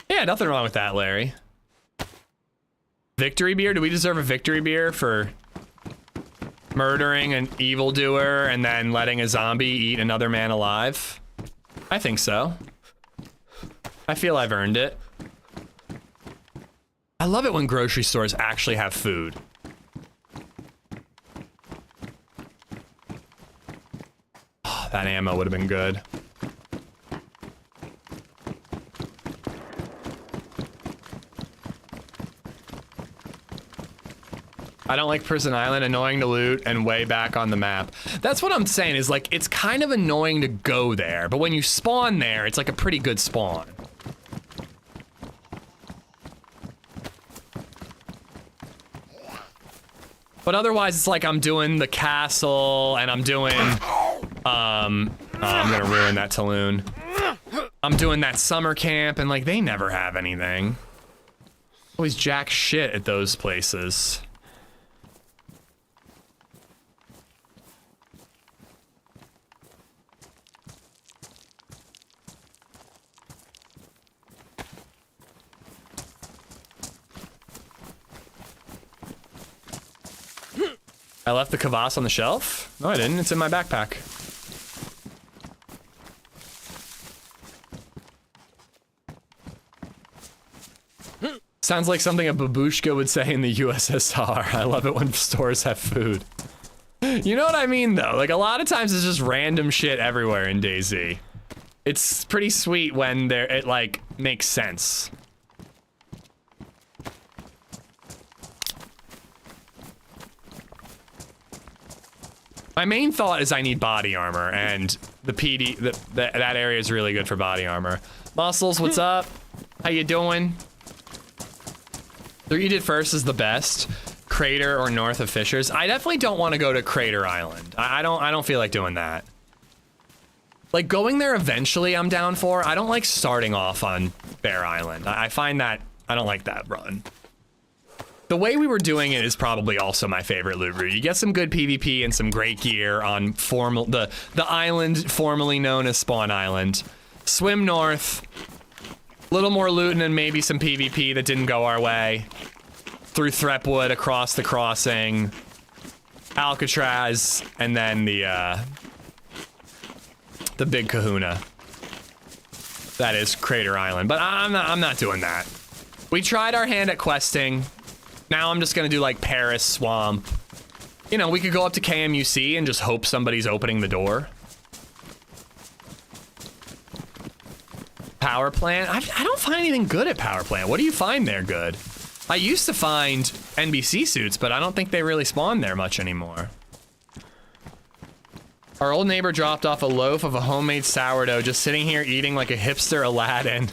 Yeah, nothing wrong with that, Larry. Victory beer? Do we deserve a victory beer for murdering an evildoer and then letting a zombie eat another man alive? I think so. I feel I've earned it. I love it when grocery stores actually have food. Oh, that ammo would have been good. I don't like Prison Island, annoying to loot and way back on the map. That's what I'm saying is like, it's kind of annoying to go there, but when you spawn there, it's like a pretty good spawn. But otherwise, it's like I'm doing the castle and I'm doing, oh, I'm gonna ruin that Talon. I'm doing that summer camp and like, they never have anything. Always jack shit at those places. I left the kvass on the shelf? No, I didn't. It's in my backpack. Sounds like something a babushka would say in the USSR. I love it when stores have food. You know what I mean, though? Like, a lot of times it's just random shit everywhere in DayZ. It's pretty sweet when it, like, makes sense. My main thought is I need body armor, and the PD, that area is really good for body armor. Muscles, what's up? How you doing? The you did first is the best. Crater or north of Fishers. I definitely don't want to go to Crater Island. I don't feel like doing that. Like going there eventually I'm down for. I don't like starting off on Bear Island. I find that, I don't like that run. The way we were doing it is probably also my favorite loot route. You get some good PvP and some great gear on the island formerly known as Spawn Island. Swim north, little more looting and maybe some PvP that didn't go our way. Through Threpwood, across the crossing, Alcatraz, and then the big kahuna. That is Crater Island, but I'm not doing that. We tried our hand at questing. Now I'm just gonna do like Paris Swamp. You know, we could go up to KMUC and just hope somebody's opening the door. Power plant? I don't find anything good at power plant. What do you find there good? I used to find NBC suits, but I don't think they really spawn there much anymore. Our old neighbor dropped off a loaf of a homemade sourdough, just sitting here eating like a hipster Aladdin.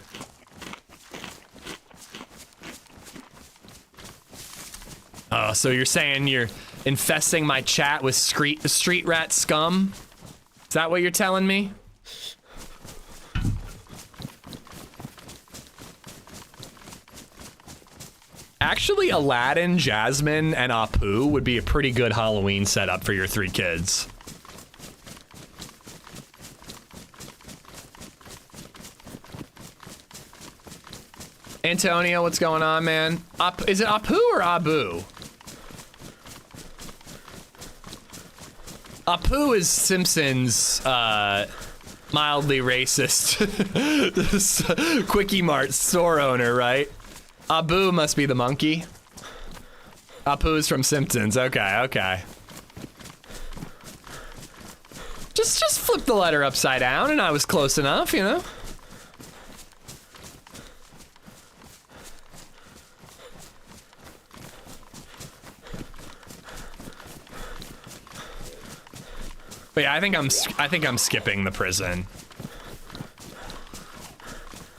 Oh, so you're saying you're infesting my chat with street rat scum? Is that what you're telling me? Actually, Aladdin, Jasmine, and Apu would be a pretty good Halloween setup for your 3 kids. Antonio, what's going on, man? Is it Apu or Abu? Apu is Simpsons, mildly racist Quickie Mart store owner, right? Abu must be the monkey. Apu's from Simpsons. Okay, okay. Just flip the letter upside down and I was close enough, you know? But yeah, I think I'm skipping the prison.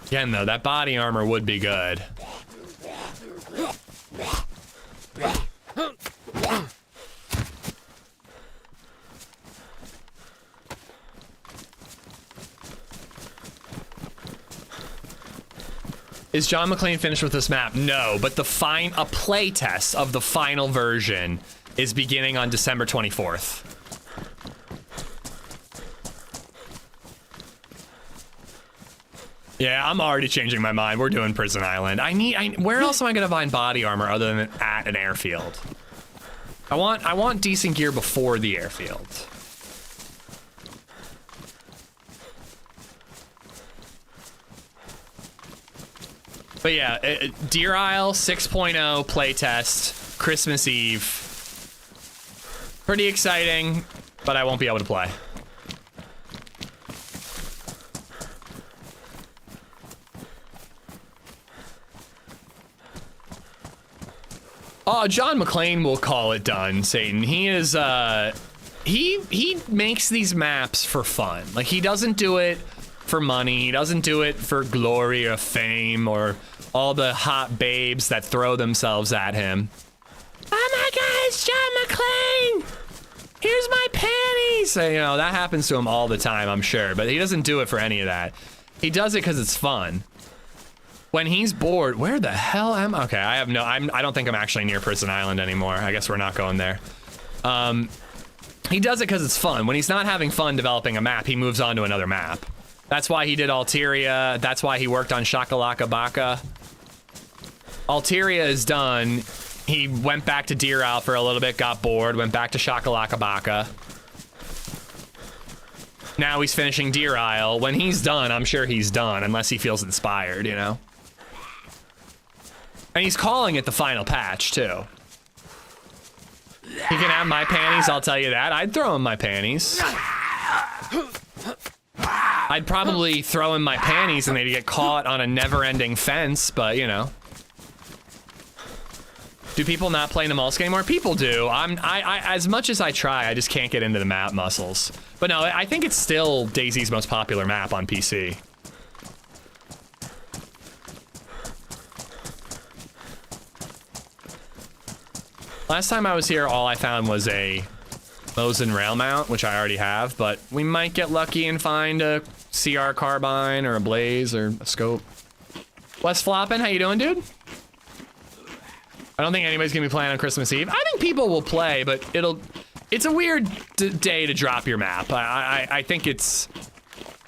Again though, that body armor would be good. Is John McClane finished with this map? No, but a play test of the final version is beginning on December 24th. Yeah, I'm already changing my mind. We're doing Prison Island. Where else am I gonna find body armor other than at an airfield? I want decent gear before the airfield. But yeah, Deer Isle 6.0 playtest, Christmas Eve. Pretty exciting, but I won't be able to play. Oh, John McClane will call it done, Satan. He is, he makes these maps for fun. Like, he doesn't do it for money. He doesn't do it for glory or fame or all the hot babes that throw themselves at him. Oh my God, it's John McClane! Here's my panties! So, you know, that happens to him all the time, I'm sure. But he doesn't do it for any of that. He does it because it's fun. When he's bored, where the hell am I? Okay, I don't think I'm actually near Prison Island anymore. I guess we're not going there. He does it because it's fun. When he's not having fun developing a map, he moves on to another map. That's why he did Alteria. That's why he worked on Shakalaka Baka. Alteria is done. He went back to Deer Isle for a little bit, got bored, went back to Shakalaka Baka. Now he's finishing Deer Isle. When he's done, I'm sure he's done, unless he feels inspired, you know? And he's calling it the final patch, too. He can have my panties, I'll tell you that. I'd throw him my panties. I'd probably throw him my panties and they'd get caught on a never-ending fence, but, you know. Do people not play Namalsk anymore? People do. I as much as I try, I just can't get into the map muscles. But no, I think it's still DayZ's most popular map on PC. Last time I was here, all I found was a Mosin rail mount, which I already have, but we might get lucky and find a CR carbine or a blaze or a scope. Wes Floppin', how you doing, dude? I don't think anybody's gonna be playing on Christmas Eve. I think people will play, but it's a weird day to drop your map. I think it's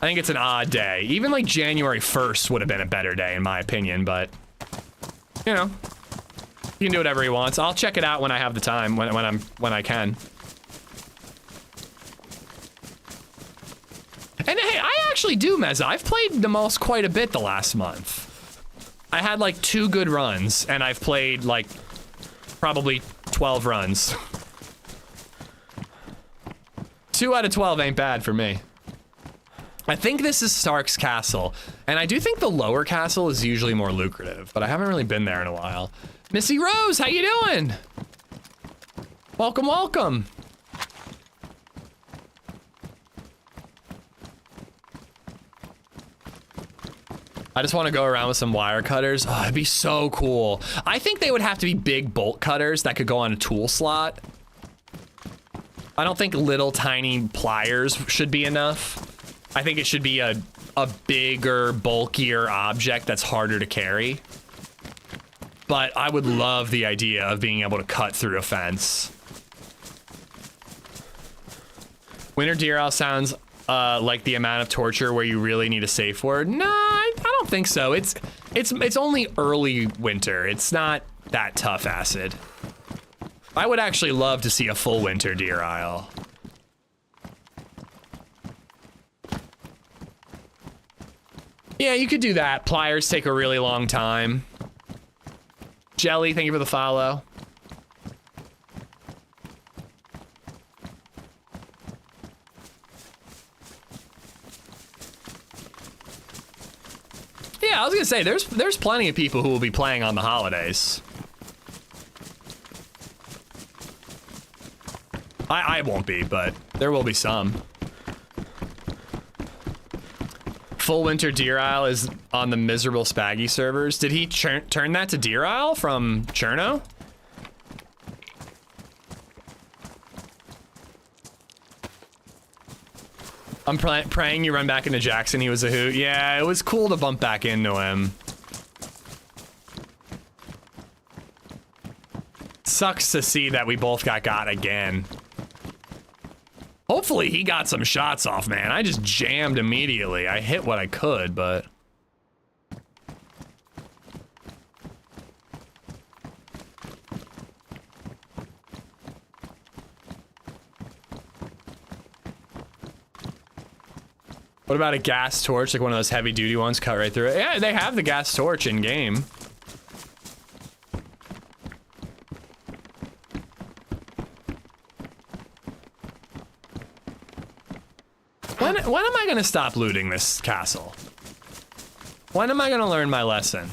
an odd day. Even like January 1st would have been a better day in my opinion, but you know, he can do whatever he wants. I'll check it out when I have the time, when I can. And hey, I actually do, Meza. I've played Namalsk quite a bit the last month. I had like 2 good runs, and I've played like probably 12 runs. 2 out of 12 ain't bad for me. I think this is Stark's castle, and I do think the lower castle is usually more lucrative, but I haven't really been there in a while. Missy Rose, how you doing? Welcome, welcome. I just want to go around with some wire cutters. Oh, it'd be so cool. I think they would have to be big bolt cutters that could go on a tool slot. I don't think little tiny pliers should be enough. I think it should be a bigger, bulkier object that's harder to carry. But I would love the idea of being able to cut through a fence. Winter Deer Isle sounds like the amount of torture where you really need a safe word. No, I don't think so. It's only early winter. It's not that tough acid. I would actually love to see a full Winter Deer Isle. Yeah, you could do that. Pliers take a really long time. Jelly, thank you for the follow. Yeah, I was gonna say, there's plenty of people who will be playing on the holidays. I won't be, but there will be some. Full Winter Deer Isle is on the miserable Spaggy servers. Did he turn that to Deer Isle from Cherno? I'm praying you run back into Jackson. He was a hoot. Yeah, it was cool to bump back into him. Sucks to see that we both got again. Hopefully he got some shots off, man. I just jammed immediately. I hit what I could, but... What about a gas torch, like one of those heavy duty ones, cut right through it? Yeah, they have the gas torch in game. When am I gonna stop looting this castle? When am I gonna learn my lesson?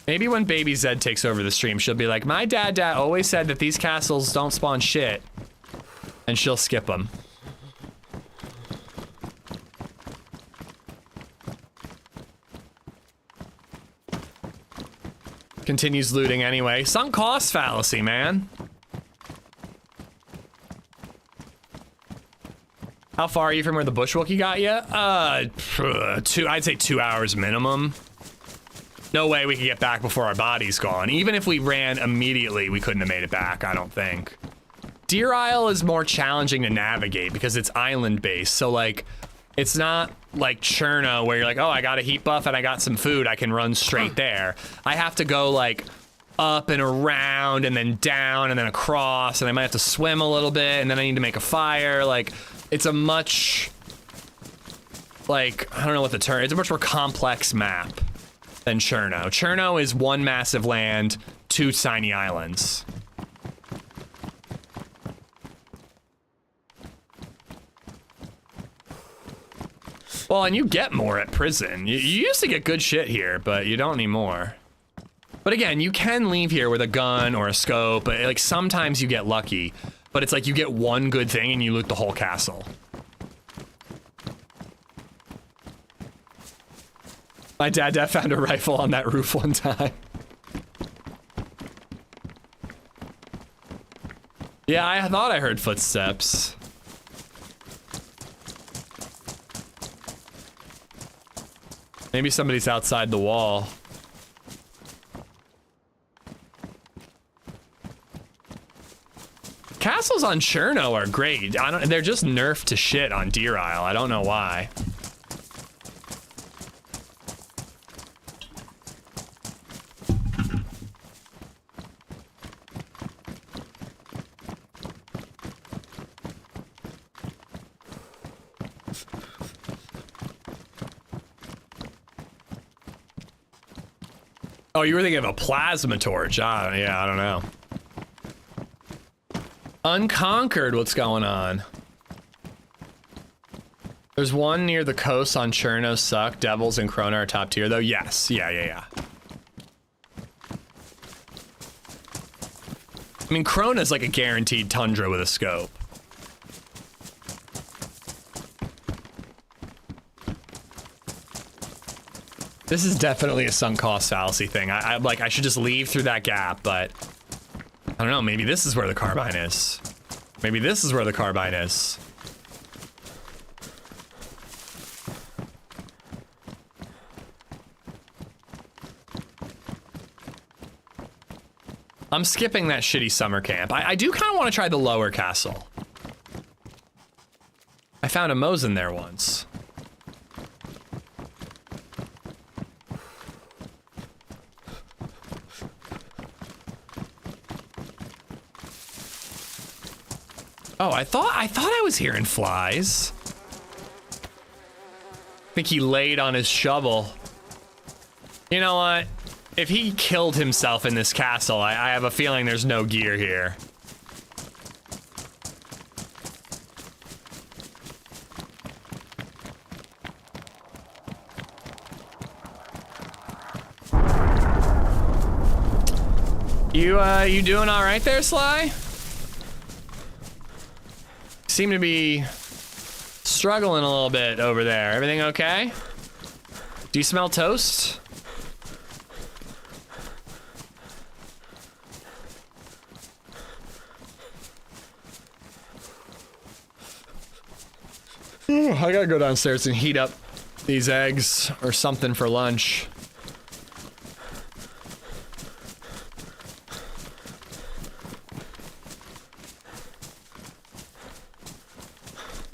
Maybe when Baby Zed takes over the stream, she'll be like, my dad always said that these castles don't spawn shit. And she'll skip them. Continues looting anyway. Sunk cost fallacy, man. How far are you from where the Bushwookie got you? I'd say 2 hours minimum. No way we could get back before our body's gone. Even if we ran immediately, we couldn't have made it back, I don't think. Deer Isle is more challenging to navigate because it's island-based, so like, it's not like Cherno where you're like, oh, I got a heat buff and I got some food, I can run straight there. I have to go like up and around and then down and then across, and I might have to swim a little bit, and then I need to make a fire. Like, it's a much, like, I don't know what the term, it's a much more complex map than Cherno. Cherno is one massive land, 2 tiny islands. Well, and you get more at prison. You used to get good shit here, but you don't anymore. But again, you can leave here with a gun or a scope, but like sometimes you get lucky. But it's like you get one good thing and you loot the whole castle. My dad found a rifle on that roof one time. Yeah, I thought I heard footsteps. Maybe somebody's outside the wall. Castles on Cherno are great. They're just nerfed to shit on Deer Isle. I don't know why. Oh, you were thinking of a plasma torch. Yeah, I don't know. Unconquered, what's going on? There's one near the coast on Cherno suck. Devils and Krona are top tier though. Yes, yeah. I mean, Krona's like a guaranteed tundra with a scope. This is definitely a sunk cost fallacy thing. I should just leave through that gap, but I don't know, maybe this is where the carbine is. Maybe this is where the carbine is. I'm skipping that shitty summer camp. I do kind of want to try the lower castle. I found a Mosin there once. Oh, I thought I was hearing flies. I think he laid on his shovel. You know what? If he killed himself in this castle, I have a feeling there's no gear here. You doing all right there, Sly? Seem to be struggling a little bit over there. Everything okay? Do you smell toast? I gotta go downstairs and heat up these eggs or something for lunch.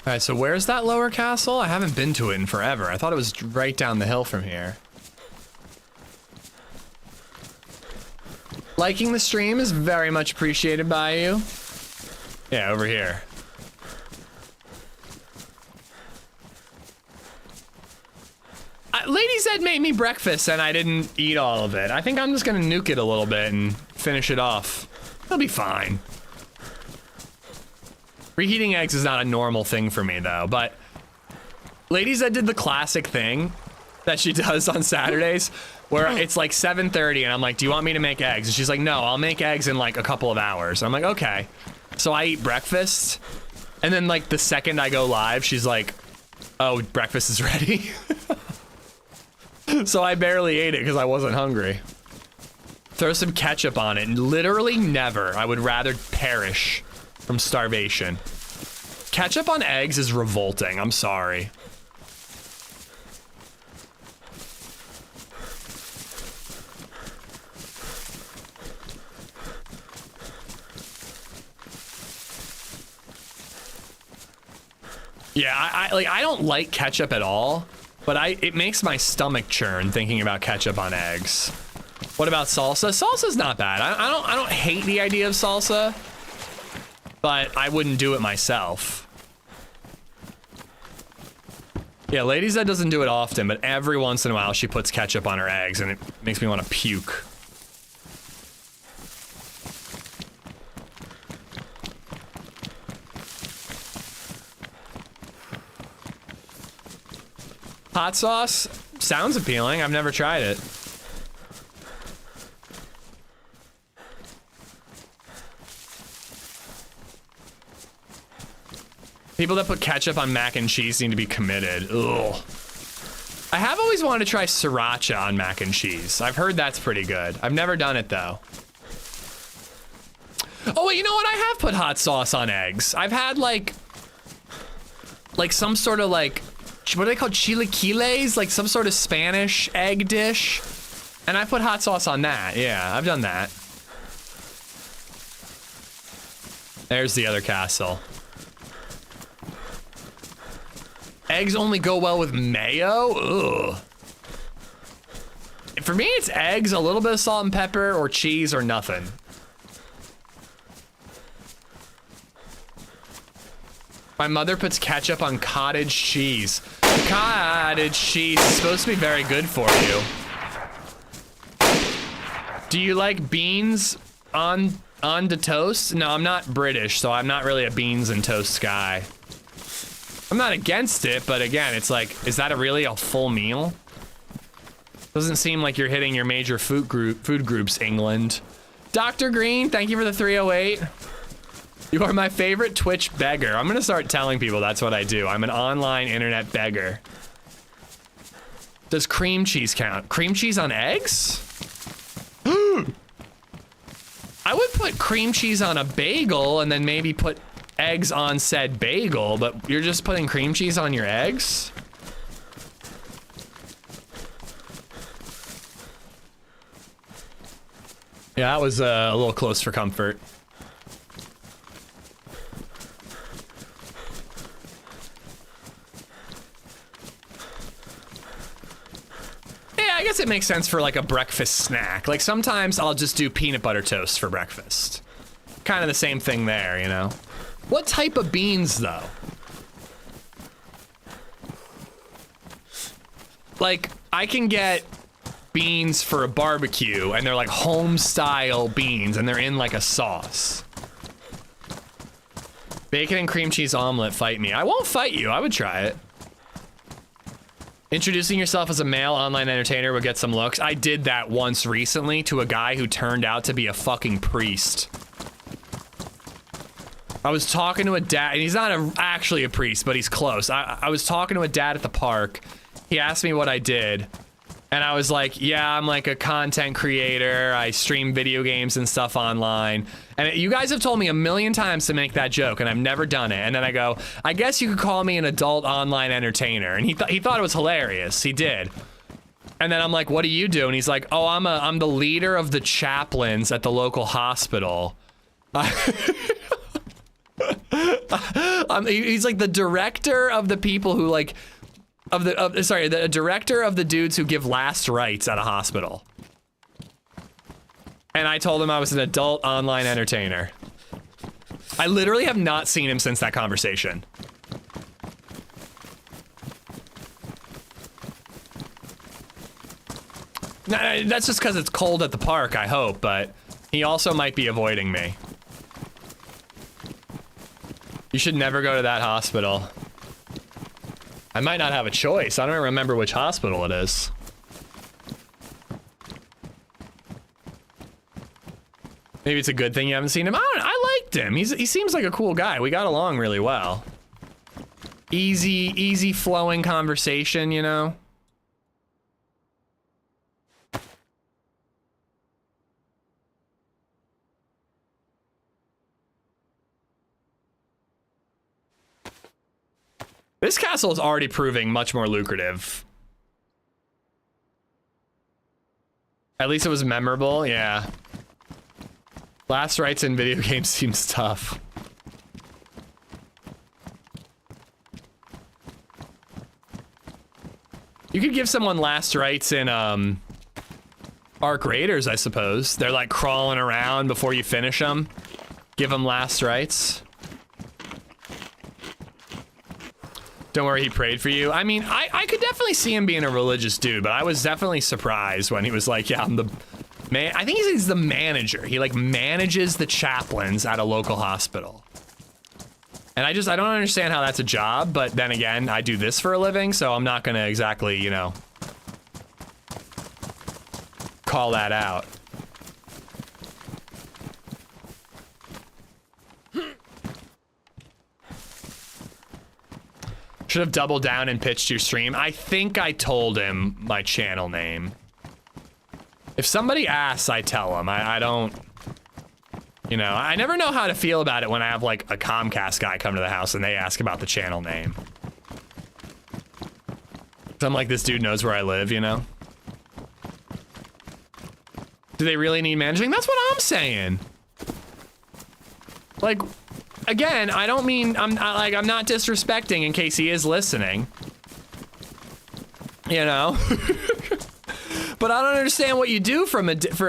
All right, so where's that lower castle? I haven't been to it in forever. I thought it was right down the hill from here. Liking the stream is very much appreciated by you. Yeah, over here. LadyZed made me breakfast and I didn't eat all of it. I think I'm just gonna nuke it a little bit and finish it off. It'll be fine. Reheating eggs is not a normal thing for me though, but LadyZed did the classic thing that she does on Saturdays where it's like 7:30 and I'm like, do you want me to make eggs? And she's like, no, I'll make eggs in like a couple of hours. And I'm like, okay. So I eat breakfast and then like the second I go live, she's like, oh, breakfast is ready. So I barely ate it because I wasn't hungry. Throw some ketchup on it. Literally never. I would rather perish from starvation. Ketchup on eggs is revolting. I'm sorry. Yeah, I don't like ketchup at all. But it makes my stomach churn thinking about ketchup on eggs. What about salsa? Salsa's not bad. I don't hate the idea of salsa, but I wouldn't do it myself. Yeah, LadyZed doesn't do it often, but every once in a while she puts ketchup on her eggs and it makes me want to puke. Hot sauce sounds appealing. I've never tried it. People that put ketchup on mac and cheese seem to be committed. Ugh. I have always wanted to try sriracha on mac and cheese. I've heard that's pretty good. I've never done it though. Oh wait, you know what? I have put hot sauce on eggs. I've had like some sort of like, what are they called? Chilaquiles? Like some sort of Spanish egg dish. And I put hot sauce on that. Yeah, I've done that. There's the other castle. Eggs only go well with mayo? Ugh. For me, it's eggs, a little bit of salt and pepper, or cheese, or nothing. My mother puts ketchup on cottage cheese. Cottage cheese is supposed to be very good for you. Do you like beans on the toast? No, I'm not British, so I'm not really a beans and toast guy. I'm not against it, but again, it's like, is that really a full meal? Doesn't seem like you're hitting your major food groups, England. Dr. Green, thank you for the 308. You are my favorite Twitch beggar. I'm gonna start telling people that's what I do. I'm an online internet beggar. Does cream cheese count? Cream cheese on eggs? I would put cream cheese on a bagel and then maybe put eggs on said bagel, but you're just putting cream cheese on your eggs? Yeah, that was a little close for comfort. Yeah, I guess it makes sense for like a breakfast snack. Like sometimes I'll just do peanut butter toast for breakfast. Kind of the same thing there, you know? What type of beans though? Like, I can get beans for a barbecue and they're like home style beans and they're in like a sauce. Bacon and cream cheese omelet, fight me. I won't fight you, I would try it. Introducing yourself as a male online entertainer would get some looks. I did that once recently to a guy who turned out to be a fucking priest. I was talking to a dad, and he's not actually a priest, but he's close. I was talking to a dad at the park. He asked me what I did. And I was like, yeah, I'm like a content creator. I stream video games and stuff online. And you guys have told me a million times to make that joke, and I've never done it. And then I go, I guess you could call me an adult online entertainer. And he thought it was hilarious. He did. And then I'm like, what do you do? And he's like, oh, I'm the leader of the chaplains at the local hospital. He's like the director of the people who like, the director of the dudes who give last rites at a hospital. And I told him I was an adult online entertainer. I literally have not seen him since that conversation. That's just because it's cold at the park, I hope, but he also might be avoiding me. You should never go to that hospital. I might not have a choice. I don't remember which hospital it is. Maybe it's a good thing you haven't seen him. I liked him. He seems like a cool guy. We got along really well. Easy flowing conversation, you know? This castle is already proving much more lucrative. At least it was memorable, yeah. Last rites in video games seems tough. You could give someone last rites in ARC Raiders, I suppose. They're like crawling around before you finish them. Give them last rites. Don't worry, he prayed for you. I mean, I could definitely see him being a religious dude, but I was definitely surprised when he was like, yeah, I'm the man. I think he's the manager. He like manages the chaplains at a local hospital. And I don't understand how that's a job, but then again, I do this for a living, so I'm not gonna exactly, you know, call that out. Should have doubled down and pitched your stream. I think I told him my channel name. If somebody asks, I tell them. I don't, you know, I never know how to feel about it when I have like a Comcast guy come to the house and they ask about the channel name. So I'm like, this dude knows where I live, you know? Do they really need managing? That's what I'm saying. Like, again, I don't mean, I'm not disrespecting in case he is listening. You know? But I don't understand what you do for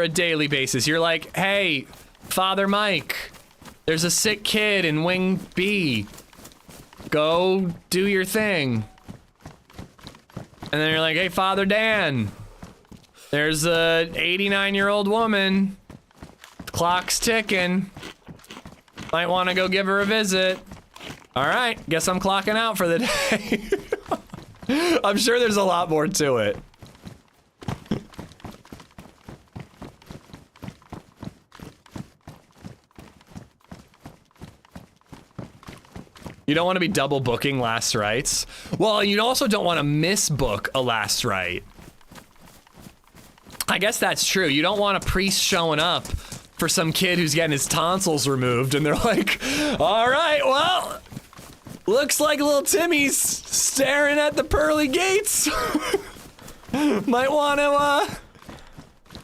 a daily basis. You're like, hey, Father Mike, there's a sick kid in Wing B. Go do your thing. And then you're like, hey, Father Dan, there's a 89-year-old woman. The clock's ticking. Might want to go give her a visit. All right, guess I'm clocking out for the day. I'm sure there's a lot more to it. You don't want to be double booking last rites. Well, you also don't want to misbook a last rite. I guess that's true. You don't want a priest showing up for some kid who's getting his tonsils removed and they're like, all right, well, looks like little Timmy's staring at the pearly gates. might want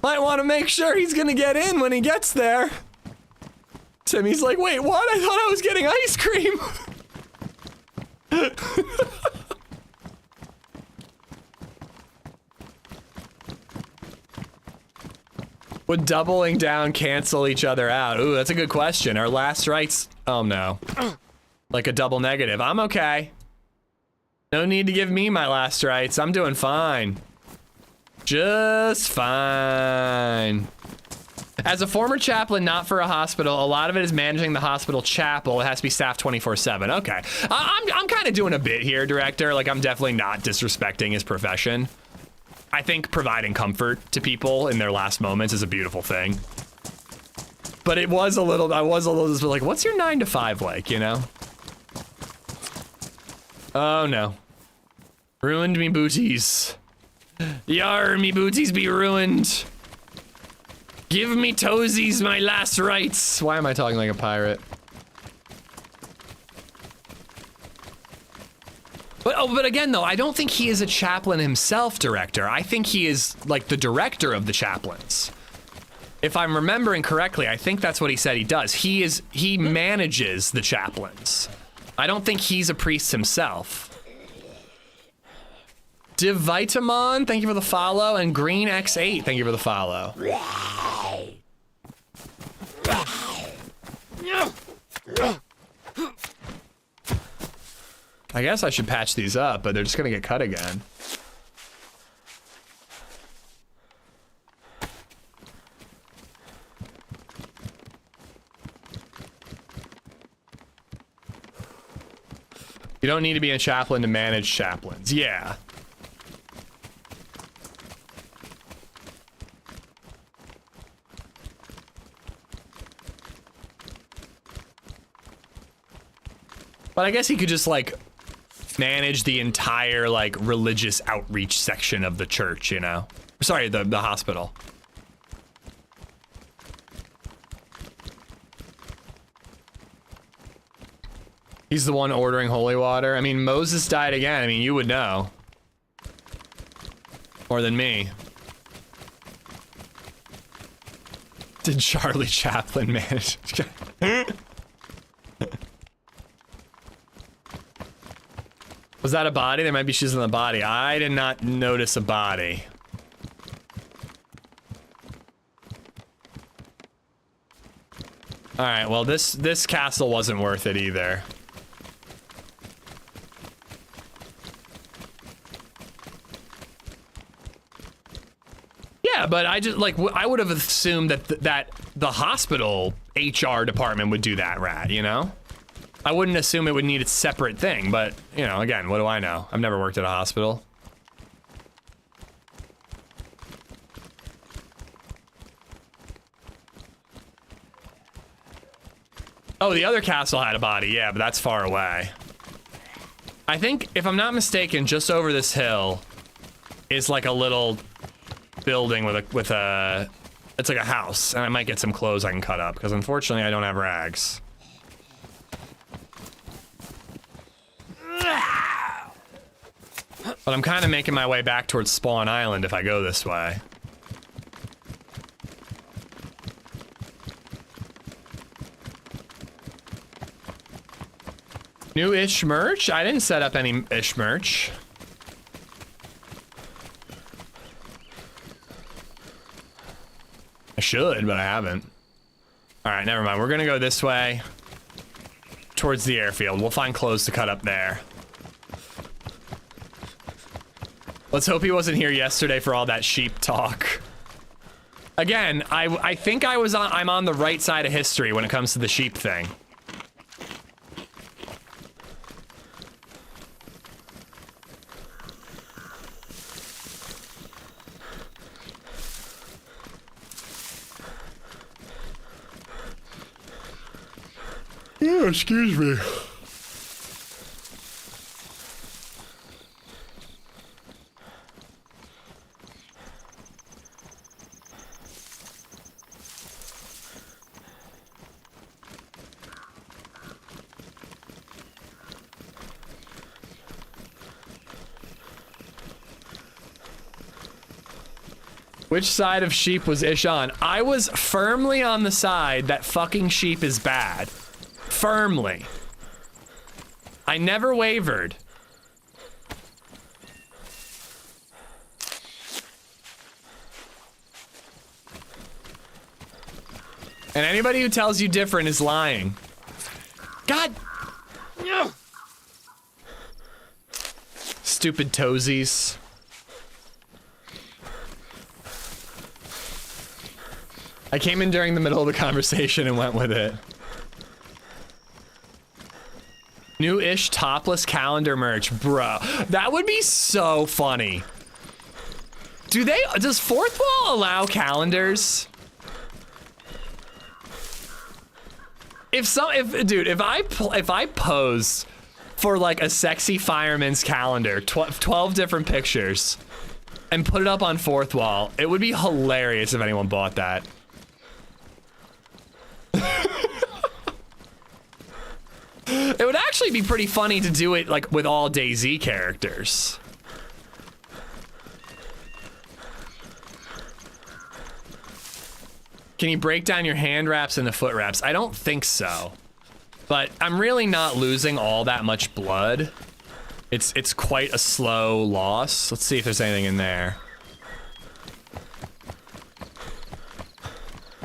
to make sure he's gonna get in when he gets there. Timmy's like, wait, what? I thought I was getting ice cream. Would doubling down cancel each other out? Ooh, that's a good question. Our last rites, oh no. Like a double negative. I'm okay. No need to give me my last rites. I'm doing fine. Just fine. As a former chaplain, not for a hospital, a lot of it is managing the hospital chapel. It has to be staffed 24/7. Okay. I'm kind of doing a bit here, director. Like, I'm definitely not disrespecting his profession. I think providing comfort to people in their last moments is a beautiful thing. But I was a little just like, what's your 9 to 5 like, you know? Oh no. Ruined me booties. Yar, me booties be ruined. Give me toesies my last rites. Why am I talking like a pirate? But again though, I don't think he is a chaplain himself, director. I think he is like the director of the chaplains. If I'm remembering correctly, I think that's what he said he does. He manages the chaplains. I don't think he's a priest himself. Divitamon, thank you for the follow, and Green X8, thank you for the follow. I guess I should patch these up, but they're just gonna get cut again. You don't need to be a chaplain to manage chaplains. Yeah. But I guess he could just like manage the entire like religious outreach section of the church, you know? Sorry, the hospital. He's the one ordering holy water. I mean, Moses died again. I mean, you would know. More than me. Did Charlie Chaplin manage? Was that a body? There might be shoes on the body. I did not notice a body. All right, well, this castle wasn't worth it either. Yeah, but I just like I would have assumed that that the hospital HR department would do that, rat, you know? I wouldn't assume it would need its separate thing, but, you know, again, what do I know? I've never worked at a hospital. Oh, the other castle had a body, yeah, but that's far away. I think, if I'm not mistaken, just over this hill is like a little building with a it's like a house, and I might get some clothes I can cut up, because unfortunately I don't have rags. But I'm kind of making my way back towards Spawn Island if I go this way. New ish merch? I didn't set up any ish merch. I should, but I haven't. All right, never mind. We're gonna go this way towards the airfield. We'll find clothes to cut up there. Let's hope he wasn't here yesterday for all that sheep talk. Again, I think I'm on the right side of history when it comes to the sheep thing. Oh, excuse me. Which side of sheep was Ish on? I was firmly on the side that fucking sheep is bad. Firmly. I never wavered. And anybody who tells you different is lying. God! Stupid toesies. I came in during the middle of the conversation and went with it. New-ish topless calendar merch, bro. That would be so funny. Does Fourth Wall allow calendars? If I pose for like a sexy fireman's calendar, 12 different pictures, and put it up on Fourth Wall, it would be hilarious if anyone bought that. It would actually be pretty funny to do it like with all DayZ characters. Can you break down your hand wraps into foot wraps? I don't think so. But I'm really not losing all that much blood. It's quite a slow loss. Let's see if there's anything in there.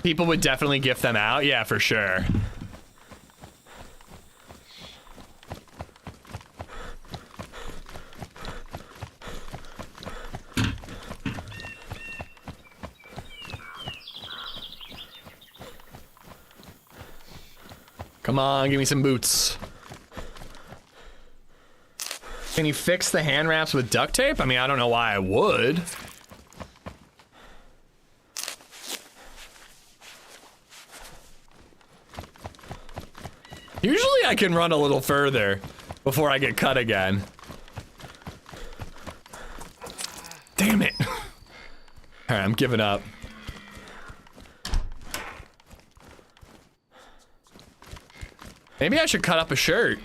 People would definitely gift them out. Yeah, for sure. Come on, give me some boots. Can you fix the hand wraps with duct tape? I mean, I don't know why I would. Usually I can run a little further before I get cut again. Damn it. All right, I'm giving up. Maybe I should cut up a shirt.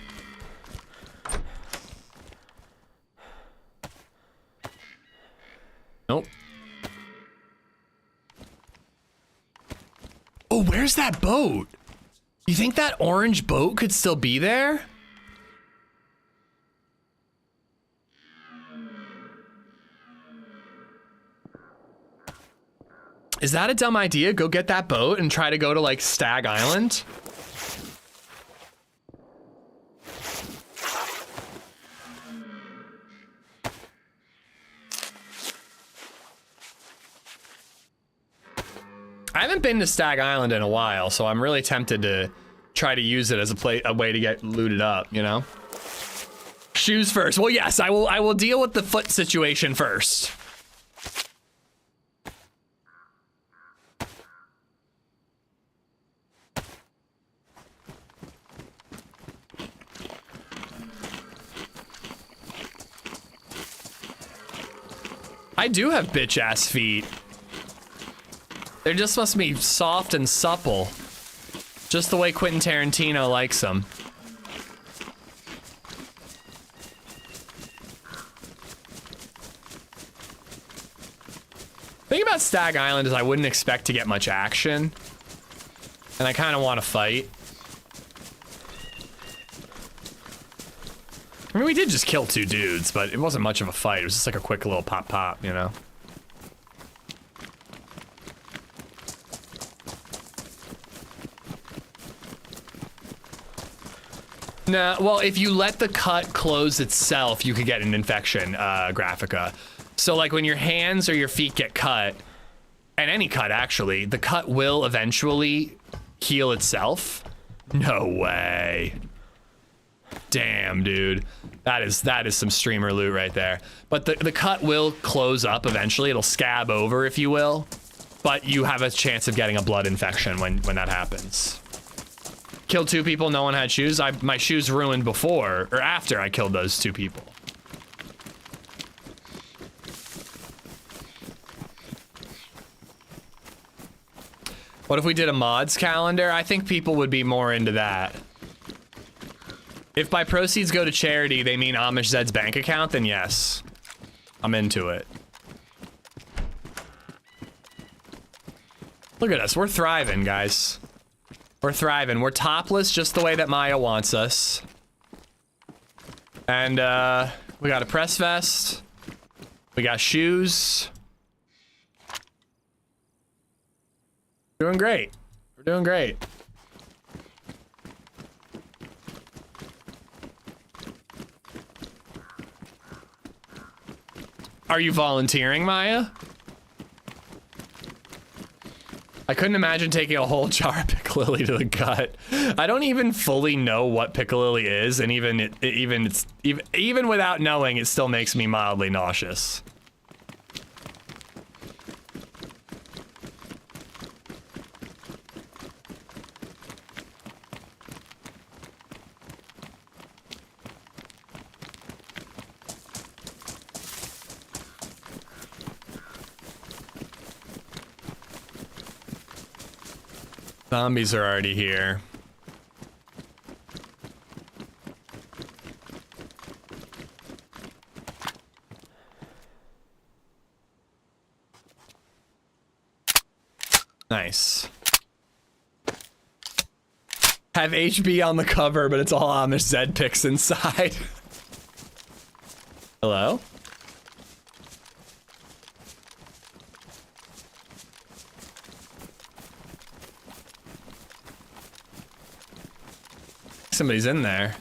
Nope. Oh, where's that boat? You think that orange boat could still be there? Is that a dumb idea? Go get that boat and try to go to like Stag Island? I haven't been to Stag Island in a while, so I'm really tempted to try to use it as a way to get looted up, you know? Shoes first. Well, yes, I will deal with the foot situation first. I do have bitch-ass feet. They just must be soft and supple. Just the way Quentin Tarantino likes them. The thing about Stag Island is I wouldn't expect to get much action. And I kind of want to fight. I mean, we did just kill 2 dudes, but it wasn't much of a fight. It was just like a quick little pop-pop, you know? Nah, well, if you let the cut close itself, you could get an infection, Graphica. So, like, when your hands or your feet get cut, and any cut, actually, the cut will eventually heal itself. No way. Damn, dude. That is some streamer loot right there. But the cut will close up eventually. It'll scab over, if you will. But you have a chance of getting a blood infection when that happens. killed 2 people, no one had shoes. My shoes ruined before or after I killed those 2 people. What if we did a mods calendar? I think people would be more into that. If by proceeds go to charity, they mean AmishZed's bank account, then yes. I'm into it. Look at us, we're thriving, guys. We're thriving. We're topless just the way that Maya wants us. And we got a press vest. We got shoes. Doing great. We're doing great. Are you volunteering, Maya? I couldn't imagine taking a whole jar of piccalilli to the gut. I don't even fully know what piccalilli is, and even without knowing, it still makes me mildly nauseous. Zombies are already here. Nice. Have HB on the cover, but it's all AmishZed pics inside. Hello? Somebody's in there.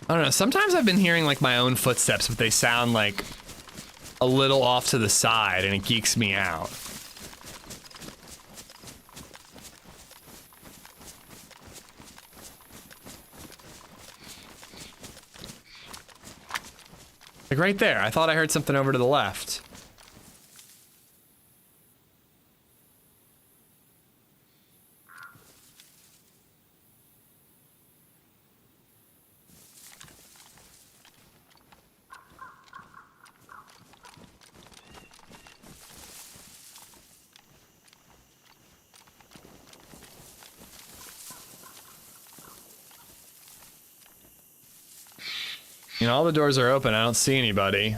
I don't know, sometimes I've been hearing like my own footsteps, but they sound like a little off to the side and it geeks me out. Like right there. I thought I heard something over to the left. You know, all the doors are open. I don't see anybody.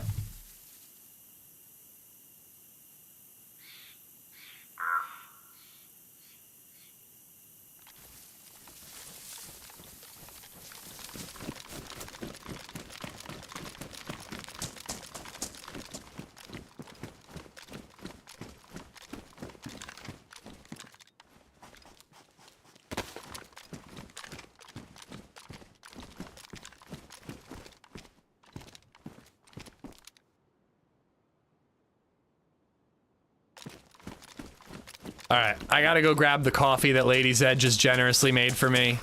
Alright, I gotta go grab the coffee that LadyZed just generously made for me.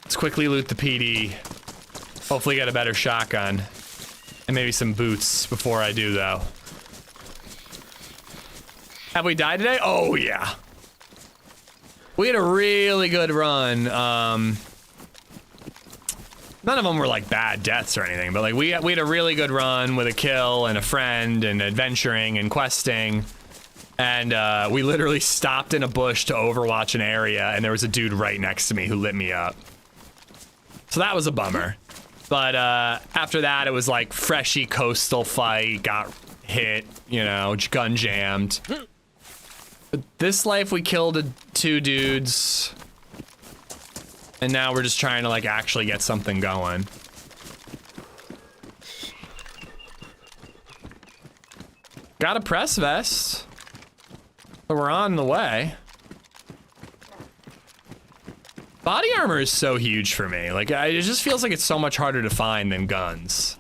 Let's quickly loot the PD. Hopefully get a better shotgun. And maybe some boots before I do, though. Have we died today? Oh, yeah. We had a really good run. None of them were like bad deaths or anything, but like we had a really good run with a kill and a friend and adventuring and questing. And we literally stopped in a bush to overwatch an area, and there was a dude right next to me who lit me up. So that was a bummer. But after that, it was like freshy coastal fight, got hit, you know, gun jammed. But this life, we killed 2 dudes. And now we're just trying to like actually get something going. Got a press vest. So we're on the way. Body armor is so huge for me. Like, it just feels like it's so much harder to find than guns.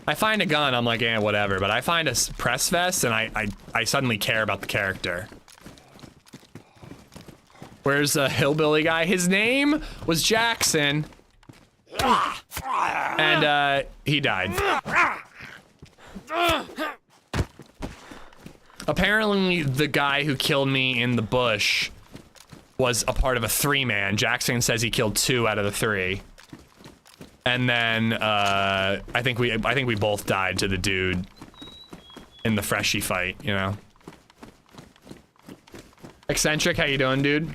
I find a gun, I'm like, eh, whatever. But I find a press vest, and I suddenly care about the character. Where's a hillbilly guy? His name was Jackson. And he died. Apparently the guy who killed me in the bush was a part of a 3-man. Jackson says he killed 2 out of the 3. And then I think we both died to the dude in the freshie fight, you know. Eccentric, how you doing, dude?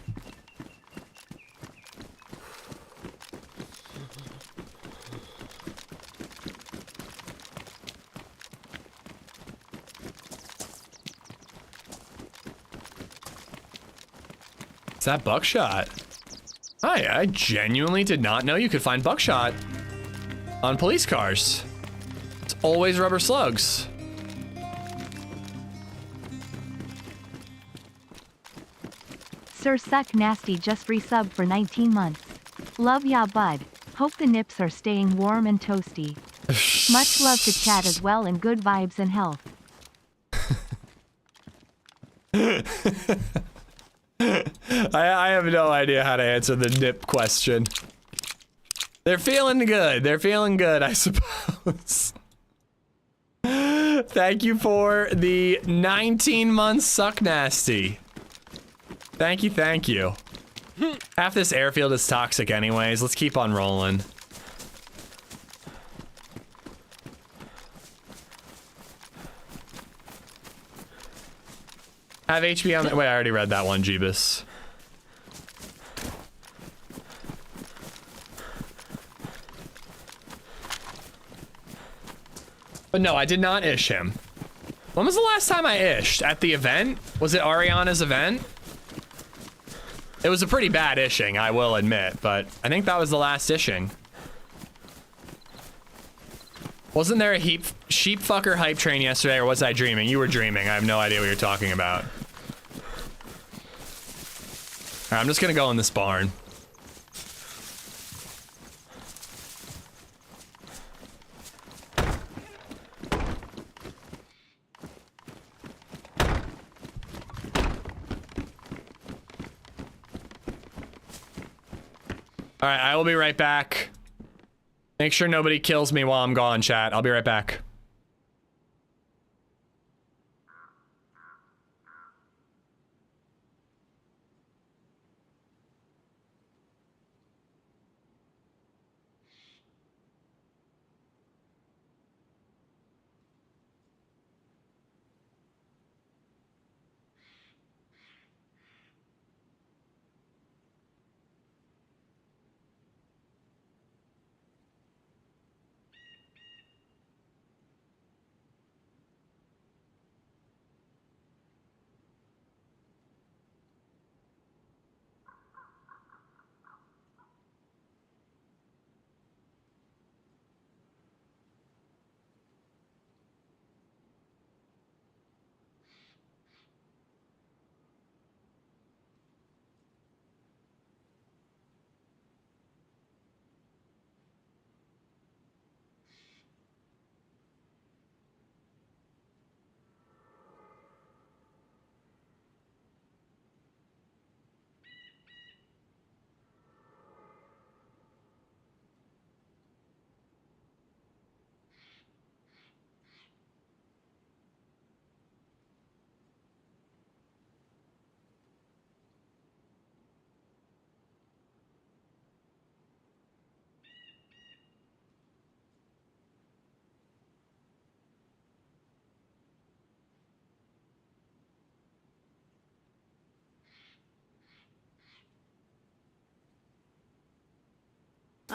Is that buckshot? Hi, I genuinely did not know you could find buckshot on police cars. It's always rubber slugs. Sir Suck Nasty just resubbed for 19 months. Love ya, bud. Hope the nips are staying warm and toasty. Much love to chat as well and good vibes and health. I have no idea how to answer the nip question. They're feeling good. They're feeling good, I suppose. Thank you for the 19 months Suck Nasty. Thank you, thank you. Half this airfield is toxic anyways. Let's keep on rolling. Have HP on the- wait, I already read that one, Jeebus. But no, I did not ish him. When was the last time I ished? At the event? Was it Ariana's event? It was a pretty bad ishing, I will admit, but I think that was the last ishing. Wasn't there a sheep fucker hype train yesterday, or was I dreaming? You were dreaming. I have no idea what you're talking about. All right, I'm just gonna go in this barn. All right, I will be right back. Make sure nobody kills me while I'm gone, chat. I'll be right back.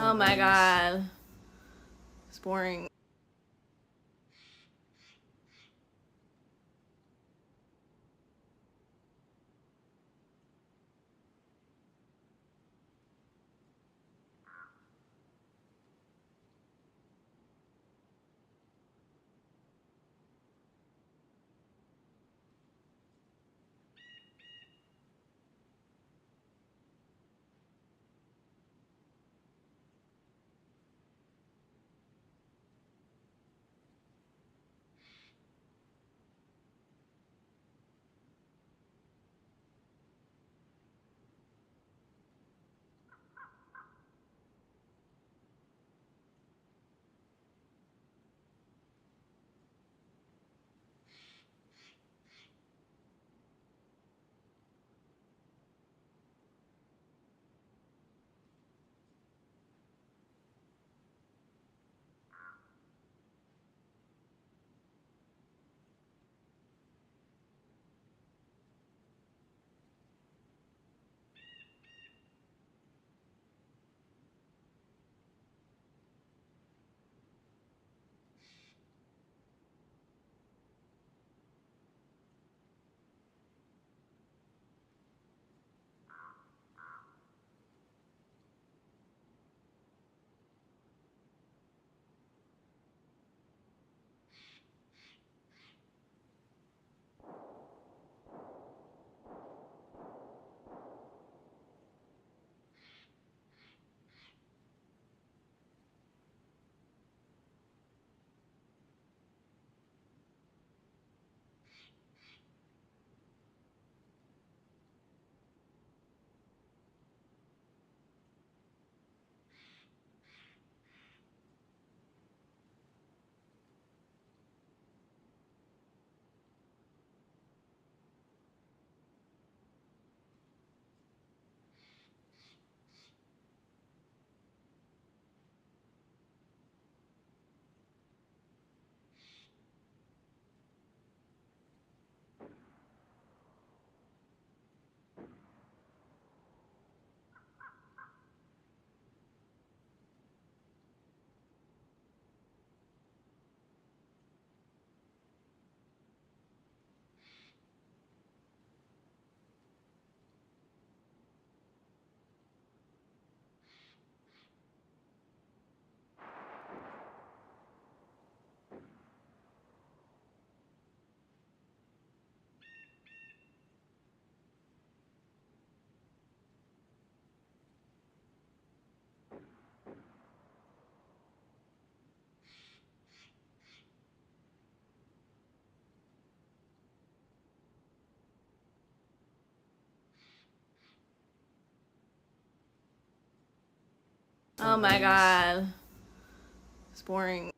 Oh my god. It's boring. Oh my god. It's boring.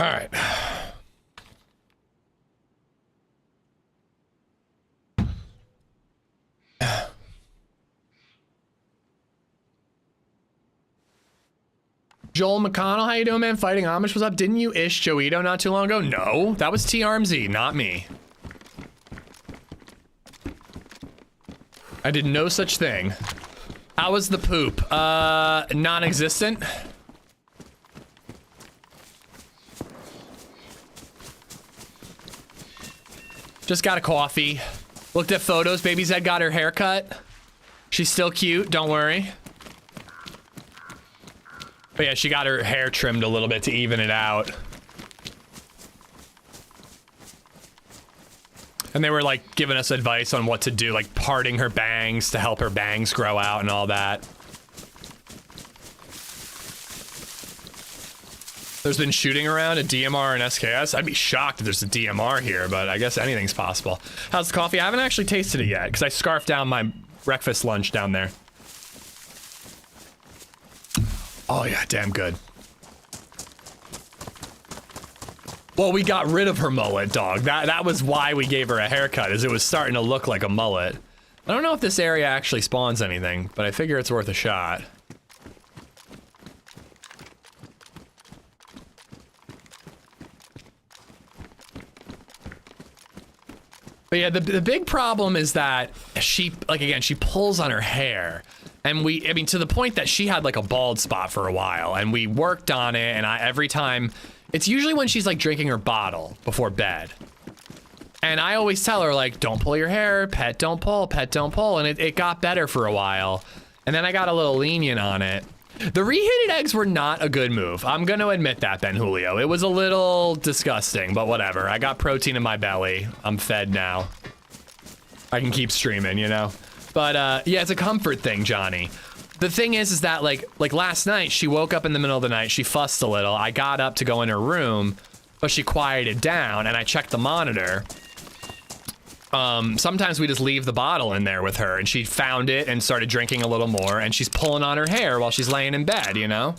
All right. Joel McConnell, how you doing, man? Fighting Amish was up. Didn't you ish Joito not too long ago? No, that was TRMZ, not me. I did no such thing. How was the poop? Non-existent. Just got a coffee. Looked at photos. BabyZed got her haircut. She's still cute, don't worry. But yeah, she got her hair trimmed a little bit to even it out. And they were like giving us advice on what to do, like parting her bangs to help her bangs grow out and all that. There's been shooting around a DMR and SKS. I'd be shocked if there's a DMR here, but I guess anything's possible. How's the coffee? I haven't actually tasted it yet because I scarfed down my breakfast lunch down there. Oh yeah, damn good. Well, we got rid of her mullet, dog. That was why we gave her a haircut, is it was starting to look like a mullet. I don't know if this area actually spawns anything, but I figure it's worth a shot. But yeah, the big problem is that she, like, again, she pulls on her hair. And I mean, to the point that she had like a bald spot for a while, and we worked on it, and every time, it's usually when she's like drinking her bottle before bed. And I always tell her like, don't pull your hair, pet don't pull, pet don't pull. And it got better for a while. And then I got a little lenient on it. The reheated eggs were not a good move. I'm gonna admit that, Ben Julio. It was a little disgusting, but whatever. I got protein in my belly. I'm fed now. I can keep streaming, you know? But yeah, it's a comfort thing, Johnny. The thing is that like last night, she woke up in the middle of the night, she fussed a little. I got up to go in her room, but she quieted down, and I checked the monitor. Sometimes we just leave the bottle in there with her, and she found it and started drinking a little more, and she's pulling on her hair while she's laying in bed, you know?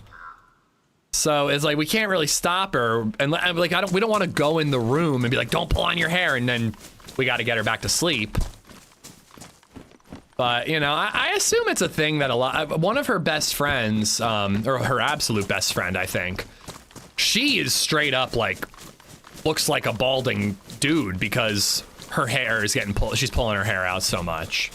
So it's like, we can't really stop her, and like, we don't want to go in the room and be like, don't pull on your hair, and then we got to get her back to sleep. But, you know, I assume it's a thing that one of her best friends, or her absolute best friend, I think, she is straight up like, looks like a balding dude because her hair is getting pulled, she's pulling her hair out so much.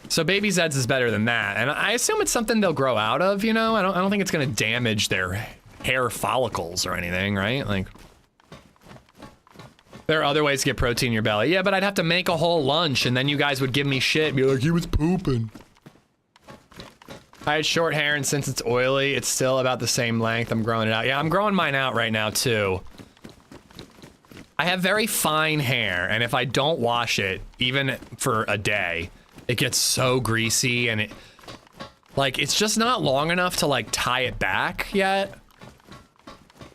So BabyZed's is better than that, and I assume it's something they'll grow out of, you know? I don't think it's gonna damage their hair follicles or anything, right? Like, there are other ways to get protein in your belly. Yeah, but I'd have to make a whole lunch, and then you guys would give me shit and be like, he was pooping. I had short hair, and since it's oily, it's still about the same length. I'm growing it out. Yeah, I'm growing mine out right now, too. I have very fine hair, and if I don't wash it, even for a day, it gets so greasy, and it's just not long enough to, like, tie it back yet.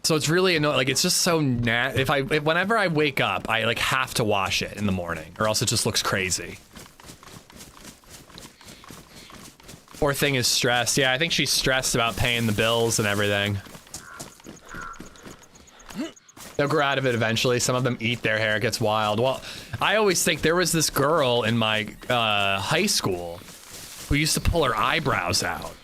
So it's really annoying. Like, it's just so whenever I wake up, I like have to wash it in the morning, or else it just looks crazy. Poor thing is stressed. Yeah, I think she's stressed about paying the bills and everything. They'll grow out of it eventually. Some of them eat their hair. It gets wild. Well, I always think there was this girl in my high school who used to pull her eyebrows out.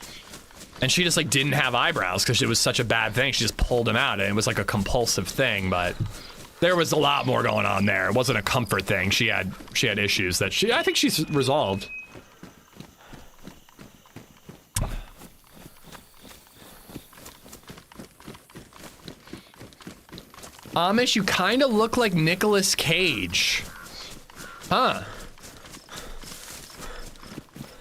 And she just like didn't have eyebrows because it was such a bad thing. She just pulled them out and it was like a compulsive thing, but there was a lot more going on there. It wasn't a comfort thing. She had issues that I think she's resolved. Amish, you kind of look like Nicolas Cage. Huh.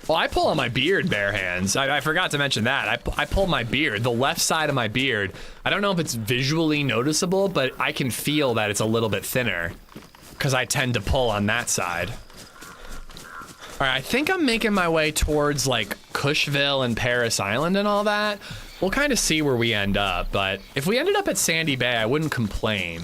Well, I pull on my beard bare hands. I forgot to mention that. I pull my beard, the left side of my beard. I don't know if it's visually noticeable, but I can feel that it's a little bit thinner because I tend to pull on that side. All right, I think I'm making my way towards like Cushville and Paris Island and all that. We'll kind of see where we end up, but if we ended up at Sandy Bay, I wouldn't complain.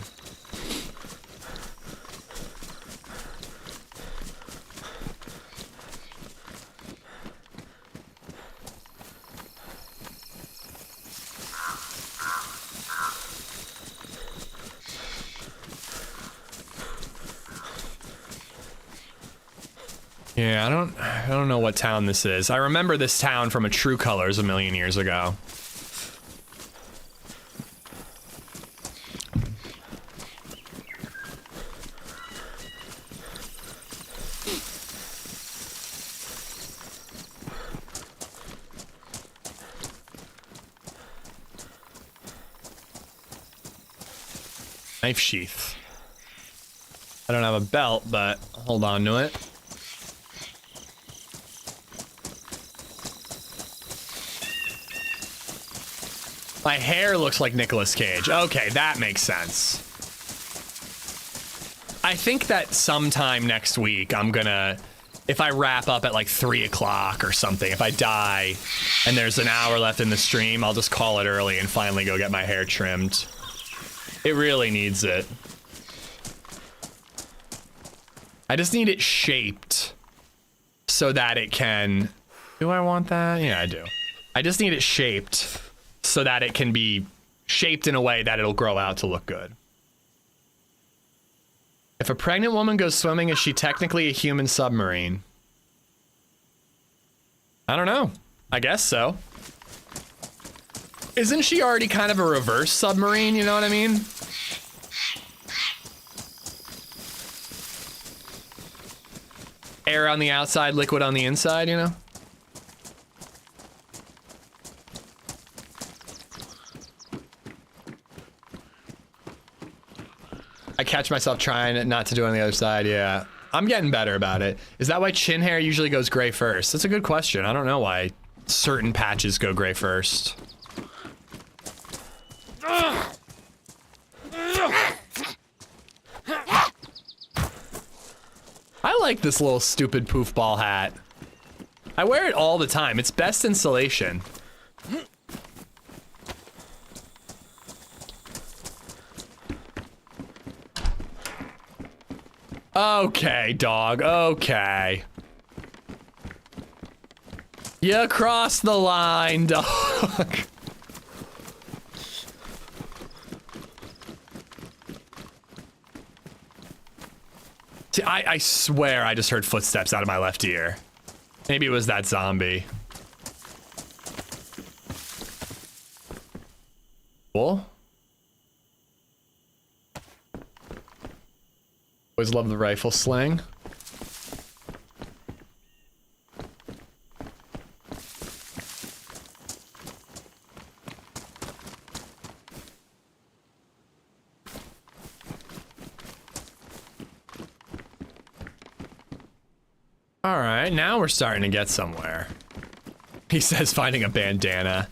Yeah, I don't know what town this is. I remember this town from a True Colors a million years ago. Knife sheath. I don't have a belt, but hold on to it. My hair looks like Nicolas Cage. Okay, that makes sense. I think that sometime next week I'm gonna, if I wrap up at like 3 o'clock or something, if I die and there's an hour left in the stream, I'll just call it early and finally go get my hair trimmed. It really needs it. I just need it shaped so that it can... Do I want that? Yeah, I do. I just need it shaped so that it can be shaped in a way that it'll grow out to look good. If a pregnant woman goes swimming, is she technically a human submarine? I don't know. I guess so. Isn't she already kind of a reverse submarine, you know what I mean? Air on the outside, liquid on the inside, you know? I catch myself trying not to do it on the other side, yeah. I'm getting better about it. Is that why chin hair usually goes gray first? That's a good question. I don't know why certain patches go gray first. I like this little stupid poof ball hat. I wear it all the time. It's best insulation. Okay, dog. Okay. You crossed the line, dog. See, I swear I just heard footsteps out of my left ear. Maybe it was that zombie. Cool. Always love the rifle sling. All right, now we're starting to get somewhere. He says finding a bandana.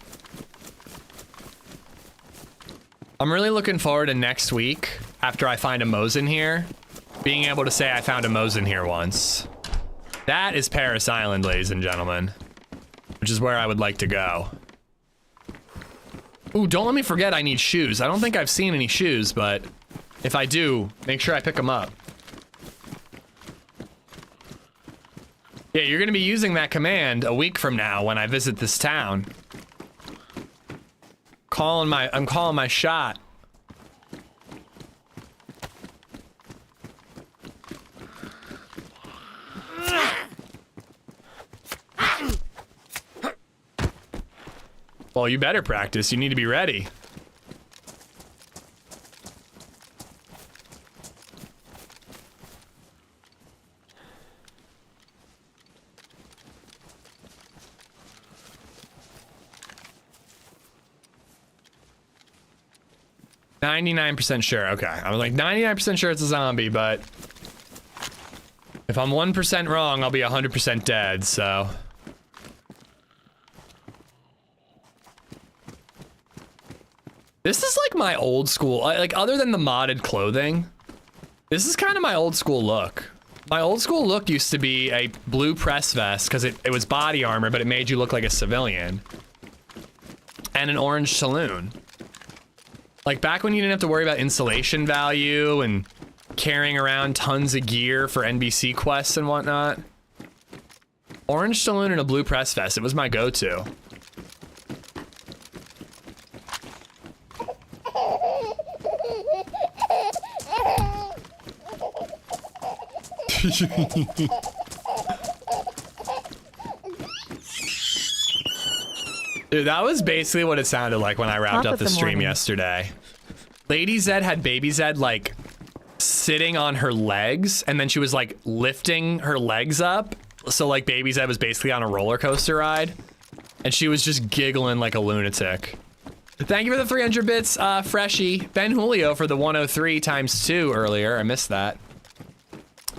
I'm really looking forward to next week, after I find a Mosin here, being able to say I found a Mosin here once. That is Paris Island, ladies and gentlemen, which is where I would like to go. Ooh, don't let me forget I need shoes. I don't think I've seen any shoes, but if I do, make sure I pick them up. Yeah, you're gonna be using that command a week from now when I visit this town. I'm calling my shot. Well, you better practice. You need to be ready. %99 sure. Okay. I was like 99% sure it's a zombie, but if I'm 1% wrong, I'll be 100% dead, so. This is like my old school, like other than the modded clothing, this is kind of my old school look. My old school look used to be a blue press vest because it was body armor, but it made you look like a civilian. And an orange saloon. Like back when you didn't have to worry about insulation value and carrying around tons of gear for NBC quests and whatnot. Orange saloon and a blue press vest, it was my go-to. Dude, that was basically what it sounded like when I wrapped up the stream yesterday. LadyZed had BabyZed like sitting on her legs, and then she was like lifting her legs up. So like BabyZed was basically on a roller coaster ride, and she was just giggling like a lunatic. Thank you for the 300 bits, Freshie. Ben Julio for the 103 times 2 earlier. I missed that.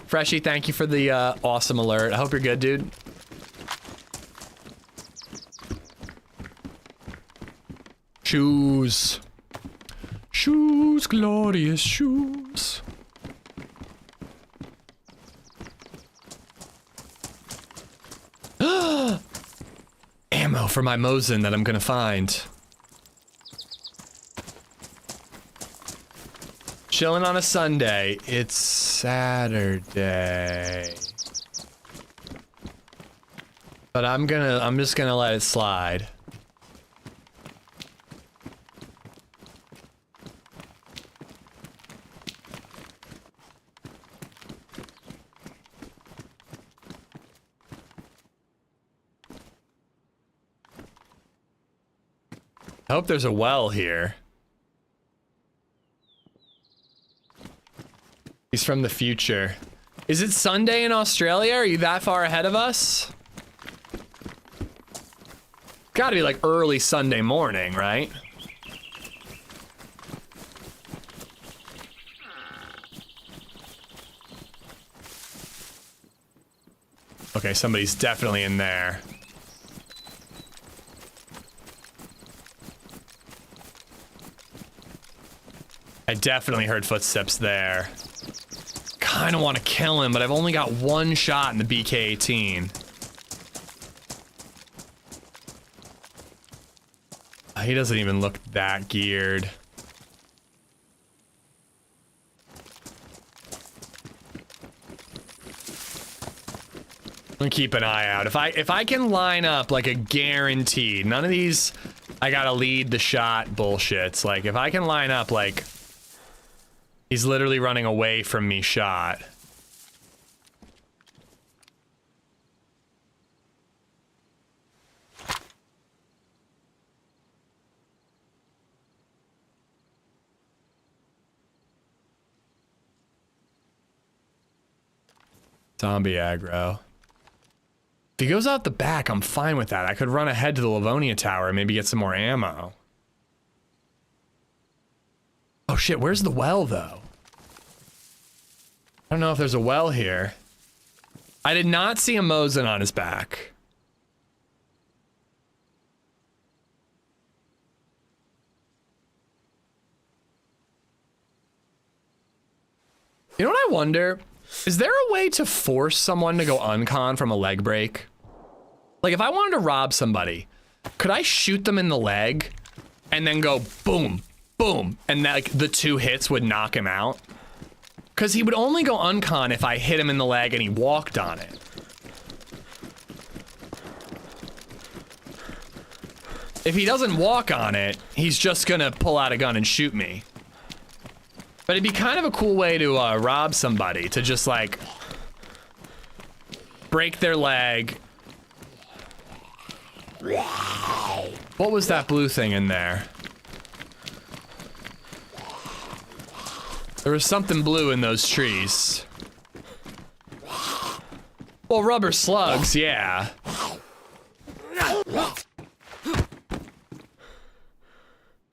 Freshie, thank you for the awesome alert. I hope you're good, dude. Shoes. Shoes, glorious shoes. Ammo for my Mosin that I'm gonna find. Chilling on a Sunday. It's Saturday. But I'm just gonna let it slide. I hope there's a well here. He's from the future. Is it Sunday in Australia? Are you that far ahead of us? Gotta be like early Sunday morning, right? Okay, somebody's definitely in there. I definitely heard footsteps there. Kind of want to kill him, but I've only got one shot in the BK-18. He doesn't even look that geared. I'm gonna keep an eye out. If I can line up like a guaranteed, none of these I gotta lead the shot bullshits. Like if I can line up like he's literally running away from me shot. Zombie aggro. If he goes out the back, I'm fine with that. I could run ahead to the Livonia Tower and maybe get some more ammo. Oh shit, where's the well though? I don't know if there's a well here. I did not see a Mosin on his back. You know what I wonder? Is there a way to force someone to go uncon from a leg break? Like if I wanted to rob somebody, could I shoot them in the leg and then go boom, boom, and like the 2 hits would knock him out? Because he would only go uncon if I hit him in the leg and he walked on it. If he doesn't walk on it, he's just gonna pull out a gun and shoot me. But it'd be kind of a cool way to rob somebody, to just like break their leg, What was that blue thing in there? There was something blue in those trees. Well, rubber slugs, yeah.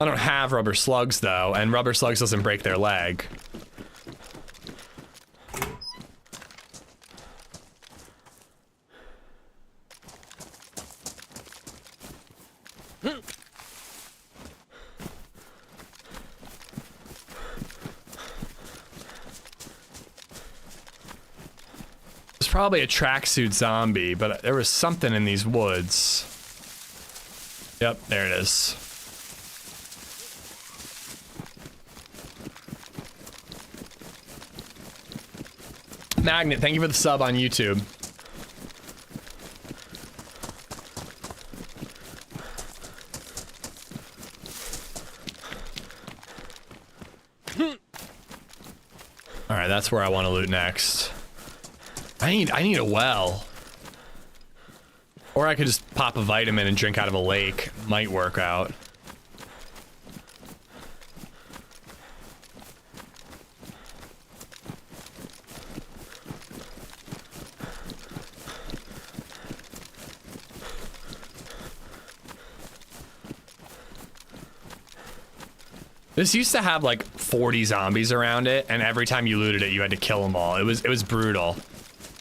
I don't have rubber slugs though, and rubber slugs doesn't break their leg. Probably a tracksuit zombie, but there was something in these woods. Yep, there it is. Magnet, thank you for the sub on YouTube. All right, that's where I want to loot next. I need a well. Or I could just pop a vitamin and drink out of a lake. Might work out. This used to have like 40 zombies around it, and every time you looted it, you had to kill them all. It was brutal.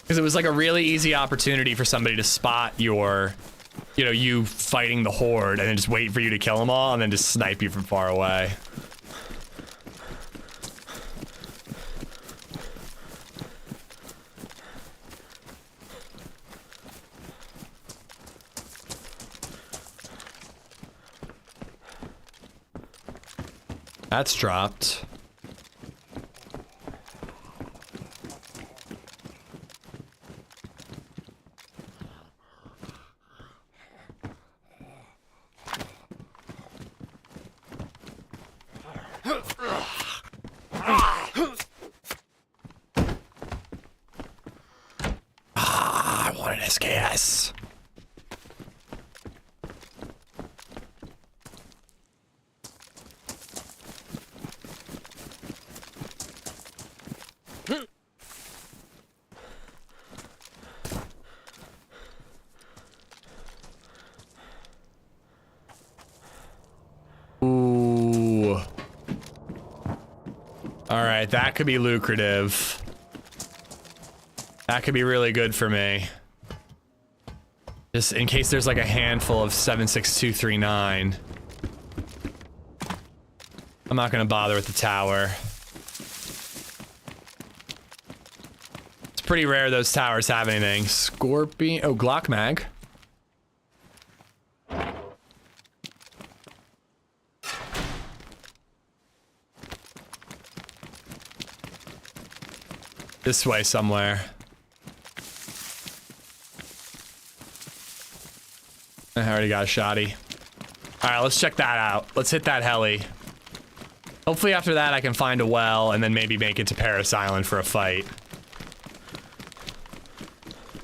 Because it was like a really easy opportunity for somebody to spot your, you know, you fighting the horde and then just wait for you to kill them all and then just snipe you from far away. That's dropped. I want an SKS. Ooh. All right, that could be lucrative. That could be really good for me. Just in case there's like a handful of 76239. I'm not gonna bother with the tower. It's pretty rare those towers have anything. Scorpion, oh, Glock mag. This way somewhere. I already got a shotty. Alright, let's check that out. Let's hit that heli. Hopefully after that I can find a well and then maybe make it to Paris Island for a fight.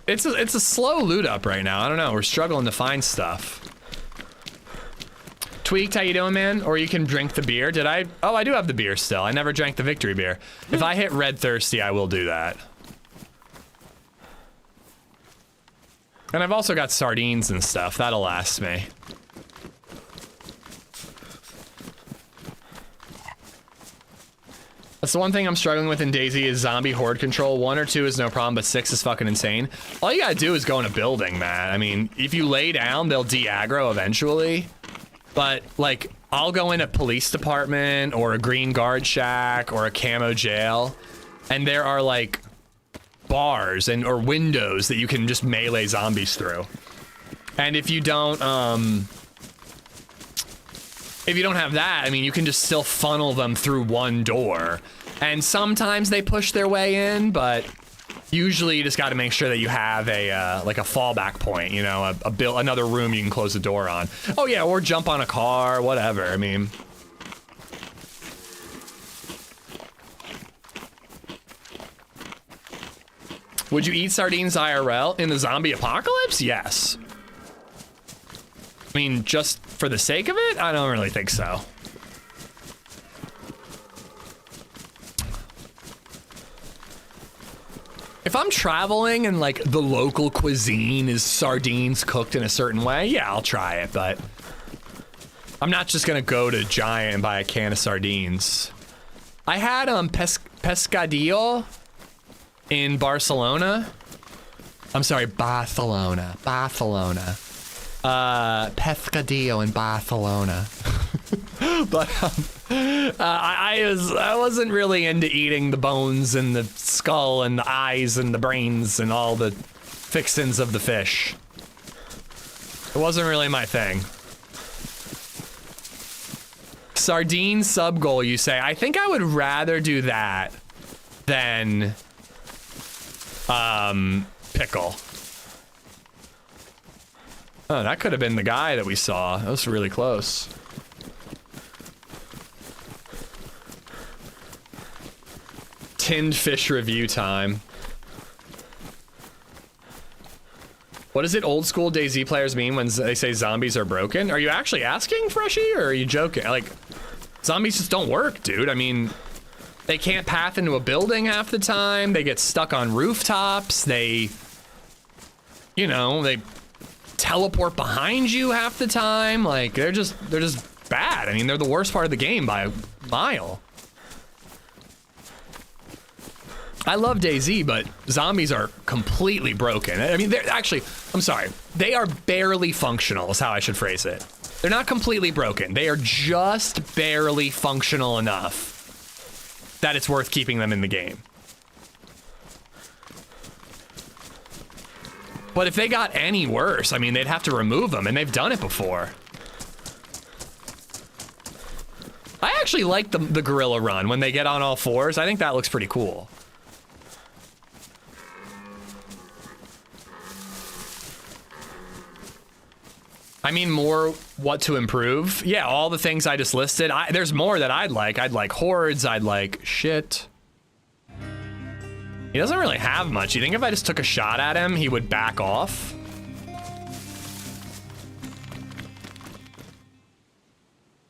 It's a slow loot up right now. I don't know. We're struggling to find stuff. Tweaked, how you doing, man? Or you can drink the beer. Did I? Oh, I do have the beer still. I never drank the victory beer. If I hit red thirsty, I will do that. And I've also got sardines and stuff. That'll last me. That's the one thing I'm struggling with in DayZ is zombie horde control. 1 or 2 is no problem, but 6 is fucking insane. All you gotta do is go in a building, man. I mean, if you lay down, they'll de-aggro eventually. But, like, I'll go in a police department or a green guard shack or a camo jail, and there are, like, bars and or windows that you can just melee zombies through. And if you don't have that, I mean, you can just still funnel them through one door. And sometimes they push their way in, but usually you just got to make sure that you have a like a fallback point, you know, another room you can close the door on. Oh yeah, or jump on a car, whatever. I mean, would you eat sardines IRL in the zombie apocalypse? Yes. I mean, just for the sake of it? I don't really think so. If I'm traveling and like the local cuisine is sardines cooked in a certain way, yeah, I'll try it, but I'm not just gonna go to Giant and buy a can of sardines. I had pescadillo in Barcelona. I'm sorry, Barcelona. Pescadillo in Barcelona. But I wasn't really into eating the bones and the skull and the eyes and the brains and all the fixins of the fish. It wasn't really my thing. Sardine sub goal, you say? I think I would rather do that than pickle. Oh, that could have been the guy that we saw. That was really close. Tinned fish review time. What does it old school DayZ players mean when they say zombies are broken? Are you actually asking, Freshie, or are you joking? Like, zombies just don't work, dude. I mean, they can't path into a building half the time. They get stuck on rooftops. They, you know, they teleport behind you half the time. Like, they're just bad. I mean, they're the worst part of the game by a mile. I love DayZ, but zombies are completely broken. I mean, they're actually, I'm sorry, they are barely functional is how I should phrase it. They're not completely broken. They are just barely functional enough that it's worth keeping them in the game. But if they got any worse, I mean, they'd have to remove them, and they've done it before. I actually like the gorilla run when they get on all fours. I think that looks pretty cool. I mean, more what to improve. Yeah, all the things I just listed. There's more that I'd like. I'd like hordes. I'd like shit. He doesn't really have much. You think if I just took a shot at him, he would back off?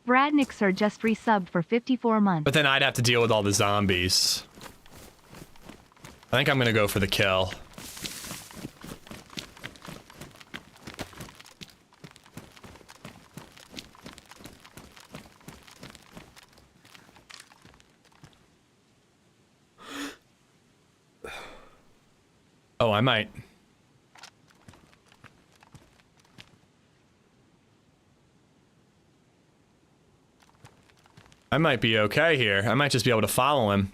Brad Nixer just resubbed for 54 months. But then I'd have to deal with all the zombies. I think I'm gonna go for the kill. Oh, I might. I might be okay here. I might just be able to follow him.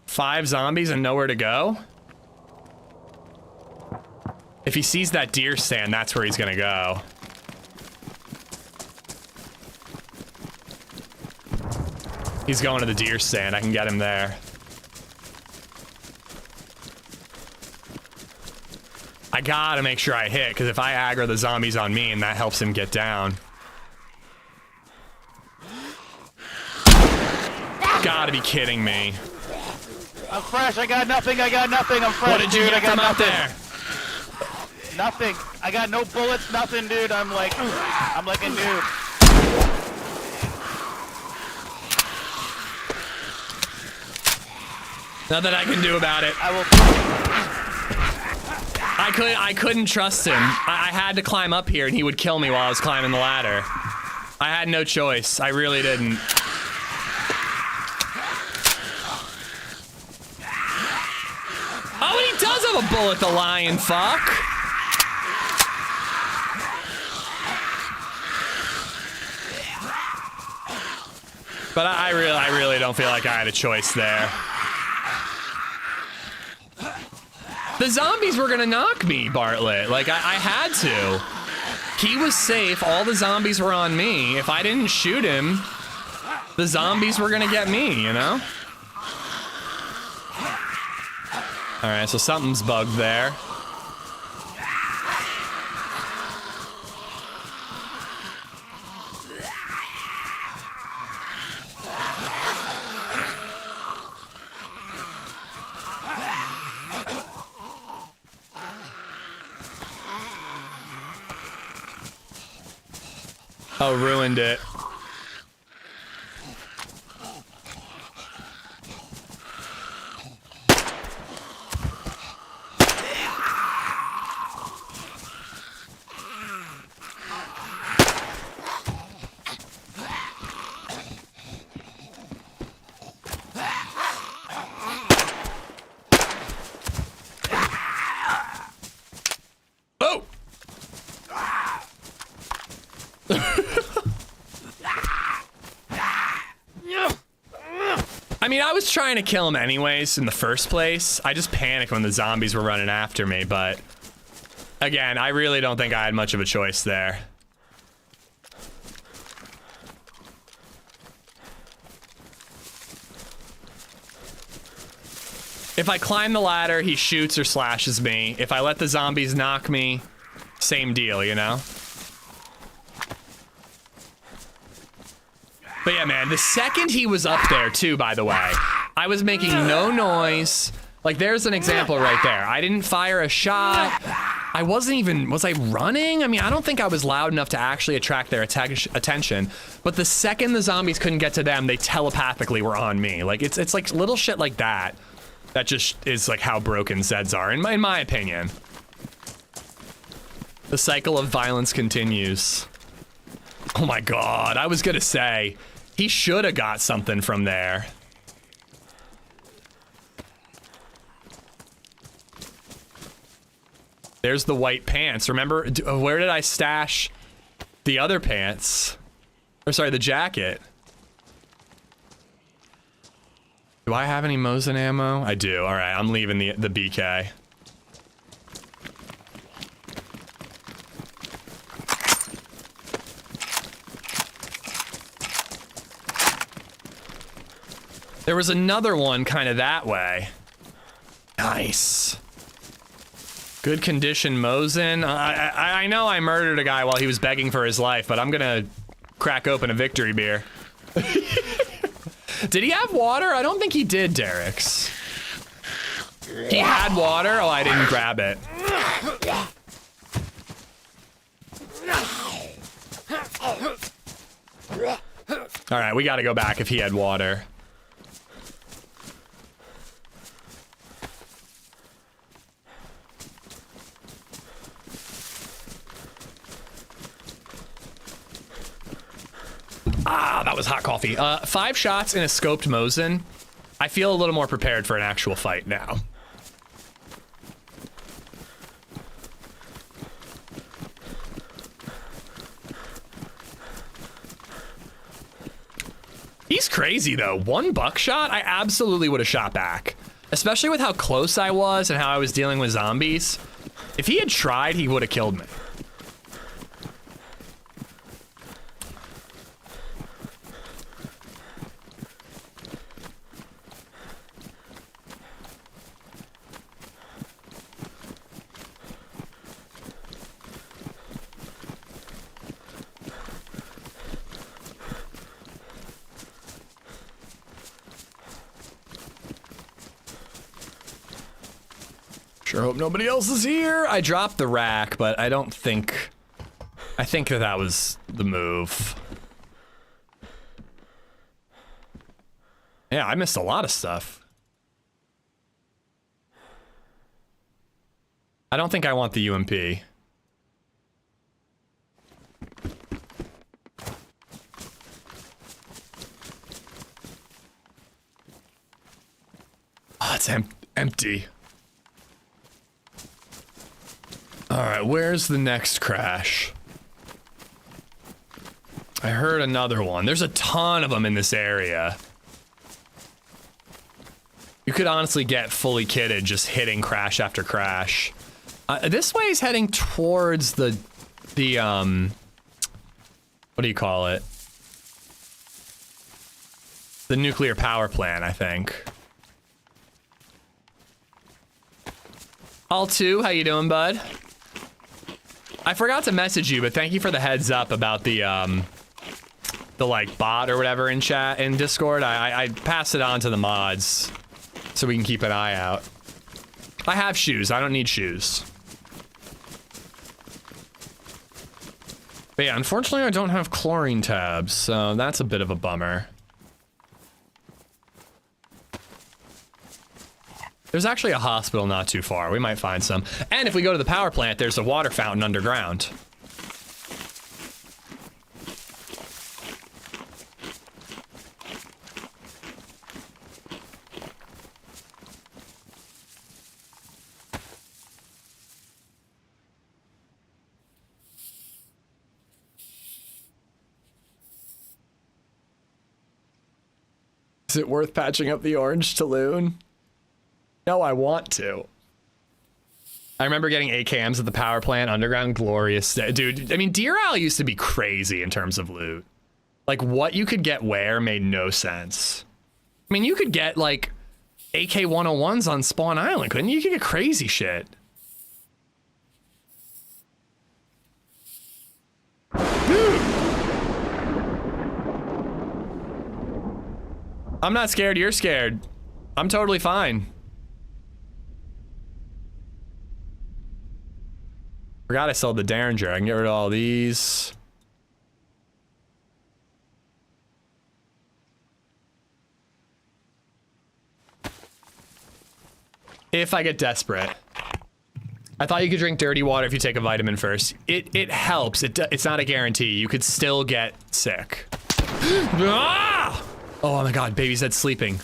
5 zombies and nowhere to go? If he sees that deer stand, that's where he's gonna go. He's going to the deer stand. I can get him there. I gotta make sure I hit, because if I aggro the zombies on me and that helps him get down. Gotta be kidding me. I'm fresh, I got nothing, I'm fresh. What did you get from out there? Nothing. I got no bullets, nothing, dude. I'm like a noob. Nothing I can do about it. I couldn't trust him. I had to climb up here and he would kill me while I was climbing the ladder. I had no choice. I really didn't. Oh, and he does have a bullet, the lion fuck. But I really don't feel like I had a choice there. The zombies were gonna knock me, Bartlett. Like, I had to. He was safe, all the zombies were on me. If I didn't shoot him, the zombies were gonna get me, you know? Alright, so something's bugged there. Oh, ruined it. Oh! I mean, I was trying to kill him anyways in the first place. I just panicked when the zombies were running after me, but again, I really don't think I had much of a choice there. If I climb the ladder, he shoots or slashes me. If I let the zombies knock me, same deal, you know? But yeah, man, the second he was up there too, by the way, I was making no noise. Like, there's an example right there. I didn't fire a shot. I wasn't even, was I running? I mean, I don't think I was loud enough to actually attract their attention. But the second the zombies couldn't get to them, they telepathically were on me. Like, it's like little shit like that. That just is like how broken Zeds are, in my opinion. The cycle of violence continues. Oh my god, I was gonna say, he should have got something from there. There's the white pants. Remember, where did I stash the other pants? Or sorry, the jacket. Do I have any Mosin ammo? I do. All right, I'm leaving the BK. There was another one kind of that way. Nice. Good condition Mosin. I know I murdered a guy while he was begging for his life, but I'm gonna crack open a victory beer. Did he have water? I don't think he did, Derek's. He had water? Oh, I didn't grab it. All right, we gotta go back if he had water. Ah, that was hot coffee. 5 shots in a scoped Mosin. I feel a little more prepared for an actual fight now. He's crazy though. 1 buckshot, I absolutely would have shot back. Especially with how close I was and how I was dealing with zombies. If he had tried, he would have killed me. Sure hope nobody else is here. I dropped the rack, but I don't think... I think that was the move. Yeah, I missed a lot of stuff. I don't think I want the UMP. Oh, it's empty. Alright, where's the next crash? I heard another one. There's a ton of them in this area. You could honestly get fully kitted just hitting crash after crash. This way is heading towards the what do you call it? The nuclear power plant, I think. All 2, how you doing, bud? I forgot to message you, but thank you for the heads up about the like bot or whatever in chat in Discord. I passed it on to the mods so we can keep an eye out. I have shoes. I don't need shoes. But yeah, unfortunately I don't have chlorine tabs, so that's a bit of a bummer. There's actually a hospital not too far. We might find some. And if we go to the power plant, there's a water fountain underground. Is it worth patching up the orange Talloon? No, I want to. I remember getting AKMs at the power plant underground. Glorious. Dude, I mean, Deer Isle used to be crazy in terms of loot. Like, what you could get where made no sense. I mean, you could get, like, AK-101s on Spawn Island, couldn't you? You could get crazy shit. I'm not scared, you're scared. I'm totally fine. Forgot I sold the Derringer. I can get rid of all these. If I get desperate. I thought you could drink dirty water if you take a vitamin first. It helps. It's not a guarantee. You could still get sick. Ah! Oh my god, baby's dead sleeping.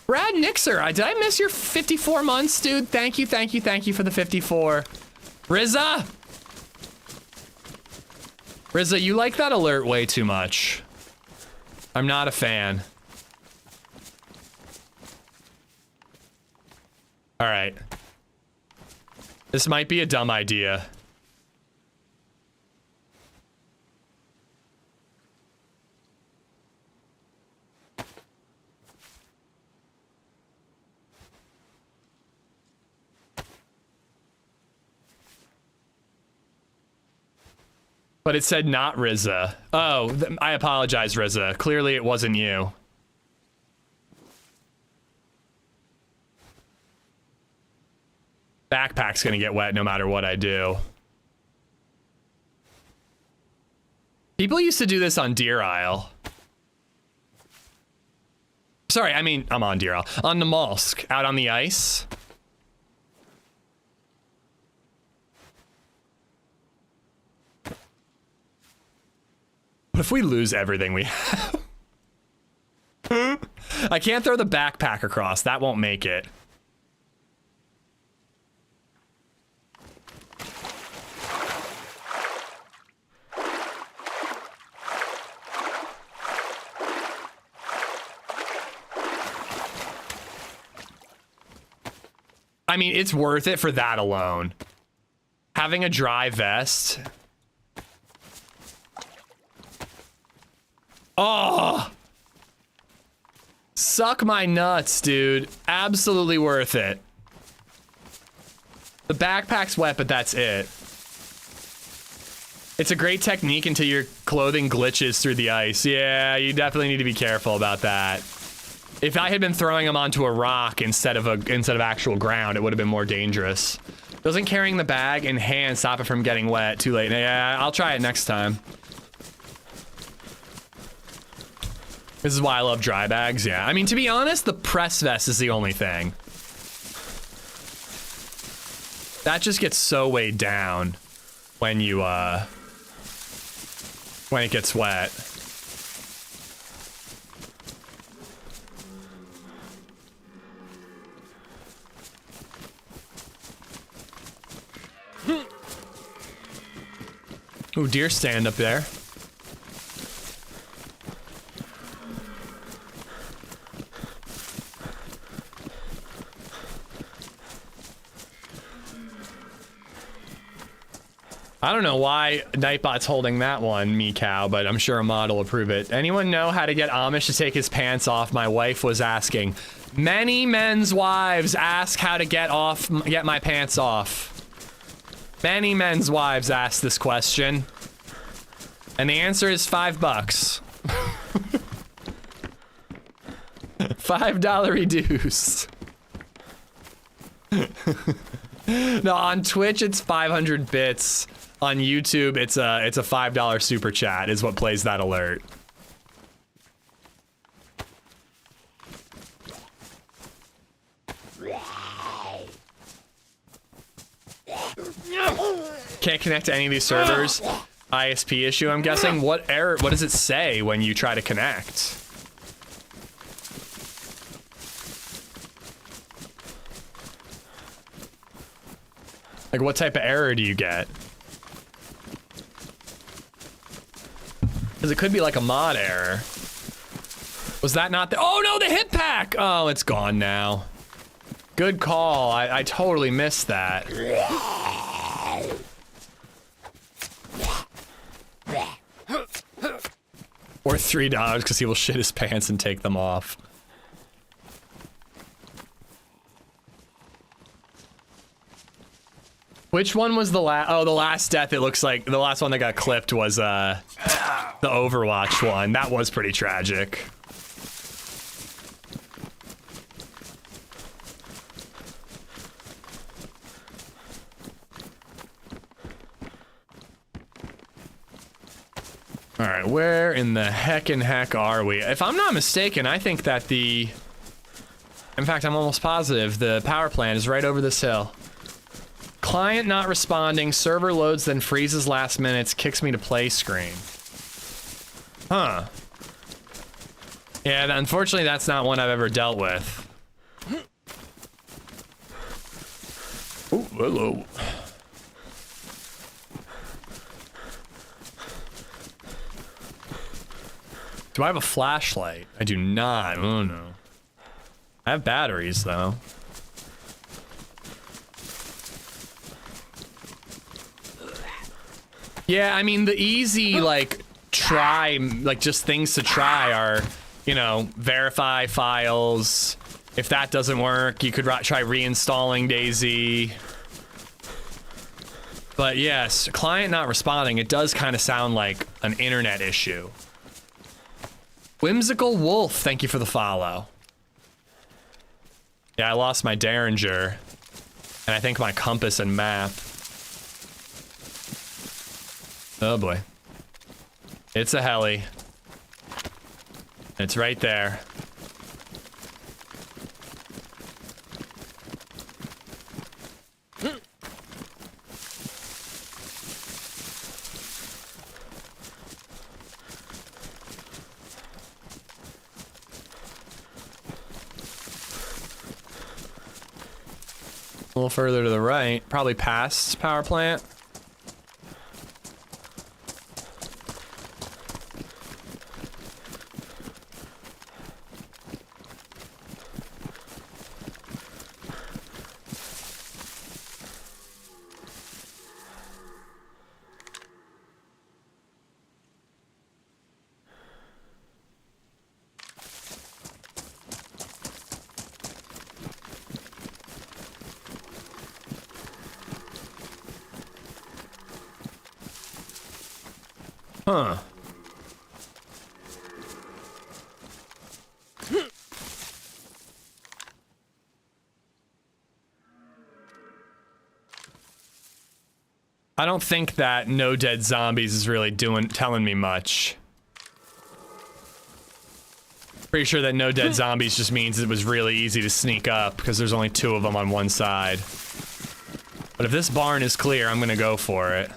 Brad Nixer, did I miss your 54 months, dude? Thank you for the 54. Rizza! Rizza, you like that alert way too much. I'm not a fan. Alright. This might be a dumb idea. But it said not Rizza. Oh, I apologize, Rizza. Clearly it wasn't you. Backpack's gonna get wet no matter what I do. People used to do this on Deer Isle. Sorry, I mean, I'm on Deer Isle. On Namalsk, out on the ice. What if we lose everything we have? I can't throw the backpack across. That won't make it. I mean, it's worth it for that alone. Having a dry vest. Oh! Suck my nuts, dude. Absolutely worth it. The backpack's wet, but that's it. It's a great technique until your clothing glitches through the ice. Yeah, you definitely need to be careful about that. If I had been throwing them onto a rock instead of actual ground, it would have been more dangerous. Doesn't carrying the bag in hand stop it from getting wet? Too late. Yeah, I'll try it next time. This is why I love dry bags, yeah. I mean, to be honest, the press vest is the only thing. That just gets so weighed down when you, when it gets wet. Ooh, deer stand up there. I don't know why Nightbot's holding that one, Meow, but I'm sure a mod will approve it. Anyone know how to get Amish to take his pants off? My wife was asking. Many men's wives ask how to get my pants off. Many men's wives ask this question. And the answer is $5. $5 reduce. No, on Twitch it's 500 bits. On YouTube, it's a $5 super chat is what plays that alert. Can't connect to any of these servers. ISP issue, I'm guessing. What error? What does it say when you try to connect? Like, what type of error do you get? Because it could be like a mod error. Was that not the— oh no, the hit pack! Oh, it's gone now. Good call. I totally missed that. Or $3 because he will shit his pants and take them off. Which one was the last? Oh, the last death. It looks like the last one that got clipped was the Overwatch one. That was pretty tragic. All right, where in the heck are we? If I'm not mistaken, I think that the— in fact, I'm almost positive the power plant is right over this hill. Client not responding, server loads, then freezes last minutes, kicks me to play screen. Huh. Yeah, unfortunately that's not one I've ever dealt with. Oh, hello. Do I have a flashlight? I do not. Oh no. I have batteries though. Yeah, I mean the easy like just things to try are, you know, verify files. If that doesn't work, you could try reinstalling DayZ. But yes, client not responding, it does kind of sound like an internet issue. Whimsical Wolf, thank you for the follow. Yeah, I lost my Derringer, and I think my compass and map. Oh boy. It's a heli. It's right there. A little further to the right, probably past power plant. Huh. I don't think that no dead zombies is really telling me much. Pretty sure that no dead zombies just means it was really easy to sneak up because there's only 2 of them on one side. But if this barn is clear, I'm gonna go for it.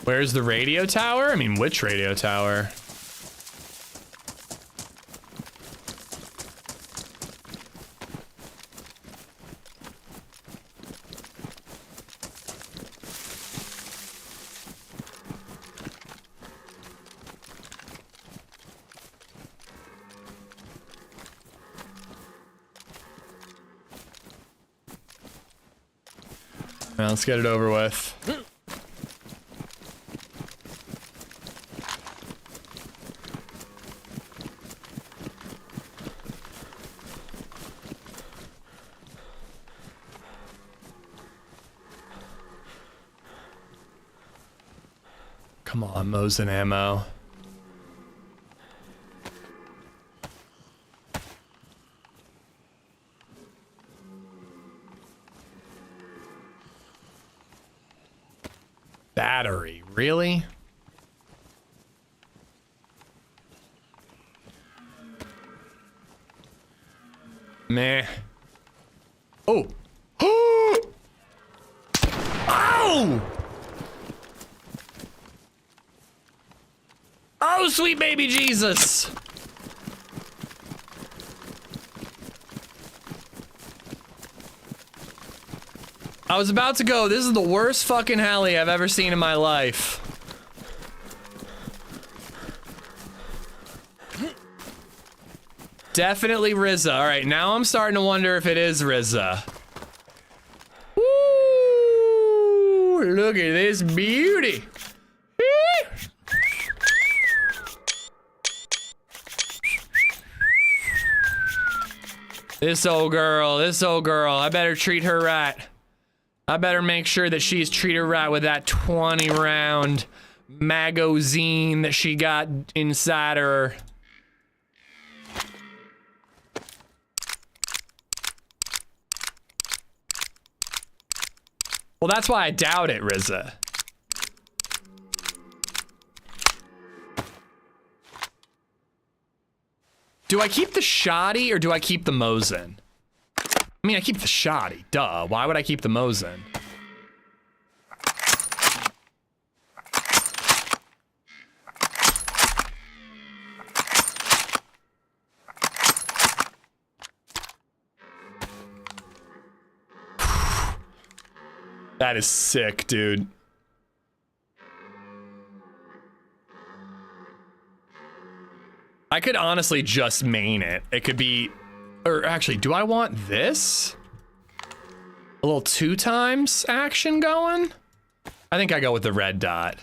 Where's the radio tower? I mean, which radio tower? Now let's get it over with. Come on, Mosin ammo. battery. Really? Meh. Oh. Oh! Oh, sweet baby Jesus. I was about to go, this is the worst fucking heli I've ever seen in my life. Definitely RZA. All right, now I'm starting to wonder if it is RZA. Woo! Look at this beauty. This old girl, I better treat her right. I better make sure that she's treated right with that 20 round magazine that she got inside her. Well, that's why I doubt it, RZA. Do I keep the shoddy or do I keep the Mosin? I mean, I keep the shoddy, duh. Why would I keep the Mosin? That is sick, dude. I could honestly just main it. It could be, or actually, do I want this? A little 2 times action going? I think I go with the red dot.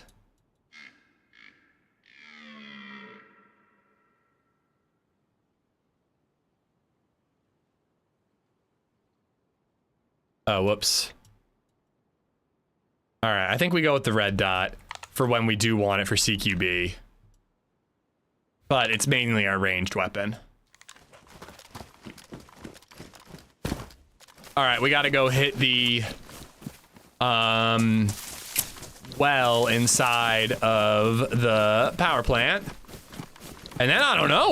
Oh, whoops. All right, I think we go with the red dot for when we do want it for CQB. But it's mainly our ranged weapon. All right, we gotta go hit the well inside of the power plant. And then I don't know,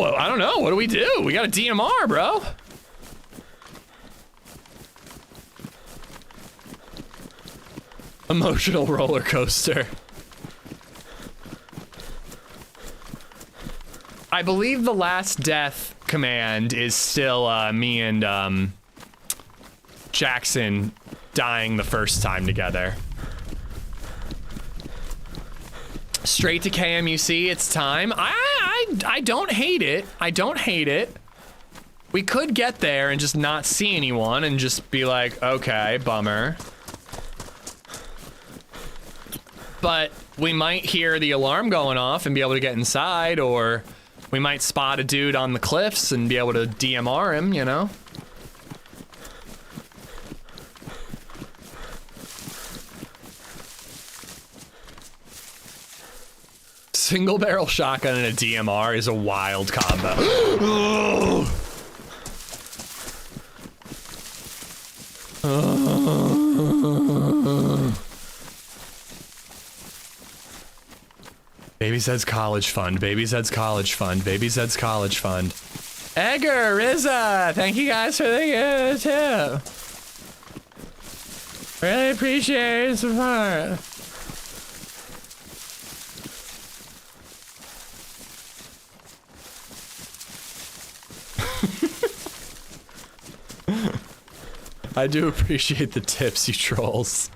what do we do? We got a DMR, bro. Emotional roller coaster. I believe the last death command is still me and Jackson dying the first time together. Straight to KMUC, it's time. I don't hate it. I don't hate it. We could get there and just not see anyone and just be like, okay, bummer. But we might hear the alarm going off and be able to get inside, or we might spot a dude on the cliffs and be able to DMR him, you know? Single barrel shotgun and a DMR is a wild combo. BabyZed's college fund. BabyZed's college fund. BabyZed's college fund. Edgar, RZA, thank you guys for the tip. Really appreciate the support. I do appreciate the tips, you trolls.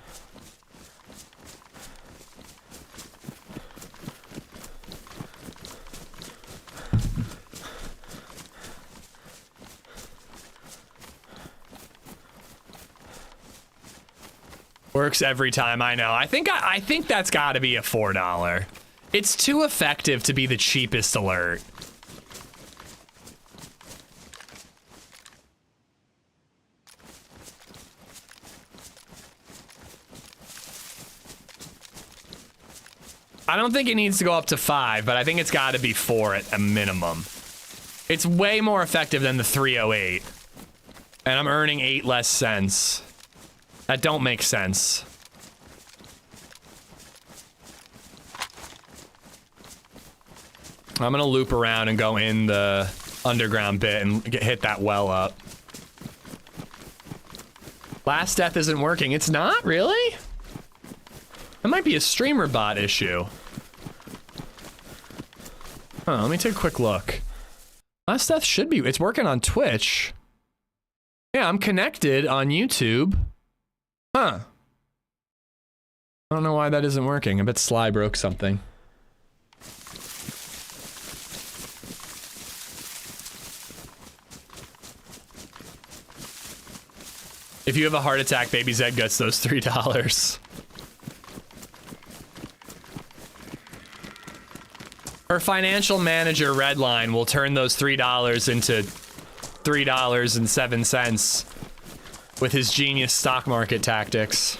Works every time, I know. I think that's got to be a $4. It's too effective to be the cheapest alert. I don't think it needs to go up to 5, but I think it's got to be 4 at a minimum. It's way more effective than the 308. And I'm earning 8 less cents. That don't make sense. I'm gonna loop around and go in the underground bit and hit that well up. Last death isn't working. It's not, really? It might be a streamer bot issue. Huh, let me take a quick look. Last death should be, it's working on Twitch. Yeah, I'm connected on YouTube. Huh. I don't know why that isn't working. I bet Sly broke something. If you have a heart attack, Baby Zed gets those $3. Her financial manager, Redline, will turn those $3 into $3.07 with his genius stock market tactics.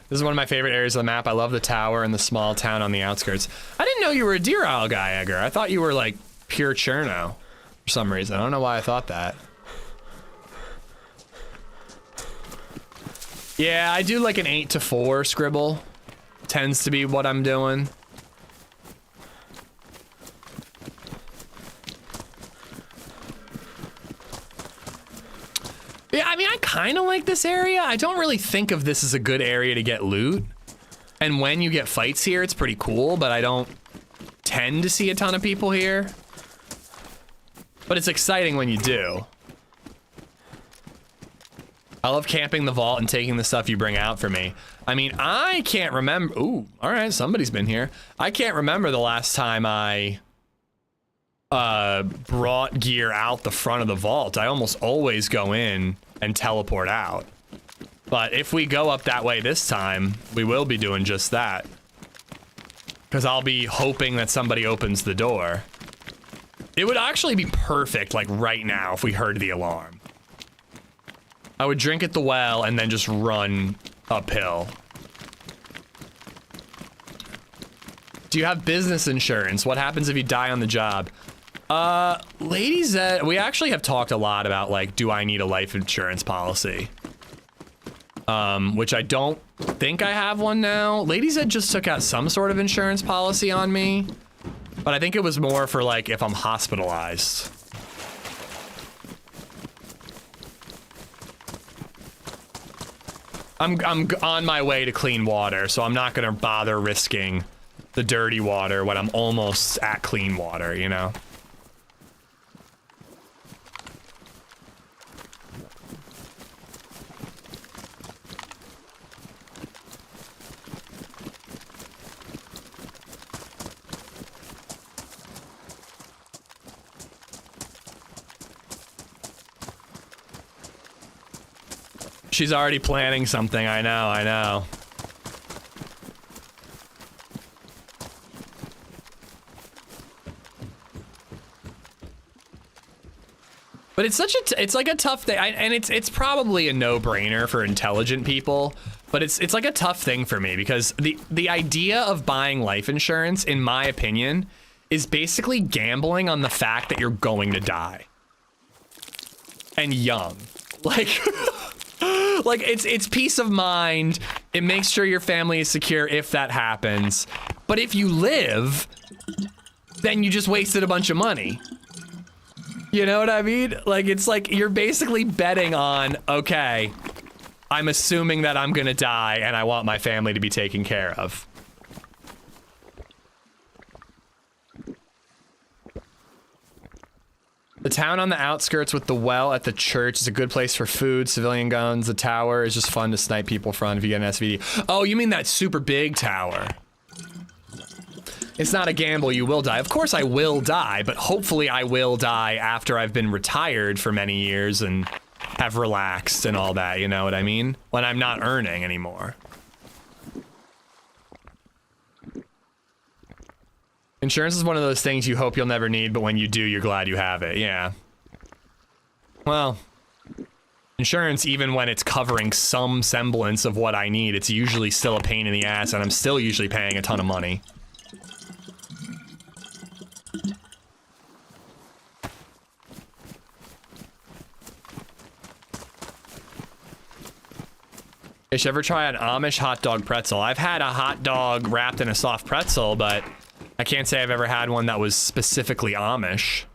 This is one of my favorite areas of the map. I love the tower and the small town on the outskirts. I didn't know you were a Deer Isle guy, Edgar. I thought you were like pure Cherno for some reason. I don't know why I thought that. Yeah, I do like an 8 to 4 scribble. Tends to be what I'm doing. Yeah, I mean, I kind of like this area. I don't really think of this as a good area to get loot. And when you get fights here, it's pretty cool, but I don't tend to see a ton of people here. But it's exciting when you do. I love camping the vault and taking the stuff you bring out for me. I mean, I can't remember. Ooh, all right, somebody's been here. I can't remember the last time I brought gear out the front of the vault. I almost always go in and teleport out. But if we go up that way this time, we will be doing just that. Because I'll be hoping that somebody opens the door. It would actually be perfect, like right now, if we heard the alarm. I would drink at the well and then just run uphill. Do you have business insurance? What happens if you die on the job? LadyZed, we actually have talked a lot about, like, do I need a life insurance policy? Which I don't think I have one now. LadyZed just took out some sort of insurance policy on me, but I think it was more for, like, if I'm hospitalized. I'm on my way to clean water, so I'm not gonna bother risking the dirty water when I'm almost at clean water, you know? She's already planning something, I know. But it's such a, it's like a tough thing, and it's probably a no-brainer for intelligent people, but it's like a tough thing for me because the idea of buying life insurance, in my opinion, is basically gambling on the fact that you're going to die. And young. Like, like it's peace of mind. It makes sure your family is secure if that happens. But if you live, then you just wasted a bunch of money. You know what I mean? Like, it's like you're basically betting on, okay, I'm assuming that I'm gonna die and I want my family to be taken care of. The town on the outskirts with the well at the church is a good place for food, civilian guns. The tower is just fun to snipe people from if you get an SVD. Oh, you mean that super big tower? It's not a gamble, you will die. Of course I will die, but hopefully I will die after I've been retired for many years and have relaxed and all that, you know what I mean? When I'm not earning anymore. Insurance is one of those things you hope you'll never need, but when you do, you're glad you have it, yeah. Well, insurance, even when it's covering some semblance of what I need, it's usually still a pain in the ass, and I'm still usually paying a ton of money. You ever try an Amish hot dog pretzel? I've had a hot dog wrapped in a soft pretzel, but I can't say I've ever had one that was specifically Amish.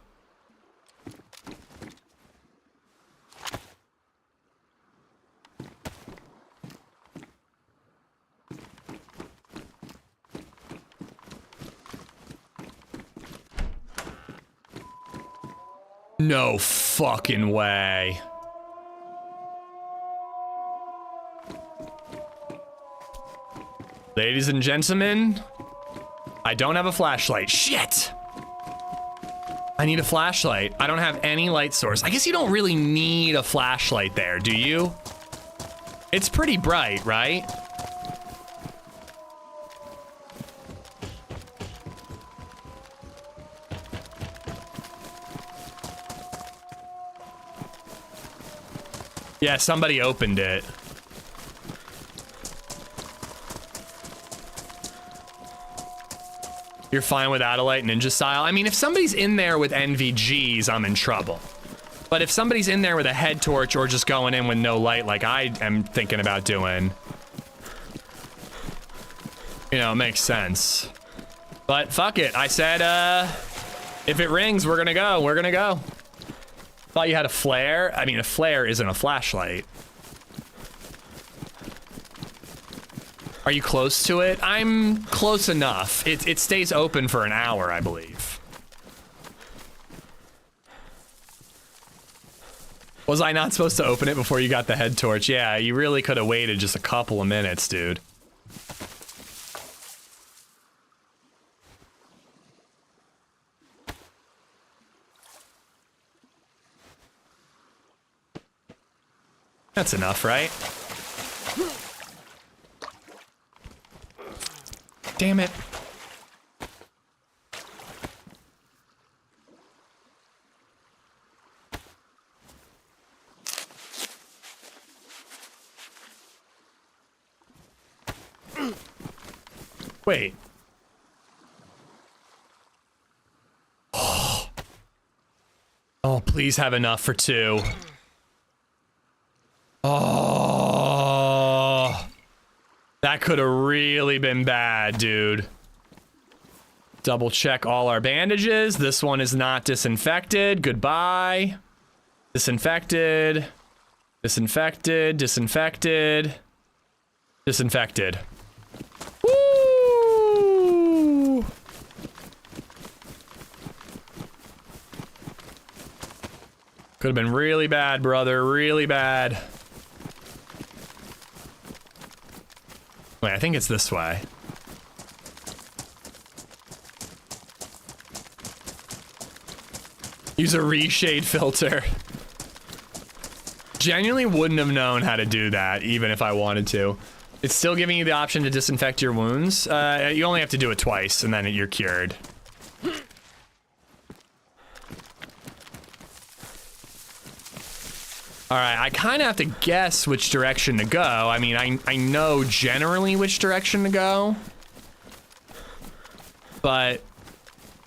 No fucking way. Ladies and gentlemen, I don't have a flashlight. Shit! I need a flashlight. I don't have any light source. I guess you don't really need a flashlight there, do you? It's pretty bright, right? Yeah, somebody opened it. You're fine without a light, ninja style? I mean, if somebody's in there with NVGs, I'm in trouble. But if somebody's in there with a head torch or just going in with no light like I am thinking about doing, you know, it makes sense. But fuck it. I said, if it rings, we're gonna go. We're gonna go. Thought you had a flare. I mean, a flare isn't a flashlight. Are you close to it? I'm close enough. It stays open for an hour, I believe. Was I not supposed to open it before you got the head torch? Yeah, you really could have waited just a couple of minutes, dude. That's enough, right? Damn it. Wait. Oh, please have enough for 2. Oh, that could have really been bad, dude. Double check all our bandages. This one is not disinfected. Goodbye. Disinfected. Disinfected. Disinfected. Disinfected. Woo! Could have been really bad, brother. Really bad. Wait, I think it's this way. Use a reshade filter. Genuinely wouldn't have known how to do that, even if I wanted to. It's still giving you the option to disinfect your wounds. You only have to do it twice, and then you're cured. Alright, I kind of have to guess which direction to go. I mean, I know generally which direction to go. But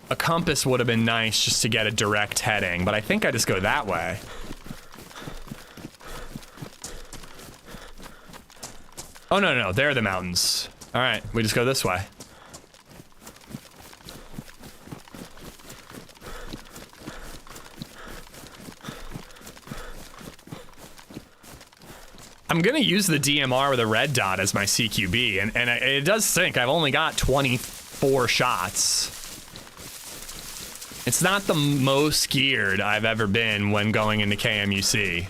a compass would have been nice just to get a direct heading. But I think I just go that way. Oh, no, no, there are the mountains. Alright, we just go this way. I'm gonna use the DMR with a red dot as my CQB, and it does think I've only got 24 shots. It's not the most geared I've ever been when going into KMUC.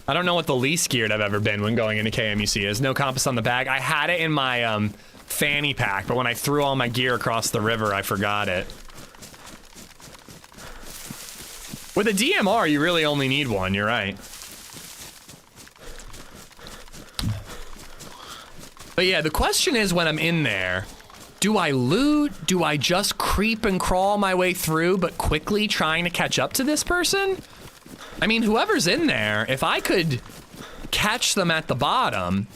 I don't know what the least geared I've ever been when going into KMUC is. No compass on the bag. I had it in my fanny pack, but when I threw all my gear across the river, I forgot it. With a DMR, you really only need one, you're right. But yeah, the question is when I'm in there, do I loot? Do I just creep and crawl my way through, but quickly trying to catch up to this person? I mean, whoever's in there, if I could catch them at the bottom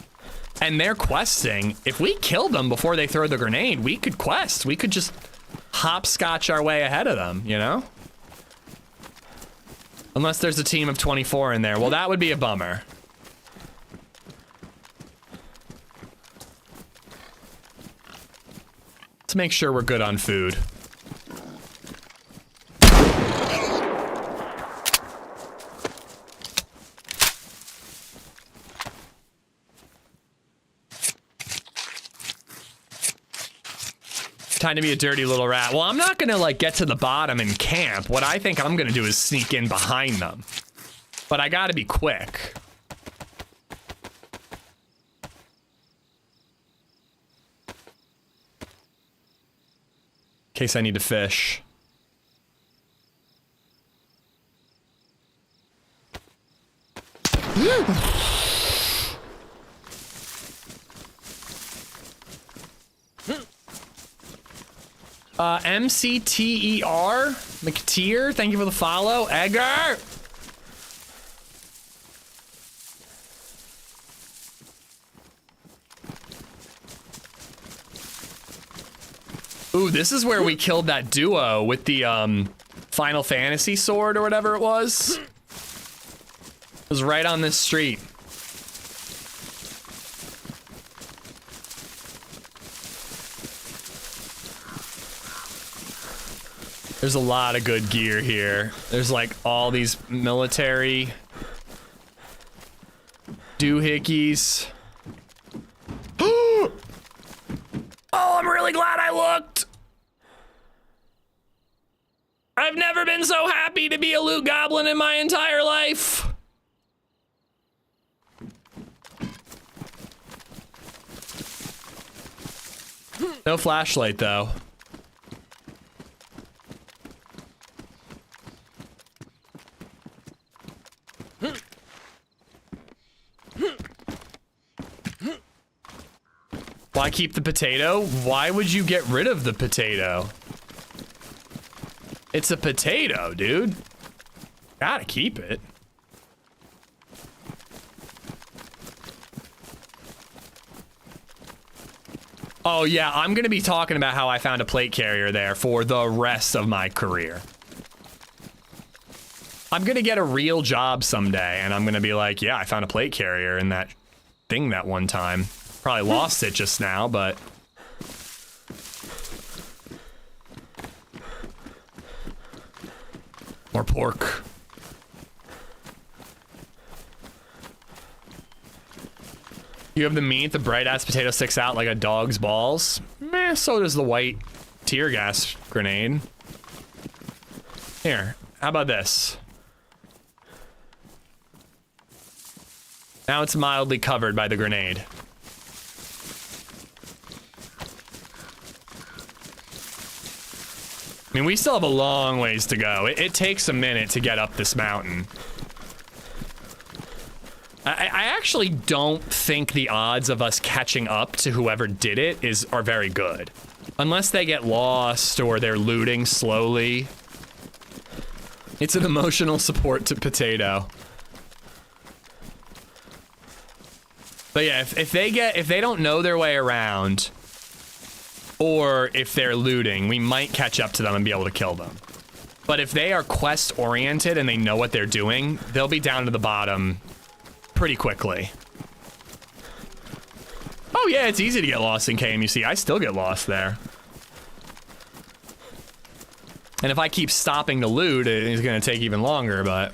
and they're questing, if we kill them before they throw the grenade, we could quest. We could just hopscotch our way ahead of them, you know? Unless there's a team of 24 in there. Well, that would be a bummer. Let's make sure we're good on food. Time to be a dirty little rat. Well, I'm not gonna like get to the bottom and camp. What I think I'm gonna do is sneak in behind them. But I gotta be quick. In case I need to fish. MCTER McTeer, thank you for the follow. Edgar! Ooh, this is where we killed that duo with the Final Fantasy sword or whatever it was. It was right on this street. There's a lot of good gear here. There's like all these military doohickeys. Oh, I'm really glad I looked. I've never been so happy to be a loot goblin in my entire life. No flashlight though. Why keep the potato? Why would you get rid of the potato? It's a potato, dude. Gotta keep it. Oh yeah, I'm gonna be talking about how I found a plate carrier there for the rest of my career. I'm gonna get a real job someday and I'm gonna be like, yeah, I found a plate carrier in that thing that one time. Probably lost it just now, but... More pork. You have the meat, the bright-ass potato sticks out like a dog's balls. Meh, so does the white tear gas grenade. Here, how about this? Now it's mildly covered by the grenade. I mean, we still have a long ways to go. It takes a minute to get up this mountain. I actually don't think the odds of us catching up to whoever did it are very good. Unless they get lost or they're looting slowly. It's an emotional support to potato. But yeah, if they don't know their way around, or if they're looting, we might catch up to them and be able to kill them. But if they are quest oriented and they know what they're doing, they'll be down to the bottom pretty quickly. Oh yeah, it's easy to get lost in KMUC. I still get lost there. And if I keep stopping to loot, it's gonna take even longer, but...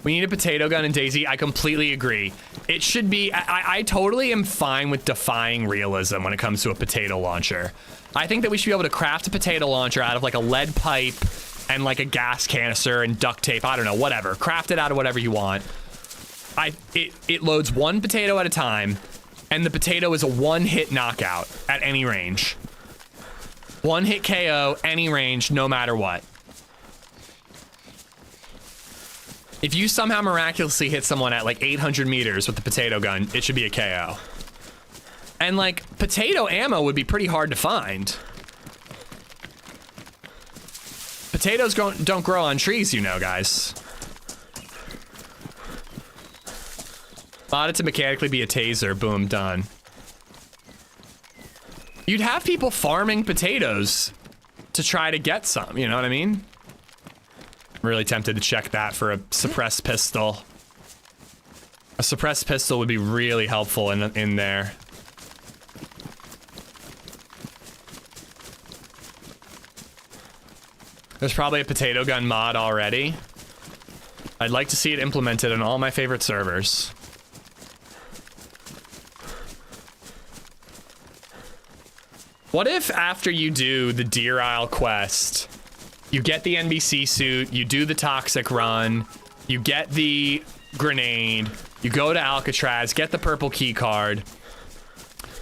We need a potato gun in DayZ. I completely agree. It should be, I totally am fine with defying realism when it comes to a potato launcher. I think that we should be able to craft a potato launcher out of like a lead pipe and like a gas canister and duct tape. I don't know, whatever. Craft it out of whatever you want. It loads one potato at a time, and the potato is a one-hit knockout at any range. One-hit KO, any range, no matter what. If you somehow miraculously hit someone at like 800 meters with the potato gun, it should be a KO. And like, potato ammo would be pretty hard to find. Potatoes don't grow on trees, you know, guys. Mod it to mechanically be a taser, boom, done. You'd have people farming potatoes to try to get some, you know what I mean? I'm really tempted to check that for a suppressed pistol. A suppressed pistol would be really helpful in there. There's probably a potato gun mod already. I'd like to see it implemented on all my favorite servers. What if after you do the Deer Isle quest, you get the NBC suit, you do the toxic run, you get the grenade, you go to Alcatraz, get the purple key card,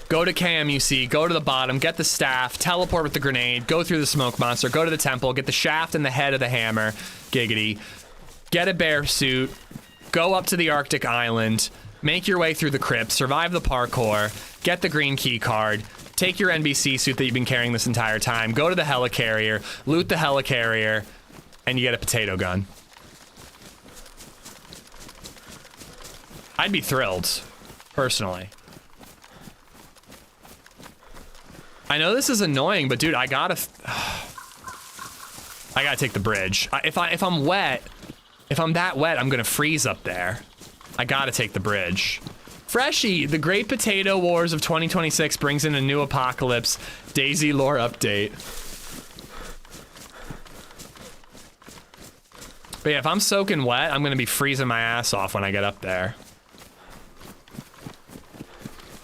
go to KMUC, go to the bottom, get the staff, teleport with the grenade, go through the smoke monster, go to the temple, get the shaft and the head of the hammer, giggity, get a bear suit, go up to the Arctic island, make your way through the crypt, survive the parkour, get the green key card, take your NBC suit that you've been carrying this entire time, go to the helicarrier, loot the helicarrier, and you get a potato gun. I'd be thrilled, personally. I know this is annoying, but dude, I gotta take the bridge. If I'm wet, if I'm that wet, I'm gonna freeze up there. I gotta take the bridge. Freshie, the Great Potato Wars of 2026 brings in a new apocalypse. DayZ lore update. But yeah, if I'm soaking wet, I'm gonna be freezing my ass off when I get up there.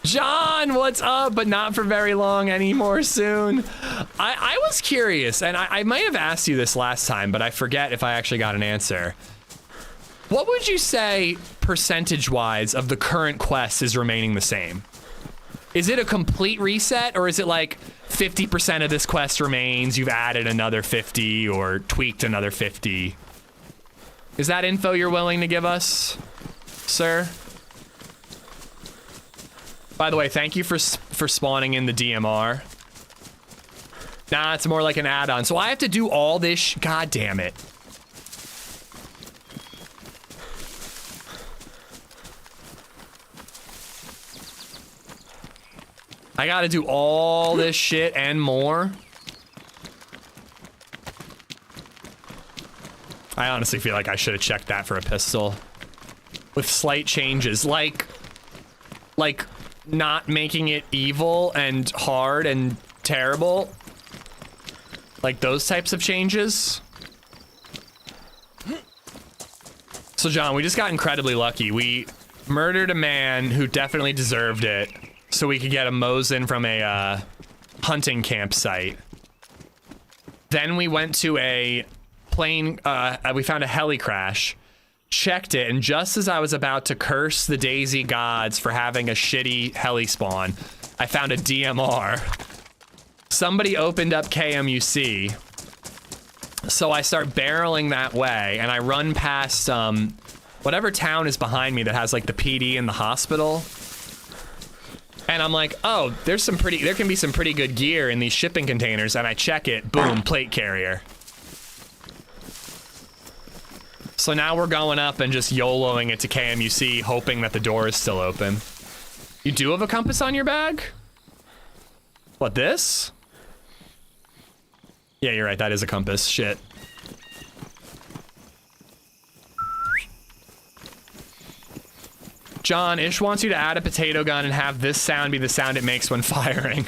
John, what's up? But not for very long anymore soon. I was curious, and I might have asked you this last time, but I forget if I actually got an answer. What would you say, percentage-wise, of the current quest is remaining the same? Is it a complete reset, or is it like 50% of this quest remains, you've added another 50, or tweaked another 50? Is that info you're willing to give us, sir? By the way, thank you for spawning in the DMR. Nah, it's more like an add-on. So I have to do all this God damn it. I gotta do all this shit and more. I honestly feel like I should have checked that for a pistol. With slight changes, like not making it evil and hard and terrible. Like those types of changes. So John, we just got incredibly lucky. We murdered a man who definitely deserved it, so we could get a Mosin from a hunting campsite. Then we went to a plane, we found a heli crash, checked it, and just as I was about to curse the DayZ gods for having a shitty heli spawn, I found a DMR. Somebody opened up KMUC, so I start barreling that way, and I run past whatever town is behind me that has like the PD and the hospital. And I'm like, oh, there can be some pretty good gear in these shipping containers, and I check it, boom, plate carrier. So now we're going up and just YOLOing it to KMUC, hoping that the door is still open. You do have a compass on your bag? What, this? Yeah, you're right, that is a compass, shit. John, Ish wants you to add a potato gun and have this sound be the sound it makes when firing.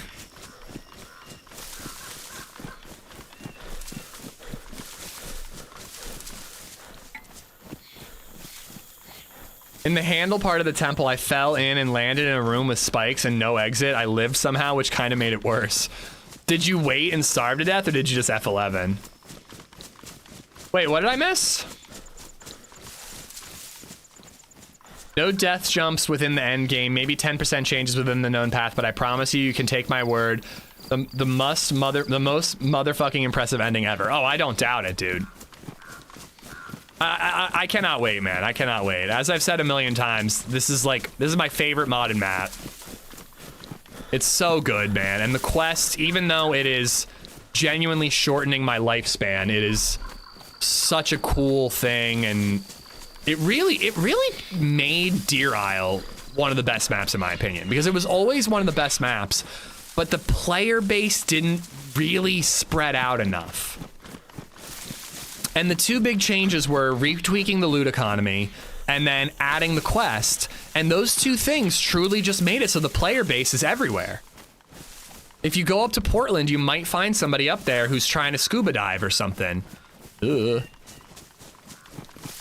In the handle part of the temple, I fell in and landed in a room with spikes and no exit. I lived somehow, which kind of made it worse. Did you wait and starve to death, or did you just F11? Wait, what did I miss? No death jumps within the end game. Maybe 10% changes within the known path, but I promise you, you can take my word. The most motherfucking impressive ending ever. Oh, I don't doubt it, dude. I cannot wait, man. I cannot wait. As I've said a million times, this is my favorite mod in map. It's so good, man. And the quest, even though it is genuinely shortening my lifespan, it is such a cool thing, and it really made Deer Isle one of the best maps in my opinion, because it was always one of the best maps, but the player base didn't really spread out enough. And the two big changes were retweaking the loot economy and then adding the quest. And those two things truly just made it so the player base is everywhere. If you go up to Portland, you might find somebody up there who's trying to scuba dive or something. Ugh.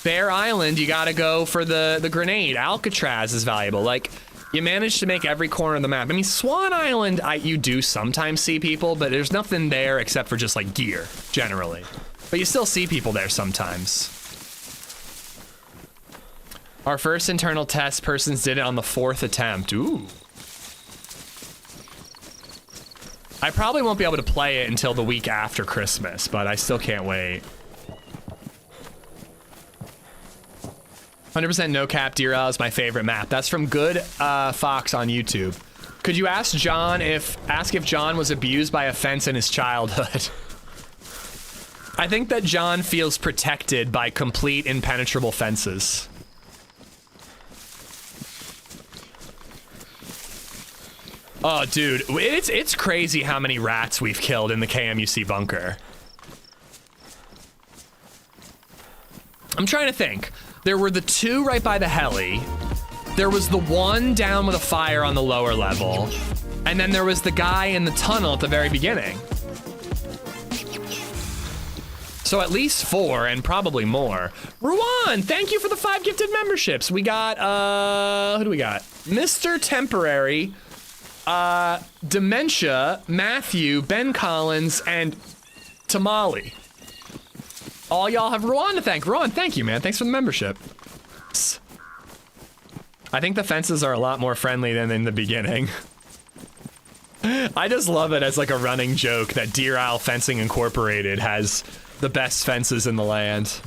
Bear Island, you gotta go for the grenade. Alcatraz is valuable. Like, you managed to make every corner of the map. I mean, Swan Island, you do sometimes see people, but there's nothing there except for just like gear, generally. But you still see people there sometimes. Our first internal test persons did it on the 4th attempt. Ooh. I probably won't be able to play it until the week after Christmas, but I still can't wait. 100% no cap Deer Isle is my favorite map. That's from Good Fox on YouTube. Could you ask John if John was abused by a fence in his childhood? I think that John feels protected by complete impenetrable fences. Oh, dude, it's crazy how many rats we've killed in the KMUC bunker. I'm trying to think. There were the 2 right by the heli. There was the 1 down with a fire on the lower level. And then there was the guy in the tunnel at the very beginning. So at least 4 and probably more. Ruan, thank you for the 5 gifted memberships. We got, who do we got? Mr. Temporary, Dementia, Matthew, Ben Collins, and Tamale. All y'all have Ruan to thank. Ruan, thank you, man. Thanks for the membership. I think the fences are a lot more friendly than in the beginning. I just love it as like a running joke that Deer Isle Fencing Incorporated has the best fences in the land.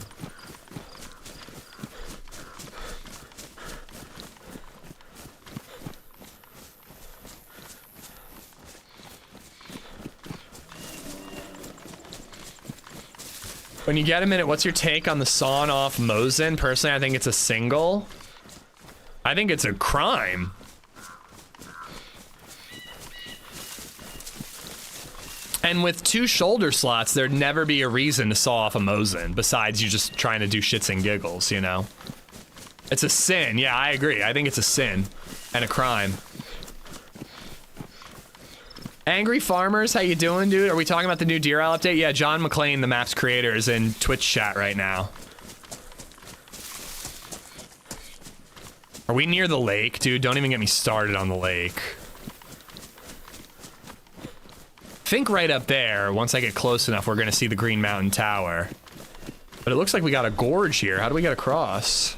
When you get a minute, what's your take on the sawn off Mosin? Personally, I think it's a single. I think it's a crime. And with 2 shoulder slots, there'd never be a reason to saw off a Mosin, besides you just trying to do shits and giggles, you know? It's a sin. Yeah, I agree. I think it's a sin and a crime. Angry Farmers, how you doing, dude? Are we talking about the new Deer Isle update? Yeah, John McClane, the map's creator, is in Twitch chat right now. Are we near the lake? Dude, don't even get me started on the lake. I think right up there, once I get close enough, we're gonna see the Green Mountain Tower. But it looks like we got a gorge here. How do we get across?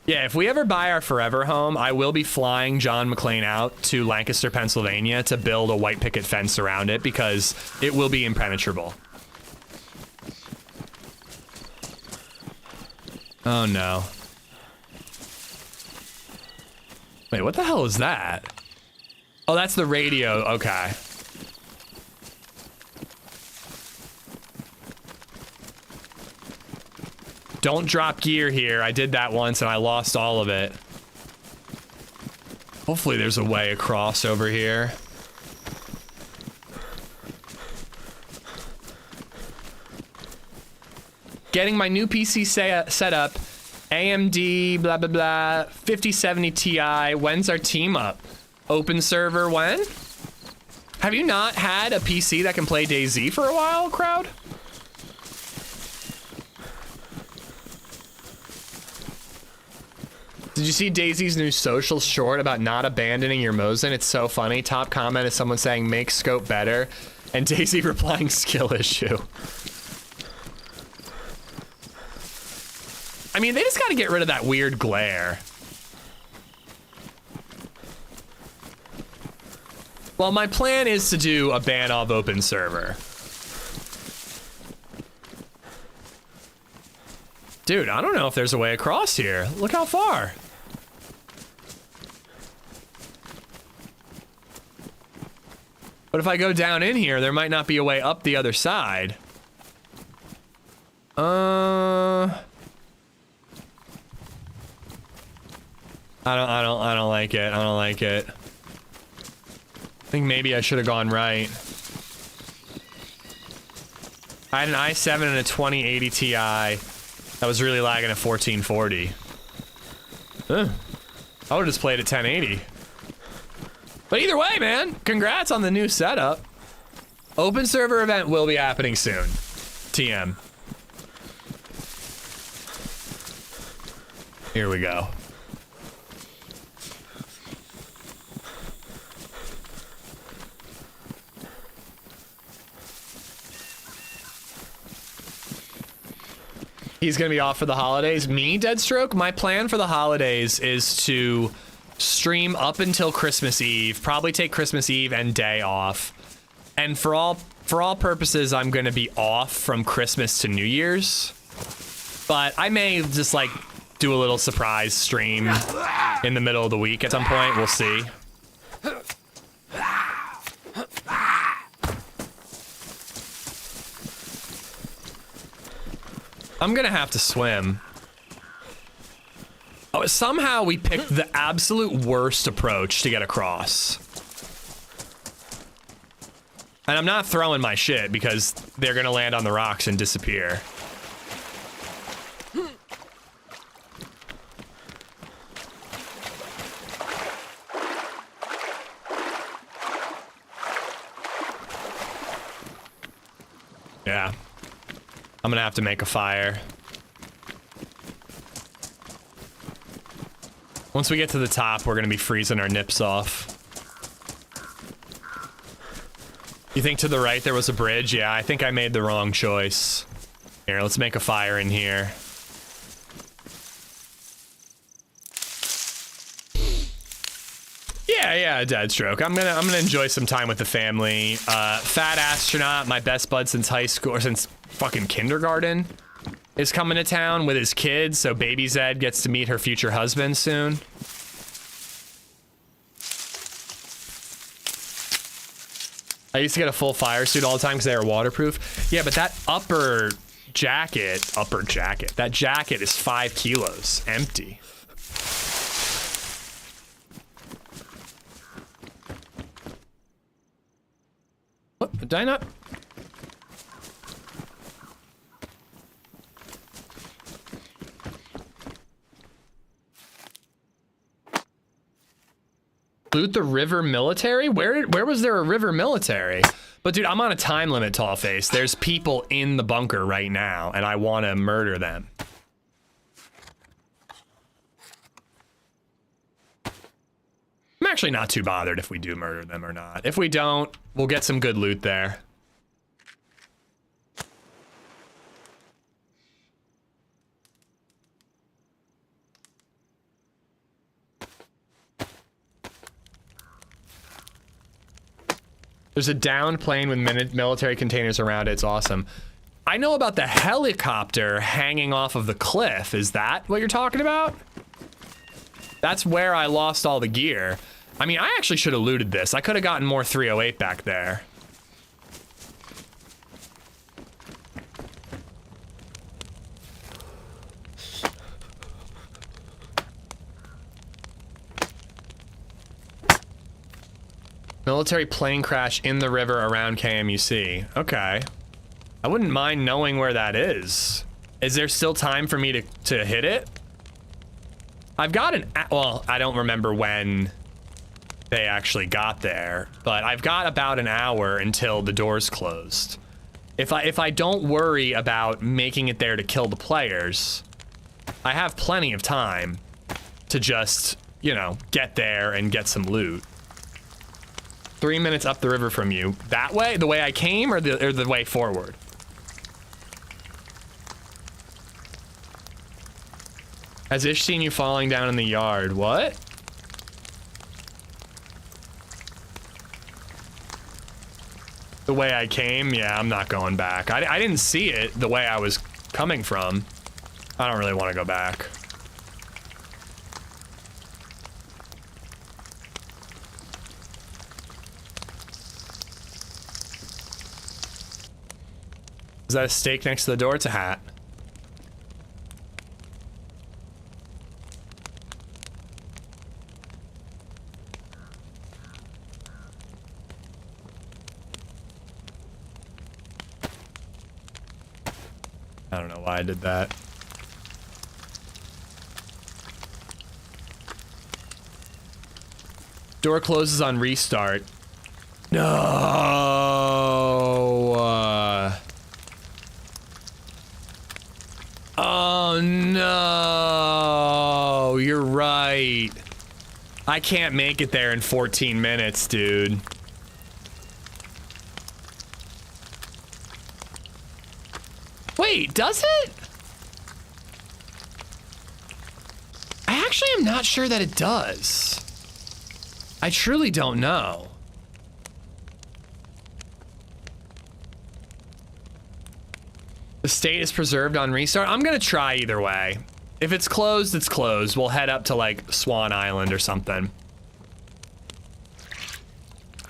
Yeah, if we ever buy our forever home, I will be flying John McClane out to Lancaster, Pennsylvania to build a white picket fence around it because it will be impenetrable. Oh no. Wait, what the hell is that? Oh, that's the radio. Okay. Don't drop gear here. I did that once and I lost all of it. Hopefully there's a way across over here. Getting my new PC set up. AMD, blah, blah, blah. 5070 Ti. When's our team up? Open server when? Have you not had a PC that can play DayZ for a while, crowd? Did you see DayZ's new social short about not abandoning your Mosin? It's so funny. Top comment is someone saying, make scope better. And DayZ replying, skill issue. I mean, they just gotta get rid of that weird glare. Well, my plan is to do a ban of open server. Dude, I don't know if there's a way across here. Look how far. But if I go down in here, there might not be a way up the other side. I don't like it. I don't like it. think maybe I should have gone right. I had an i7 and a 2080 Ti that was really lagging at 1440. Huh. I would've just played at 1080. But either way, man, congrats on the new setup. Open server event will be happening soon. TM. Here we go. He's gonna be off for the holidays. Me, Deadstroke? My plan for the holidays is to stream up until Christmas Eve, probably take Christmas Eve and day off. And for all purposes, I'm gonna be off from Christmas to New Year's. But I may just like do a little surprise stream in the middle of the week at some point. We'll see. I'm gonna have to swim. Oh, somehow we picked the absolute worst approach to get across. And I'm not throwing my shit because they're gonna land on the rocks and disappear. Yeah. I'm gonna have to make a fire. Once we get to the top, we're gonna be freezing our nips off. You think to the right there was a bridge? Yeah, I think I made the wrong choice. Here, let's make a fire in here. Yeah, Deadstroke. I'm gonna enjoy some time with the family. Fat Astronaut, my best bud since high school, or since fucking kindergarten, is coming to town with his kids, so LadyZed gets to meet her future husband soon. I used to get a full fire suit all the time because they were waterproof. Yeah, but that that jacket is 5 kilos, empty. What, did I not? Loot the river military? Where was there a river military? But dude, I'm on a time limit, Tallface. There's people in the bunker right now, and I want to murder them. I'm actually not too bothered if we do murder them or not. If we don't, we'll get some good loot there. There's a downed plane with military containers around it. It's awesome. I know about the helicopter hanging off of the cliff. Is that what you're talking about? That's where I lost all the gear. I mean, I actually should have looted this. I could have gotten more 308 back there. Military plane crash in the river around KMUC. Okay. I wouldn't mind knowing where that is. Is there still time for me to hit it? I've got well, I don't remember when they actually got there, but I've got about an hour until the doors closed. If I don't worry about making it there to kill the players, I have plenty of time to just, you know, get there and get some loot. 3 minutes up the river from you. That way? The way I came or the way forward? Has Ish seen you falling down in the yard? What? The way I came? Yeah, I'm not going back. I didn't see it the way I was coming from. I don't really want to go back. Is that a stake next to the door? It's a hat. I don't know why I did that. Door closes on restart. No. Oh no. You're right. I can't make it there in 14 minutes, dude. Wait, does it? I actually am not sure that it does. I truly don't know. The state is preserved on restart. I'm gonna try either way. If it's closed, it's closed. We'll head up to like Swan Island or something.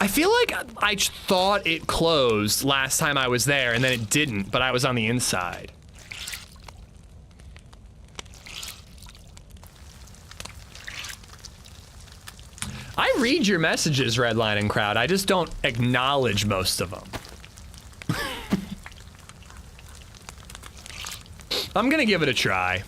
I feel like I thought it closed last time I was there and then it didn't, but I was on the inside. I read your messages, Redline and Crowd. I just don't acknowledge most of them. I'm gonna give it a try.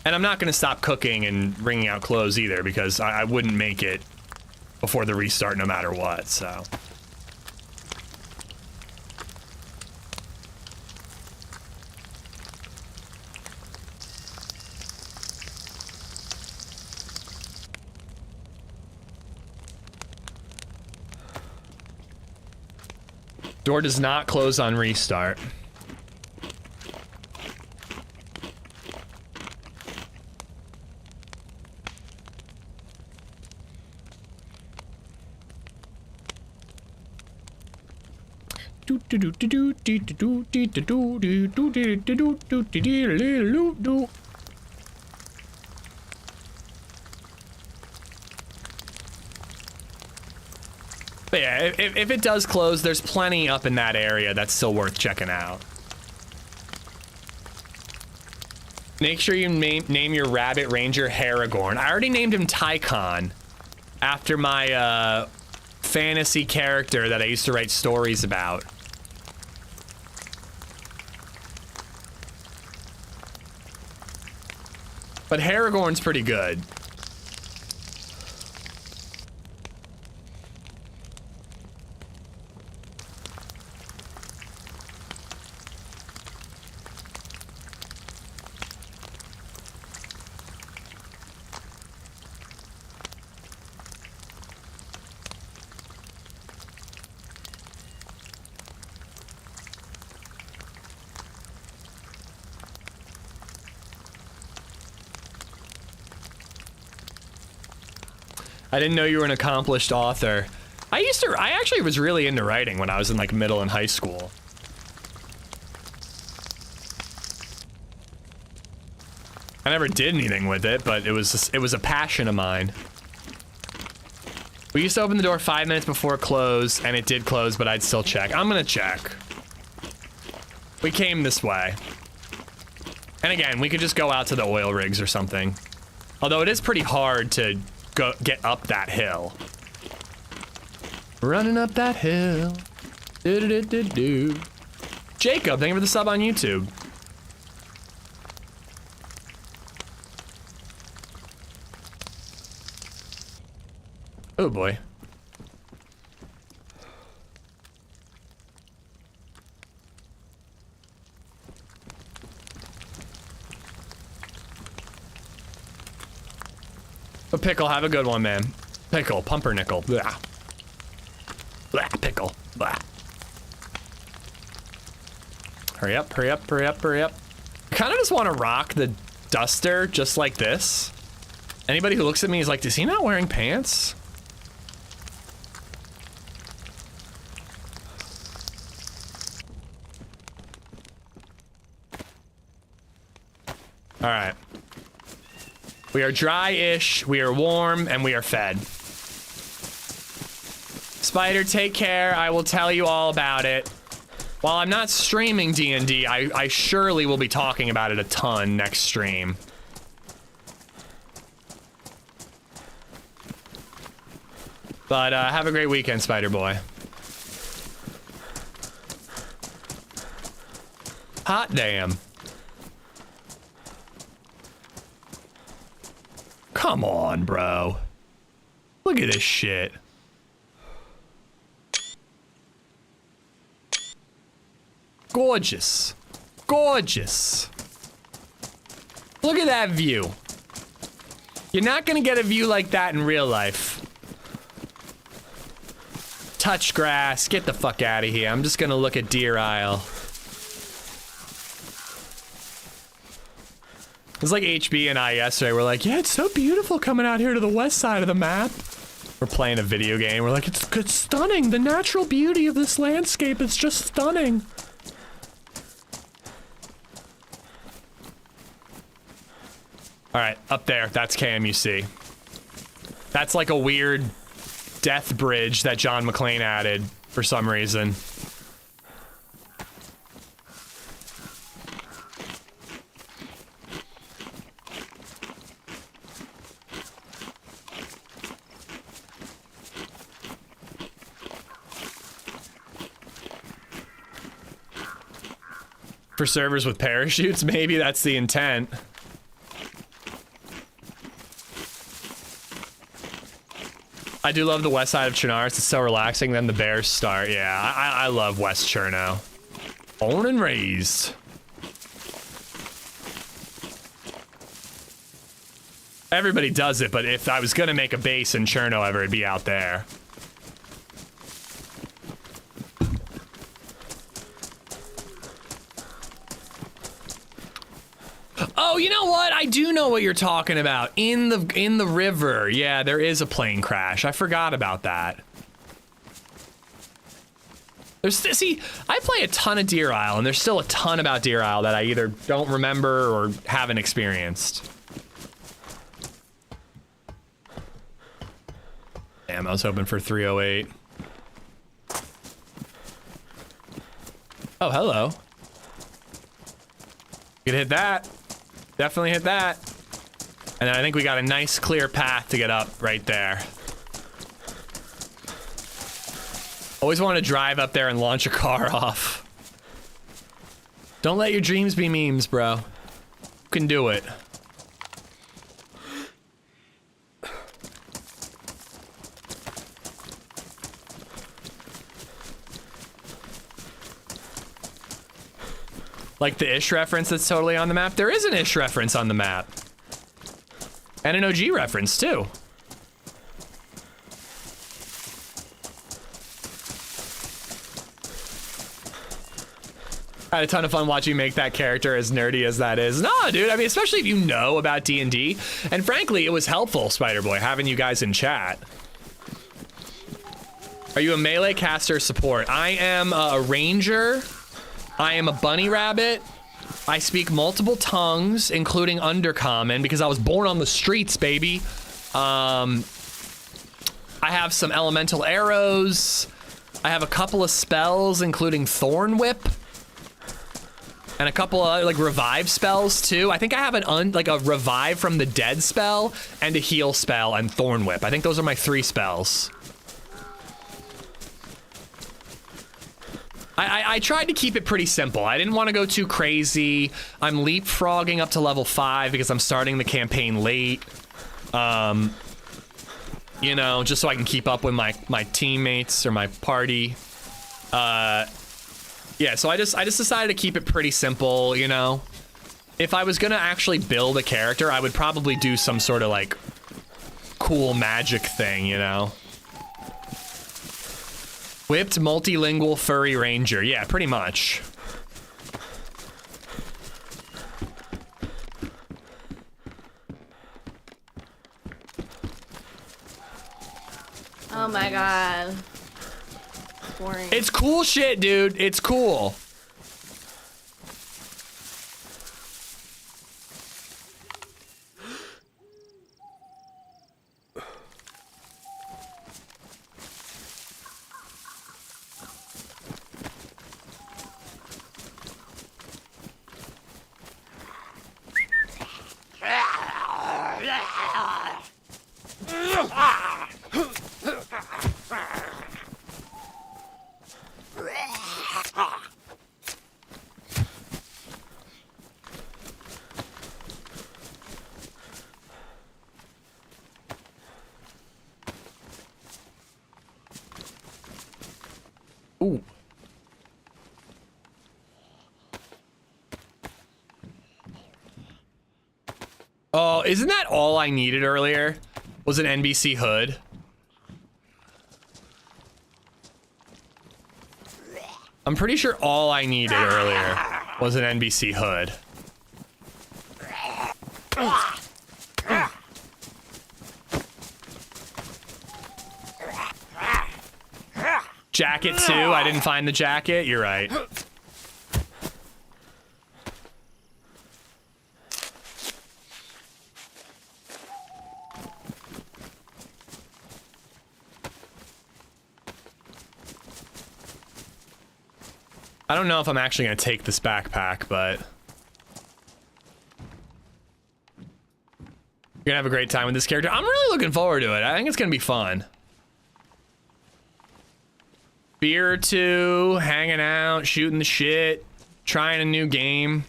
And I'm not gonna stop cooking and wringing out clothes either because I wouldn't make it before the restart no matter what, so. Door does not close on restart. But yeah, if it does close, there's plenty up in that area that's still worth checking out. Make sure you name your rabbit ranger Haragorn. I already named him Tycon after my fantasy character that I used to write stories about. But Haragorn's pretty good. I didn't know you were an accomplished author. I actually was really into writing when I was in like middle and high school. I never did anything with it, but it was a passion of mine. We used to open the door 5 minutes before it closed, and it did close, but I'd still check. I'm gonna check. We came this way. And again, we could just go out to the oil rigs or something. Although it is pretty hard to get up that hill. Running up that hill. Do-do-do-do-do. Jacob, thank you for the sub on YouTube. Oh boy. But Pickle, have a good one, man. Pickle, pumpernickel. Blah. Blah, pickle. Blah. Hurry up, hurry up, hurry up, hurry up. I kind of just want to rock the duster just like this. Anybody who looks at me is like, is he not wearing pants? All right. We are dry-ish, we are warm, and we are fed. Spider, take care. I will tell you all about it. While I'm not streaming D&D, I surely will be talking about it a ton next stream. But have a great weekend, Spider Boy. Hot damn. Come on, bro. Look at this shit. Gorgeous. Gorgeous. Look at that view. You're not gonna get a view like that in real life. Touch grass. Get the fuck out of here. I'm just gonna look at Deer Isle. It's like HB and I yesterday. We're like, yeah, it's so beautiful coming out here to the west side of the map. We're playing a video game. We're like, it's stunning. The natural beauty of this landscape is just stunning. All right, up there. That's KMUC. That's like a weird death bridge that John McClane added for some reason. For servers with parachutes, maybe that's the intent. I do love the west side of Chernarus. It's so relaxing. Then the bears start. Yeah, I love West Cherno. Born and raised. Everybody does it, but if I was gonna make a base in Cherno ever, it'd be out there. Oh, you know what? I do know what you're talking about. In the river. Yeah, there is a plane crash. I forgot about that. See, I play a ton of Deer Isle, and there's still a ton about Deer Isle that I either don't remember or haven't experienced. Damn, I was hoping for 308. Oh, hello. You could hit that. Definitely hit that. And then I think we got a nice clear path to get up right there. Always want to drive up there and launch a car off. Don't let your dreams be memes, bro. You can do it. Like the Ish reference that's totally on the map. There is an Ish reference on the map. And an OG reference, too. I had a ton of fun watching you make that character, as nerdy as that is. No, dude, I mean, especially if you know about D&D. And frankly, it was helpful, Spider-Boy, having you guys in chat. Are you a melee caster support? I am a ranger. I am a bunny rabbit. I speak multiple tongues, including Undercommon, because I was born on the streets, baby. I have some elemental arrows. I have a couple of spells, including Thorn Whip. And a couple of like revive spells too. I think I have like a revive from the dead spell and a heal spell and Thorn Whip. I think those are my 3 spells. I tried to keep it pretty simple. I didn't want to go too crazy. I'm leapfrogging up to level 5 because I'm starting the campaign late. You know, just so I can keep up with my teammates or my party. Yeah, so I just decided to keep it pretty simple, you know. If I was gonna actually build a character, I would probably do some sort of like cool magic thing, you know. Whipped multilingual furry ranger. Yeah, pretty much. Oh my god. Boring. It's cool shit, dude. It's cool. Oh, isn't that all I needed earlier? Was an NBC hood? I'm pretty sure all I needed earlier was an NBC hood. Jacket too? I didn't find the jacket? You're right. I don't know if I'm actually going to take this backpack, but... You're going to have a great time with this character. I'm really looking forward to it. I think it's going to be fun. Beer or two, hanging out, shooting the shit, trying a new game.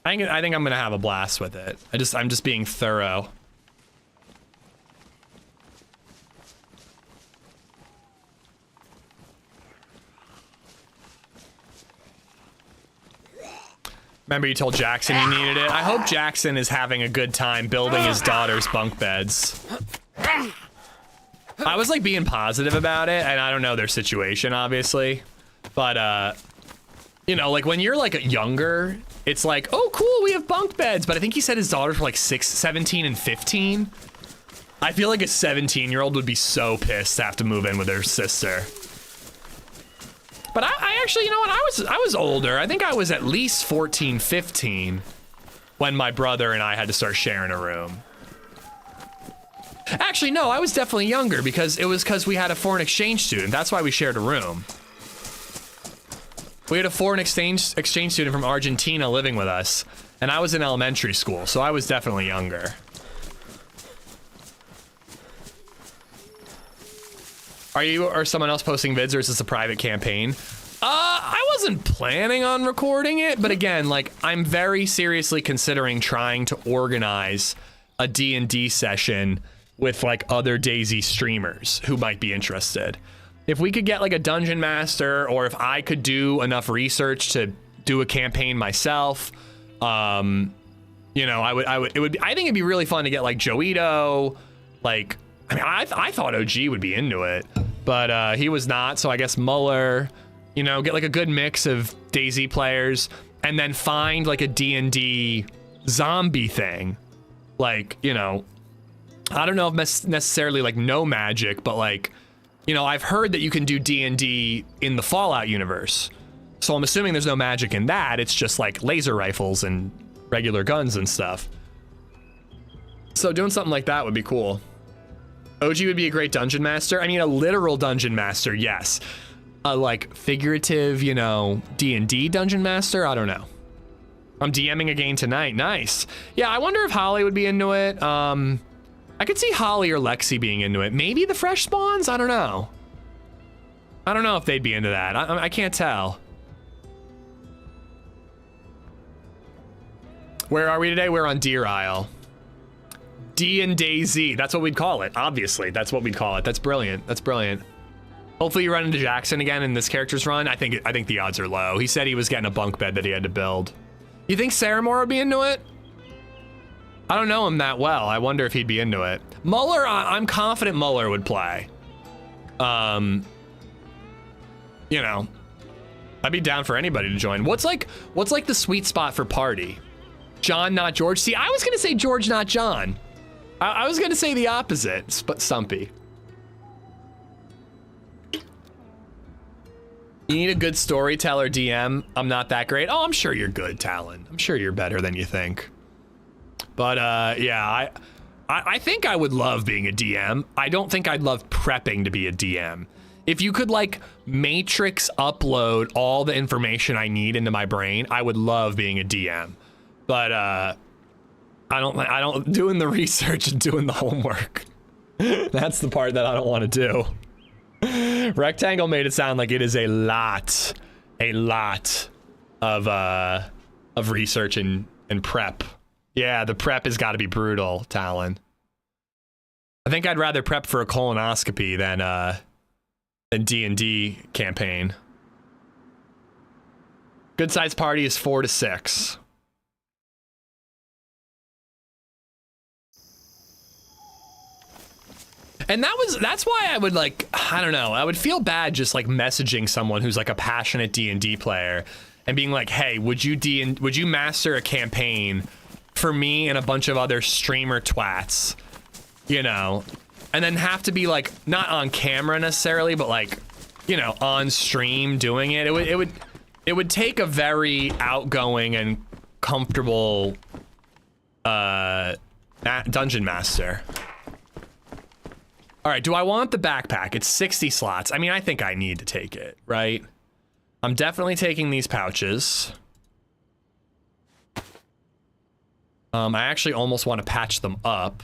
I think I'm going to have a blast with it. I'm just being thorough. Remember you told Jackson you needed it? I hope Jackson is having a good time building his daughter's bunk beds. I was like being positive about it, and I don't know their situation, obviously. But, you know, like when you're like younger, it's like, oh cool, we have bunk beds. But I think he said his daughters were like 17 and 15. I feel like a 17-year-old would be so pissed to have to move in with their sister. But I actually, you know what, I was older. I think I was at least 14, 15 when my brother and I had to start sharing a room. Actually, no, I was definitely younger because we had a foreign exchange student. That's why we shared a room. We had a foreign exchange student from Argentina living with us, and I was in elementary school, so I was definitely younger. Are you or someone else posting vids, or is this a private campaign? I wasn't planning on recording it, but again, like, I'm very seriously considering trying to organize a D&D session with like other DayZ streamers who might be interested. If we could get like a dungeon master, or if I could do enough research to do a campaign myself, you know, I think it'd be really fun to get like Joito, like, I mean, I thought OG would be into it, but he was not, so I guess Muller, you know, get like a good mix of DayZ players, and then find like a D&D zombie thing. Like, you know, I don't know if necessarily like no magic, but like, you know, I've heard that you can do D&D in the Fallout universe. So I'm assuming there's no magic in that, it's just like laser rifles and regular guns and stuff. So doing something like that would be cool. OG would be a great dungeon master. I mean, a literal dungeon master, yes. A like figurative, you know, D&D dungeon master, I don't know. I'm DMing again tonight, nice. Yeah, I wonder if Holly would be into it. I could see Holly or Lexi being into it. Maybe the fresh spawns, I don't know. I don't know if they'd be into that. I can't tell. Where are we today? We're on Deer Isle. D and DayZ, that's what we'd call it. Obviously, that's what we'd call it. That's brilliant. That's brilliant. Hopefully you run into Jackson again in this character's run. I think the odds are low. He said he was getting a bunk bed that he had to build. You think Saramore would be into it? I don't know him that well. I wonder if he'd be into it. Muller, I'm confident Muller would play. You know, I'd be down for anybody to join. What's like the sweet spot for party? John, not George. See, I was gonna say George, not John. I was gonna say the opposite, but Stumpy. You need a good storyteller DM. I'm not that great. Oh, I'm sure you're good, Talon. I'm sure you're better than you think. But yeah, I think I would love being a DM. I don't think I'd love prepping to be a DM. If you could like matrix upload all the information I need into my brain, I would love being a DM. But I don't doing the research and doing the homework. That's the part that I don't want to do. Rectangle made it sound like it is a lot of research and prep. Yeah, the prep has got to be brutal, Talon. I think I'd rather prep for a colonoscopy than D&D campaign. Good size party is 4 to 6. And that's why I would like, I don't know, I would feel bad just like messaging someone who's like a passionate D&D player and being like, hey, would you master a campaign for me and a bunch of other streamer twats, you know, and then have to be like, not on camera necessarily, but like, you know, on stream doing it. It would take a very outgoing and comfortable dungeon master. All right, do I want the backpack? It's 60 slots. I mean, I think I need to take it, right? I'm definitely taking these pouches. I actually almost want to patch them up.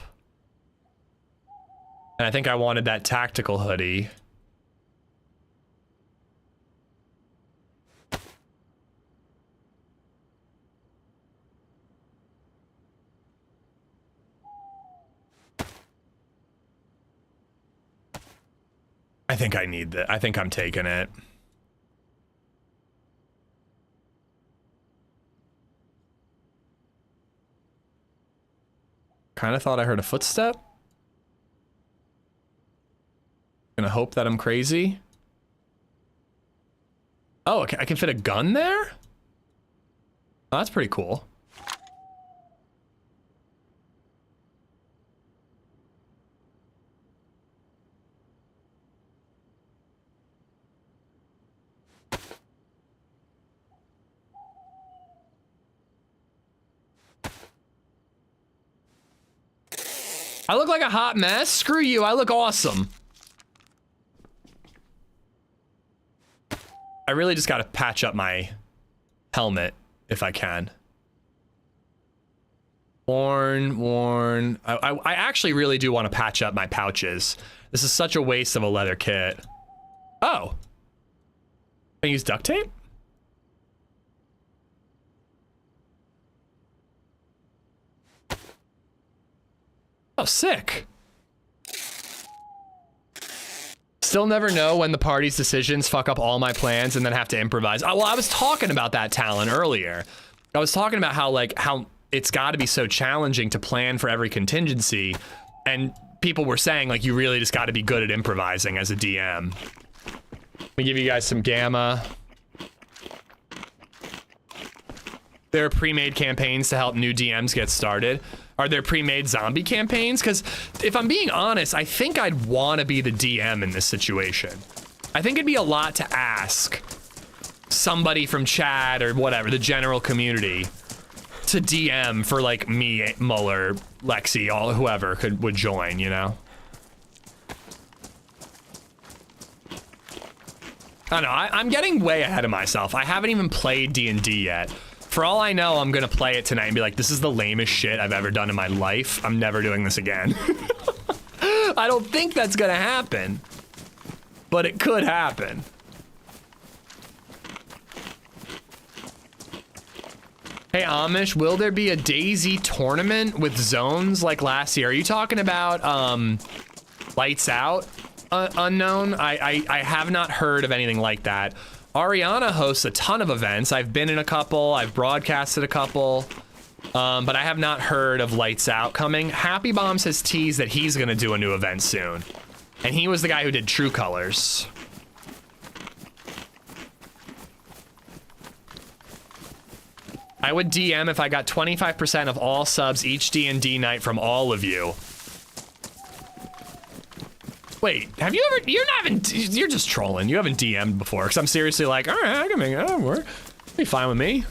And I think I wanted that tactical hoodie. I think I need that. I think I'm taking it. Kind of thought I heard a footstep. Gonna hope that I'm crazy. Oh, okay, I can fit a gun there? Oh, that's pretty cool. I look like a hot mess? Screw you, I look awesome. I really just gotta patch up my helmet if I can. Worn. I actually really do want to patch up my pouches. This is such a waste of a leather kit. Oh. Can I use duct tape? Oh, sick. Still never know when the party's decisions fuck up all my plans and then have to improvise. Oh, well, I was talking about that, Talon, earlier. I was talking about how it's got to be so challenging to plan for every contingency, and people were saying, like, you really just got to be good at improvising as a DM. Let me give you guys some gamma. There are pre-made campaigns to help new DMs get started. Are there pre-made zombie campaigns? Because if I'm being honest, I think I'd want to be the DM in this situation. I think it'd be a lot to ask somebody from chat or whatever, the general community, to DM for like me, Muller, Lexi, all whoever would join, you know? I don't know, I'm getting way ahead of myself. I haven't even played D&D yet. For all I know, I'm gonna play it tonight and be like, this is the lamest shit I've ever done in my life. I'm never doing this again. I don't think that's gonna happen, but it could happen. Hey Amish, will there be a DayZ tournament with zones like last year? Are you talking about Lights Out? Unknown? I have not heard of anything like that. Ariana hosts a ton of events. I've been in a couple, I've broadcasted a couple, but I have not heard of Lights Out coming. Happy Bombs has teased that he's gonna do a new event soon. And he was the guy who did True Colors. I would DM if I got 25% of all subs each D&D night from all of you. Wait, have you ever, you're just trolling. You haven't DM'd before, because I'm seriously like, all right, I can make it work. Be fine with me.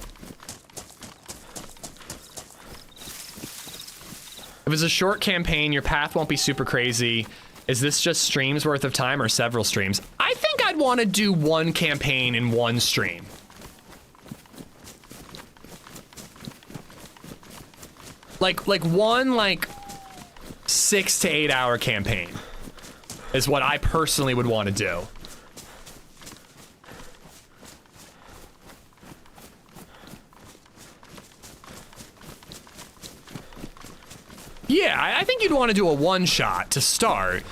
If it's a short campaign, your path won't be super crazy. Is this just streams worth of time or several streams? I think I'd want to do one campaign in one stream. Like one 6 to 8 hour campaign is what I personally would want to do. Yeah, I think you'd want to do a one shot to start.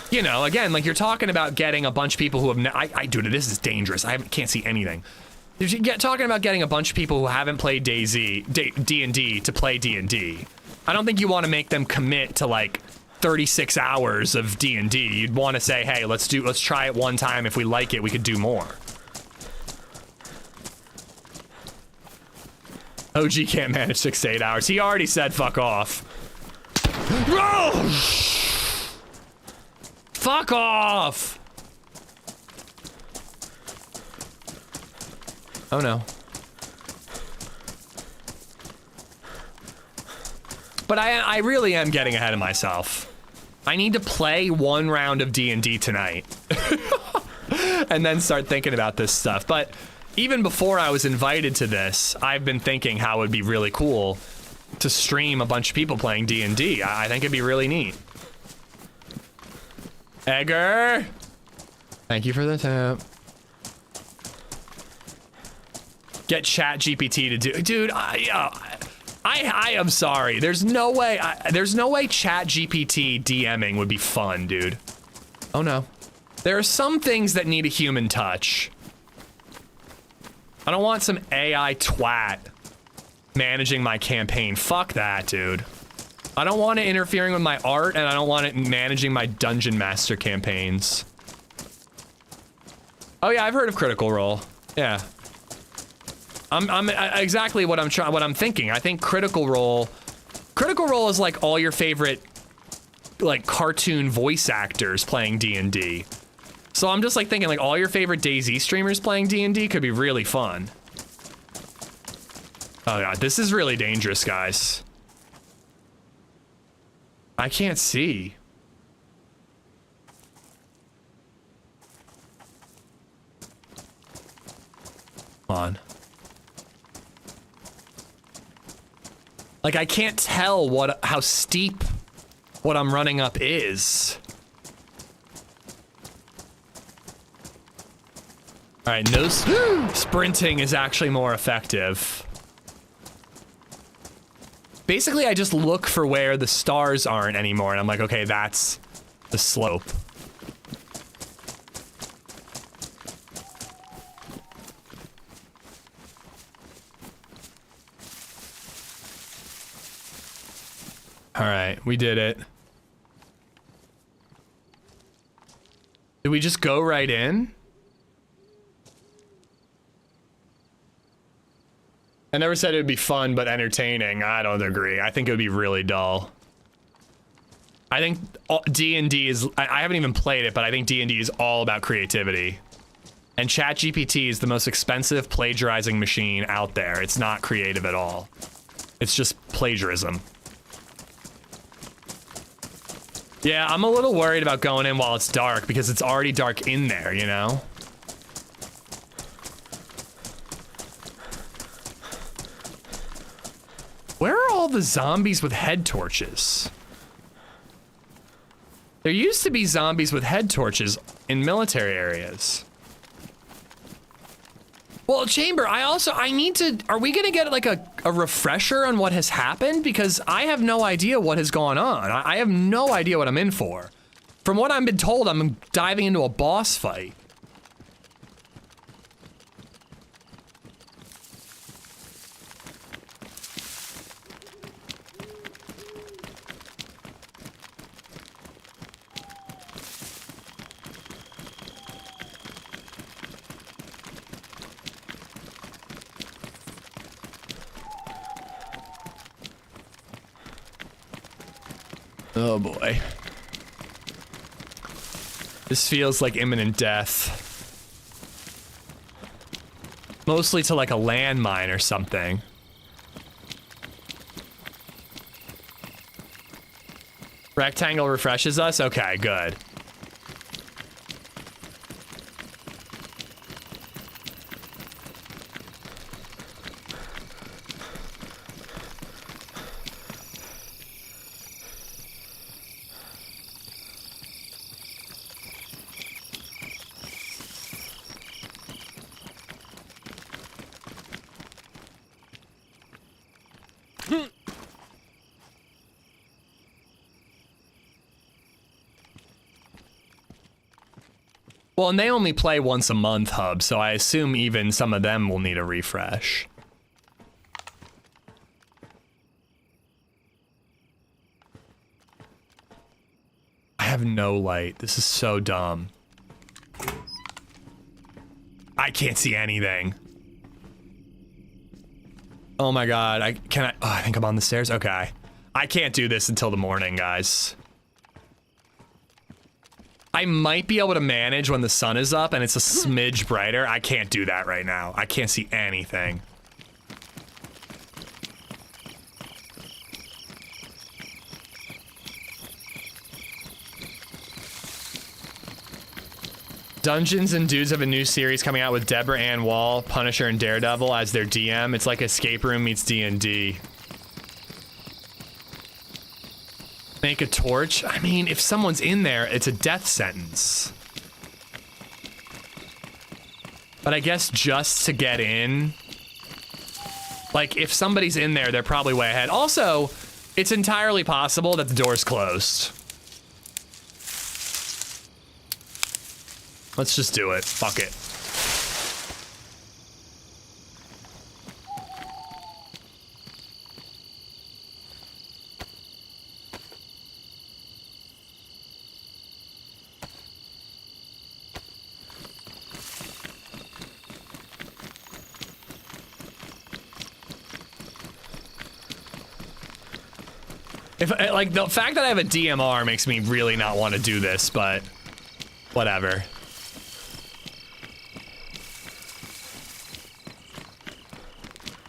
You know, again, like you're talking about getting a bunch of people who have, dude, this is dangerous. I can't see anything. You're talking about getting a bunch of people who haven't played D&D to play D&D. I don't think you want to make them commit to like 36 hours of D&D. You'd want to say, hey, let's try it one time. If we like it, we could do more. OG can't manage 6 to 8 hours. He already said fuck off. Oh! Fuck off! Oh no. But I really am getting ahead of myself. I need to play one round of D&D tonight. And then start thinking about this stuff. But even before I was invited to this, I've been thinking how it would be really cool to stream a bunch of people playing D&D. I think it'd be really neat. Edgar! Thank you for the tip. Get ChatGPT to do, dude. I am sorry. There's no way. There's no way ChatGPT DMing would be fun, dude. Oh no. There are some things that need a human touch. I don't want some AI twat managing my campaign. Fuck that, dude. I don't want it interfering with my art, and I don't want it managing my Dungeon Master campaigns. Oh yeah, I've heard of Critical Role. Yeah. I'm exactly what I'm thinking. I think Critical Role is like all your favorite like cartoon voice actors playing D&D. So I'm just like thinking like all your favorite DayZ streamers playing D&D could be really fun. Oh god, this is really dangerous, guys. I can't see. Come on. Like I can't tell how steep what I'm running up is. All right, no sprinting is actually more effective. Basically, I just look for where the stars aren't anymore, and I'm like, okay, that's the slope. All right, we did it. Did we just go right in? I never said it would be fun, but entertaining. I don't agree. I think it would be really dull. I think D&D is, I haven't even played it, but I think D&D is all about creativity. And ChatGPT is the most expensive plagiarizing machine out there. It's not creative at all. It's just plagiarism. Yeah, I'm a little worried about going in while it's dark because it's already dark in there, you know? Where are all the zombies with head torches? There used to be zombies with head torches in military areas. Well, Chamber, I need to, are we gonna get like a refresher on what has happened? Because I have no idea what has gone on. I have no idea what I'm in for. From what I've been told, I'm diving into a boss fight. Oh boy. This feels like imminent death. Mostly to like a landmine or something. Rectangle refreshes us? Okay, good. Well, and they only play once a month, Hub, so I assume even some of them will need a refresh. have no light. This is so dumb. I can't see anything. Oh my god, I think I'm on the stairs? Okay. I can't do this until the morning, guys. I might be able to manage when the sun is up and it's a smidge brighter. I can't do that right now. I can't see anything. Dungeons and Dudes have a new series coming out with Deborah Ann Wall, Punisher, and Daredevil as their DM. It's like Escape Room meets D&D. Make a torch? I mean, if someone's in there, it's a death sentence. But I guess just to get in, like, if somebody's in there, they're probably way ahead. Also, it's entirely possible that the door's closed. Let's just do it. Fuck it. If, like, the fact that I have a DMR makes me really not want to do this, but whatever.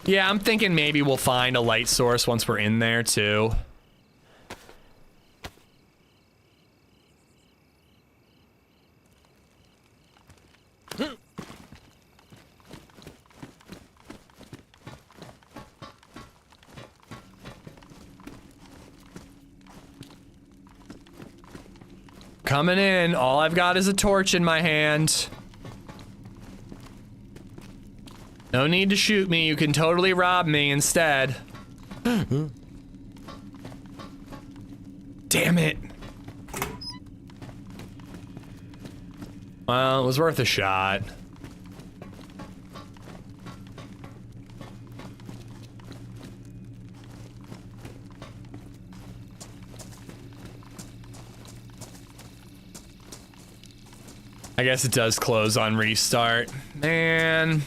Yeah, I'm thinking maybe we'll find a light source once we're in there, too. Coming in. All I've got is a torch in my hand. No need to shoot me. You can totally rob me instead. Damn it. Well, it was worth a shot. I guess it does close on restart. Man.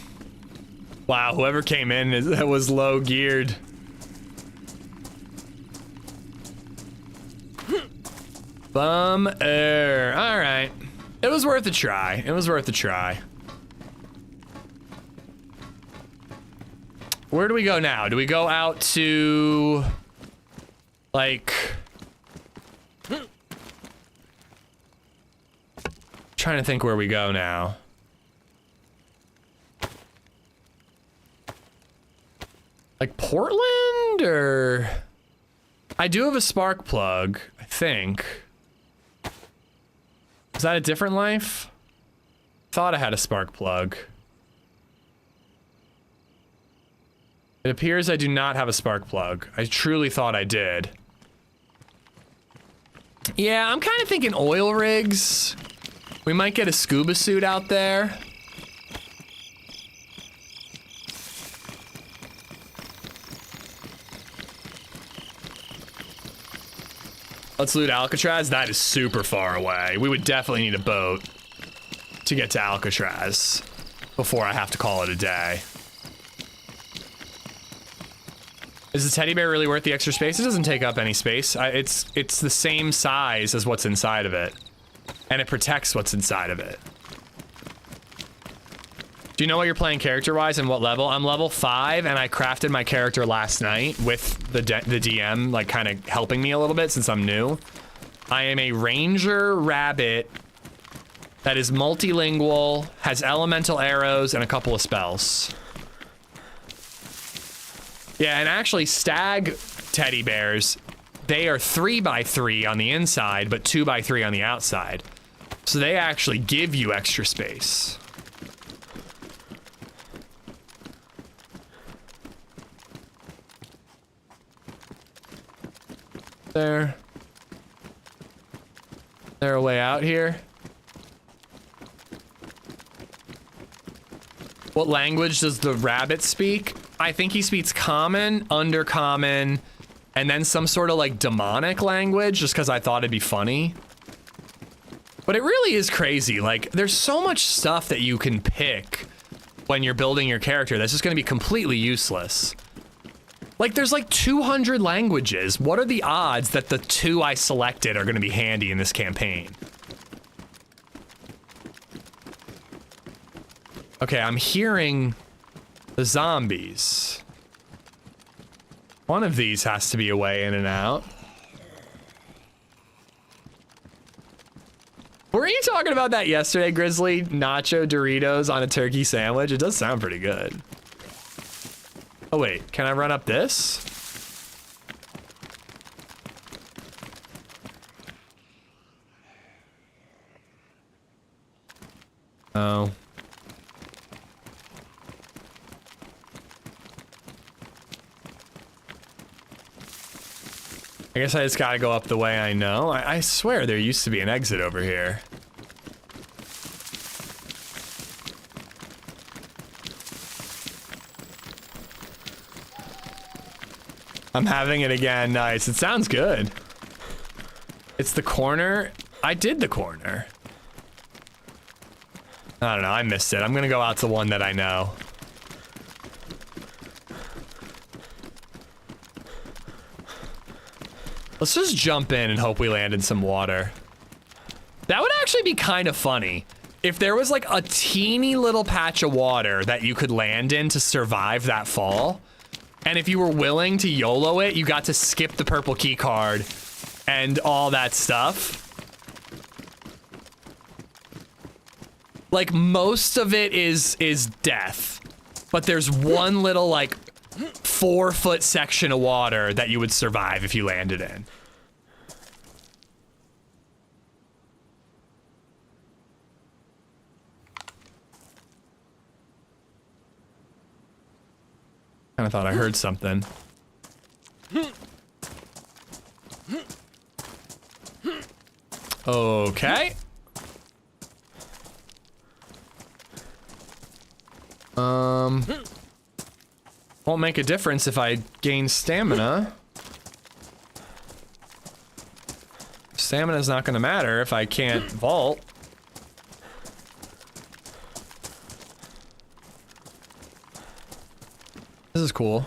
Wow, whoever came in that was low geared. Bum air. All right. It was worth a try. It was worth a try. Where do we go now? Do we go out to, like, trying to think where we go now. Like Portland, or I do have a spark plug, I think. Is that a different life? Thought I had a spark plug. It appears I do not have a spark plug. I truly thought I did. Yeah, I'm kind of thinking oil rigs. We might get a scuba suit out there. Let's loot Alcatraz. That is super far away. We would definitely need a boat to get to Alcatraz before I have to call it a day. Is the teddy bear really worth the extra space? It doesn't take up any space. It's the same size as what's inside of it. And it protects what's inside of it. Do you know what you're playing character-wise and what level? I'm level 5, and I crafted my character last night with the DM, like, kind of helping me a little bit since I'm new. I am a ranger rabbit that is multilingual, has elemental arrows, and a couple of spells. Yeah, and actually, stag teddy bears, they are 3x3 on the inside, but 2x3 on the outside. So they actually give you extra space. There. They're a way out here. What language does the rabbit speak? I think he speaks common, undercommon, and then some sort of like demonic language, just because I thought it'd be funny. But it really is crazy. Like, there's so much stuff that you can pick when you're building your character that's just gonna be completely useless. Like, there's like 200 languages. What are the odds that the 2 I selected are gonna be handy in this campaign? Okay, I'm hearing the zombies. One of these has to be a way in and out. Were you talking about that yesterday, Grizzly? Nacho Doritos on a turkey sandwich? It does sound pretty good. Oh wait, can I run up this? Oh. I guess I just gotta go up the way I know. I swear there used to be an exit over here. I'm having it again. Nice. It sounds good. It's the corner. I did the corner. I don't know. I missed it. I'm gonna go out to one that I know. Let's just jump in and hope we land in some water. That would actually be kind of funny. If there was like a teeny little patch of water that you could land in to survive that fall, and if you were willing to YOLO it, you got to skip the purple key card and all that stuff. Like, most of it is death, but there's one little like 4-foot section of water that you would survive if you landed in. Kinda thought I heard something. Okay. Won't make a difference if I gain stamina. Stamina's not gonna matter if I can't vault. This is cool.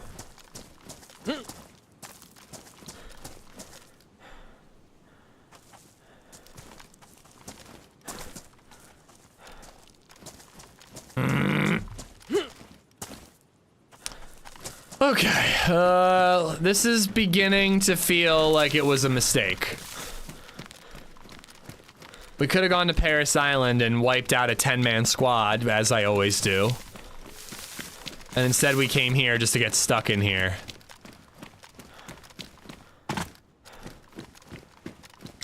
Okay, this is beginning to feel like it was a mistake. We could have gone to Paris Island and wiped out a 10-man squad, as I always do. And instead we came here just to get stuck in here.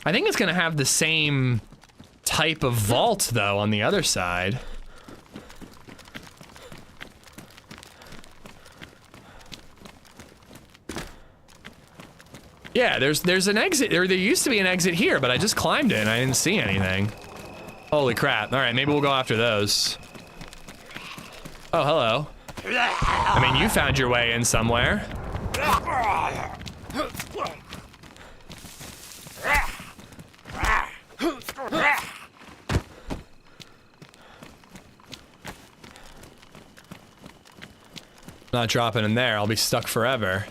I think it's gonna have the same type of vault, though, on the other side. Yeah, there's an exit, there used to be an exit here, but I just climbed it and I didn't see anything. Holy crap. All right, maybe we'll go after those. Oh, hello. I mean, you found your way in somewhere. Not dropping in there, I'll be stuck forever.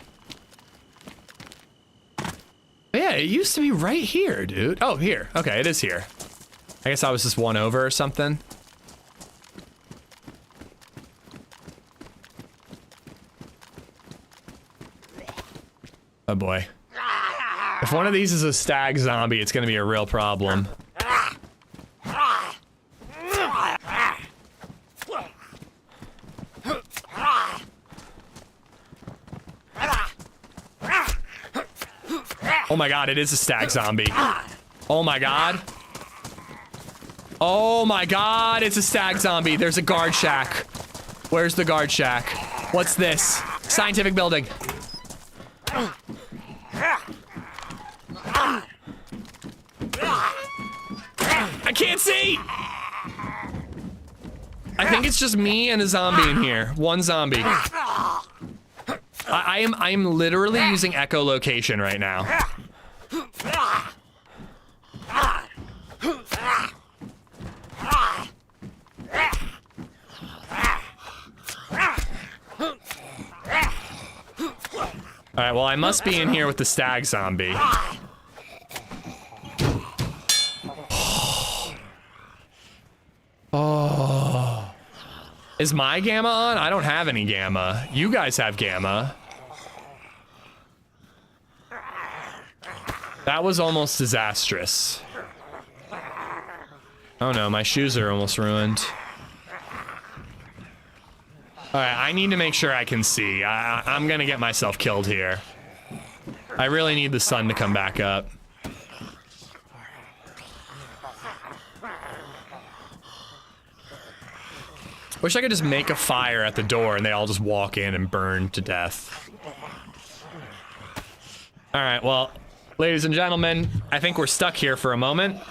Yeah, it used to be right here, dude. Oh, here. Okay, it is here. I guess I was just one over or something. Oh boy. If one of these is a stag zombie, it's gonna be a real problem. Oh my god, it is a stag zombie. Oh my god. Oh my god, it's a stag zombie. There's a guard shack. Where's the guard shack? What's this? Scientific building. I can't see! I think it's just me and a zombie in here. One zombie. I am literally using echolocation right now. All right, well, I must be in here with the stag zombie. Oh. Is my gamma on? I don't have any gamma. You guys have gamma. That was almost disastrous. Oh no, my shoes are almost ruined. Alright, I need to make sure I can see. I'm gonna get myself killed here. I really need the sun to come back up. Wish I could just make a fire at the door and they all just walk in and burn to death. Alright, well, ladies and gentlemen, I think we're stuck here for a moment.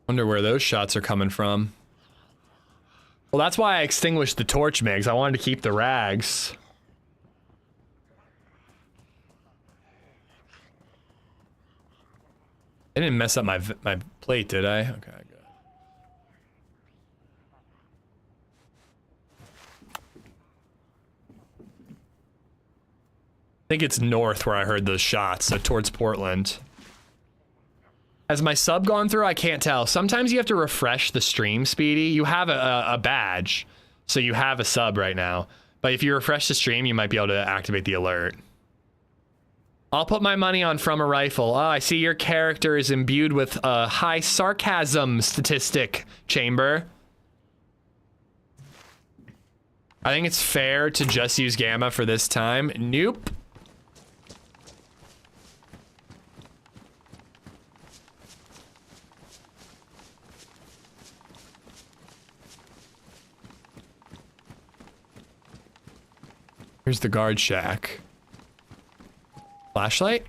Wonder where those shots are coming from. Well, that's why I extinguished the torch, Migs. I wanted to keep the rags. I didn't mess up my plate, did I? Okay, good. I think it's north where I heard those shots, so towards Portland. Has my sub gone through? I can't tell. Sometimes you have to refresh the stream, Speedy. You have a badge, so you have a sub right now. But if you refresh the stream, you might be able to activate the alert. I'll put my money on from a rifle. Oh, I see your character is imbued with a high sarcasm statistic, Chamber. I think it's fair to just use gamma for this time. Nope. Here's the guard shack. Flashlight?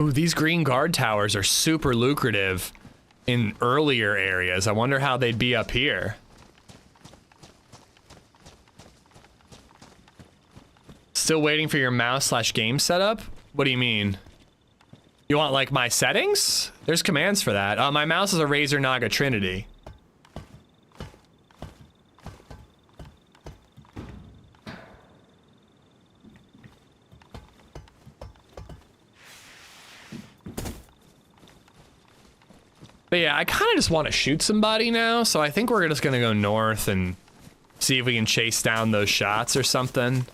Ooh, these green guard towers are super lucrative in earlier areas. I wonder how they'd be up here. Still waiting for your mouse/game setup? What do you mean? You want like my settings? There's commands for that. My mouse is a Razer Naga Trinity. But yeah, I kind of just want to shoot somebody now, so I think we're just gonna go north and see if we can chase down those shots or something.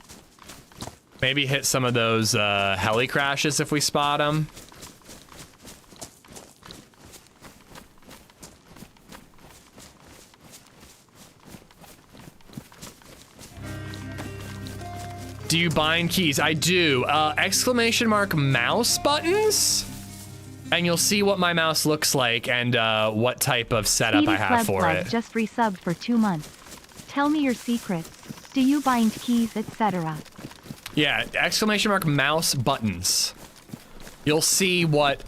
Maybe hit some of those heli crashes if we spot them. Do you bind keys? I do. Exclamation mark mouse buttons? And you'll see what my mouse looks like and what type of setup I have for it. Just resubbed for 2 months. Tell me your secrets. Do you bind keys, etc.? Yeah, exclamation mark mouse buttons. You'll see what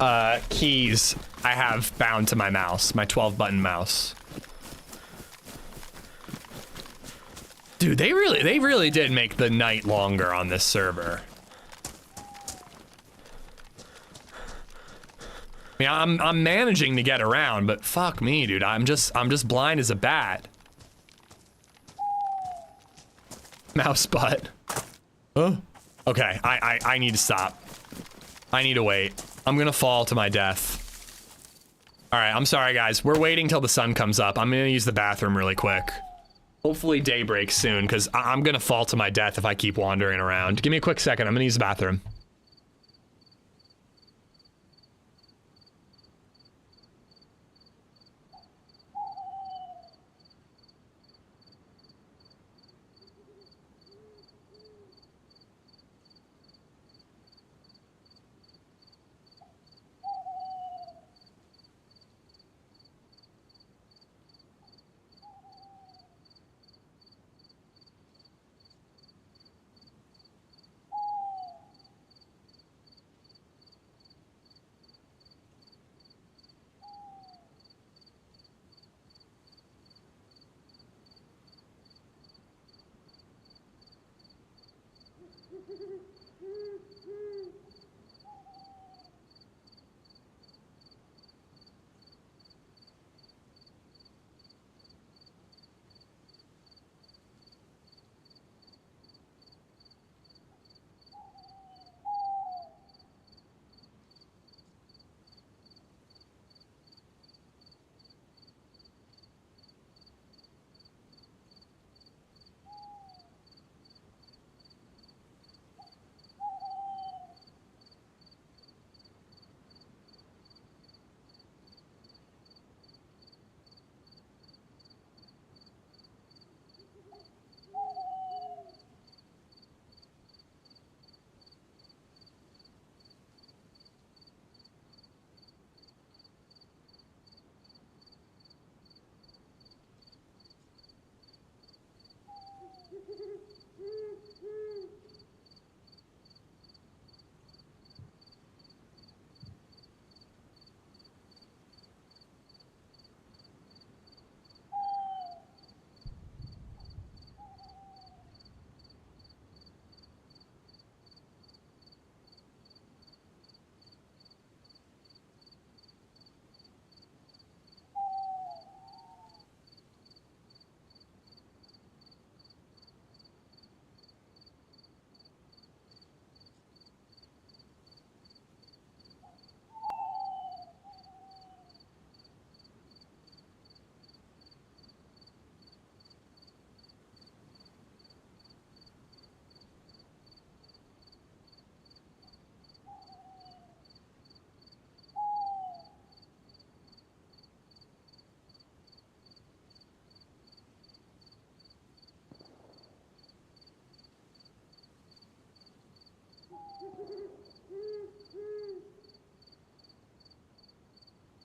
keys I have bound to my mouse, my 12-button mouse. Dude, they really did make the night longer on this server. I mean, I'm managing to get around, but fuck me, dude. I'm just blind as a bat. Mouse butt. Huh? Okay, I need to stop. I need to wait. I'm gonna fall to my death. All right, I'm sorry, guys. We're waiting till the sun comes up. I'm gonna use the bathroom really quick. Hopefully day breaks soon, because I'm gonna fall to my death if I keep wandering around. Give me a quick second. I'm gonna use the bathroom.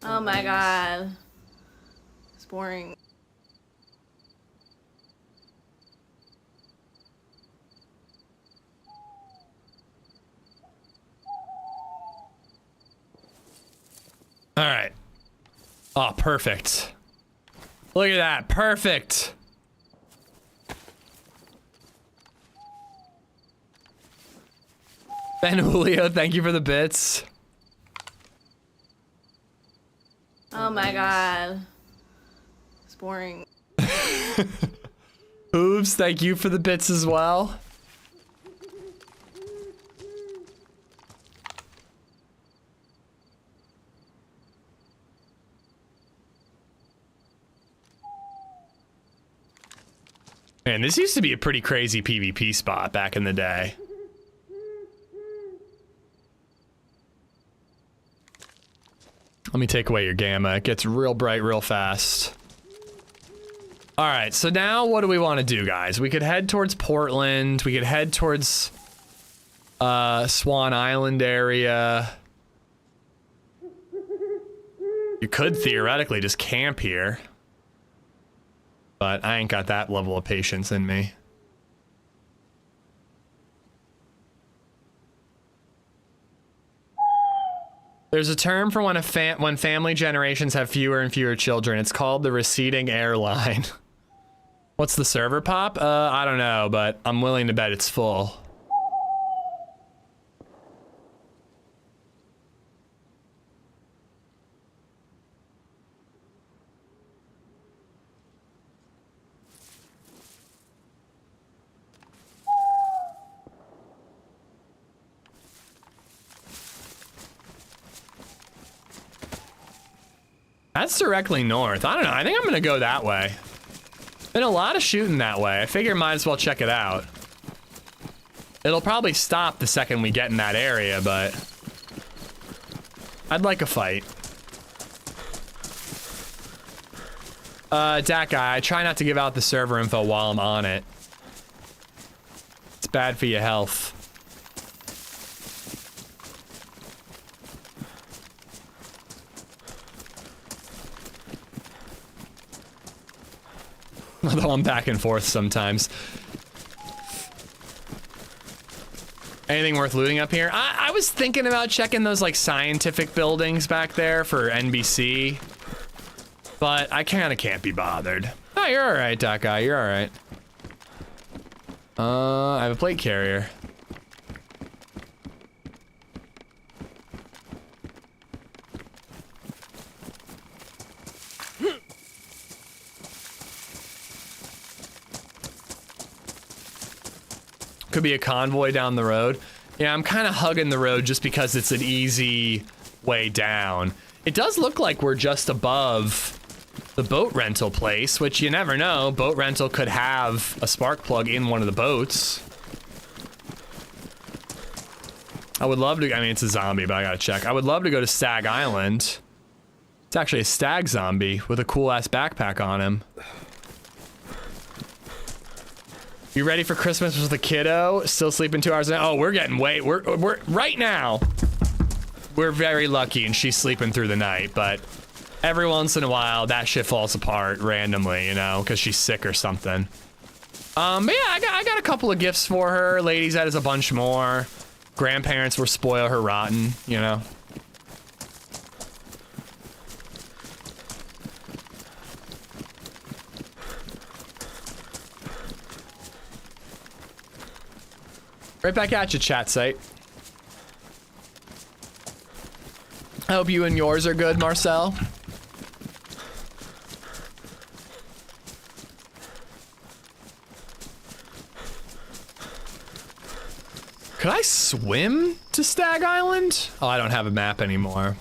Oh my god. It's boring. All right. Oh, perfect. Look at that. Perfect. Ben Julio, thank you for the bits. Oh my god. It's boring. Oops, thank you for the bits as well. Man, this used to be a pretty crazy PvP spot back in the day. Let me take away your gamma. It gets real bright real fast. All right, so now what do we want to do, guys? We could head towards Portland. We could head towards Swan Island area. You could theoretically just camp here. But I ain't got that level of patience in me. There's a term for when family generations have fewer and fewer children. It's called the receding airline. What's the server pop? I don't know, but I'm willing to bet it's full. That's directly north. I don't know. I think I'm gonna go that way. Been a lot of shooting that way. I figure might as well check it out. It'll probably stop the second we get in that area, but I'd like a fight. Dat guy, I try not to give out the server info while I'm on it. It's bad for your health. Although I'm back and forth sometimes. Anything worth looting up here? I was thinking about checking those like scientific buildings back there for NBC, but I kind of can't be bothered. Oh, you're all right, that guy. You're all right. I have a plate carrier. could be a convoy down the road. Yeah, I'm kind of hugging the road just because it's an easy way down. It does look like we're just above the boat rental place, which you never know. Boat rental could have a spark plug in one of the boats. I would love to, I mean, it's a zombie, but I gotta check. I would love to go to Stag Island. It's actually a stag zombie with a cool ass backpack on him. You ready for Christmas with a kiddo? Still sleeping 2 hours now? Oh, we're getting we're right now. We're very lucky and she's sleeping through the night, but every once in a while that shit falls apart randomly, you know, because she's sick or something. But yeah, I got a couple of gifts for her. LadyZed has a bunch more. Grandparents will spoil her rotten, you know. Right back at you, chat site. I hope you and yours are good, Marcel. Could I swim to Stag Island? Oh, I don't have a map anymore.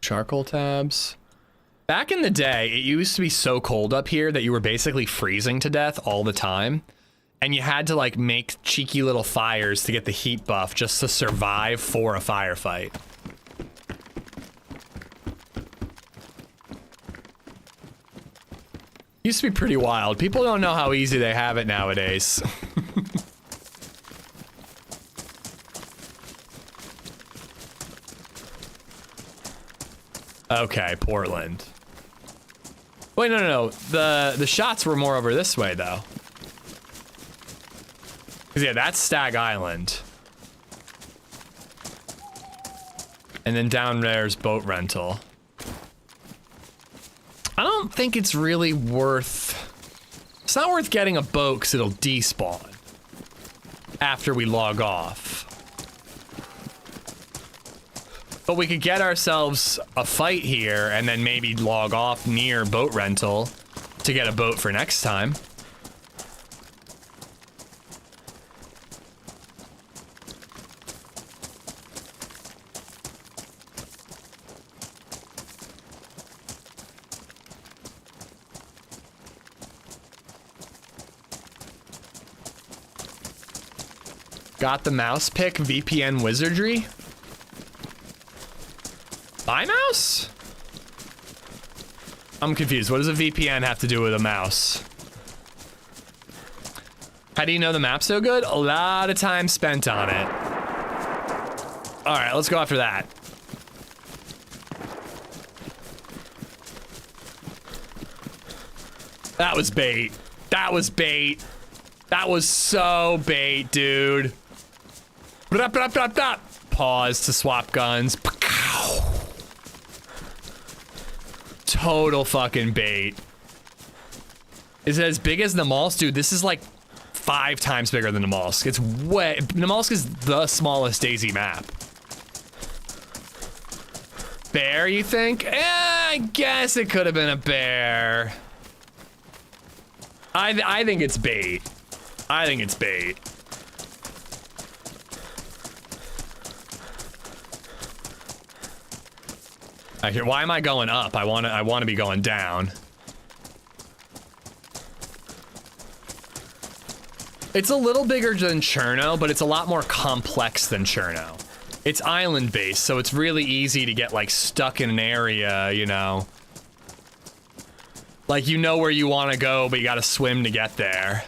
Charcoal tabs. Back in the day, it used to be so cold up here that you were basically freezing to death all the time. And you had to like make cheeky little fires to get the heat buff just to survive for a firefight. Used to be pretty wild. People don't know how easy they have it nowadays. Okay, Portland. Wait, no. The shots were more over this way, though. 'Cause yeah, that's Stag Island. And then down there's boat rental. I don't think it's really worth... It's not worth getting a boat because it'll despawn after we log off. But we could get ourselves a fight here and then maybe log off near boat rental to get a boat for next time. Got the mouse pick, VPN wizardry? My mouse? I'm confused. What does a VPN have to do with a mouse? How do you know the map's so good? A lot of time spent on it. All right, let's go after that. That was bait. That was bait. That was so bait, dude. Pause to swap guns. Total fucking bait. Is it as big as Namalsk? Dude, this is like 5 times bigger than Namalsk. It's way... Namalsk is the smallest DayZ map. Bear, you think? I guess it could have been a bear. I think it's bait. I think it's bait. Okay, why am I going up? I want to be going down. It's a little bigger than Cherno, but it's a lot more complex than Cherno. It's island based, so it's really easy to get like stuck in an area, you know. Like you know where you want to go, but you got to swim to get there.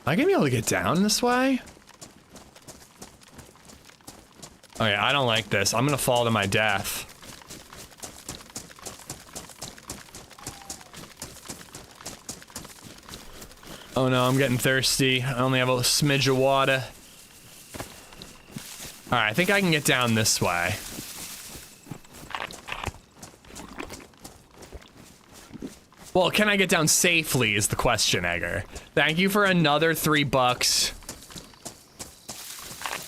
Am I gonna be able to get down this way? Oh yeah, I don't like this. I'm gonna fall to my death. Oh no, I'm getting thirsty. I only have a smidge of water. Alright, I think I can get down this way. Well, can I get down safely is the question, Egger. Thank you for another $3.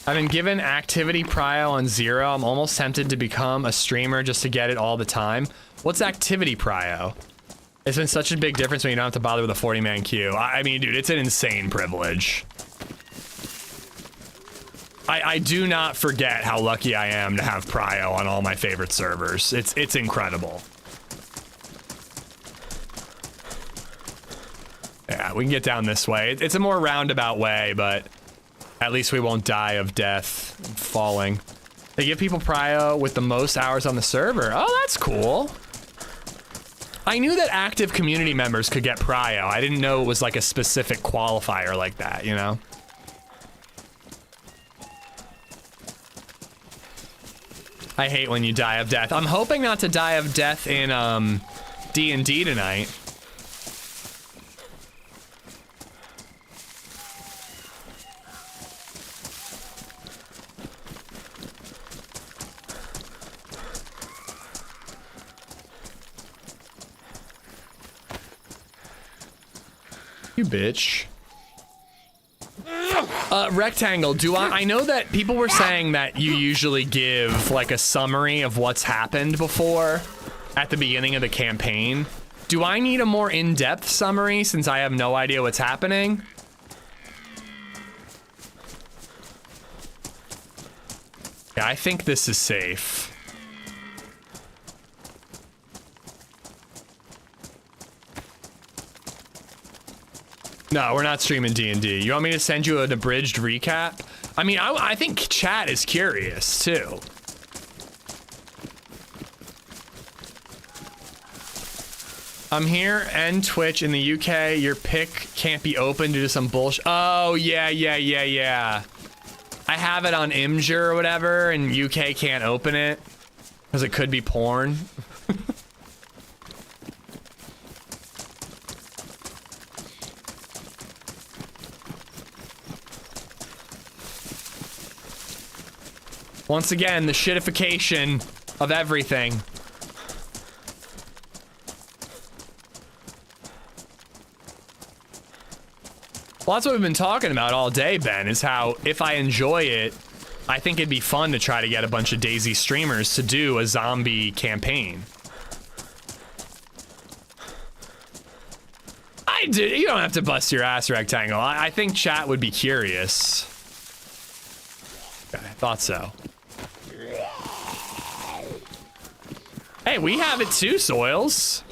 I've been given activity prio on 0. I'm almost tempted to become a streamer just to get it all the time. What's activity prio? It's been such a big difference when you don't have to bother with a 40-man queue. I mean, dude, it's an insane privilege. I do not forget how lucky I am to have prio on all my favorite servers. It's incredible. Yeah, we can get down this way. It's a more roundabout way, but at least we won't die of death falling. They give people prio with the most hours on the server. Oh, that's cool. I knew that active community members could get prio. I didn't know it was like a specific qualifier like that, you know? I hate when you die of death. I'm hoping not to die of death in D&D tonight. You bitch. Rectangle, I know that people were saying that you usually give like a summary of what's happened before at the beginning of the campaign. Do I need a more in-depth summary since I have no idea what's happening? Yeah, I think this is safe. No, we're not streaming D&D. You want me to send you an abridged recap? I mean, I think chat is curious, too. I'm here and Twitch in the UK. Your pick can't be open due to some bullshit. Oh, yeah. I have it on Imgur or whatever, and UK can't open it because it could be porn. Once again, the shitification of everything. Well, that's what we've been talking about all day, Ben, is how if I enjoy it, I think it'd be fun to try to get a bunch of DayZ streamers to do a zombie campaign. You don't have to bust your ass, Rectangle. I think chat would be curious. Okay, I thought so. Hey, we have it too, Soils.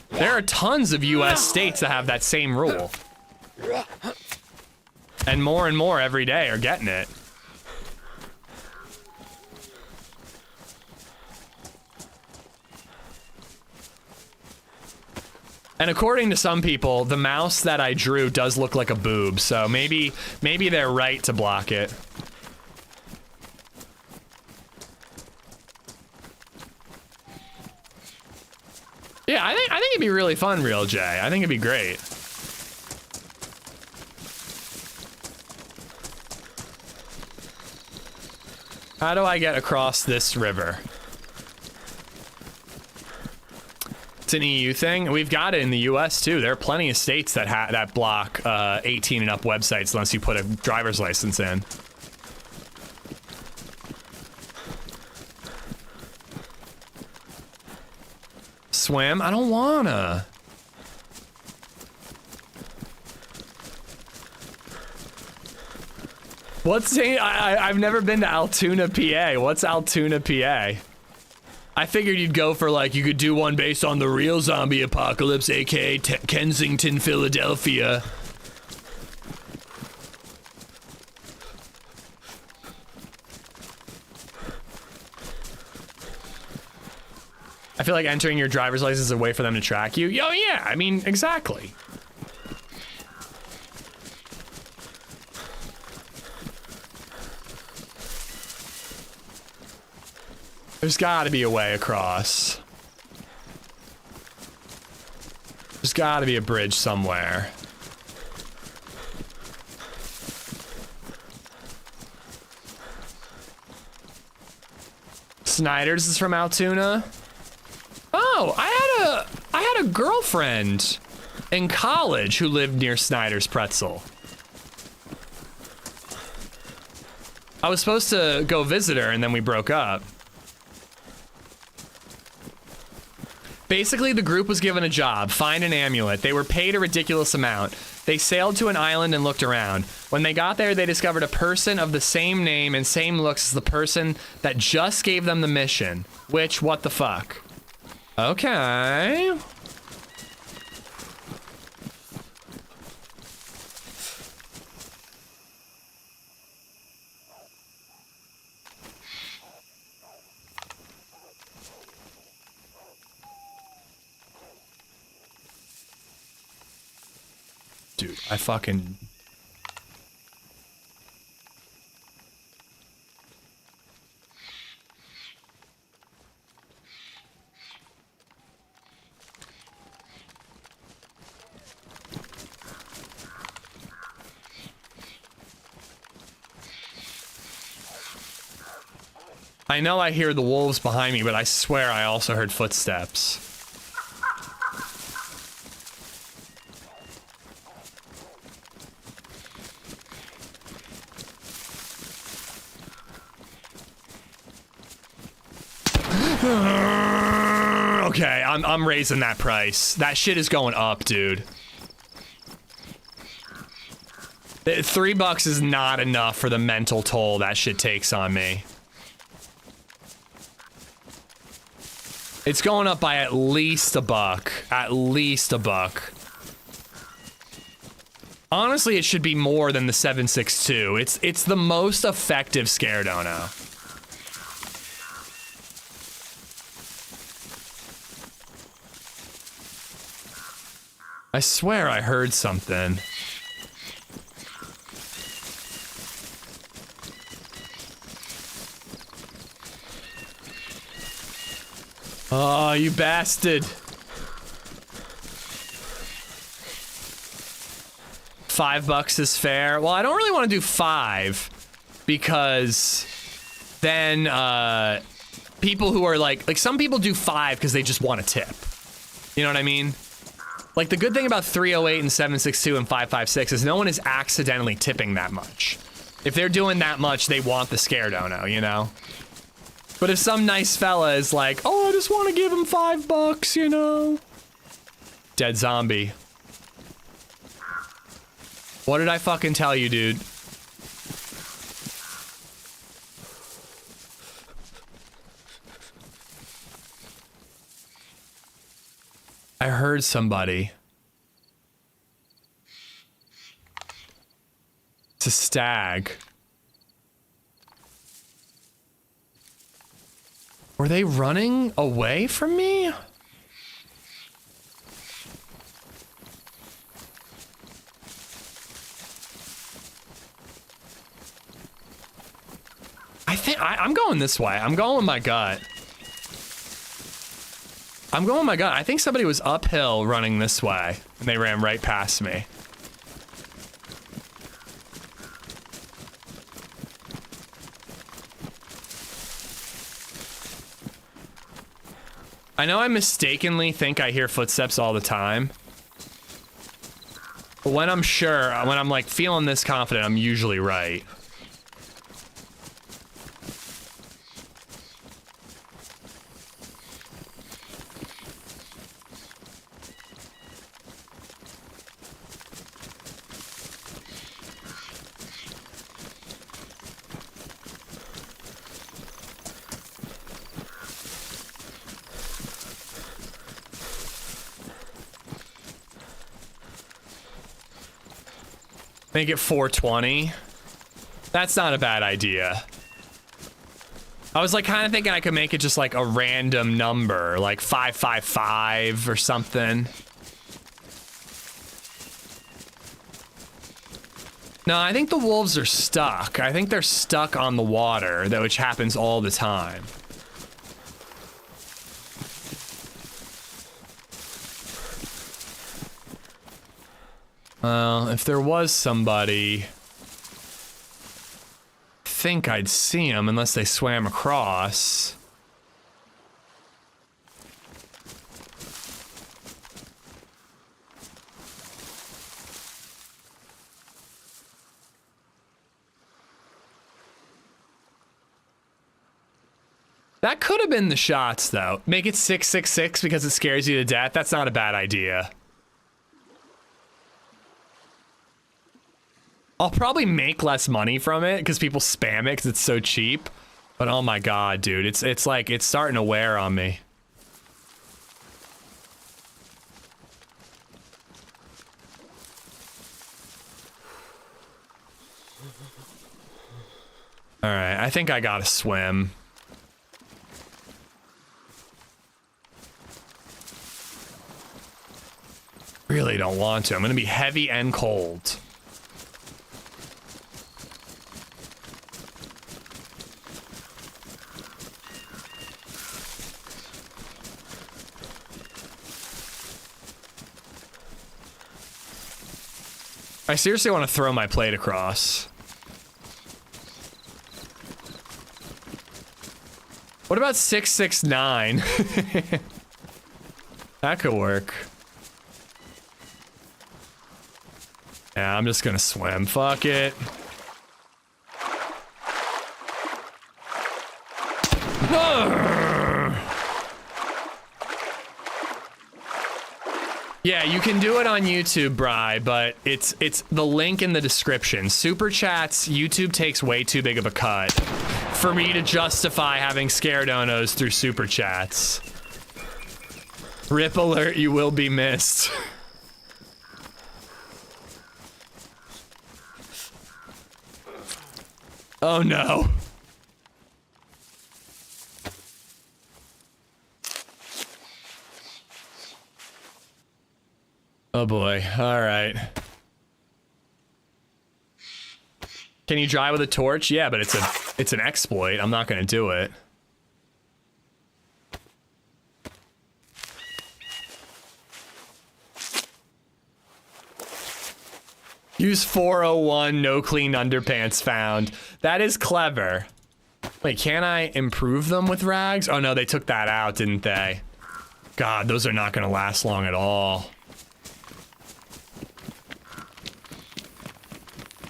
There are tons of US states that have that same rule. And more every day are getting it. And according to some people, the mouse that I drew does look like a boob, so maybe they're right to block it. Yeah, I think it'd be really fun, Real J. I think it'd be great. How do I get across this river? It's an EU thing. We've got it in the US too. There are plenty of states that block 18 and up websites unless you put a driver's license in. Swim? I don't wanna. I've never been to Altoona, PA. What's Altoona, PA? I figured you'd go for like, you could do one based on the real zombie apocalypse, aka Kensington, Philadelphia. I feel like entering your driver's license is a way for them to track you. Oh yeah, I mean, exactly. There's gotta be a way across. There's gotta be a bridge somewhere. Snyder's is from Altoona. Oh, I had girlfriend in college who lived near Snyder's Pretzel. I was supposed to go visit her and then we broke up. Basically, the group was given a job, find an amulet. They were paid a ridiculous amount. They sailed to an island and looked around. When they got there, they discovered a person of the same name and same looks as the person that just gave them the mission. Which, what the fuck? Okay. Dude, I fucking... I know I hear the wolves behind me, but I swear I also heard footsteps. Okay, I'm raising that price. That shit is going up, dude. $3 is not enough for the mental toll that shit takes on me. It's going up by at least $1. At least $1. Honestly, it should be more than the 7.62. It's the most effective scare dono. I swear I heard something. Oh, you bastard. $5 is fair. Well, I don't really want to do 5 because then people who are like some people do 5 because they just want a tip. You know what I mean? Like, the good thing about 308 and 762 and 556 is no one is accidentally tipping that much. If they're doing that much, they want the scare dono, you know? But if some nice fella is like, oh, I just want to give him $5, you know? Dead zombie. What did I fucking tell you, dude? I heard somebody. It's a stag. Were they running away from me? I think I'm going this way. I'm going with my gut. I'm going with my gut. I think somebody was uphill running this way, and they ran right past me. I know I mistakenly think I hear footsteps all the time. But when I'm sure, when I'm like feeling this confident, I'm usually right. Make it 420. That's not a bad idea. I was like kind of thinking I could make it just like a random number, like 555 or something. No, I think the wolves are stuck. I think they're stuck on the water, which happens all the time. Well, if there was somebody, I think I'd see them unless they swam across. That could have been the shots, though. Make it 666 because it scares you to death. That's not a bad idea. I'll probably make less money from it because people spam it because it's so cheap. But oh my god, dude, it's like it's starting to wear on me. All right, I think I gotta swim. Really don't want to. I'm gonna be heavy and cold. I seriously want to throw my plate across. What about 669? That could work. Yeah, I'm just gonna swim. Fuck it. Yeah, you can do it on YouTube, Bri, but it's the link in the description. Super chats, YouTube takes way too big of a cut for me to justify having scare donos through super chats. Rip alert, you will be missed. Oh no. Oh boy, all right. Can you drive with a torch? Yeah, but it's an exploit. I'm not gonna do it. Use 401, no clean underpants found. That is clever. Wait, can I improve them with rags? Oh no, they took that out, didn't they? God, those are not gonna last long at all.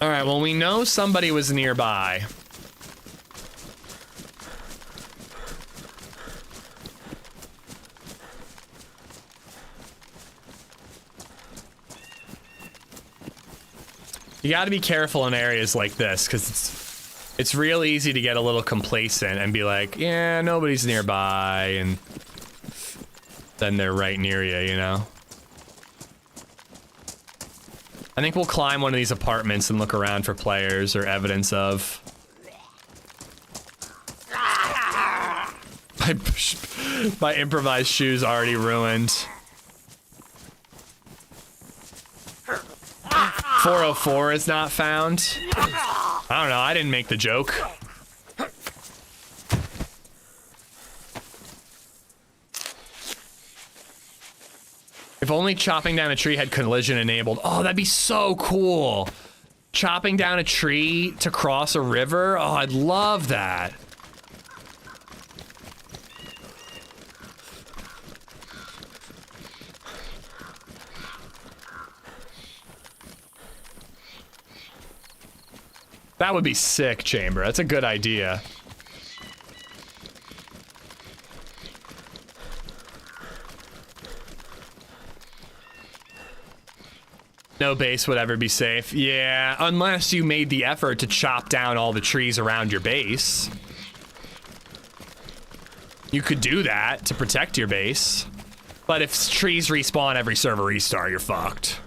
All right, well, we know somebody was nearby. You gotta be careful in areas like this, because it's real easy to get a little complacent and be like, yeah, nobody's nearby, and then they're right near you, you know? I think we'll climb one of these apartments and look around for players or evidence of. My improvised shoes already ruined. 404 is not found. I don't know, I didn't make the joke. If only chopping down a tree had collision enabled. Oh, that'd be so cool. Chopping down a tree to cross a river. Oh, I'd love that. That would be sick, Chamber. That's a good idea. No base would ever be safe. Yeah, unless you made the effort to chop down all the trees around your base. You could do that to protect your base. But if trees respawn every server restart, you're fucked.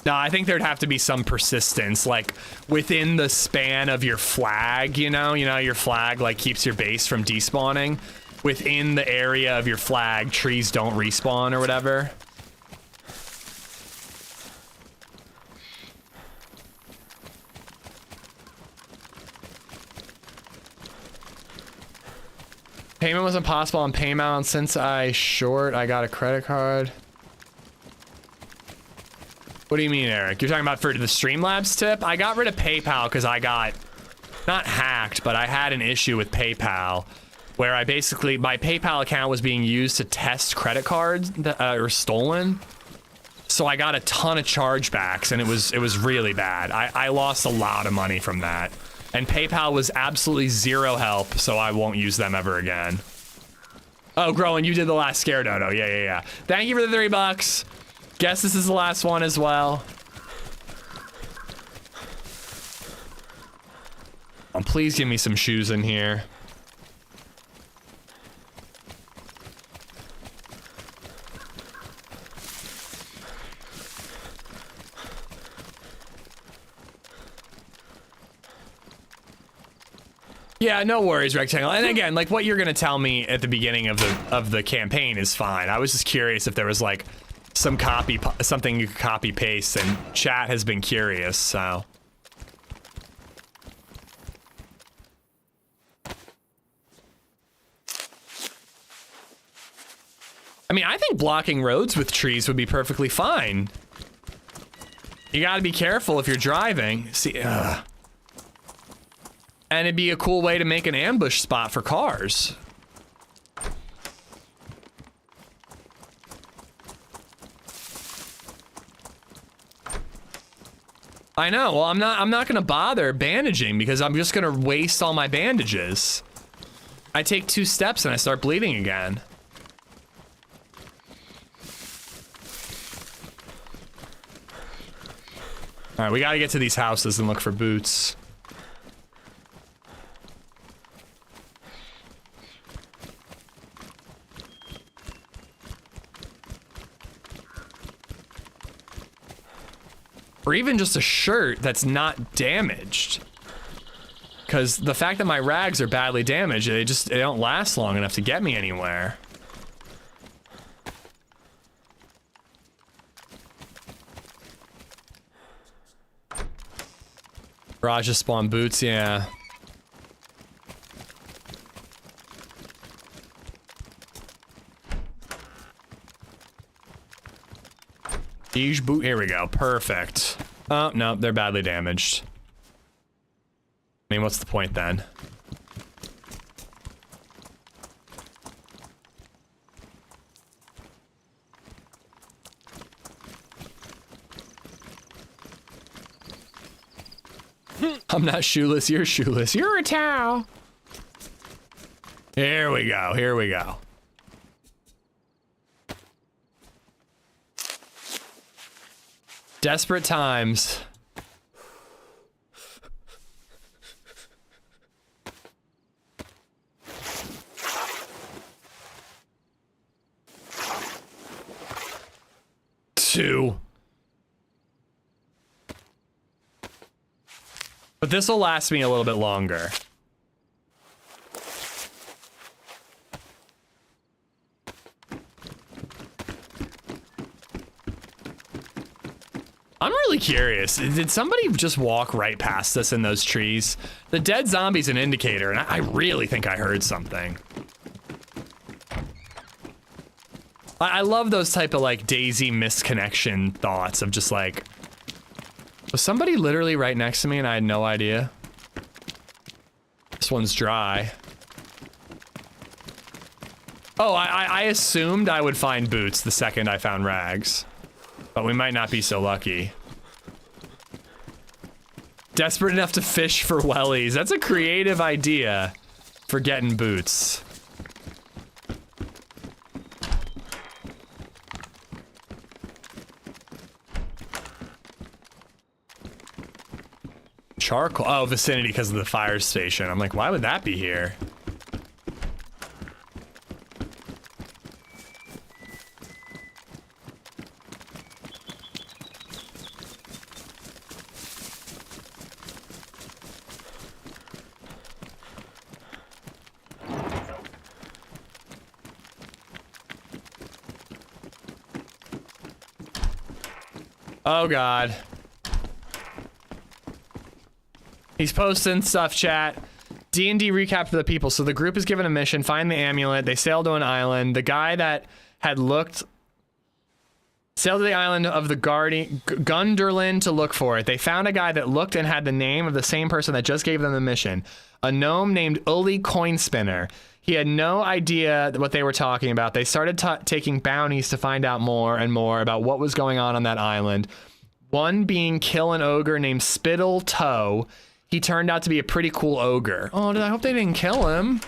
No, I think there'd have to be some persistence, like within the span of your flag, you know, your flag like keeps your base from despawning. Within the area of your flag, trees don't respawn or whatever. Payment wasn't possible on Paymount since I got a credit card. What do you mean, Eric? You're talking about for the Streamlabs tip? I got rid of PayPal because I got, not hacked, but I had an issue with PayPal where I basically, my PayPal account was being used to test credit cards that were stolen. So I got a ton of chargebacks, and it was really bad. I lost a lot of money from that. And PayPal was absolutely zero help, so I won't use them ever again. Oh, Groen, you did the last scare dono. Yeah. Thank you for the $3. Guess this is the last one as well. Please give me some shoes in here. Yeah, no worries, Rectangle. And again, like what you're gonna tell me at the beginning of the campaign is fine. I was just curious if there was like something you could copy paste, and chat has been curious, so. I mean, I think blocking roads with trees would be perfectly fine. You gotta be careful if you're driving. See, and it'd be a cool way to make an ambush spot for cars. I know. Well, I'm not gonna bother bandaging because I'm just gonna waste all my bandages. I take 2 steps and I start bleeding again. All right, we gotta get to these houses and look for boots. Or even just a shirt that's not damaged. Because the fact that my rags are badly damaged, they don't last long enough to get me anywhere. Garage just spawned boots, yeah. These boot, here we go, perfect. Oh, no, they're badly damaged. I mean, what's the point then? I'm not shoeless, you're shoeless. You're a towel. Here we go, here we go. Desperate times. Two. But this will last me a little bit longer. I'm really curious. Did somebody just walk right past us in those trees? The dead zombie's an indicator, and I really think I heard something. I love those type of like DayZ misconnection thoughts of just like, was somebody literally right next to me and I had no idea? This one's dry. Oh, I assumed I would find boots the second I found rags. But we might not be so lucky. Desperate enough to fish for wellies. That's a creative idea for getting boots. Charcoal. Oh, vicinity because of the fire station. I'm like, why would that be here? Oh God. He's posting stuff, chat. D&D recap for the people. So the group is given a mission, find the amulet. They sail to an island. The guy that had sailed to the island of the Gunderlin to look for it. They found a guy that looked and had the name of the same person that just gave them the mission. a gnome named Uli Coinspinner. He had no idea what they were talking about. They started taking bounties to find out more and more about what was going on that island. One being kill an ogre named Spittle Toe. He turned out to be a pretty cool ogre. Oh, I hope they didn't kill him.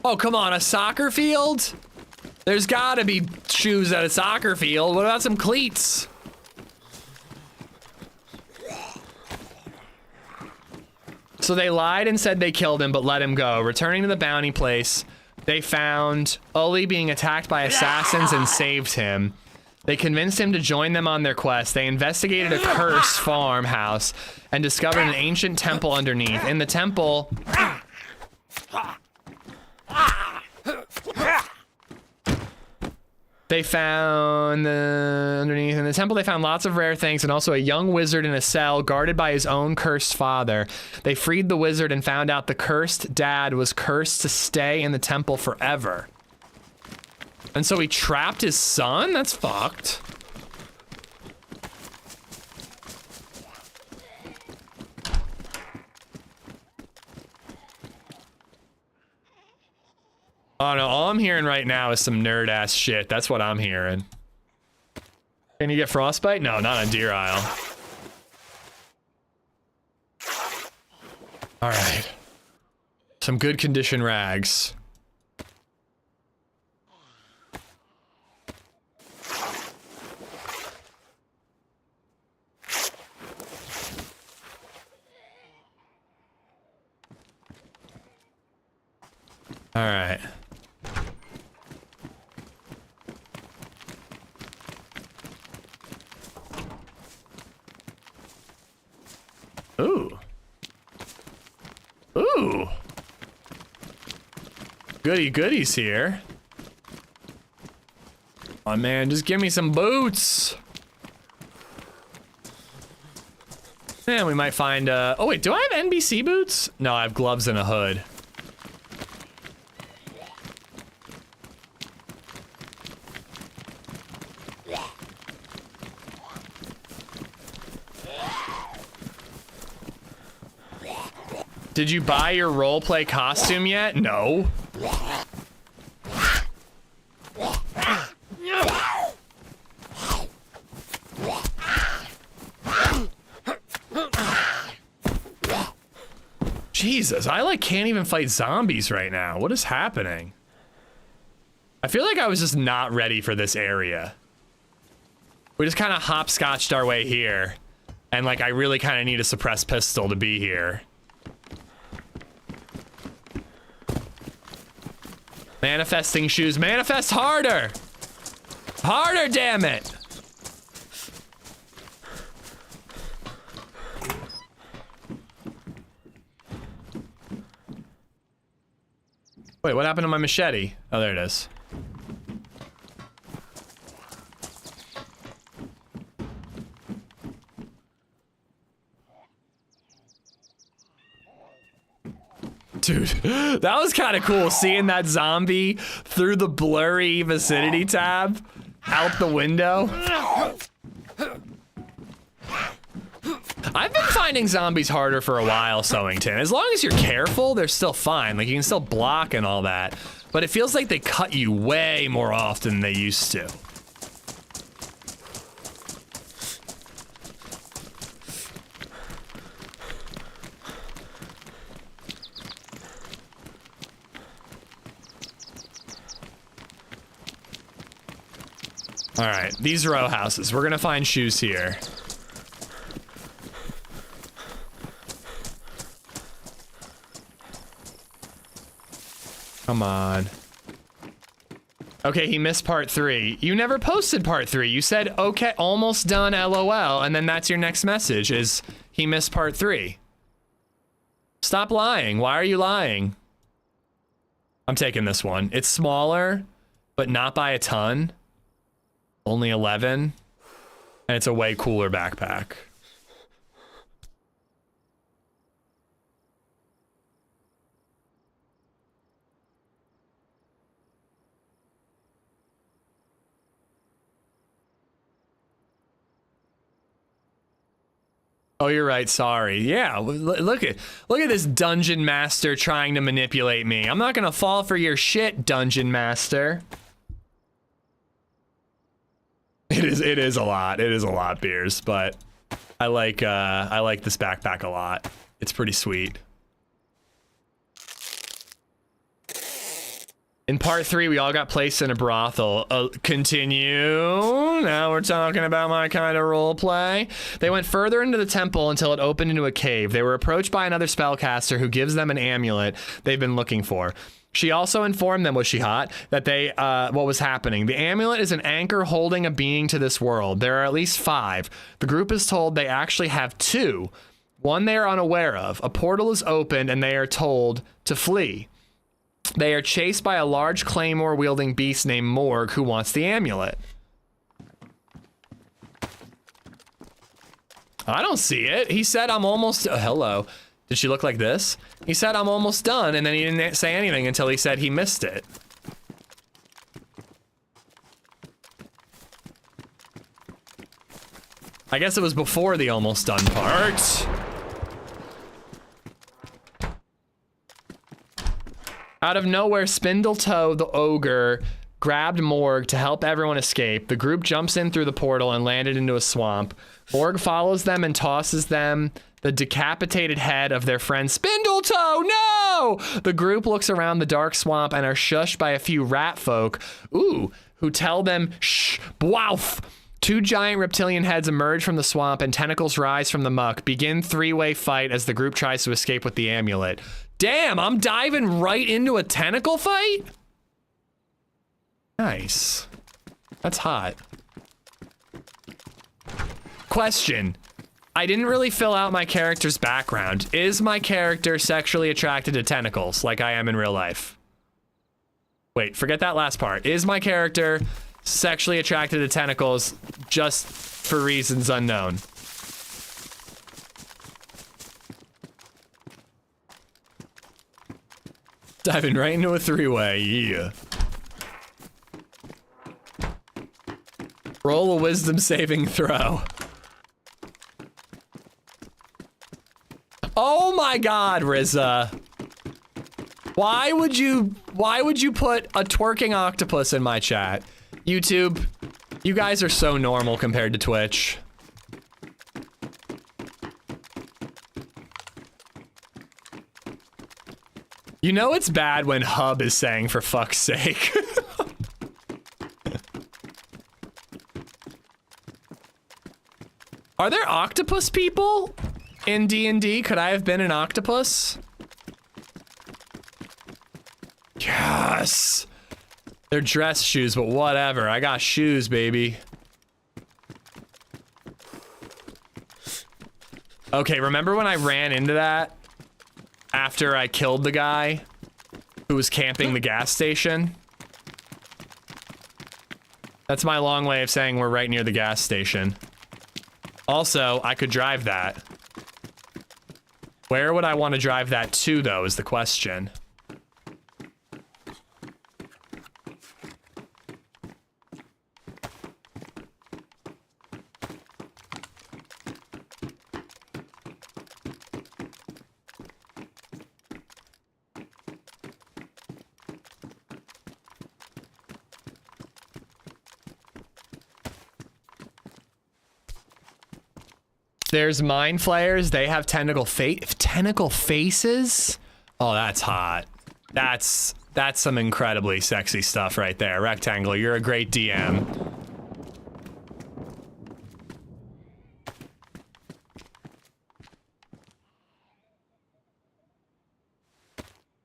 Oh, come on, a soccer field? There's gotta be shoes at a soccer field. What about some cleats? So they lied and said they killed him, but let him go. Returning to the bounty place, they found Uli being attacked by assassins and saved him. They convinced him to join them on their quest. They investigated a cursed farmhouse and discovered an ancient temple underneath. In the temple... They found underneath in the temple, they found lots of rare things and also a young wizard in a cell guarded by his own cursed father. They freed the wizard and found out the cursed dad was cursed to stay in the temple forever. And so he trapped his son? That's fucked. Oh no, all I'm hearing right now is some nerd ass shit. That's what I'm hearing. Can you get frostbite? No, not on Deer Isle. All right. Some good condition rags. All right. Ooh. Ooh. Goody goodies here. Oh man, just give me some boots. Man, we might find oh wait, do I have NBC boots? No, I have gloves and a hood. Did you buy your roleplay costume yet? No. Jesus, I like can't even fight zombies right now. What is happening? I feel like I was just not ready for this area. We just kind of hopscotched our way here. And like, I really kind of need a suppressed pistol to be here. Manifesting shoes. Manifest harder! Harder, damn it! Wait, what happened to my machete? Oh, there it is. Dude, that was kind of cool seeing that zombie through the blurry vicinity tab out the window. I've been finding zombies harder for a while, Sowington. As long as you're careful, they're still fine. Like, you can still block and all that. But it feels like they cut you way more often than they used to. All right, these row houses. We're gonna find shoes here. Come on. Okay, he missed part 3. You never posted part 3. You said, okay, almost done, LOL, and then that's your next message is he missed part 3. Stop lying. Why are you lying? I'm taking this one. It's smaller, but not by a ton. Only 11, and it's a way cooler backpack. Oh, you're right. Sorry. Yeah. Look at this dungeon master trying to manipulate me. I'm not gonna fall for your shit, dungeon master. It is a lot. It is a lot, Beers, but I like this backpack a lot. It's pretty sweet. In part 3, we all got placed in a brothel. Continue. Now we're talking about my kind of role play. They went further into the temple until it opened into a cave. They were approached by another spellcaster who gives them an amulet they've been looking for. She also informed them, was she hot, that what was happening. The amulet is an anchor holding a being to this world. There are at least 5. The group is told they actually have 2. One they are unaware of. A portal is opened and they are told to flee. They are chased by a large claymore-wielding beast named Morg who wants the amulet. I don't see it. He said, I'm almost... hello. Did she look like this? He said, I'm almost done, and then he didn't say anything until he said he missed it. I guess it was before the almost done part. Out of nowhere, Spindletoe the ogre grabbed Morg to help everyone escape. The group jumps in through the portal and landed into a swamp. Morg follows them and tosses them the decapitated head of their friend Spindletoe. No! The group looks around the dark swamp and are shushed by a few rat folk, who tell them, shh, bwoof. 2 giant reptilian heads emerge from the swamp and tentacles rise from the muck. Begin 3-way fight as the group tries to escape with the amulet. Damn, I'm diving right into a tentacle fight? Nice. That's hot. Question. I didn't really fill out my character's background. Is my character sexually attracted to tentacles like I am in real life? Wait, forget that last part. Is my character sexually attracted to tentacles just for reasons unknown? Diving right into a 3-way, yeah. Roll a wisdom saving throw. Oh my god, Rizza. Why would you put a twerking octopus in my chat? YouTube, you guys are so normal compared to Twitch. You know it's bad when Hub is saying for fuck's sake. Are there octopus people in D&D? Could I have been an octopus? Yes! They're dress shoes, but whatever. I got shoes, baby. Okay, remember when I ran into that? After I killed the guy who was camping the gas station? That's my long way of saying we're right near the gas station. Also, I could drive that. Where would I want to drive that to, though, is the question. There's mind flayers. They have tentacle faces. Oh, that's hot. That's some incredibly sexy stuff right there. Rectangle, you're a great DM.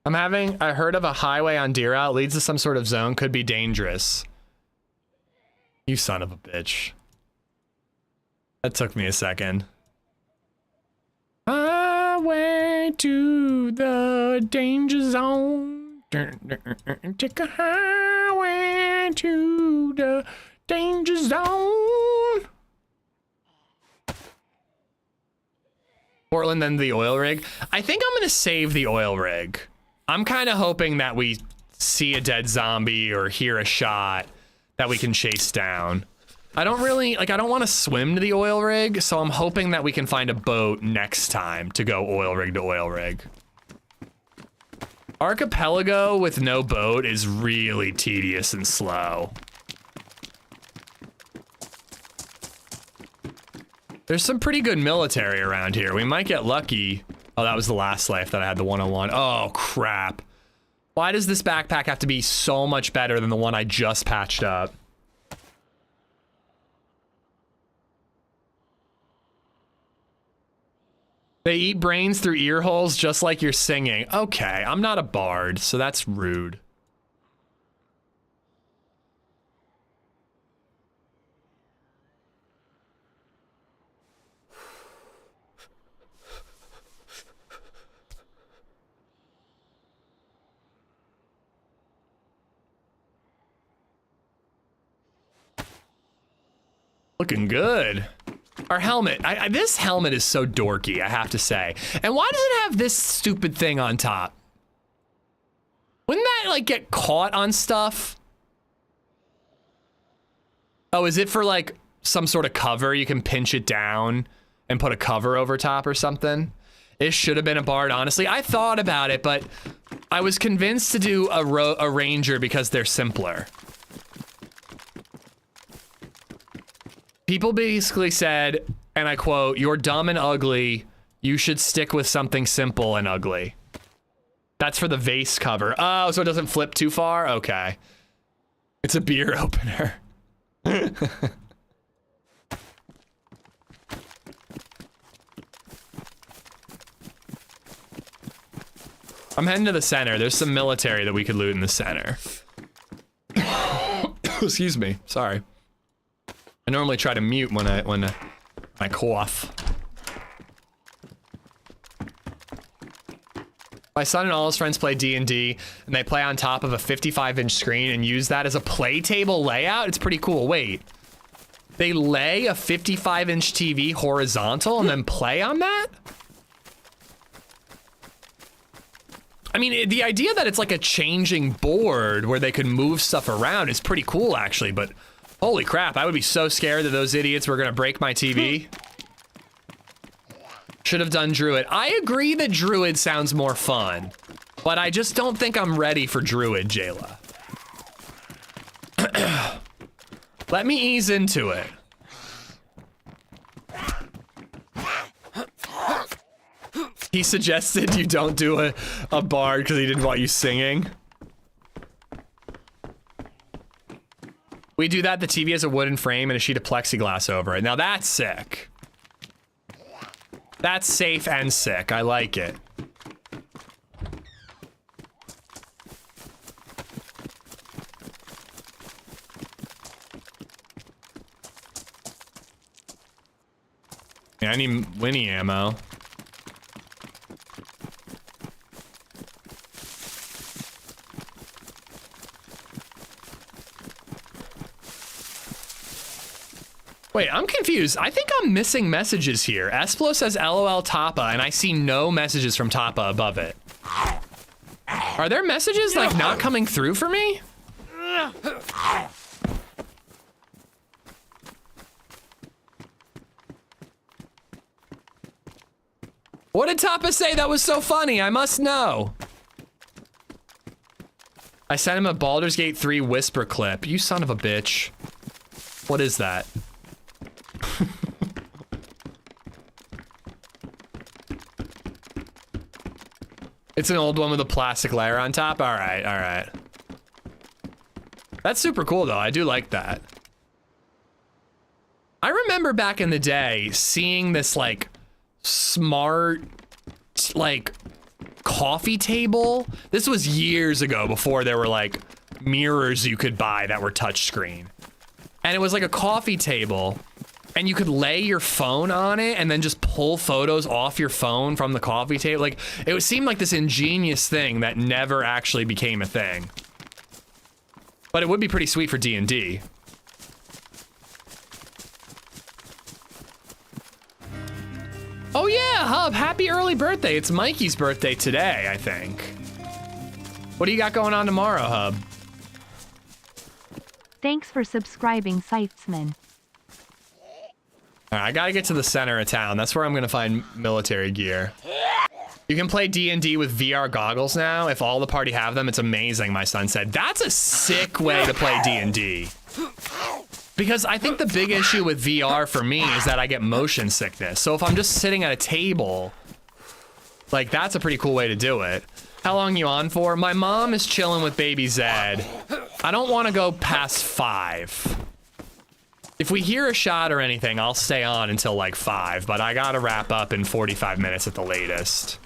I heard of a highway on Deer Isle. It leads to some sort of zone. Could be dangerous. You son of a bitch. That took me a second. Highway to the danger zone. Take a highway to the danger zone. Portland, then the oil rig. I think I'm gonna save the oil rig. I'm kind of hoping that we see a dead zombie or hear a shot that we can chase down. I don't really, like, I don't want to swim to the oil rig, so I'm hoping that we can find a boat next time to go oil rig to oil rig. Archipelago with no boat is really tedious and slow. There's some pretty good military around here. We might get lucky. Oh, that was the last life that I had, the 101. Oh, crap. Why does this backpack have to be so much better than the one I just patched up? They eat brains through ear holes just like you're singing. Okay, I'm not a bard, so that's rude. Looking good. Our helmet, this helmet is so dorky, I have to say. And why does it have this stupid thing on top? Wouldn't that like get caught on stuff? Oh, is it for like some sort of cover? You can pinch it down and put a cover over top or something? It should have been a bard, honestly. I thought about it, but I was convinced to do a ranger because they're simpler. People basically said, and I quote, "You're dumb and ugly. You should stick with something simple and ugly." That's for the vase cover. Oh, so it doesn't flip too far? Okay. It's a beer opener. I'm heading to the center. There's some military that we could loot in the center. Excuse me. Sorry. I normally try to mute when I cough. My son and all his friends play D&D, and they play on top of a 55-inch screen and use that as a play table layout. It's pretty cool. Wait, they lay a 55-inch TV horizontal and then play on that? I mean, the idea that it's like a changing board where they could move stuff around is pretty cool, actually, but holy crap, I would be so scared that those idiots were gonna break my TV. Should have done Druid. I agree that Druid sounds more fun, but I just don't think I'm ready for Druid, Jayla. Let me ease into it. He suggested you don't do a bard because he didn't want you singing. We do that, the TV has a wooden frame and a sheet of plexiglass over it. Now that's sick. That's safe and sick, I like it. Yeah, I need Winnie ammo. Wait, I'm confused. I think I'm missing messages here. Esplo says LOL Tapa, and I see no messages from Tapa above it. Are there messages, like, not coming through for me? What did Tapa say that was so funny? I must know. I sent him a Baldur's Gate 3 whisper clip. You son of a bitch. What is that? It's an old one with a plastic layer on top. All right, all right. That's super cool though. I do like that. I remember back in the day seeing this like smart like coffee table. This was years ago before there were like mirrors you could buy that were touchscreen. And it was like a coffee table and you could lay your phone on it and then just pull photos off your phone from the coffee table. Like, it would seem like this ingenious thing that never actually became a thing. But it would be pretty sweet for D&D. Oh yeah, Hub, happy early birthday. It's Mikey's birthday today, I think. What do you got going on tomorrow, Hub? Thanks for subscribing, Scythesman. All right, I gotta get to the center of town. That's where I'm gonna find military gear. You can play D&D with VR goggles now. If all the party have them, it's amazing, my son said. That's a sick way to play D&D. Because I think the big issue with VR for me is that I get motion sickness. So if I'm just sitting at a table, like that's a pretty cool way to do it. How long you on for? My mom is chilling with baby Zed. I don't want to go past 5. If we hear a shot or anything, I'll stay on until like 5, but I gotta wrap up in 45 minutes at the latest.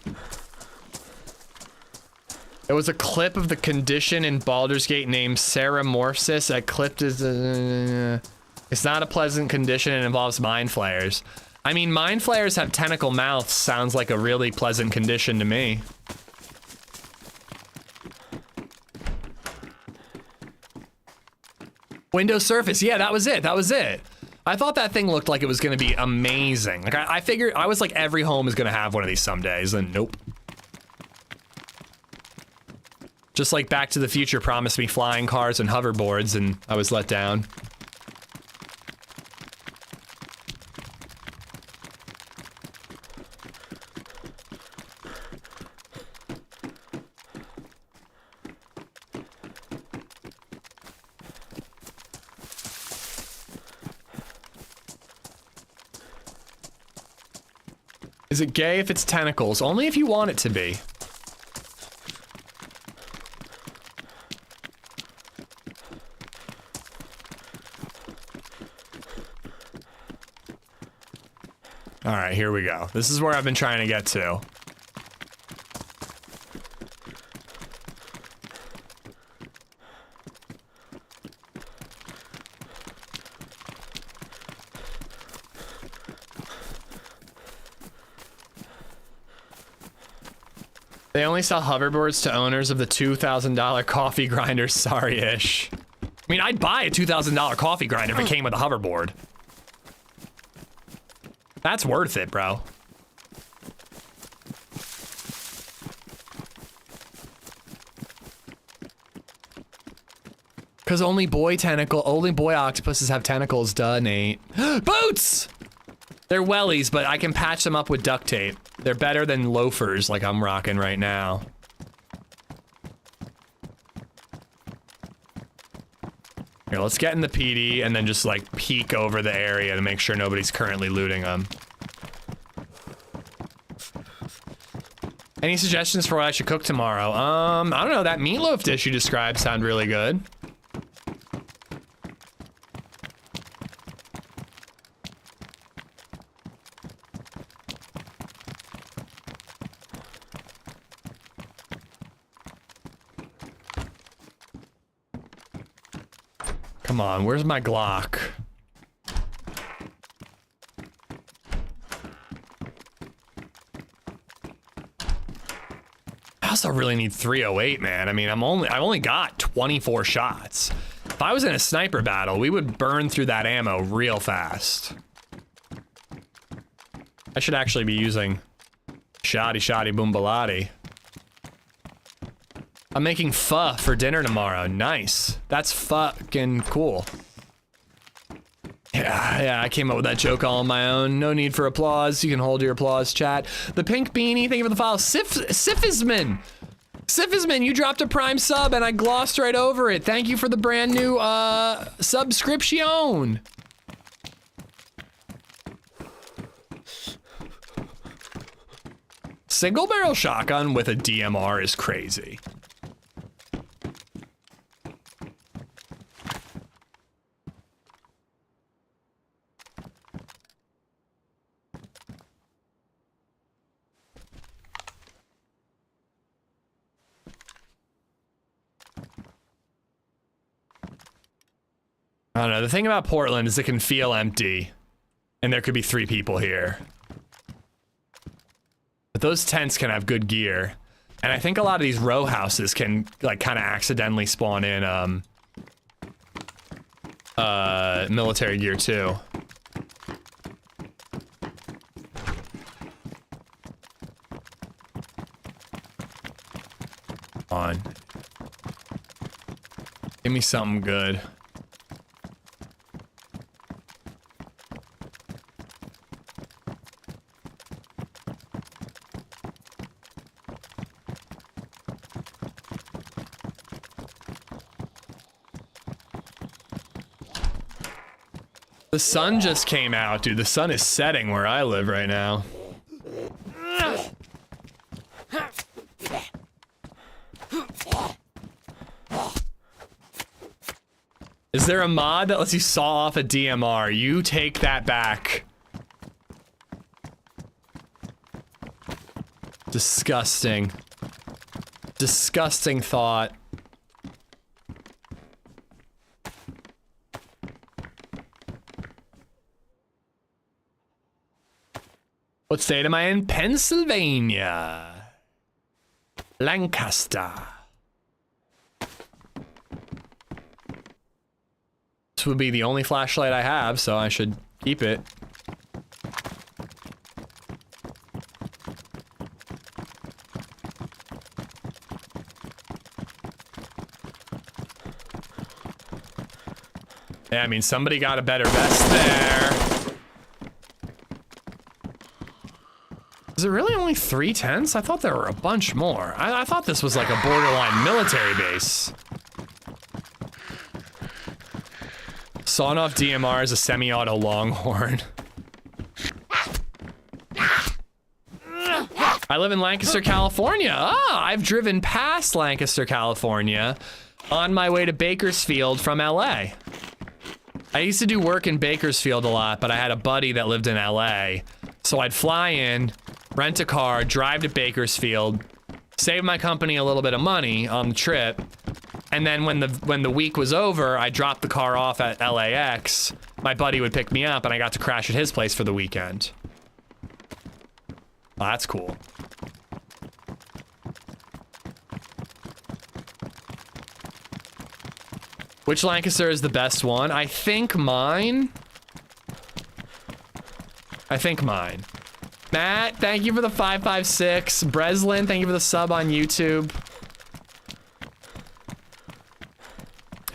There was a clip of the condition in Baldur's Gate named Ceramorphosis. A clip is it's not a pleasant condition and involves mind flayers. I mean, mind flayers have tentacle mouths. Sounds like a really pleasant condition to me. Windows Surface, yeah, that was it, that was it. I thought that thing looked like it was gonna be amazing. Like I figured, I was like every home is gonna have one of these some days, and nope. Just like Back to the Future promised me flying cars and hoverboards, and I was let down. Is it gay if it's tentacles? Only if you want it to be. All right, here we go. This is where I've been trying to get to. They only sell hoverboards to owners of the $2,000 coffee grinders. Sorry-ish. I mean, I'd buy a $2,000 coffee grinder if it came with a hoverboard. That's worth it, bro. Cause only boy octopuses have tentacles, duh, Nate. Boots! They're wellies, but I can patch them up with duct tape. They're better than loafers like I'm rocking right now. Here, let's get in the PD and then just like peek over the area to make sure nobody's currently looting them. Any suggestions for what I should cook tomorrow? I don't know, that meatloaf dish you described sounded really good. Come on, where's my Glock? I also really need 308, man. I mean, I've only got 24 shots. If I was in a sniper battle, we would burn through that ammo real fast. I should actually be using shoddy boombalati. I'm making pho for dinner tomorrow. Nice. That's fucking cool. Yeah, I came up with that joke all on my own. No need for applause. You can hold your applause, chat. The pink beanie, thank you for the follow. Sifisman, you dropped a prime sub and I glossed right over it. Thank you for the brand new subscription. Single barrel shotgun with a DMR is crazy. I don't know, the thing about Portland is it can feel empty, and there could be 3 people here. But those tents can have good gear, and I think a lot of these row houses can, like, kind of accidentally spawn in, military gear, too. On. Give me something good. The sun just came out, dude. The sun is setting where I live right now. Is there a mod that lets you saw off a DMR? You take that back. Disgusting. Disgusting thought. What state am I in? Pennsylvania. Lancaster. This would be the only flashlight I have, so I should keep it. Yeah, I mean, somebody got a better vest there. Is it really only 3 tents? I thought there were a bunch more. I thought this was like a borderline military base. Sawn off DMR is a semi-auto Longhorn. I live in Lancaster, California. Ah, I've driven past Lancaster, California on my way to Bakersfield from LA. I used to do work in Bakersfield a lot, but I had a buddy that lived in LA. So I'd fly in, rent a car, drive to Bakersfield, save my company a little bit of money on the trip, and then when the week was over, I dropped the car off at LAX. My buddy would pick me up, and I got to crash at his place for the weekend. Oh, that's cool. Which Lancaster is the best one? I think mine. Matt, thank you for the 556. Breslin, thank you for the sub on YouTube.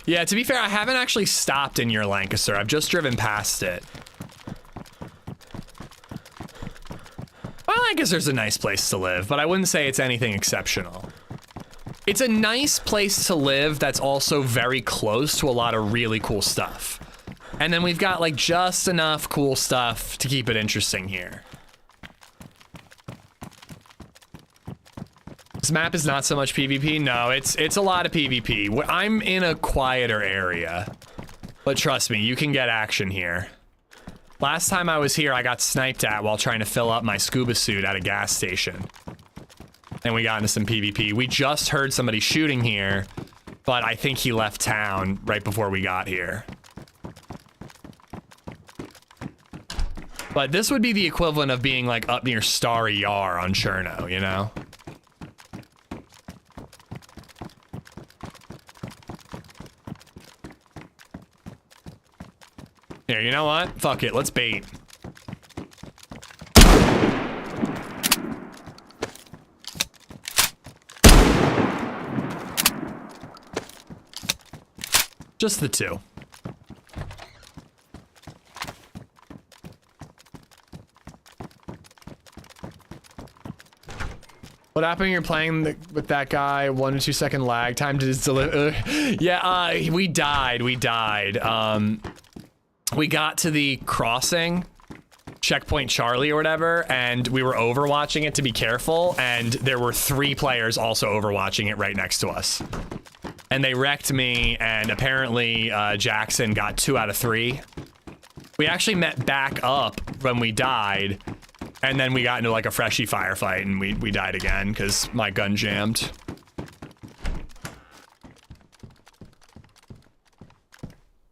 Yeah, to be fair, I haven't actually stopped in your Lancaster. I've just driven past it. My Lancaster's a nice place to live, but I wouldn't say it's anything exceptional. It's a nice place to live that's also very close to a lot of really cool stuff. And then we've got like just enough cool stuff to keep it interesting here. This map is not so much PvP. No, it's a lot of PvP. I'm in a quieter area, but trust me, you can get action here. Last time I was here, I got sniped at while trying to fill up my scuba suit at a gas station. And we got into some PvP. We just heard somebody shooting here, but I think he left town right before we got here. But this would be the equivalent of being like up near Starry Yar on Cherno, you know? Here, you know what? Fuck it, let's bait. Just the two. What happened when you're playing with that guy? 1 to 2 second lag time to deliver. Yeah, we died. We got to the crossing, checkpoint Charlie or whatever, and we were overwatching it to be careful, and there were 3 players also overwatching it right next to us. And they wrecked me, and apparently Jackson got 2 out of 3. We actually met back up when we died, and then we got into like a freshie firefight, and we died again because my gun jammed.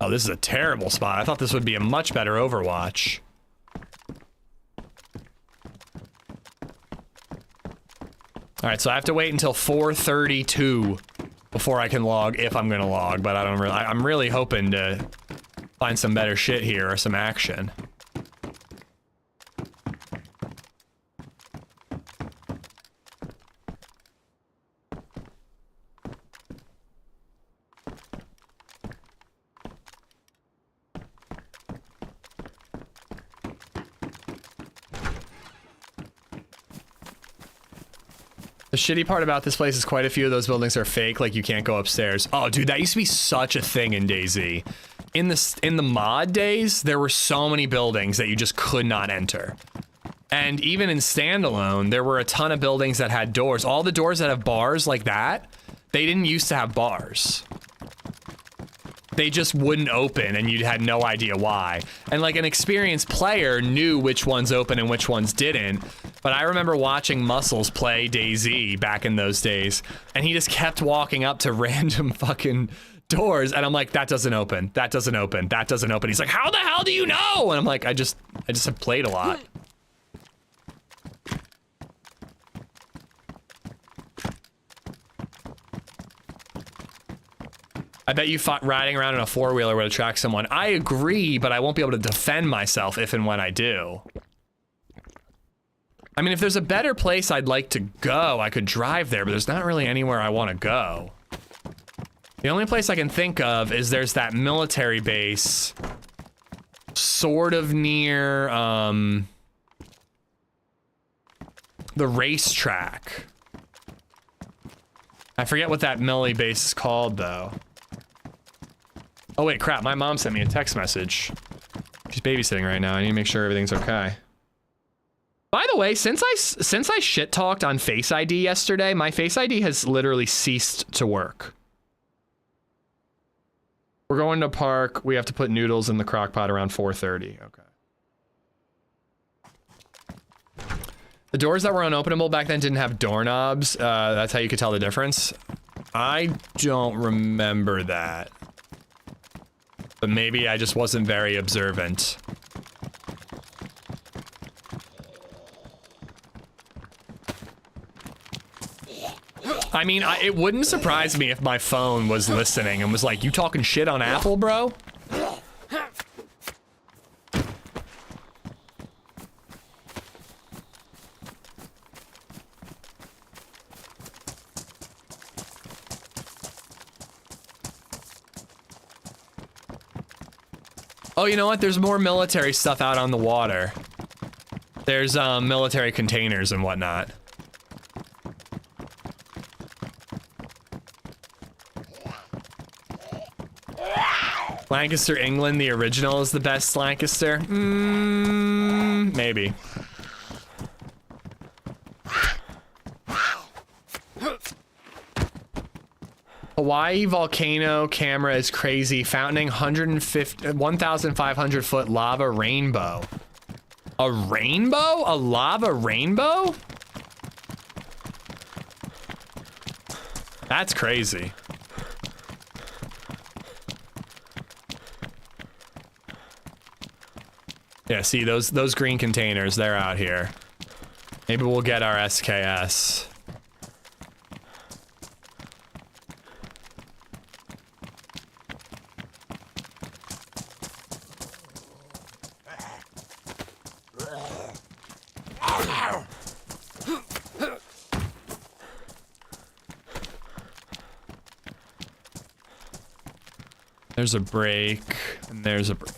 Oh, this is a terrible spot. I thought this would be a much better Overwatch. All right, so I have to wait until 4:32 before I can log, if I'm gonna log, but I'm really hoping to find some better shit here or some action. The shitty part about this place is quite a few of those buildings are fake, like you can't go upstairs. Oh, dude, that used to be such a thing in DayZ. in the mod days, there were so many buildings that you just could not enter. And even in standalone, there were a ton of buildings that had doors. All the doors that have bars like that, they didn't used to have bars. They just wouldn't open and you had no idea why. And like an experienced player knew which ones open and which ones didn't. But I remember watching Muscles play DayZ back in those days, and he just kept walking up to random fucking doors, and I'm like, that doesn't open, that doesn't open, that doesn't open. He's like, how the hell do you know? And I'm like, I just have played a lot. I bet you riding around in a four-wheeler would attract someone. I agree, but I won't be able to defend myself if and when I do. I mean, if there's a better place I'd like to go, I could drive there, but there's not really anywhere I want to go. The only place I can think of is there's that military base sort of near, the racetrack. I forget what that military base is called, though. Oh wait, crap, my mom sent me a text message. She's babysitting right now. I need to make sure everything's okay. By the way, since I shit talked on Face ID yesterday, my Face ID has literally ceased to work. We're going to park. We have to put noodles in the crock pot around 4:30. Okay. The doors that were unopenable back then didn't have doorknobs. That's how you could tell the difference. I don't remember that. But maybe I just wasn't very observant. I mean, it wouldn't surprise me if my phone was listening and was like, you talking shit on Apple, bro? Oh, you know what? There's more military stuff out on the water. There's military containers and whatnot. Lancaster, England, the original is the best Lancaster? Maybe. Hawaii volcano camera is crazy. Fountaining 1,500 foot lava rainbow. A rainbow? A lava rainbow? That's crazy. Yeah, see those green containers, they're out here. Maybe we'll get our SKS. There's a break, and there's a break.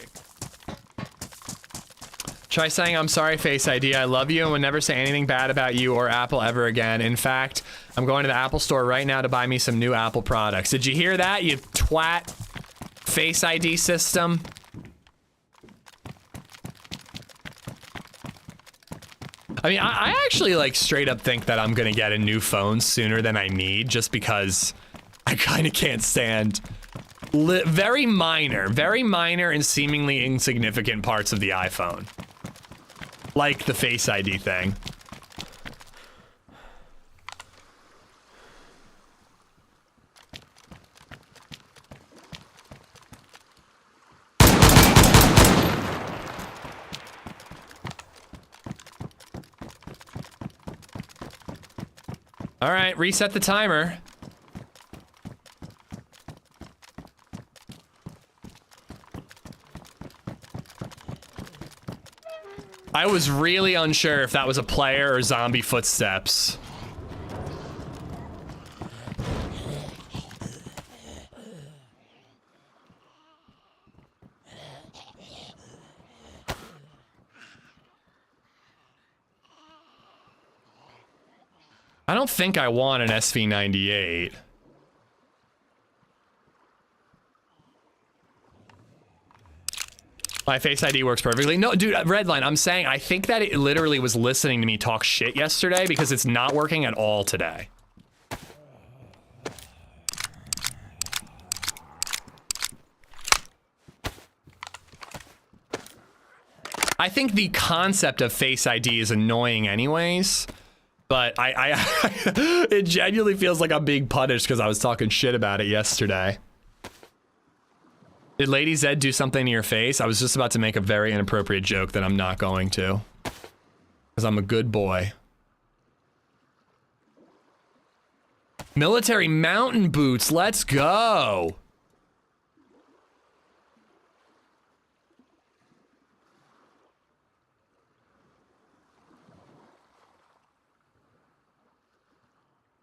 Try saying, I'm sorry, Face ID, I love you and would never say anything bad about you or Apple ever again. In fact, I'm going to the Apple store right now to buy me some new Apple products. Did you hear that, you twat? Face ID system? I mean, I actually like straight up think that I'm gonna get a new phone sooner than I need just because I kind of can't stand very minor and seemingly insignificant parts of the iPhone. Like the Face ID thing. All right, reset the timer. I was really unsure if that was a player or zombie footsteps. I don't think I want an SV98. My Face ID works perfectly. No, dude, Redline, I'm saying I think that it literally was listening to me talk shit yesterday because it's not working at all today. I think the concept of Face ID is annoying anyways, but it genuinely feels like I'm being punished because I was talking shit about it yesterday. Did LadyZed do something to your face? I was just about to make a very inappropriate joke that I'm not going to. Because I'm a good boy. Military mountain boots, let's go!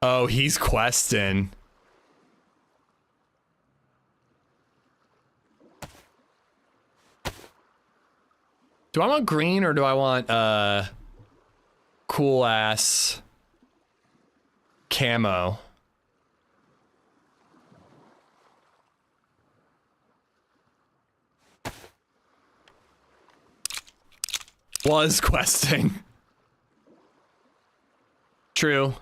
Oh, he's questing. Do I want green or do I want cool ass camo? Was questing. True.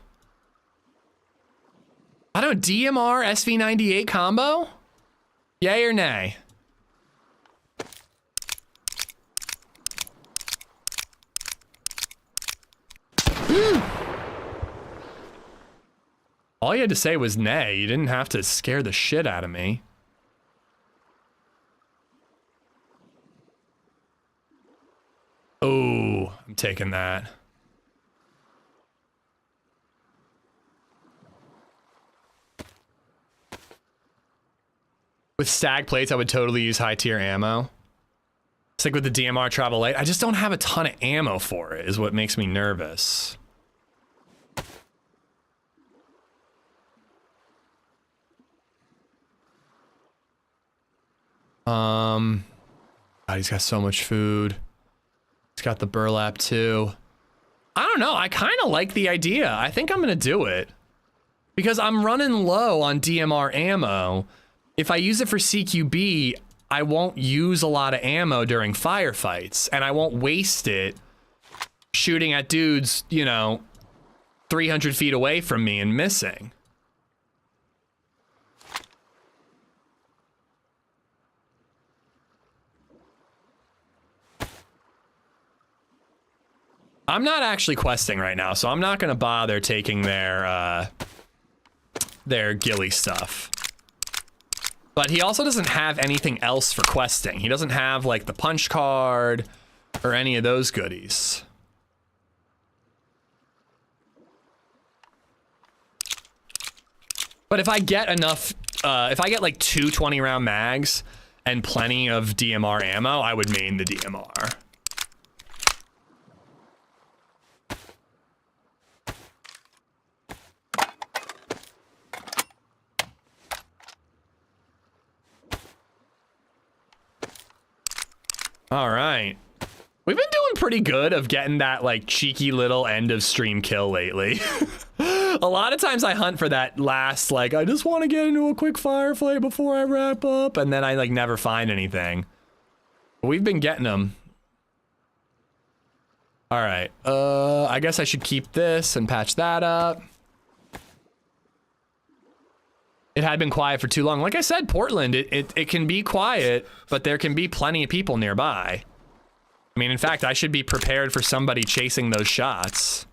I don't know, DMR SV98 combo? Yay or nay? All you had to say was nay. You didn't have to scare the shit out of me. Oh, I'm taking that. With stag plates, I would totally use high tier ammo. It's like with the DMR Travel Light, I just don't have a ton of ammo for it, is what makes me nervous. God, he's got so much food. He's got the burlap too. I don't know, I kind of like the idea. I think I'm gonna do it. Because I'm running low on DMR ammo. If I use it for CQB, I won't use a lot of ammo during firefights, and I won't waste it shooting at dudes, you know, 300 feet away from me and missing. I'm not actually questing right now, so I'm not gonna bother taking their ghillie stuff. But he also doesn't have anything else for questing. He doesn't have like the punch card or any of those goodies. But if I get enough, if I get like 2 20-round mags and plenty of DMR ammo, I would main the DMR. All right. We've been doing pretty good of getting that like cheeky little end of stream kill lately. A lot of times I hunt for that last, like, I just want to get into a quick firefight before I wrap up, and then I like never find anything. But we've been getting them. All right. I guess I should keep this and patch that up. It had been quiet for too long. Like I said, Portland, it can be quiet, but there can be plenty of people nearby. I mean, in fact, I should be prepared for somebody chasing those shots.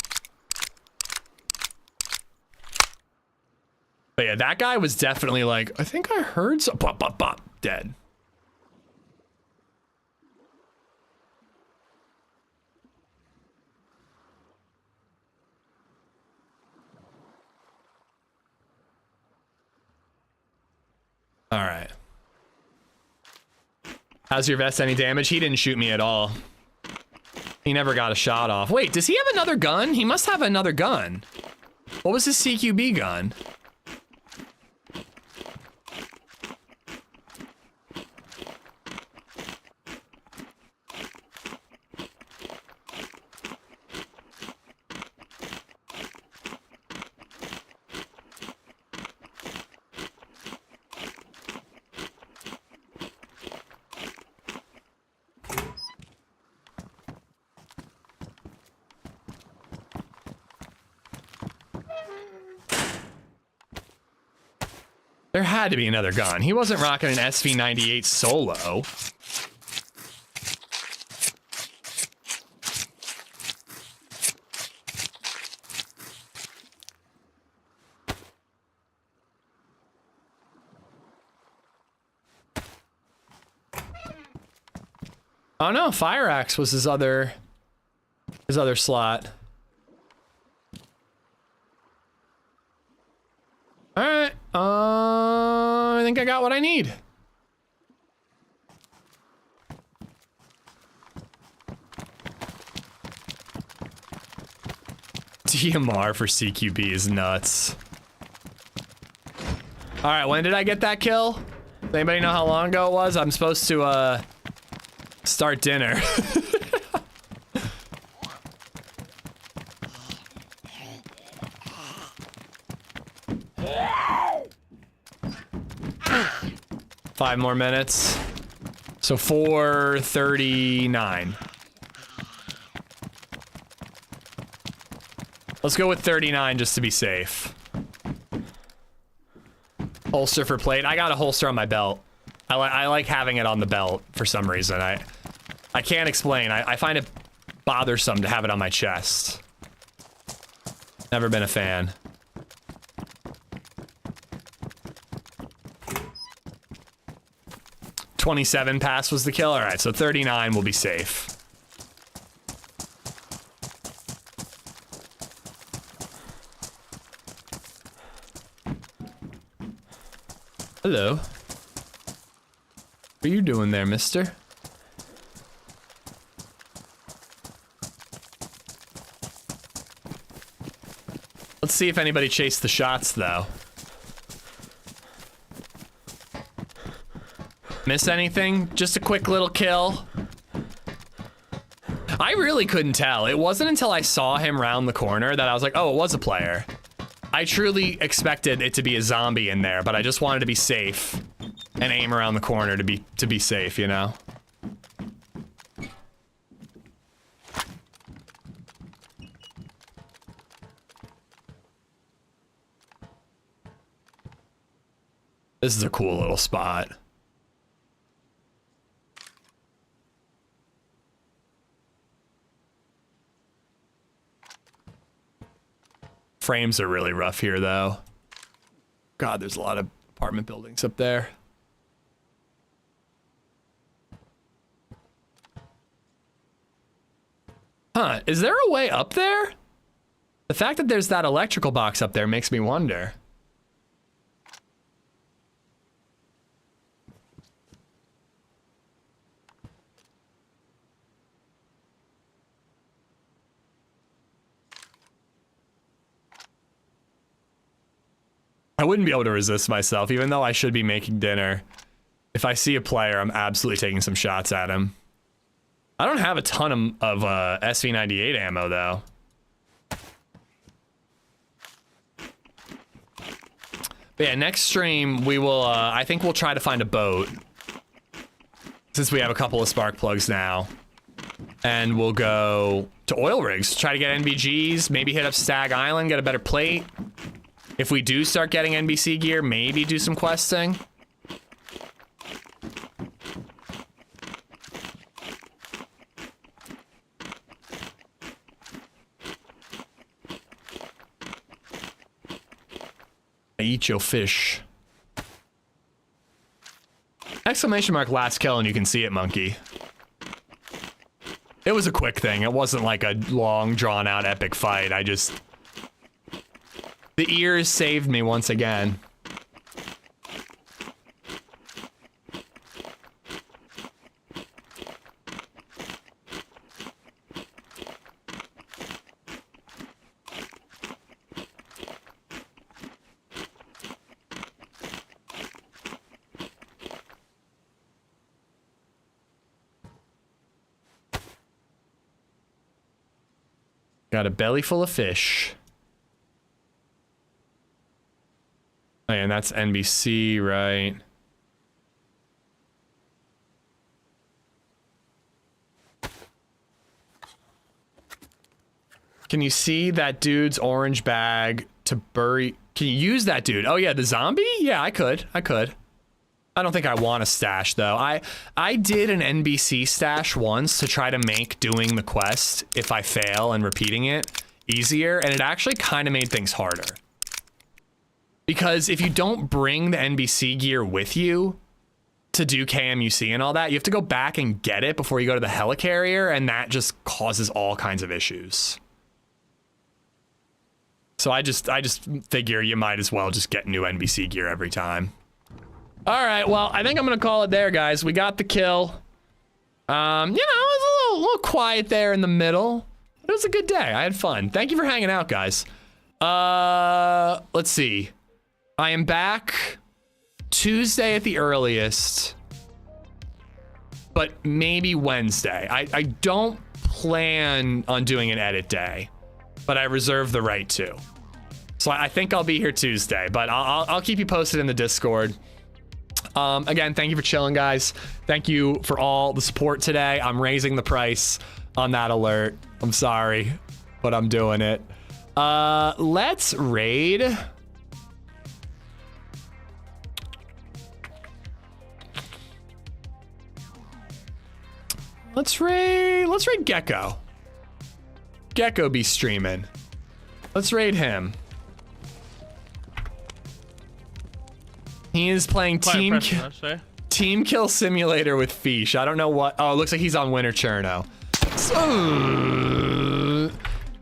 But yeah, that guy was definitely like, I think I heard some bop, bop, bop, dead. All right. How's your vest? Any damage? He didn't shoot me at all. He never got a shot off. Wait, does he have another gun? He must have another gun. What was his CQB gun? There had to be another gun. He wasn't rocking an SV98 solo. Oh no, Fire Axe was his other slot. All right, I think I got what I need. DMR for CQB is nuts. All right, when did I get that kill? Does anybody know how long ago it was? I'm supposed to start dinner. Five more minutes. So 4:39. Let's go with 39 just to be safe. Holster for plate. I got a holster on my belt. I like having it on the belt for some reason. I can't explain. I find it bothersome to have it on my chest. Never been a fan. .27 pass was the kill. All right, so 39 will be safe. Hello. What are you doing there, mister? Let's see if anybody chased the shots, though. Miss anything? Just a quick little kill. I really couldn't tell. It wasn't until I saw him round the corner that I was like, oh, it was a player. I truly expected it to be a zombie in there, but I just wanted to be safe and aim around the corner to be safe, you know? This is a cool little spot. Frames are really rough here, though. God, there's a lot of apartment buildings up there. Huh, is there a way up there? The fact that there's that electrical box up there makes me wonder. I wouldn't be able to resist myself, even though I should be making dinner. If I see a player, I'm absolutely taking some shots at him. I don't have a ton of SV98 ammo, though. But yeah, next stream, we will, I think we'll try to find a boat. Since we have a couple of spark plugs now. And we'll go to oil rigs, try to get NBGs, maybe hit up Stag Island, get a better plate. If we do start getting NBC gear, maybe do some questing. I eat your fish. Exclamation mark last kill and you can see it, monkey. It was a quick thing. It wasn't like a long, drawn-out epic fight. The ears saved me once again. Got a belly full of fish. Oh, yeah, and that's NBC, right? Can you see that dude's orange bag to bury Can you use that dude? Oh yeah, the zombie? Yeah, I could. I don't think I want a stash though. I did an NBC stash once to try to make doing the quest, if I fail and repeating it, easier, and it actually kind of made things harder. Because if you don't bring the NBC gear with you to do KMUC and all that, you have to go back and get it before you go to the helicarrier, and that just causes all kinds of issues. So I just figure you might as well just get new NBC gear every time. All right, well, I think I'm gonna call it there, guys. We got the kill. You know, it was a little quiet there in the middle. It was a good day. I had fun. Thank you for hanging out, guys. Let's see. I am back Tuesday at the earliest, but maybe Wednesday. I don't plan on doing an edit day, but I reserve the right to. So I think I'll be here Tuesday, but I'll keep you posted in the Discord. Again, thank you for chilling, guys. Thank you for all the support today. I'm raising the price on that alert. I'm sorry, but I'm doing it. Let's raid. Let's raid Gecko. Gecko be streaming. Let's raid him. He is playing Team Kill Simulator with Fish. I don't know what. Oh, it looks like he's on Winter Cherno.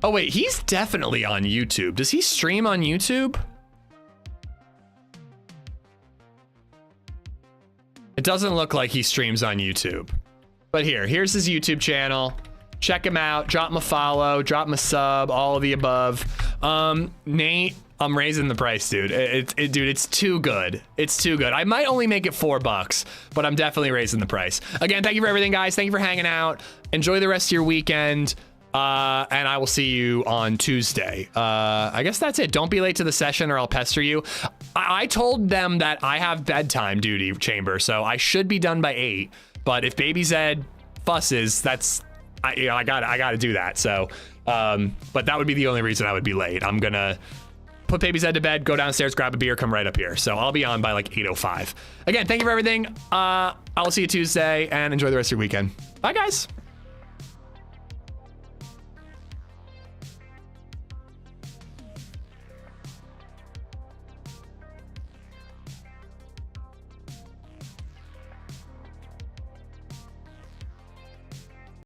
Oh wait, he's definitely on YouTube. Does he stream on YouTube? It doesn't look like he streams on YouTube. But here's his YouTube channel. Check him out. Drop him a follow. Drop him a sub. All of the above. Nate, I'm raising the price, dude. Dude, it's too good. It's too good. I might only make it $4, but I'm definitely raising the price. Again, thank you for everything, guys. Thank you for hanging out. Enjoy the rest of your weekend. And I will see you on Tuesday. I guess that's it. Don't be late to the session or I'll pester you. I told them that I have bedtime duty, Chamber, so I should be done by 8. But if BabyZed fusses, that's I gotta do that. So, but that would be the only reason I would be late. I'm gonna put BabyZed to bed, go downstairs, grab a beer, come right up here. So I'll be on by like 8:05. Again, thank you for everything. I will see you Tuesday and enjoy the rest of your weekend. Bye, guys.